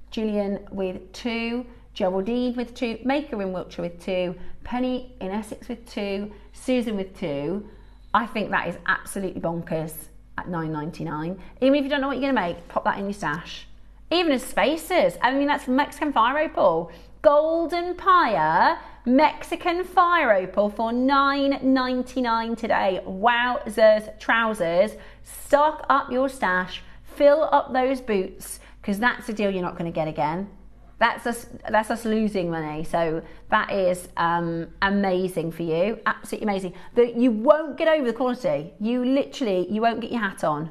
Gillian with 2, Geraldine with 2, Maker in Wiltshire with 2, Penny in Essex with 2, Susan with 2. I think that is absolutely bonkers at $9.99. Even if you don't know what you're going to make, pop that in your stash. Even as spacers. I mean, that's Mexican fire opal. Golden Pyre Mexican fire opal for $9.99 today. Wowzers, trousers. Stock up your stash. Fill up those boots, because that's a deal you're not going to get again. That's us losing money. So that is amazing for you. Absolutely amazing. You won't get over the quality. You won't get your hat on.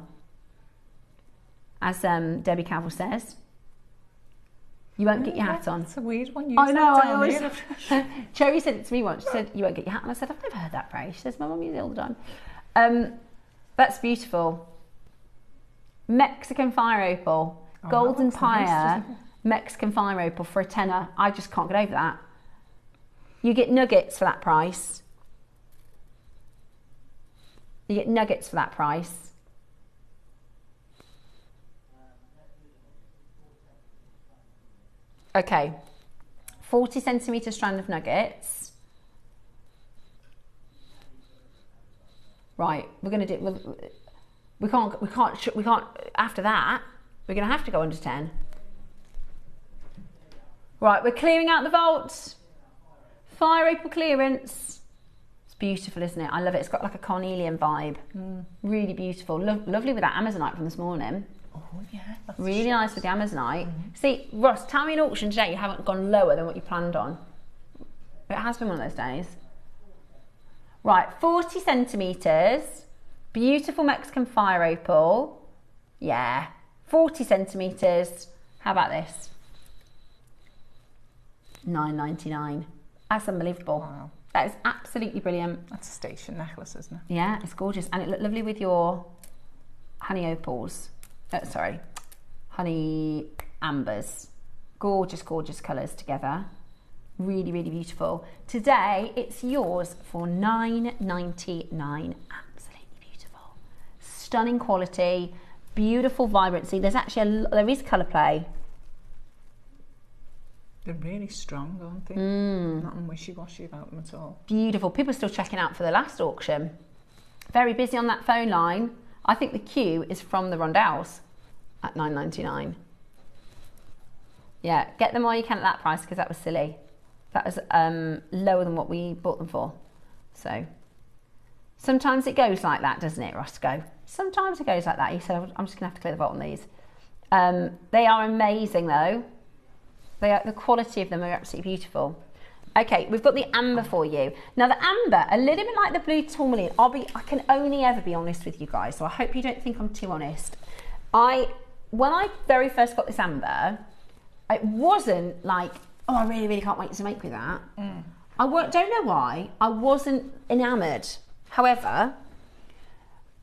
As Debbie Cavill says. You won't get your hat on. It's a weird one. I know, I always... Cherry said it to me once. She said, you won't get your hat on. I said, I've never heard that phrase. She says, my mum uses it all the time. That's beautiful. Mexican fire opal. Golden Pyre. Nice, Mexican fire opal for a tenner. I just can't get over that. You get nuggets for that price. You get nuggets for that price. Okay, 40 centimetre strand of nuggets. Right, we're going to do. We can't. After that, we're going to have to go under 10. Right, we're clearing out the vault. Fire opal clearance. It's beautiful, isn't it? I love it. It's got like a carnelian vibe. Really beautiful. Lovely with that Amazonite from this morning. Oh yeah, that's really nice with the Amazonite. See, Ross, tell me in auction today you haven't gone lower than what you planned on. It has been one of those days. Right, 40 centimetres. Beautiful Mexican fire opal. Yeah, 40 centimetres. How about this? $9.99. That's unbelievable. Wow. That is absolutely brilliant. That's a station necklace, isn't it? Yeah, it's gorgeous. And it looked lovely with your honey opals. Sorry, honey ambers. Gorgeous, gorgeous colours together. Really, really beautiful. Today, it's yours for $9.99. Absolutely beautiful. Stunning quality, beautiful vibrancy. There's actually there is colour play. They're really strong, aren't they? Nothing wishy-washy about them at all. Beautiful. People are still checking out for the last auction. Very busy on that phone line. I think the queue is from the Rondelles at $9.99. Yeah, get them while you can at that price because that was silly. That was lower than what we bought them for. So sometimes it goes like that, doesn't it, Roscoe? Sometimes it goes like that. He said, I'm just going to have to clear the vault on these. They are amazing though. The quality of them are absolutely beautiful. Okay, we've got the amber for you. Now the amber, a little bit like the blue tourmaline. I can only ever be honest with you guys, so I hope you don't think I'm too honest. When I very first got this amber, it wasn't like, oh, I really, really can't wait to make with that. Don't know why, I wasn't enamoured. However,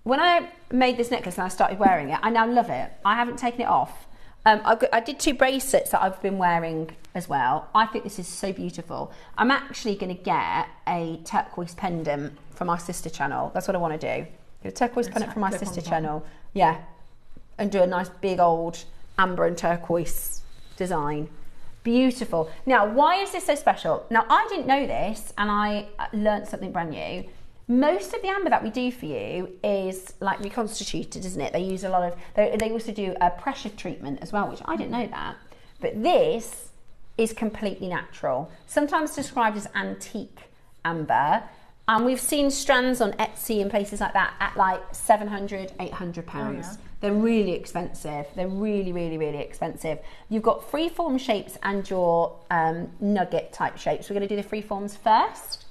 when I made this necklace and I started wearing it, I now love it. I haven't taken it off. I did 2 bracelets that I've been wearing as well. I think this is so beautiful. I'm actually going to get a turquoise pendant from our sister channel. That's what I want to do. Get a turquoise pendant from my sister channel. Yeah. And do a nice big old amber and turquoise design. Beautiful. Now, why is this so special? Now, I didn't know this and I learned something brand new. Most of the amber that we do for you is like reconstituted, isn't it? They use a lot of, they also do a pressure treatment as well, which I didn't know that. But this is completely natural. Sometimes described as antique amber. And we've seen strands on Etsy and places like that at like 700, 800 pounds. Oh, yeah. They're really expensive. They're really, really, really expensive. You've got freeform shapes and your nugget type shapes. We're going to do the freeforms first.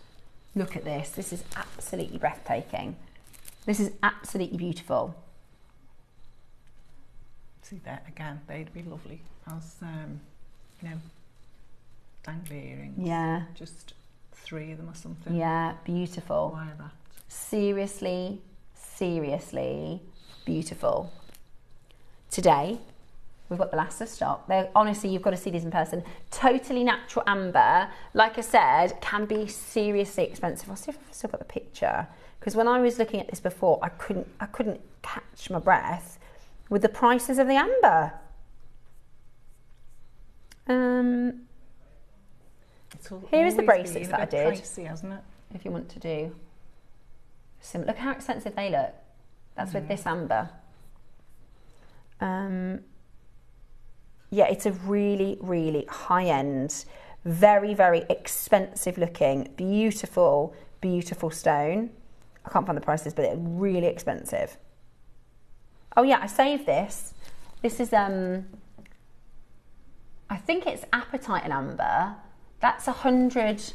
Look at this. This is absolutely breathtaking. This is absolutely beautiful. See that again? They'd be lovely as, you know, dangly earrings. Yeah. Just 3 of them or something. Yeah, beautiful. Wire that. Seriously, seriously beautiful. Today, we've got the last of stock. Honestly, you've got to see these in person. Totally natural amber, like I said, can be seriously expensive. I'll see if I've still got the picture. Because when I was looking at this before, I couldn't catch my breath with the prices of the amber. Here is the bracelets that I did. Pricey, hasn't it? If you want to do similar, look how expensive they look. That's with this amber. Yeah, it's a really, really high-end, very, very expensive looking, beautiful, beautiful stone. I can't find the prices, but it's really expensive. Oh yeah, I saved this. This is, I think it's apatite and amber. That's 100,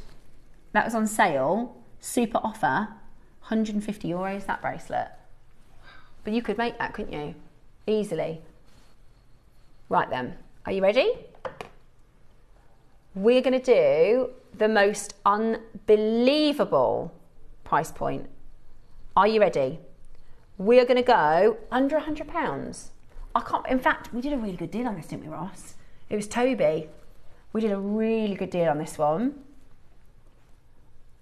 that was on sale, super offer, 150 euros, that bracelet. But you could make that, couldn't you? Easily. Right then, are you ready? We're going to do the most unbelievable price point. Are you ready? We're going to go under £100. In fact, we did a really good deal on this, didn't we, Ross? It was Toby. We did a really good deal on this one.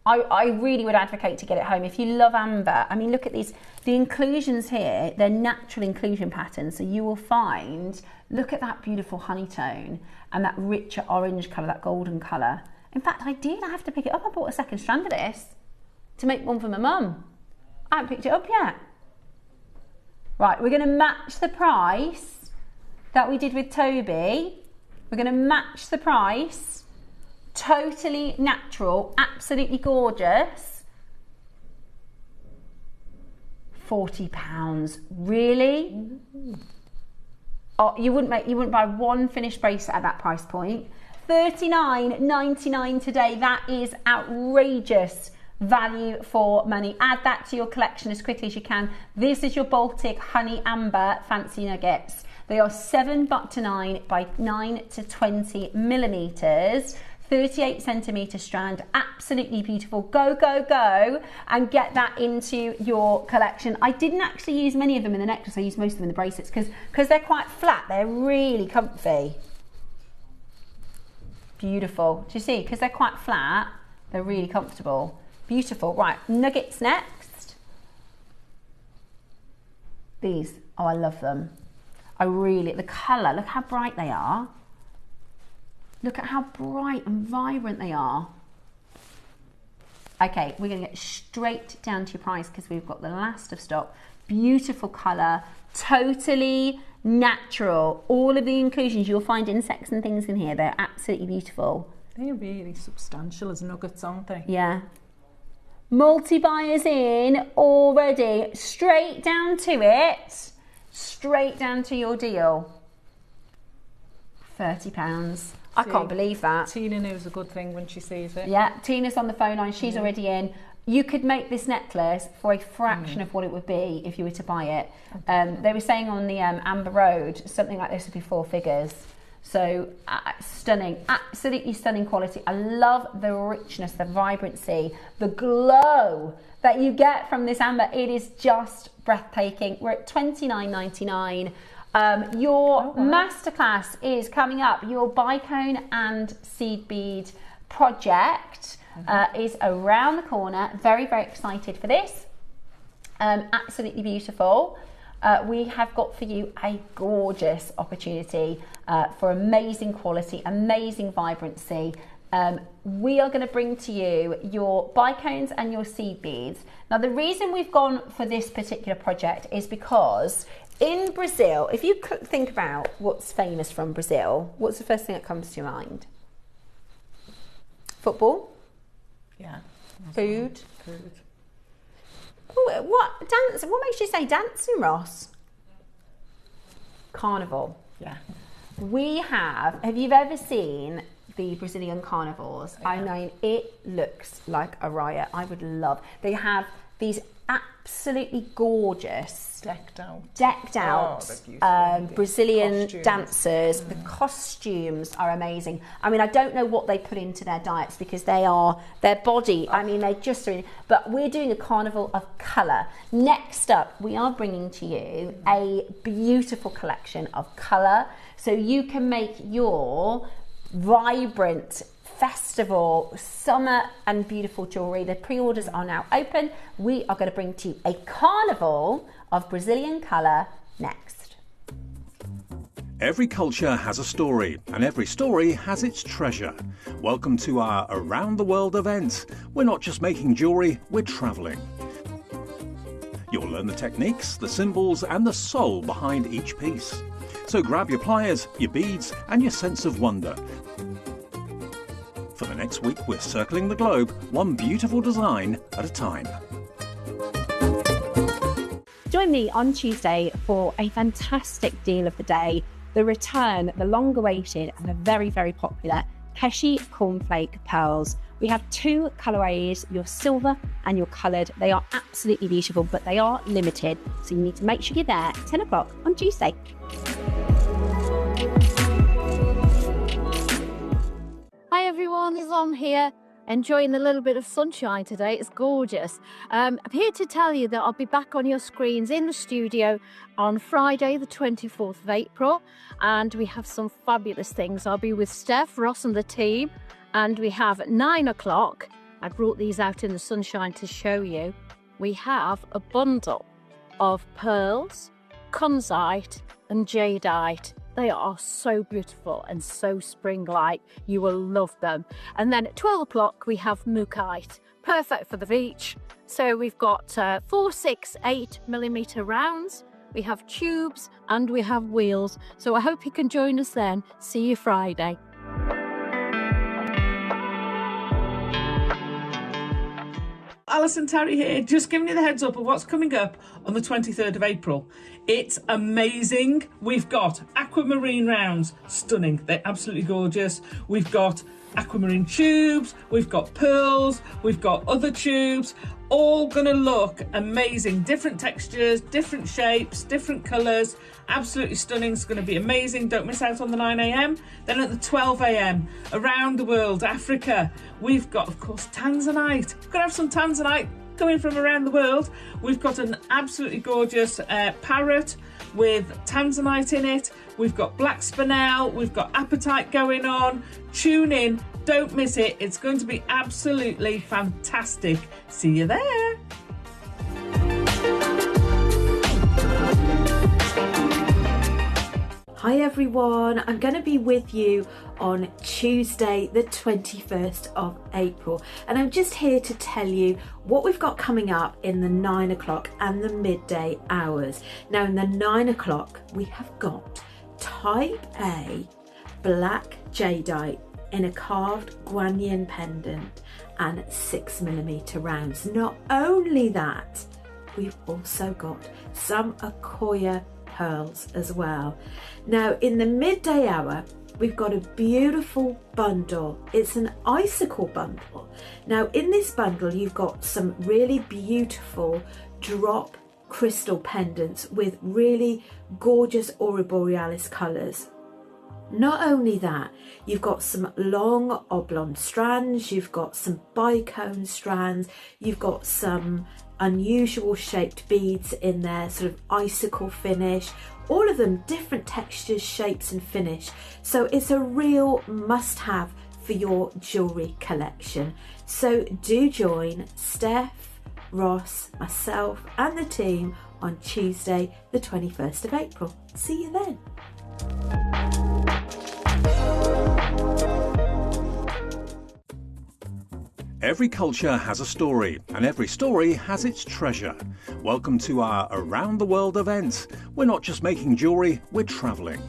I really would advocate to get it home. If you love amber, I mean, look at these. The inclusions here, they're natural inclusion patterns. So you will find, look at that beautiful honey tone and that richer orange colour, that golden colour. In fact, I have to pick it up. I bought a second strand of this to make one for my mum. I haven't picked it up yet. Right, we're going to match the price that we did with Toby. We're going to match the price. Totally natural, absolutely gorgeous. £40. Really? Oh, you wouldn't buy one finished bracelet at that price point. $39.99 today. That is outrageous value for money. Add that to your collection as quickly as you can. This is your Baltic Honey Amber Fancy Nuggets. They are 7 to 9 by 9 to 20 millimeters. 38 centimetre strand, absolutely beautiful. Go, go, go and get that into your collection. I didn't actually use many of them in the necklace. I used most of them in the bracelets because they're quite flat. They're really comfy. Beautiful. Do you see? Because they're quite flat, they're really comfortable. Beautiful. Right, nuggets next. These, oh, I love them. The colour, look how bright they are. Look at how bright and vibrant they are. Okay, we're going to get straight down to your price because we've got the last of stock. Beautiful colour, totally natural. All of the inclusions, you'll find insects and things in here. They're absolutely beautiful. They're really substantial as nuggets, aren't they? Yeah. Multi-buyers in already. Straight down to it. Straight down to your deal. £30. I can't believe that. Tina knows a good thing when she sees it. Yeah, Tina's on the phone line. She's already in. You could make this necklace for a fraction of what it would be if you were to buy it. They were saying on the Amber Road, something like this would be 4 figures. So stunning, absolutely stunning quality. I love the richness, the vibrancy, the glow that you get from this amber. It is just breathtaking. We're at $29.99. Your masterclass is coming up. Your bicone and seed bead project is around the corner. Very, very excited for this. Absolutely beautiful. We have got for you a gorgeous opportunity for amazing quality, amazing vibrancy. We are going to bring to you your bicones and your seed beads. Now, the reason we've gone for this particular project is because in Brazil, if you think about what's famous from Brazil, what's the first thing that comes to your mind? Football? Yeah. Food? Food. What dance? What makes you say dancing, Ross? Carnival. Yeah. We have you ever seen the Brazilian carnivals? Yeah. I mean, it looks like a riot. I would love. They have these absolutely gorgeous decked out Brazilian costumes. Dancers. The costumes are amazing. I mean, I don't know what they put into their diets because their body, I mean, they're just but we're doing a carnival of colour. Next up, we are bringing to you a beautiful collection of colour, so you can make your vibrant festival, summer and beautiful jewellery. The pre-orders are now open. We are going to bring to you a carnival of Brazilian colour next. Every culture has a story, and every story has its treasure. Welcome to our Around the World event. We're not just making jewellery, we're travelling. You'll learn the techniques, the symbols and the soul behind each piece. So grab your pliers, your beads and your sense of wonder. For the next week, we're circling the globe, one beautiful design at a time. Join me on Tuesday for a fantastic deal of the day, the return, the long-awaited and the very, very popular Pesci Cornflake pearls. We have 2 colourways, your silver and your coloured. They are absolutely beautiful, but they are limited, so you need to make sure you're there at 10 o'clock on Tuesday. Hi everyone, it's on here, enjoying a little bit of sunshine today. It's gorgeous. I'm here to tell you that I'll be back on your screens in the studio on Friday the 24th of April, and we have some fabulous things. I'll be with Steph, Ross and the team, and we have at 9 o'clock, I brought these out in the sunshine to show you, we have a bundle of pearls, kunzite and jadeite. They are so beautiful and so spring-like. You will love them. And then at 12 o'clock, we have mookaite, perfect for the beach. So we've got 4, 6, 8mm rounds. We have tubes and we have wheels. So I hope you can join us then. See you Friday. Alison Terry here, just giving you the heads up of what's coming up on the 23rd of April. It's amazing. We've got aquamarine rounds, stunning. They're absolutely gorgeous. We've got aquamarine tubes, we've got pearls, we've got other tubes, all gonna look amazing. Different textures, different shapes, different colours, absolutely stunning. It's gonna be amazing. Don't miss out on the 9 a.m. Then at the 12 a.m, around the world, Africa, we've got, of course, Tanzanite. We're gonna have some Tanzanite coming from around the world. We've got an absolutely gorgeous parrot with Tanzanite in it. We've got black spinel, we've got apatite going on. Tune in, don't miss it. It's going to be absolutely fantastic. See you there. Hi everyone, I'm going to be with you on Tuesday the 21st of April, and I'm just here to tell you what we've got coming up in the 9 o'clock and the midday hours. Now in the 9 o'clock we have got type A black jadeite in a carved guanyin pendant and 6mm rounds. Not only that, we've also got some Akoya pearls as well. Now in the midday hour we've got a beautiful bundle. It's an icicle bundle. Now in this bundle you've got some really beautiful drop crystal pendants with really gorgeous aurora borealis colours. Not only that, you've got some long oblong strands, you've got some bicone strands, you've got some unusual shaped beads in there, sort of icicle finish, all of them different textures, shapes and finish. So it's a real must-have for your jewellery collection. So do join Steph, Ross, myself and the team on Tuesday the 21st of April. See you then. Every culture has a story, and every story has its treasure. Welcome to our Around the World event. We're not just making jewellery, we're travelling.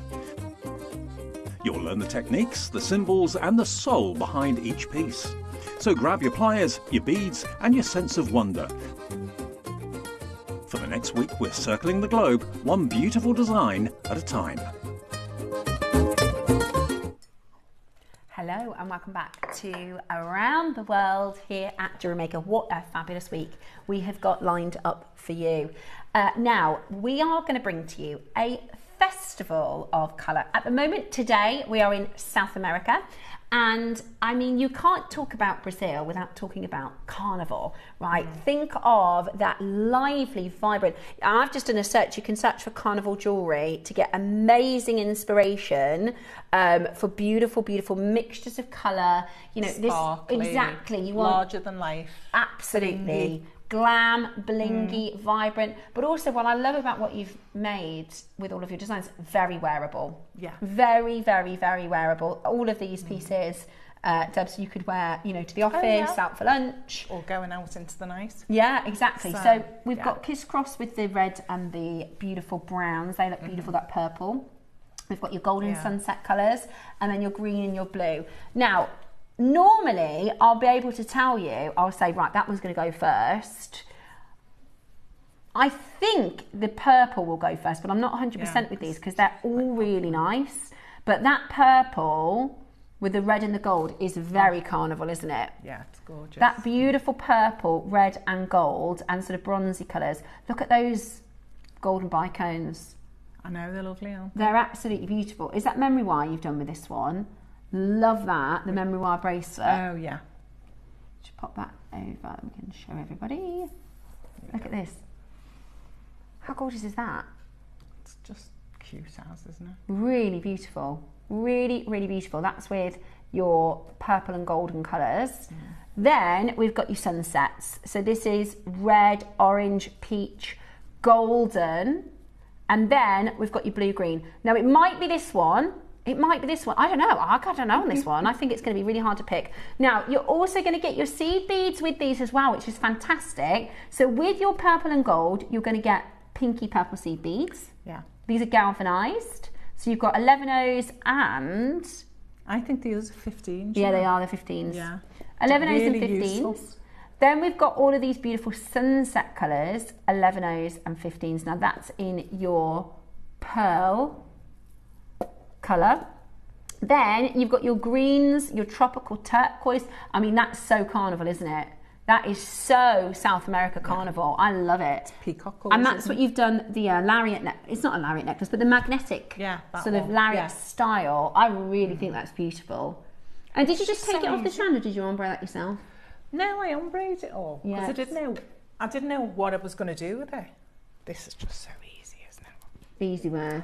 You'll learn the techniques, the symbols, and the soul behind each piece. So grab your pliers, your beads, and your sense of wonder. For the next week, we're circling the globe, one beautiful design at a time. Hello and welcome back to Around the World here at JewelleryMaker. What a fabulous week we have got lined up for you. Now, we are going to bring to you a festival of colour. At the moment, today, we are in South America. And I mean, you can't talk about Brazil without talking about Carnival, right? Think of that lively, vibrant. I've just done a search. You can search for Carnival jewellery to get amazing inspiration for beautiful, beautiful mixtures of colour. You know, sparkly, this exactly. You want larger than life. Absolutely. Glam, blingy, vibrant, but also what I love about what you've made with all of your designs, very wearable. Yeah. Very, very, very wearable. All of these pieces, Debs, you could wear, you know, to the office, out for lunch. Or going out into the night. Yeah, exactly. So we've got Kiss Cross with the red and the beautiful browns. They look beautiful, that purple. We've got your golden sunset colours, and then your green and your blue. Now, normally, I'll be able to tell you, I'll say, right, that one's going to go first. I think the purple will go first, but I'm not 100% with these because they're all really nice. But that purple with the red and the gold is very Carnival, isn't it? Yeah, it's gorgeous. That beautiful purple, red and gold and sort of bronzy colours. Look at those golden bicones. I know, they're lovely, aren't they? They're absolutely beautiful. Is that memory wire you've done with this one? Love that, the memory wire bracelet. Oh yeah. Just pop that over, we can show everybody. Look at this. How gorgeous is that? It's just cute as, isn't it? Really beautiful. Really, really beautiful. That's with your purple and golden colours. Then we've got your sunsets. So this is red, orange, peach, golden. And then we've got your blue-green. Now it might be this one. It might be this one. I don't know. I don't know on this one. I think it's going to be really hard to pick. Now, you're also going to get your seed beads with these as well, which is fantastic. So with your purple and gold, you're going to get pinky purple seed beads. Yeah. These are galvanised. So you've got 11 O's and... I think the others are 15. Yeah, they are the 15s. Yeah. 11 O's and Really 15s. useful. Then we've got all of these beautiful sunset colours, 11 O's and 15s. Now that's in your pearl colour. Then you've got your greens, your tropical turquoise. I mean, that's so Carnival, isn't it? That is so South America Carnival. I love it. It's peacock colours, and that's isn't what it? you've done, the lariat necklace. It's not a lariat necklace, but the magnetic sort of lariat style. I really think that's beautiful. And did you just take it off the strand, or did you ombre that yourself? No, I ombreed it all because I didn't know what I was going to do with it. This is just so easy, isn't it? Easy work.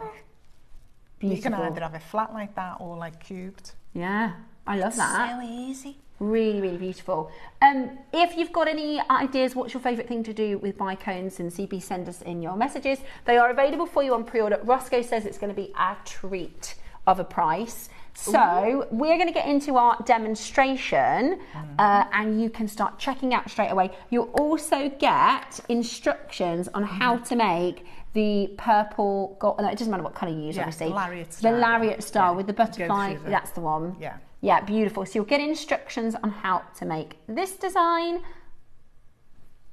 Beautiful. You can either have it flat like that or like cubed. Yeah, I love that. So easy. Really, really beautiful. If you've got any ideas, what's your favourite thing to do with bicones and CB, send us in your messages. They are available for you on pre-order. Roscoe says it's going to be a treat of a price. So we're going to get into our demonstration and you can start checking out straight away. You'll also get instructions on how to make the purple gold. No, it doesn't matter what colour you use, obviously. The lariat style with the butterfly. That's the one. Yeah, beautiful. So you'll get instructions on how to make this design,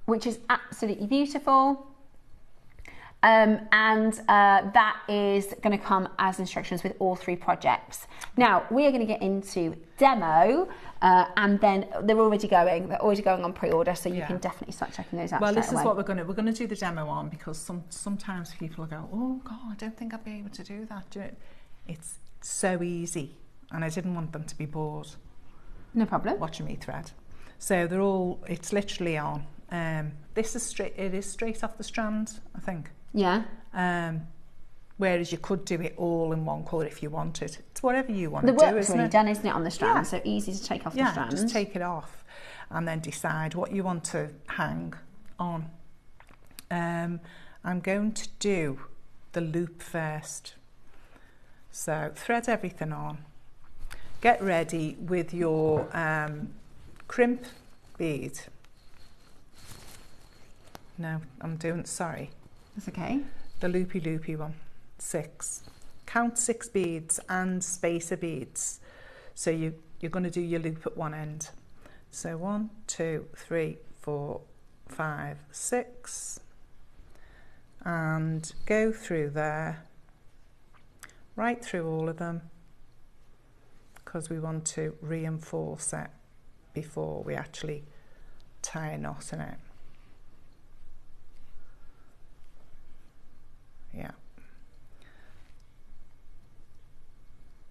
which is absolutely beautiful. That is going to come as instructions with all 3 projects. Now, we are going to get into demo, and then they're already going on pre-order, so you can definitely start checking those out. Well, this is what we're going to do the demo on, because sometimes people go, oh God, I don't think I'll be able to do that. It's so easy, and I didn't want them to be bored. No problem. Watching me thread. So it's literally on. This is straight off the strand, I think. Yeah. Whereas you could do it all in one colour if you wanted. It's whatever you want to do, The work's isn't really it? done, isn't it, on the strand? So easy to take off the strand. Just take it off and then decide what you want to hang on. I'm going to do the loop first. So thread everything on. Get ready with your crimp bead. No, sorry. That's okay. The loopy one. 6. Count 6 beads and spacer beads. So you're going to do your loop at one end. So 1, 2, 3, 4, 5, 6. And go through there. Right through all of them. Because we want to reinforce it before we actually tie a knot in it. Yeah.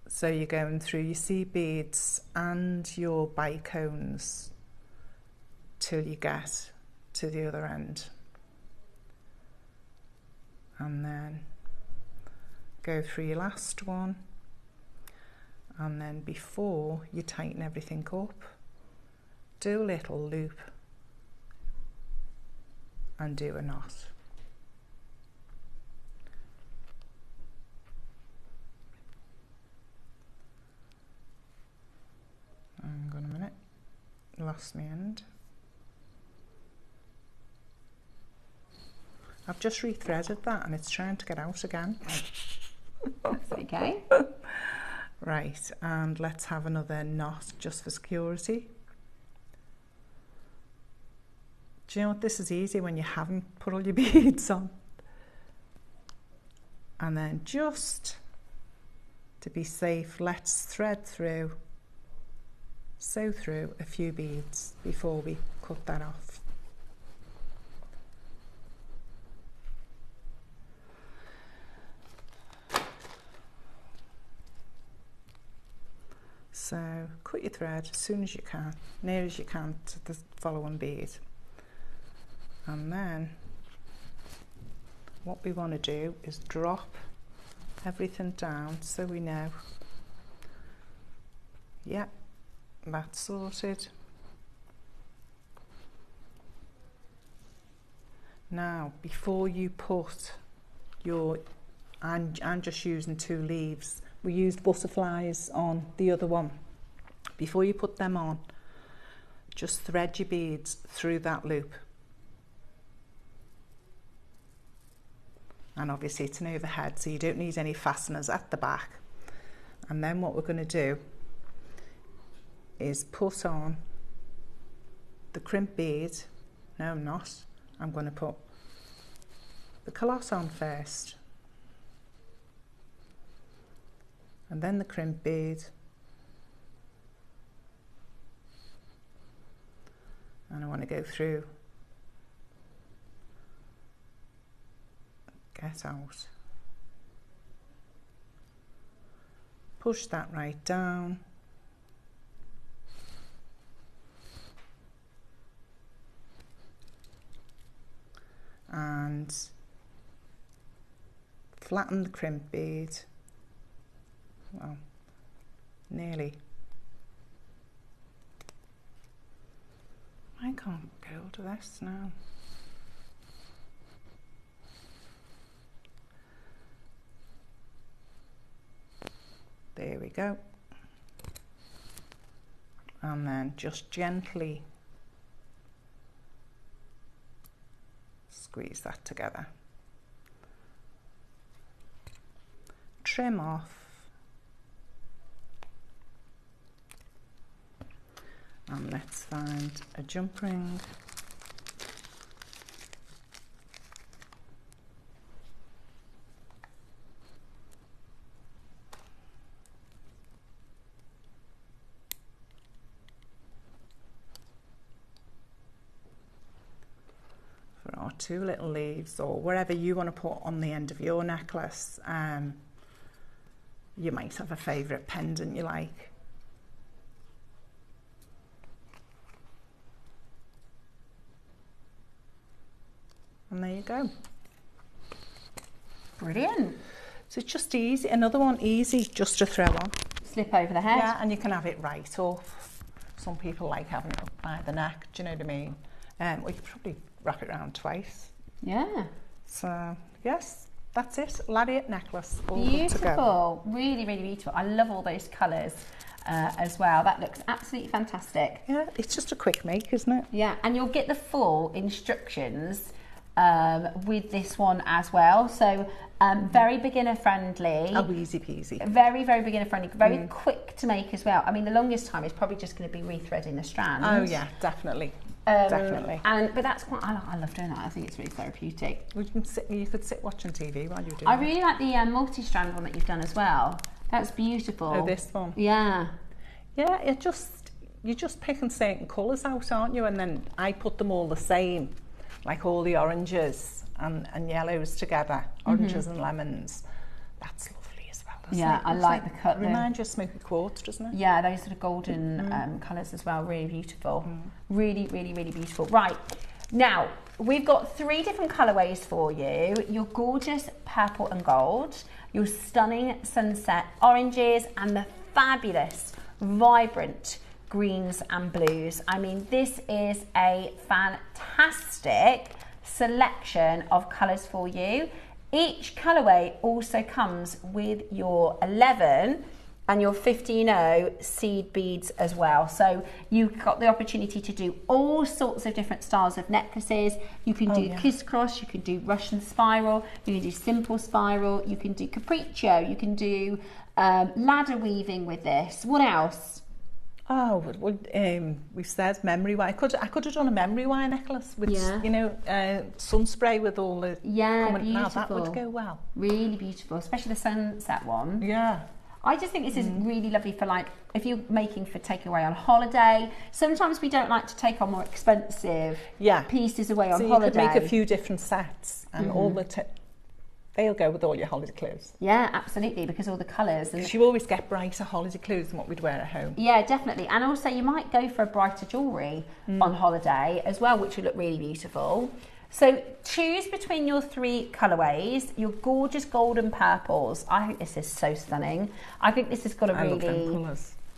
So you're going through your seed beads and your bicones till you get to the other end. And then go through your last one. And then before you tighten everything up, do a little loop and do a knot. Hang on a minute, lost my end. I've just rethreaded that and it's trying to get out again. That's okay. Right, and let's have another knot just for security. Do you know what, this is easy when you haven't put all your beads on. And then just to be safe, let's thread through, sew through a few beads before we cut that off. So cut your thread as soon as you can, near as you can to the following bead. And then what we want to do is drop everything down so we know, yeah, that's sorted. Now before you put your, I'm just using 2 leaves. We used butterflies on the other one. Before you put them on, just thread your beads through that loop. And obviously it's an overhead, so you don't need any fasteners at the back. And then what we're going to do is put on the crimp bead. No, I'm not. I'm going to put the calotte on first. And then the crimp bead, and I want to go through, get out, push that right down, and flatten the crimp bead. Well, nearly. I can't get hold of this now. There we go. And then just gently squeeze that together. Trim off. And let's find a jump ring. For our two little leaves, or wherever you want to put on the end of your necklace. You might have a favourite pendant you like. And there you go. Brilliant. So it's just easy. Another one easy just to throw on. Slip over the head. Yeah, and you can have it right off. Some people like having it up by the neck, do you know what I mean? Or you could probably wrap it around twice. Yeah. So, yes, that's it. Lariat necklace, all good to go. Beautiful. Really, really beautiful. I love all those colours as well. That looks absolutely fantastic. Yeah, it's just a quick make, isn't it? Yeah, and you'll get the full instructions with this one as well. So very beginner friendly. Oh, easy peasy. Very, very beginner friendly. Very quick to make as well. I mean, the longest time is probably just going to be rethreading the strand. Oh yeah, definitely. Definitely. But that's quite. I love doing that. I think it's really therapeutic. You could sit watching TV while you're doing I it. really like the multi-strand one that you've done as well. That's beautiful. Oh, this one. Yeah. Yeah, you're just picking certain colours out, aren't you? And then I put them all the same, like all the oranges and yellows together, oranges and lemons. That's lovely as well, doesn't it? I like the cut. Reminds you of smoky quartz, doesn't it? Yeah, those sort of golden colours as well, really beautiful. Really, really, really beautiful. Right, now we've got 3 different colourways for you. Your gorgeous purple and gold, your stunning sunset oranges, and the fabulous, vibrant greens and blues. I mean, this is a fantastic selection of colours for you. Each colourway also comes with your 11 and your 15-0 seed beads as well. So you've got the opportunity to do all sorts of different styles of necklaces. You can do crisscross, you can do Russian spiral, you can do simple spiral, you can do capriccio, you can do ladder weaving with this. What else? Oh, well, we said memory wire. I could have done a memory wire necklace with, you know, sun spray with all the beautiful. Now that would go well. Really beautiful, especially the sunset one. Yeah. I just think this is really lovely for, like, if you're making for takeaway on holiday. Sometimes we don't like to take on more expensive pieces away on holiday. So you could make a few different sets and all they'll go with all your holiday clothes. Yeah, absolutely, because all the colours. Because you always get brighter holiday clothes than what we'd wear at home. Yeah, definitely. And also you might go for a brighter jewellery on holiday as well, which would look really beautiful. So choose between your 3 colourways, your gorgeous golden purples. I think this is so stunning. I think this has got a really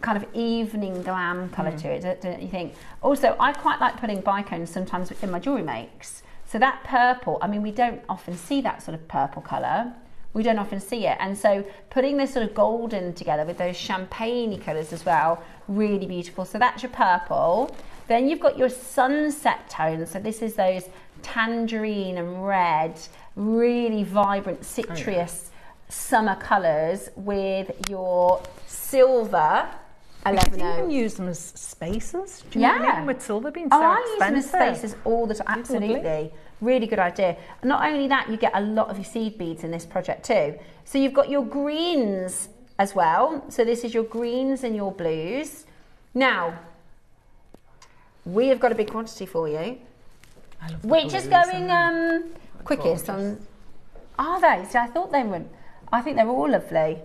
kind of evening glam colour to it, don't you think? Also, I quite like putting bicones sometimes in my jewellery makes. So that purple, I mean, we don't often see that sort of purple colour. We don't often see it. And so putting this sort of golden together with those champagne colours as well, really beautiful. So that's your purple. Then you've got your sunset tones. So this is those tangerine and red, really vibrant citrus summer colours with your silver. You can even use them as spacers. Do you know what I mean? With silver being so I expensive. use them as spacers all the time. Absolutely. Really good idea. And not only that, you get a lot of your seed beads in this project too. So you've got your greens as well. So this is your greens and your blues. Now, we have got a big quantity for you. I love the Which is blues going quickest on. Are they? See, I thought they were. I think they're all lovely.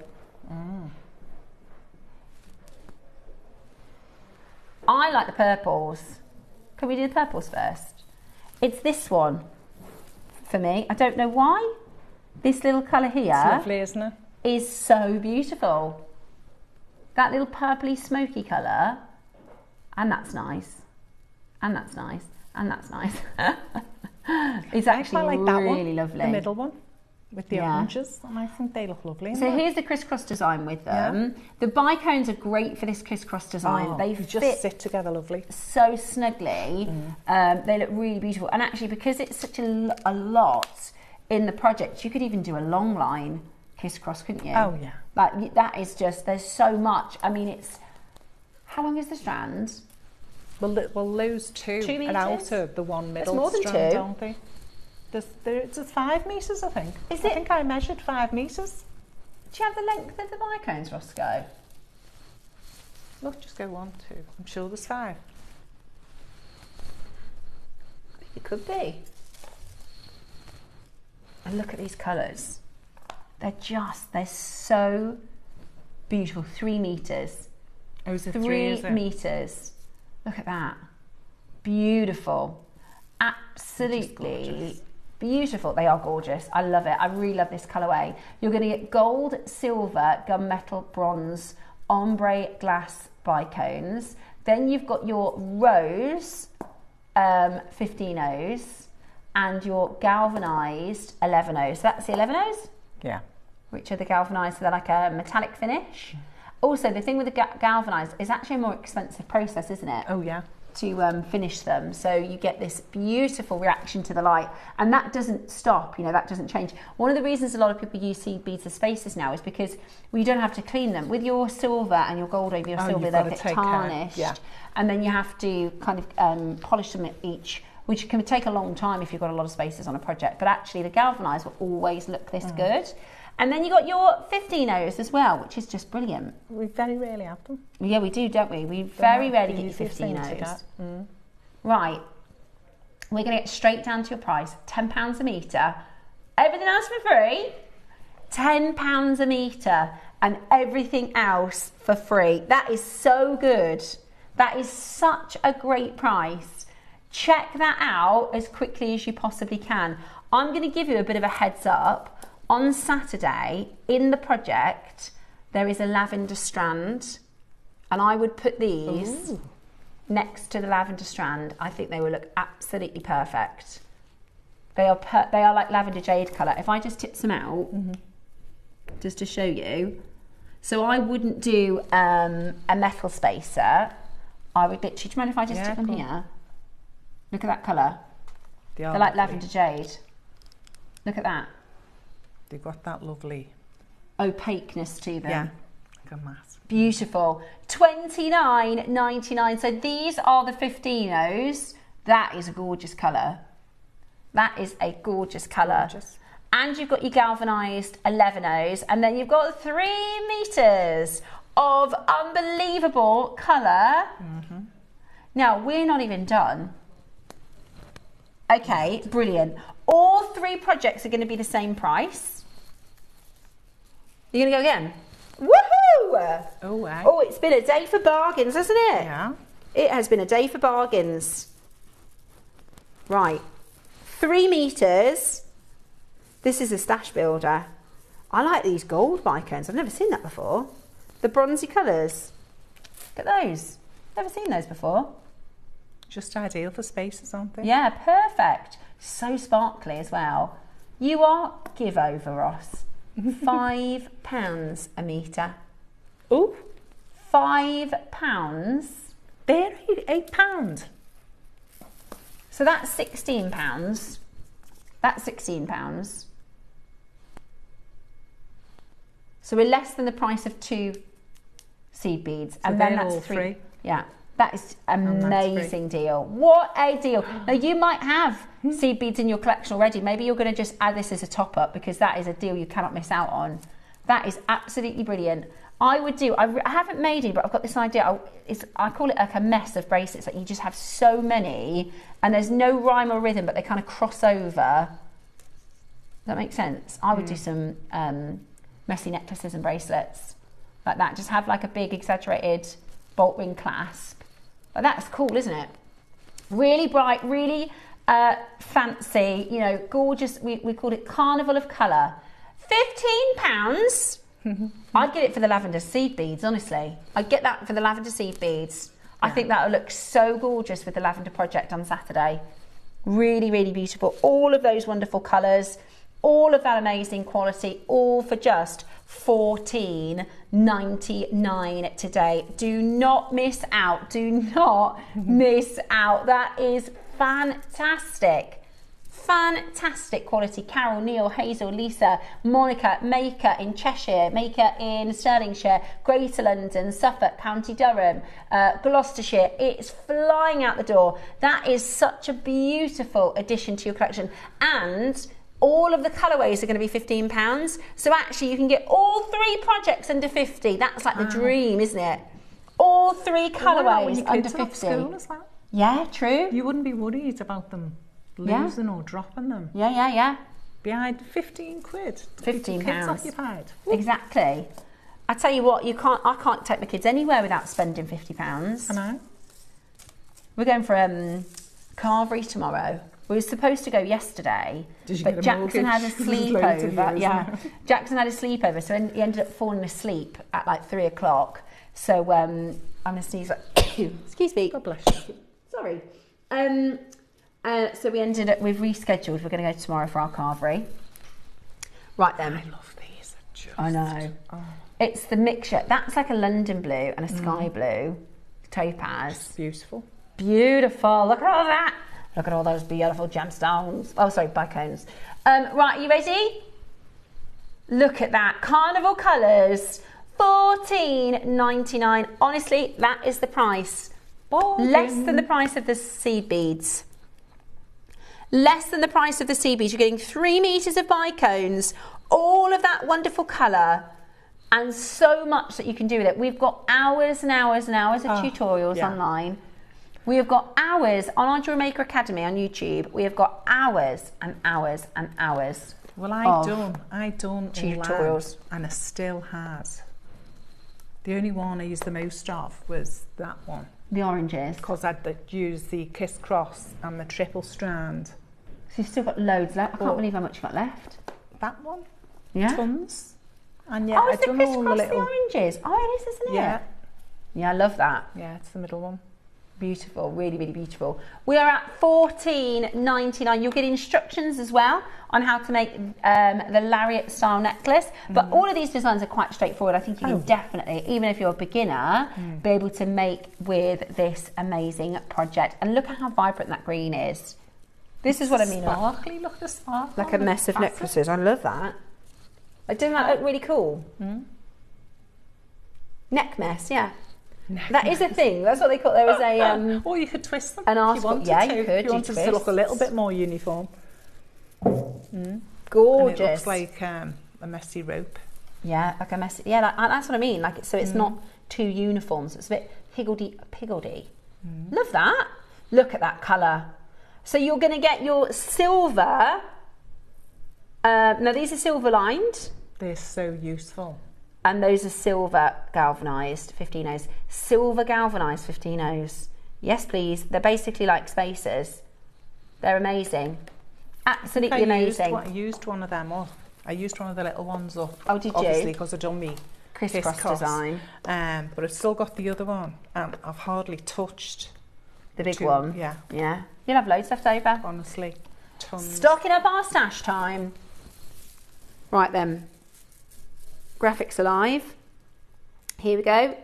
I like the purples. Can we do the purples first? It's this one for me. I don't know why. This little colour here. It's lovely, isn't it? Is so beautiful. That little purpley smoky colour. And that's nice. And that's nice. And that's nice. It's actually like that really one, lovely. the middle one with the oranges, and I think they look lovely. So here's the crisscross design with them. The bicones are great for this crisscross design. They just sit together lovely. So snugly. They look really beautiful. And actually, because it's such a lot in the project, you could even do a long line crisscross, couldn't you? Oh yeah. Like that is just, there's so much. I mean, it's, how long is the strand? Well, those 2 meters? and out of the one middle more than strand, 2. aren't they? There's 5 metres, I think. Is I it? think I measured 5 metres. Do you have the length of the bicones, Roscoe? Look, just go 1, 2. I'm sure there's 5. It could be. And look at these colours. They're so beautiful. 3 metres. Oh, is it 3 metres. Look at that. Beautiful. Absolutely beautiful. They are gorgeous. I love it. I really love this colourway. You're going to get gold, silver, gunmetal, bronze, ombre glass bicones. Then you've got your rose 15Os and your galvanised 11Os. So that's the 11Os? Yeah. Which are the galvanised, so they're like a metallic finish. Also, the thing with the galvanised is actually a more expensive process, isn't it? Oh yeah. To finish them, so you get this beautiful reaction to the light, and that doesn't stop, you know, that doesn't change. One of the reasons a lot of people use seed beads as spaces now is because you don't have to clean them. With your silver and your gold over your silver, they get tarnished, and then you have to kind of polish them at each, which can take a long time if you've got a lot of spaces on a project. But actually, the galvanised will always look this good. And then you got your 15Os as well, which is just brilliant. We very rarely have them. Yeah, we do, don't we? We very rarely get your 15Os. Right. We're going to get straight down to your price. £10 a metre. Everything else for free. £10 a metre. And everything else for free. That is so good. That is such a great price. Check that out as quickly as you possibly can. I'm going to give you a bit of a heads up. On Saturday, in the project, there is a lavender strand, and I would put these next to the lavender strand. I think they will look absolutely perfect. They are like lavender jade colour. If I just tip some out, just to show you. So I wouldn't do a metal spacer. I would literally, do you mind if I just tip them here? Look at that colour. They're like lavender jade. Look at that. They've got that lovely opaqueness to them. Yeah, like a matte. Beautiful. $29.99. So these are the 15Os. That is a gorgeous colour. That is a gorgeous colour. Gorgeous. And you've got your galvanised 11Os, and then you've got 3 metres of unbelievable colour. Now we're not even done. Okay, brilliant. All 3 projects are going to be the same price. You're going to go again? Woohoo! Oh, wow. Oh, it's been a day for bargains, hasn't it? Yeah. It has been a day for bargains. Right. 3 metres. This is a stash builder. I like these gold bicones. I've never seen that before. The bronzy colours. Look at those. Never seen those before. Just ideal for spaces, aren't they? Yeah, perfect. So sparkly as well. You are give over, Ross. £5 a metre. Oh, £5. They're £8. So that's £16. That's £16. So we're less than the price of 2 seed beads, and then that's 3. Yeah. That is an amazing deal. What a deal. Now, you might have seed beads in your collection already. Maybe you're going to just add this as a top-up, because that is a deal you cannot miss out on. That is absolutely brilliant. I would do, I haven't made any, but I've got this idea. I call it like a mess of bracelets. Like, you just have so many, and there's no rhyme or rhythm, but they kind of cross over. Does that make sense? I would do some messy necklaces and bracelets like that. Just have like a big exaggerated bolt ring clasp. But that's cool, isn't it? Really bright, really fancy, you know, gorgeous. We called it Carnival of Colour. £15. I'd get it for the lavender seed beads, honestly. I'd get that for the lavender seed beads. I think that will look so gorgeous with the lavender project on Saturday. Really, really beautiful. All of those wonderful colours, all of that amazing quality, all for just $14.99 today. Do not miss out. Do not miss out. That is fantastic. Fantastic quality. Carol, Neil, Hazel, Lisa, Monica, Maker in Cheshire, Maker in Stirlingshire, Greater London, Suffolk, County Durham, Gloucestershire. It's flying out the door. That is such a beautiful addition to your collection. And all of the colourways are going to be £15. So actually you can get all 3 projects under 50. That's like the dream, isn't it? All 3 colourways under 50. School as well? Yeah, true. You wouldn't be worried about them losing or dropping them. Yeah. Behind 15 quid. £15. Kids occupied. Exactly. I tell you what, I can't take my kids anywhere without spending £50. I know. We're going for Carvery tomorrow. We were supposed to go yesterday, but Jackson had a sleepover. Yeah, Jackson had a sleepover, so he ended up falling asleep at like 3 o'clock. So I'm gonna sneeze. Excuse me. God bless you. Sorry. So we've rescheduled. We're going to go tomorrow for our carvery. Right then. I love these. I know. Oh. It's the mixture. That's like a London blue and a sky blue topaz. Beautiful. Beautiful. Look at all that. Look at all those beautiful gemstones. Oh, sorry, bicones. Right, are you ready? Look at that. Carnival colours. $14.99. Honestly, that is the price. Less than the price of the seed beads. Less than the price of the seed beads. You're getting 3 meters of bicones, all of that wonderful colour, and so much that you can do with it. We've got hours and hours and hours of tutorials online. We have got hours on our JewelleryMaker Academy on YouTube. We have got hours and hours and hours. Well, I done tutorials, and I still has. The only one I used the most of was that one. The oranges. Because I'd used the kiss cross and the triple strand. So you've still got loads left. I can't believe how much you've got left. That one? Yeah. Tons. And yeah, I've done all the little... the oranges. Oh, it is, isn't it? Yeah. Yeah, I love that. Yeah, it's the middle one. Beautiful, really, really beautiful. We are at $14.99. You'll get instructions as well on how to make the lariat style necklace. But all of these designs are quite straightforward. I think you can definitely, even if you're a beginner, be able to make with this amazing project. And look at how vibrant that green is. This is what I mean. Sparkly, look at the sparkle. Like a mess of necklaces. I love that. Doesn't that look really cool? Neck mess, yeah. That is a thing. That's what they call. There was a. Or you could twist them. An article. Yeah, you could. If you wanted to look a little bit more uniform. Gorgeous. And it looks like a messy rope. Yeah, like a messy. Yeah, that's what I mean. Like so, it's not too uniform. So it's a bit piggledy. Love that. Look at that colour. So you're going to get your silver. Now these are silver lined. They're so useful. And those are silver galvanised 15Os. Silver galvanised 15Os. Yes, please. They're basically like spacers. They're amazing. Absolutely amazing. I used one of them up. I used one of the little ones up. Oh, did you? Obviously, because I've done me crisscross design. But I've still got the other one. And I've hardly touched the big one. Yeah. Yeah. You'll have loads left over. Honestly. Tons. Stocking up our stash time. Right then. Graphics Alive. Here we go.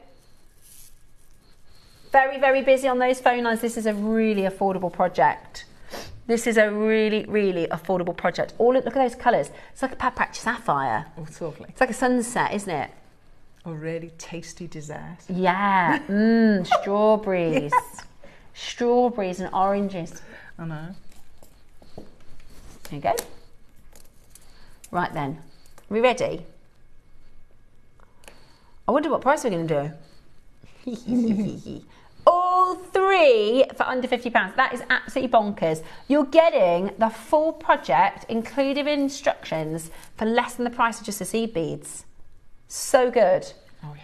Very, very busy on those phone lines. This is a really affordable project. This is a really, really affordable project. Look at those colours. It's like a patch sapphire. Oh, it's lovely. It's like a sunset, isn't it? A really tasty dessert. Yeah. Strawberries. Yeah. Strawberries and oranges. I know. There you go. Right then. Are we ready? I wonder what price we're going to do. All 3 for under £50. That is absolutely bonkers. You're getting the full project, including instructions, for less than the price of just the seed beads. So good. Oh yeah.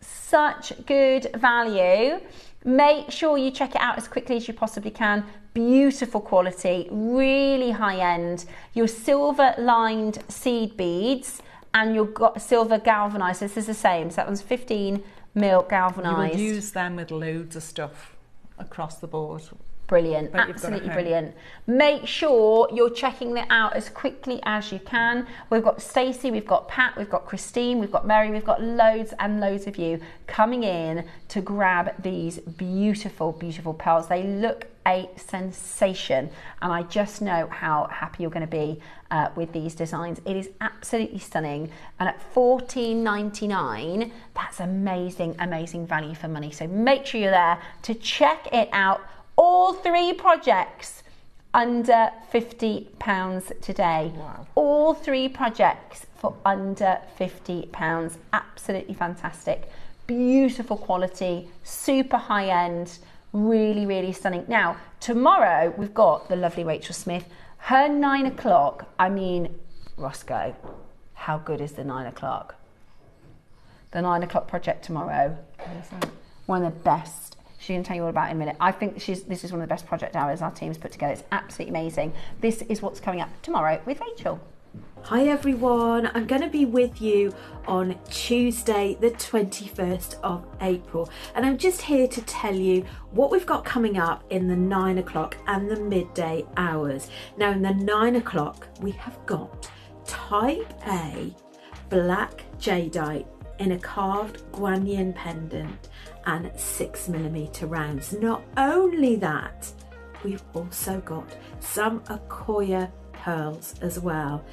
Such good value. Make sure you check it out as quickly as you possibly can. Beautiful quality, really high end. Your silver lined seed beads and you've got silver galvanized. This is the same. So that one's 15 mil You galvanised. will use them with loads of stuff across the board. Brilliant, that you've got at absolutely home. brilliant. Make sure you're checking that out as quickly as you can. We've got Stacey, we've got Pat, we've got Christine, we've got Mary, we've got loads and loads of you coming in to grab these beautiful, beautiful pearls. They look a sensation, and I just know how happy you're going to be with these designs. It is absolutely stunning, and at $14.99, that's amazing, amazing value for money. So make sure you're there to check it out. All 3 projects under £50 today. Wow. All 3 projects for under £50. Absolutely fantastic. Beautiful quality, super high end, really, really stunning. Now, tomorrow we've got the lovely Rachel Smith. Her 9 o'clock, I mean, Roscoe, how good is the 9 o'clock? The 9 o'clock project tomorrow. One of the best. She's going to tell you all about it in a minute. I think this is one of the best project hours our team's put together. It's absolutely amazing. This is what's coming up tomorrow with Rachel. Hi everyone, I'm going to be with you on Tuesday the 21st of April, and I'm just here to tell you what we've got coming up in the 9 o'clock and the midday hours. Now in the 9 o'clock we have got type A black jadeite in a carved guanyin pendant and 6mm rounds. Not only that, we've also got some Akoya pearls as well.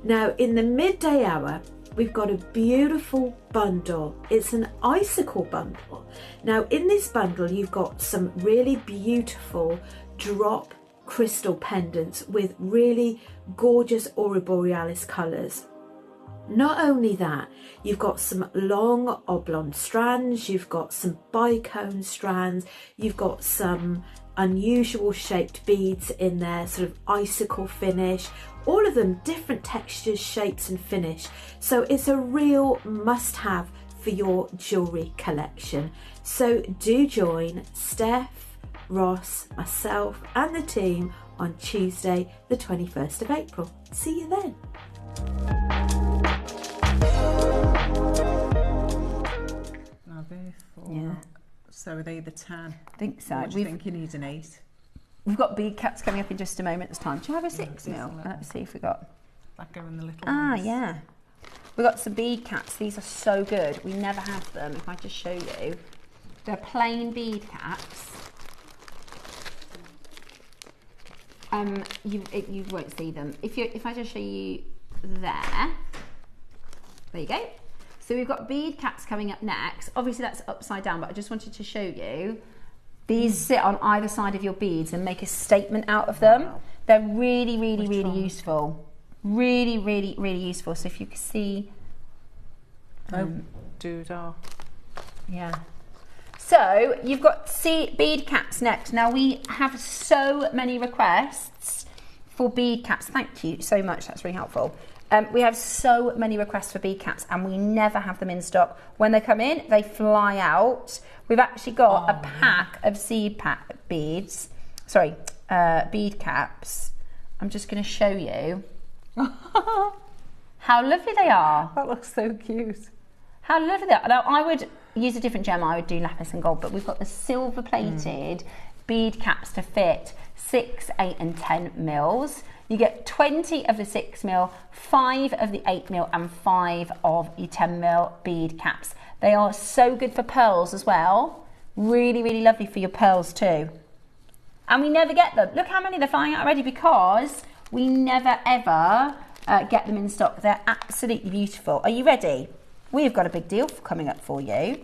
Now in the midday hour we've got a beautiful bundle. It's an icicle bundle. Now in this bundle you've got some really beautiful drop crystal pendants with really gorgeous Aurora Borealis colours. Not only that, you've got some long oblong strands, you've got some bicone strands, you've got some unusual shaped beads in there, sort of icicle finish, all of them different textures, shapes and finish. So it's a real must-have for your jewellery collection. So do join Steph, Ross, myself and the team on Tuesday the 21st of April. See you then. Yeah. So are they the 10? I think so. What do you think you need an 8? We've got bead caps coming up in just a moment's time. Do you have a 6mm? Let's see if we got. That go in the little Ah, ones. yeah. We've got some bead caps. These are so good. We never have them. If I just show you, they're plain bead caps. You won't see them. If I just show you there you go. So we've got bead caps coming up next. Obviously that's upside down, but I just wanted to show you. These sit on either side of your beads and make a statement out of them. Wow. They're really, really, really useful. Really, really, really useful. So if you can see. Doodah. Yeah. So you've got bead caps next. Now we have so many requests for bead caps. Thank you so much. That's really helpful. We have so many requests for bead caps and we never have them in stock. When they come in, they fly out. We've actually got a pack of bead caps. I'm just going to show you how lovely they are. That looks so cute. How lovely they are. Now, I would use a different gem. I would do lapis and gold, but we've got the silver plated bead caps to fit 6, 8 and 10 mils. You get 20 of the 6mm, 5 of the 8mm and 5 of the 10mm bead caps. They are so good for pearls as well. Really, really lovely for your pearls too. And we never get them. Look how many they're flying out already because we never ever get them in stock. They're absolutely beautiful. Are you ready? We've got a big deal coming up for you.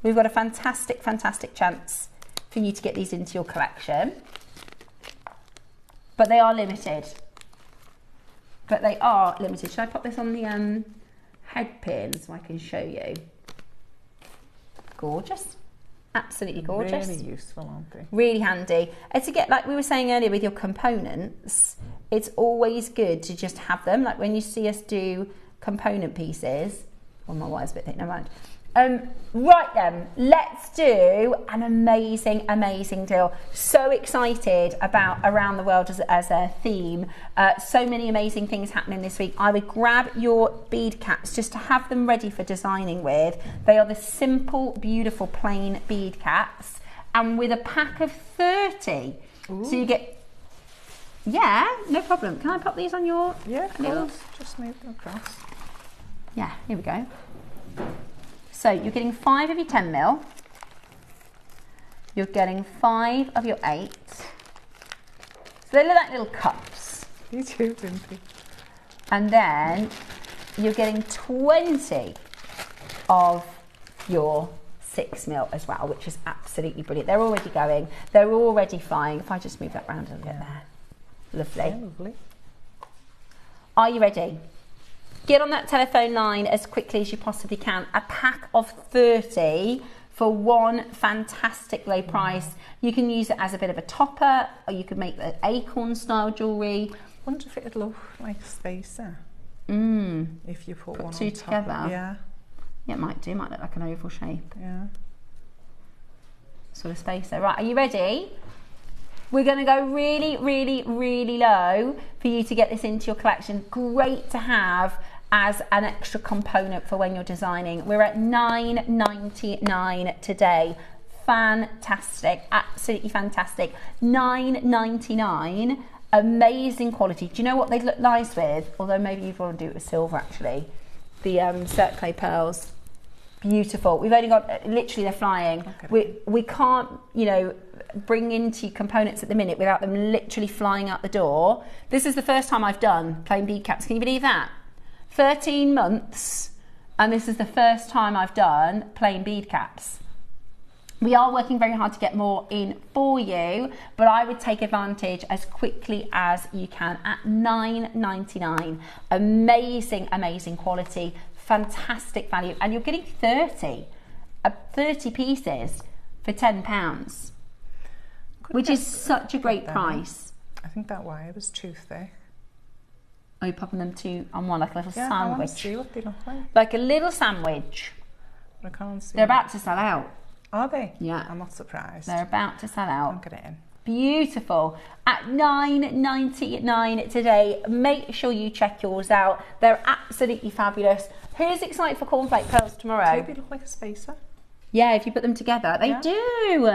We've got a fantastic, fantastic chance for you to get these into your collection. But they are limited. Should I pop this on the head pin so I can show you? Gorgeous. Absolutely gorgeous. Really useful, aren't they? Really handy. And to get, like we were saying earlier with your components, it's always good to just have them. Like when you see us do component pieces, well, my wire's a bit thick, never mind. Right then, let's do an amazing deal. So excited about Around the World as a theme. So many amazing things happening this week. I would grab your bead caps just to have them ready for designing with. They are the simple, beautiful, plain bead caps, and with a pack of 30. Ooh. So you get, yeah, no problem. Can I pop these on your? Yeah, of course. Just move them across. Yeah, here we go. So you're getting 5 of your 10 mil. You're getting 5 of your 8. So they look like little cups. You too, Dimpy. And then you're getting 20 of your 6 mil as well, which is absolutely brilliant. They're already going. They're already flying. If I just move that round a little bit there. Lovely. Yeah, lovely. Are you ready? Get on that telephone line as quickly as you possibly can. A pack of 30 for one fantastic low price. You can use it as a bit of a topper, or you could make the acorn style jewellery. I wonder if it'd look like a spacer. If you put one two on together. Top. Yeah. Yeah, it might do. It might look like an oval shape. Yeah. Sort of spacer. Right, are you ready? We're going to go really low for you to get this into your collection. Great to have as an extra component for when you're designing. We're at $9.99 today. Fantastic, absolutely fantastic. $9.99, amazing quality. Do you know what they'd look nice with? Although maybe you'd want to do it with silver actually. The circlay pearls. Beautiful. We've only got, literally they're flying. Okay. We can't, you know, bring into components at the minute without them literally flying out the door. This is the first time I've done plain bead caps. Can you believe that? 13 months, and this is the first time I've done plain bead caps. We are working very hard to get more in for you, but I would take advantage as quickly as you can at $9.99. Amazing quality, fantastic value, and you're getting 30 pieces for £10, which is such a great price. I think that wire was too thick. Are you popping them two on one, like a little sandwich? I want to see what they look like. Like a little sandwich. I can't see. They're about to sell out. Are they? Yeah. I'm not surprised. They're about to sell out. I'll get it in. Beautiful. At $9.99 today. Make sure you check yours out. They're absolutely fabulous. Who's excited for cornflake pearls tomorrow? Do they look like a spacer? Yeah, if you put them together. They do.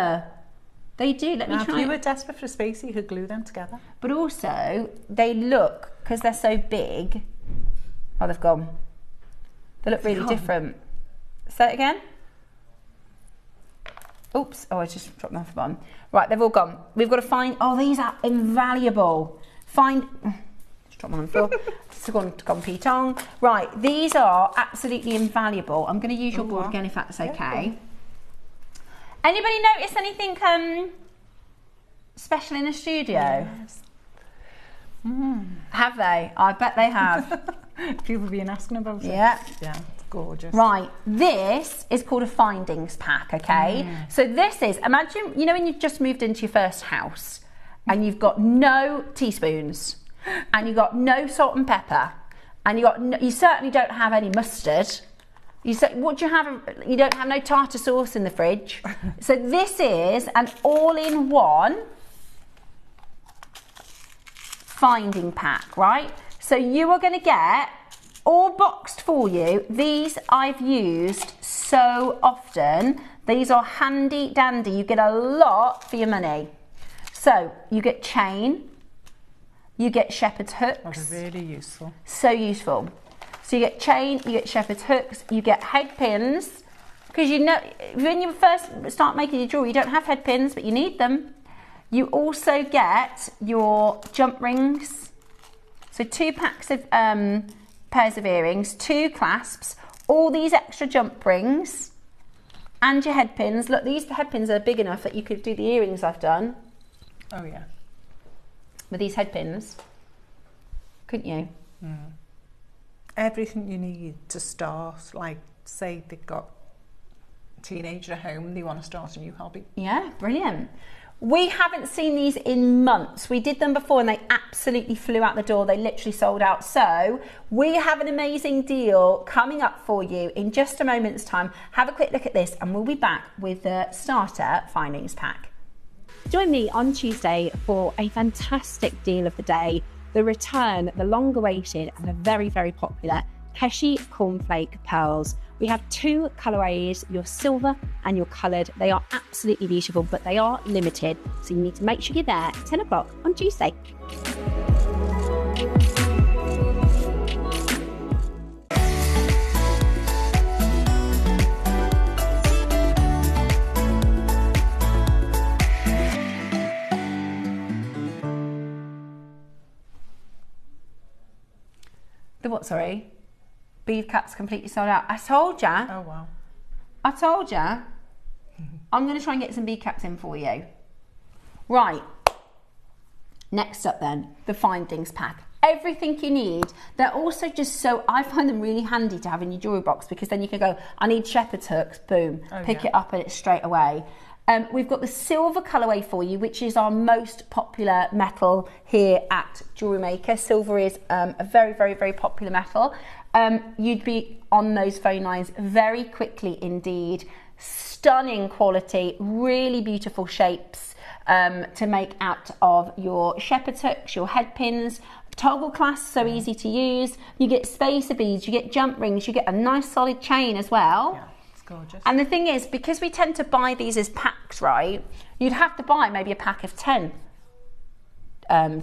They do. Let me try. If you were desperate for a spacer, you could glue them together. But also, they look, because they're so big. Oh, they've gone. They look really different. Say it again. Oops. Oh, I just dropped them off the bottom. Right, they've all gone. We've got to find. Oh, these are invaluable. Find. Just drop one on the floor. It's gone P-tong. Right, these are absolutely invaluable. I'm going to use your board again if that's okay. Yeah. Anybody notice anything special in the studio? Yes. Have they? I bet they have. People have been asking about it. Yeah. Yeah, it's gorgeous. Right, this is called a findings pack, okay? So this is, imagine, you know when you've just moved into your first house and you've got no teaspoons and you've got no salt and pepper and you certainly don't have any mustard. You say, what do you have? You don't have no tartar sauce in the fridge. So this is an all-in-one finding pack, right? So you are going to get all boxed for you. These I've used so often. These are handy dandy. You get a lot for your money. So you get chain, you get shepherd's hooks. That's really useful. So useful. So you get chain, you get shepherd's hooks, you get head pins, because you know when you first start making your jewellery, you don't have head pins, but you need them. You also get your jump rings, so 2 packs of pairs of earrings, 2 clasps, all these extra jump rings, and your head pins. Look, these head pins are big enough that you could do the earrings I've done. Oh yeah. With these head pins, couldn't you? Everything you need to start, like say they've got a teenager at home and they want to start a new hobby. Yeah, brilliant. We haven't seen these in months. We did them before and they absolutely flew out the door. They literally sold out. So we have an amazing deal coming up for you in just a moment's time. Have a quick look at this and we'll be back with the starter findings pack. Join me on Tuesday for a fantastic deal of the day, the return, the long-awaited and the very, very popular Keshi Cornflake pearls. We have 2 colourways, your silver and your coloured. They are absolutely beautiful, but they are limited. So you need to make sure you're there at 10 o'clock on Tuesday. The what, sorry? Bead caps completely sold out. I told ya. Oh, wow. I told ya. I'm going to try and get some bead caps in for you. Right. Next up then, the findings pack. Everything you need. They're also just so, I find them really handy to have in your jewellery box because then you can go, I need shepherd's hooks, boom, pick it up and it's straight away. We've got the silver colourway for you, which is our most popular metal here at JewelleryMaker. Silver is a very, very, very popular metal. You'd be on those phone lines very quickly indeed. Stunning quality, really beautiful shapes to make out of your shepherd's hooks, your head pins, toggle clasps, so easy to use. You get spacer beads, you get jump rings, you get a nice solid chain as well. Yeah. Gorgeous. And the thing is, because we tend to buy these as packs, right, you'd have to buy maybe a pack of 10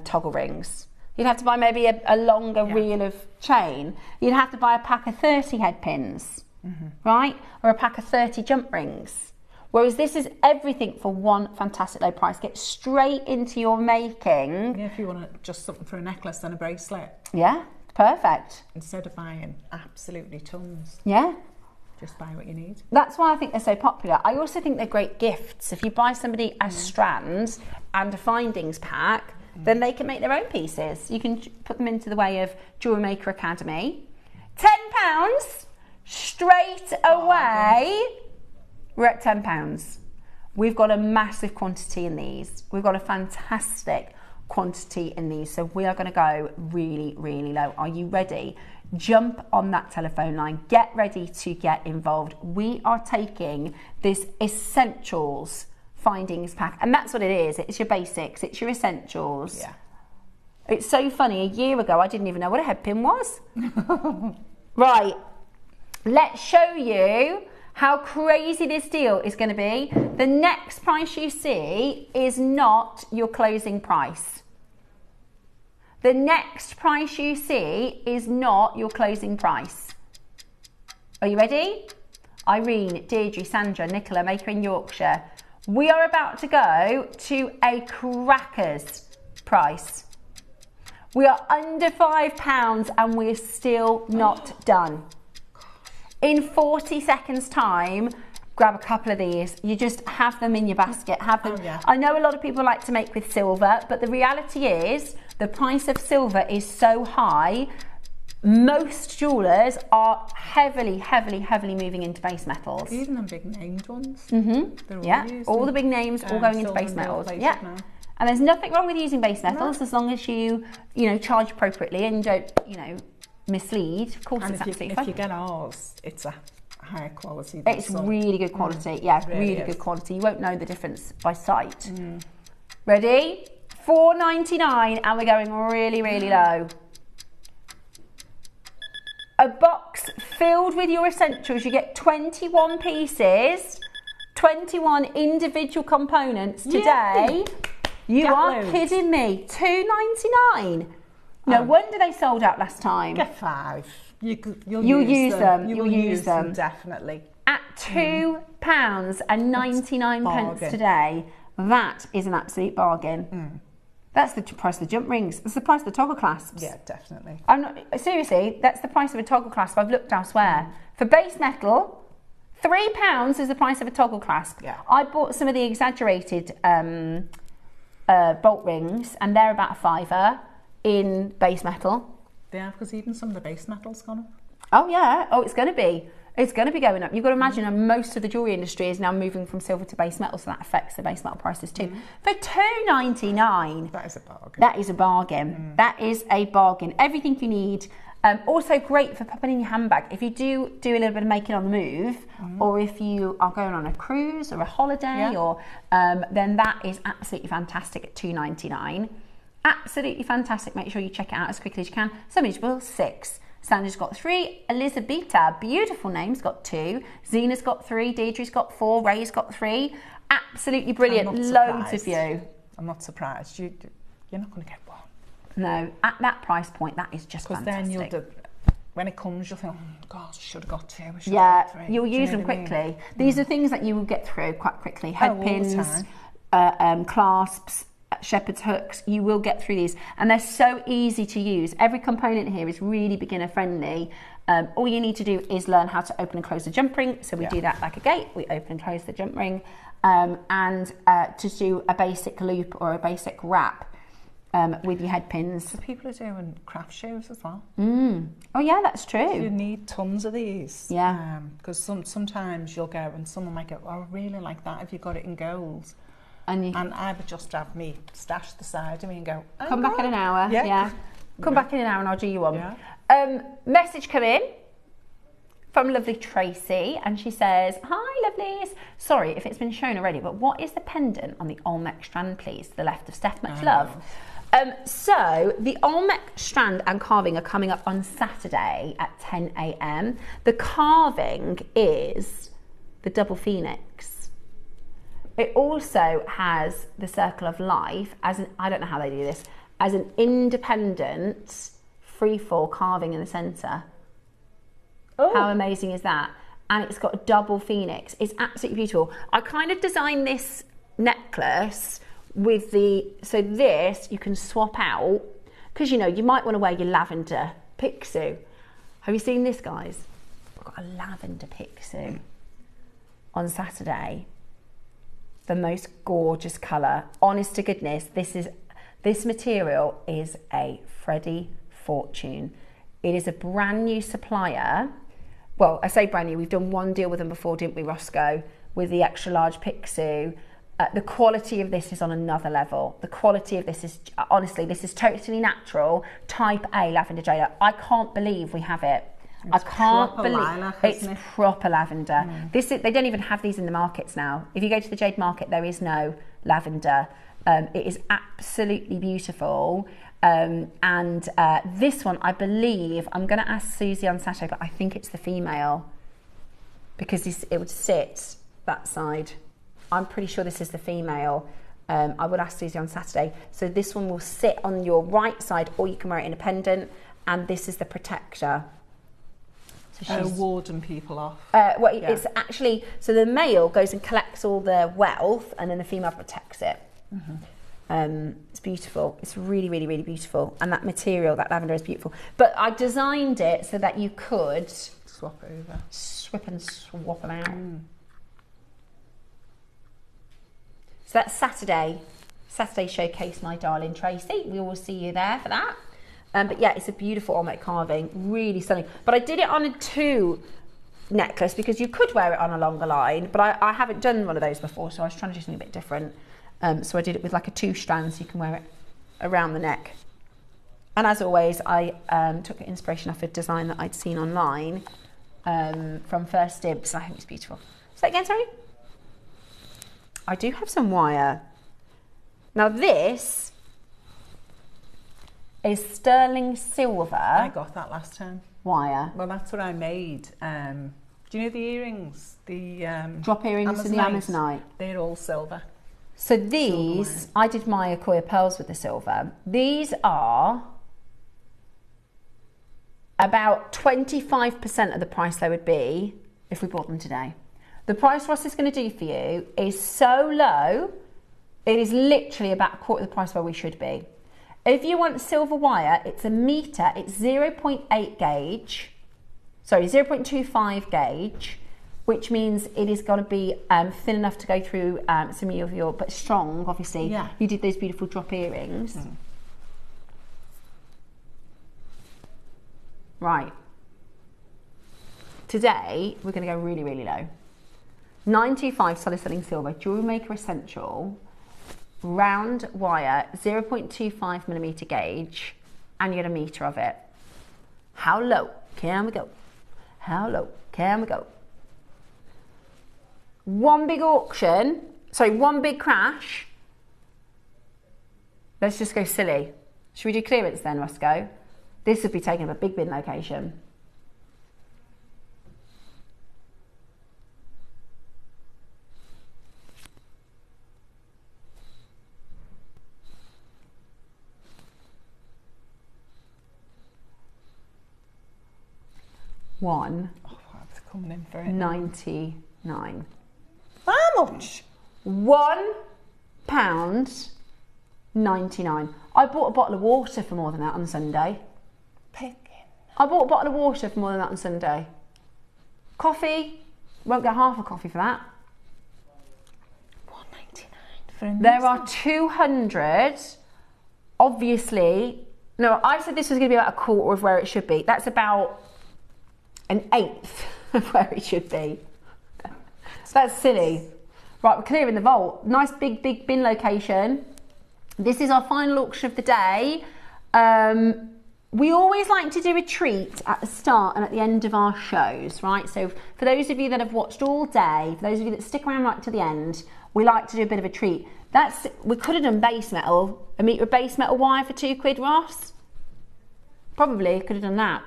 toggle rings. You'd have to buy maybe a longer reel of chain. You'd have to buy a pack of 30 head pins, right, or a pack of 30 jump rings. Whereas this is everything for one fantastic low price. Get straight into your making. Yeah, if you want just something for a necklace and a bracelet. Yeah, perfect. Instead of buying absolutely tons. Yeah. Just buy what you need. That's why I think they're so popular. I also think they're great gifts. If you buy somebody a strand and a findings pack, then they can make their own pieces. You can put them into the way of JewelleryMaker Academy. £10 straight away. We're at £10. We've got a massive quantity in these. We've got a fantastic quantity in these. So we are going to go really, really low. Are you ready? Jump on that telephone line. Get ready to get involved. We are taking this essentials findings pack, and that's what it is. It's your basics. It's your essentials. Yeah. It's so funny. A year ago, I didn't even know what a head pin was. Right. Let's show you how crazy this deal is going to be. The next price you see is not your closing price. The next price you see is not your closing price. Are you ready? Irene, Deirdre, Sandra, Nicola, Maker in Yorkshire. We are about to go to a cracker's price. We are under £5 and we're still not done. In 40 seconds time, grab a couple of these. You just have them in your basket. Have them. Oh, yeah. I know a lot of people like to make with silver, but the reality is the price of silver is so high. Most jewellers are heavily, heavily, heavily moving into base metals. Even the big named ones. All the big names all going into base metals. Yeah. Now. And there's nothing wrong with using base metals as long as you charge appropriately and don't, mislead. Of course, And it's absolutely if fine. you get ours, it's a higher quality. It's really good quality. Yeah, really good quality. You won't know the difference by sight. Ready? $4.99, and we're going really, really low. A box filled with your essentials. You get 21 pieces, 21 individual components today. You Get are loads. kidding me. $2.99. No wonder they sold out last time. Get 5. You'll use them. You You'll will use them. definitely. At £2.99 bargain. today, that is an absolute bargain. That's the price of the jump rings. That's the price of the toggle clasps. Yeah, definitely. I'm not seriously. That's the price of a toggle clasp. I've looked elsewhere for base metal. £3 is the price of a toggle clasp. Yeah. I bought some of the exaggerated bolt rings, and they're about a £5 in base metal. Yeah, because even some of the base metals gone up. Oh yeah. Oh, it's going to be. It's going to be going up. You've got to imagine most of the jewellery industry is now moving from silver to base metal, so that affects the base metal prices too. For $2.99, That is a bargain. that is a bargain. That is a bargain. Everything you need. Also great for popping in your handbag. If you do a little bit of making on the move, or if you are going on a cruise or a holiday, or then that is absolutely fantastic at $2.99. Absolutely fantastic. Make sure you check it out as quickly as you can. So manageable, 6. Sandra's got 3. Elizabeta, beautiful name's got 2. Zena's got 3. Deirdre's got 4. Ray's got 3. Absolutely brilliant. Loads of you. I'm not surprised. You're not going to get one. No, at that price point, that is just fantastic. Because then when it comes, you'll think, oh gosh, should have got 2. Yeah, you'll use them quickly. These are things that you will get through quite quickly. Head pins, clasps, shepherd's hooks, you will get through these, and they're so easy to use. Every component here is really beginner friendly. All you need to do is learn how to open and close the jump ring. So we do that like a gate. We open and close the jump ring, and to do a basic loop or a basic wrap with your head pins. So people are doing craft shows as well. Oh yeah, that's true. You need tons of these. Yeah. Because sometimes you'll go and someone might go, oh, I really like that if you got it in gold. And I would just have me stash the side of me and go, come back in an hour. Yeah. Come back in an hour and I'll do you one. Yeah. Message come in from lovely Tracy, and she says, hi lovelies. Sorry if it's been shown already, but what is the pendant on the Olmec strand, please? To the left of Steph, much love. So the Olmec strand and carving are coming up on Saturday at 10 a.m. The carving is the double phoenix. It also has the circle of life, I don't know how they do this, as an independent free-fall carving in the centre. Oh. How amazing is that? And it's got a double phoenix. It's absolutely beautiful. I kind of designed this necklace with so this you can swap out, because you might want to wear your lavender pixie. Have you seen this, guys? I've got a lavender pixie on Saturday. The most gorgeous colour. Honest to goodness, this material is a Freddie Fortune. It is a brand new supplier. Well, I say brand new, we've done one deal with them before, didn't we, Roscoe? With the extra large Picsou. The quality of this is on another level. The quality of this is, honestly, this is totally natural, type A lavender jade. I can't believe we have it. I can't believe lilac, it's proper lavender. They don't even have these in the markets now. If you go to the jade market, there is no lavender. It is absolutely beautiful. And this one, I believe, I'm going to ask Susie on Saturday, but I think it's the female, because it would sit that side. I'm pretty sure this is the female. I would ask Susie on Saturday. So this one will sit on your right side, or you can wear it in a pendant, and this is the protector. So warding people off. It's actually, so the male goes and collects all the wealth, and then the female protects it. It's beautiful. It's really, really, really beautiful. And that material, that lavender, is beautiful. But I designed it so that you could swap over. Swip and swap them out. So that's Saturday showcase, my darling Tracy. We will see you there for that. But yeah, it's a beautiful Olmec carving, really stunning. But I did it on a 2 necklace because you could wear it on a longer line, but I haven't done one of those before, so I was trying to do something a bit different. So I did it with like a 2 strand, so you can wear it around the neck. And as always, I took inspiration off a design that I'd seen online from First Dibs. I think it's beautiful. Say again, sorry? I do have some wire. Now this is sterling silver. I got that last time. Wire. Well, that's what I made. Do you know the earrings? The drop earrings and the Amazonite. They're all silver. So these, I did my Akoya pearls with the silver. These are about 25% of the price they would be if we bought them today. The price Ross is going to do for you is so low, it is literally about a quarter of the price where we should be. If you want silver wire, it's a metre, it's 0.8 gauge, sorry, 0.25 gauge, which means it is going to be thin enough to go through some of your, but strong, obviously. Yeah. You did those beautiful drop earrings. Right. Today, we're going to go really, really low. 925 solid sterling silver, JewelleryMaker Essential, round wire, 0.25mm gauge, and you get a metre of it. How low can we go? How low can we go? One big auction, sorry, one big crash. Let's just go silly. Should we do clearance then, Roscoe? This would be taking up a big bin location. One. Oh, that's coming in for it. 99. How much? £1.99. I bought a bottle of water for more than that on Sunday. Picking. I bought a bottle of water for more than that on Sunday. Coffee, won't get half a coffee for that. £1.99 for a There are 200, obviously. No, I said this was going to be about a quarter of where it should be. That's about an eighth of where it should be. So that's silly. Right, we're clearing the vault. Nice big bin location. This is our final auction of the day. We always like to do a treat at the start and at the end of our shows, right? So for those of you that have watched all day, for those of you that stick around right to the end, we like to do a bit of a treat. We could have done base metal, a metre of base metal wire for £2, Ross. Probably could have done that.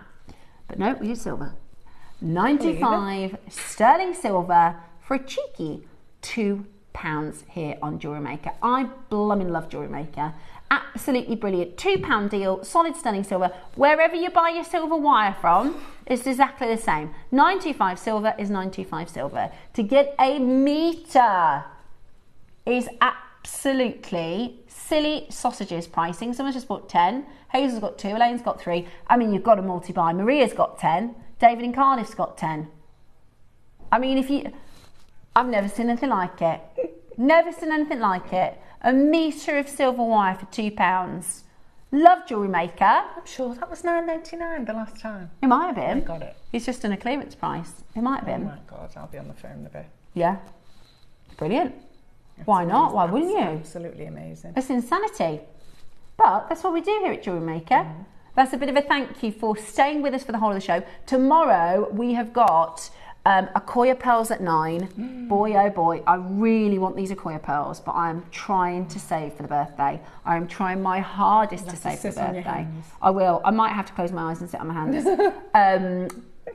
But no, we did silver. 95 sterling silver for a cheeky £2 here on JewelleryMaker. I blooming love JewelleryMaker. Absolutely brilliant. £2 deal, solid sterling silver. Wherever you buy your silver wire from, it's exactly the same. 925 silver is 925 silver. To get a metre is absolutely silly sausages pricing. Someone's just bought 10. Hazel's got 2, Elaine's got 3. I mean, you've got to multi-buy. Maria's got 10. David in Cardiff's got 10. I mean, I've never seen anything like it. Never seen anything like it. A metre of silver wire for £2. Love JewelleryMaker. I'm sure that was £9.99 the last time. It might have been. I got it. It's just done a clearance price. It might have been. Oh my God, I'll be on the phone in a bit. Yeah. Brilliant. Why not? Why wouldn't you? Absolutely amazing. It's insanity. But that's what we do here at JewelleryMaker. That's a bit of a thank you for staying with us for the whole of the show. Tomorrow we have got Akoya pearls at 9. Boy, oh boy, I really want these Akoya pearls, but I'm trying to save for the birthday. I'm trying my hardest to save for the birthday. I will. I might have to close my eyes and sit on my hands.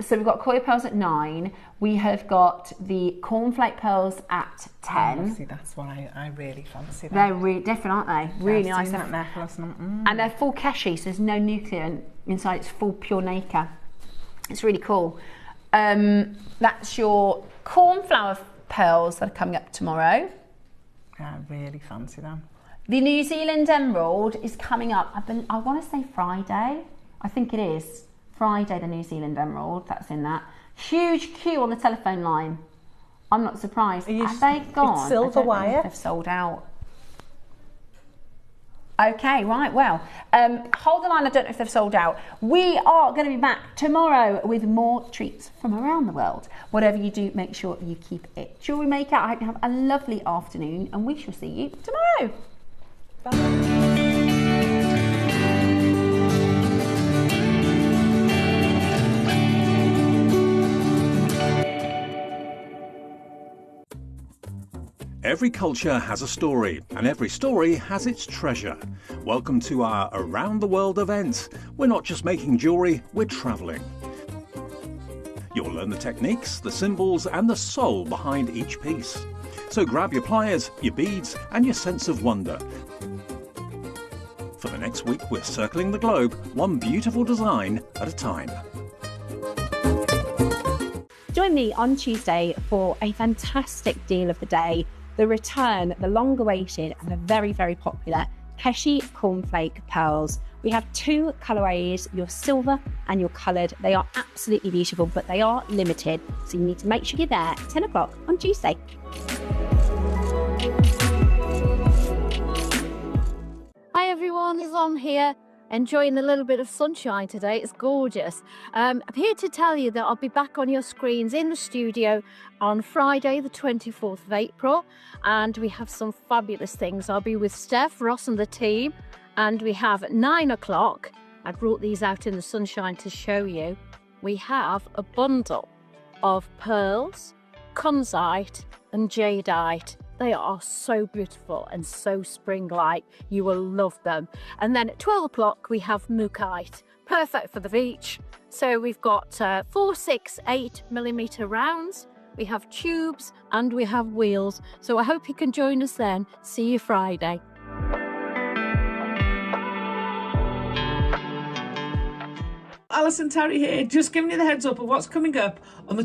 So we've got Akoya pearls at 9. We have got the Cornflake pearls at 10. See, that's what I really fancy. They're really different, aren't they? Really nice. That necklace and they're full keshi, so there's no nuclear inside. It's full pure nacre. It's really cool. That's your cornflower pearls that are coming up tomorrow. I really fancy them. The New Zealand emerald is coming up. I want to say Friday. I think it is Friday. The New Zealand emerald. That's in that. Huge queue on the telephone line. I'm not surprised. Have they gone? It's silver wire. They've sold out. Okay, right, well, hold the line, I don't know if they've sold out. We are going to be back tomorrow with more treats from around the world. Whatever you do, make sure you keep it JewelleryMaker. I hope you have a lovely afternoon and we shall see you tomorrow. Bye. Every culture has a story, and every story has its treasure. Welcome to our Around the World event. We're not just making jewellery, we're travelling. You'll learn the techniques, the symbols, and the soul behind each piece. So grab your pliers, your beads, and your sense of wonder. For the next week, we're circling the globe, one beautiful design at a time. Join me on Tuesday for a fantastic deal of the day. The return, the long-awaited and the very, very popular Keshi Cornflake pearls. We have 2 colourways, your silver and your coloured. They are absolutely beautiful, but they are limited. So you need to make sure you're there at 10 o'clock on Tuesday. Hi everyone, it's on here. enjoying a little bit of sunshine today. It's gorgeous. I'm here to tell you that I'll be back on your screens in the studio on Friday the 24th of April, and we have some fabulous things. I'll be with Steph, Ross and the team, and we have at 9 o'clock, I brought these out in the sunshine to show you, we have a bundle of pearls, kunzite and jadeite. They are so beautiful and so spring-like. You will love them. And then at 12 o'clock we have mookaite, perfect for the beach. So we've got 4, 6, 8mm rounds, we have tubes and we have wheels. So I hope you can join us then. See you Friday. Alison Terry here, just giving you the heads up of what's coming up on the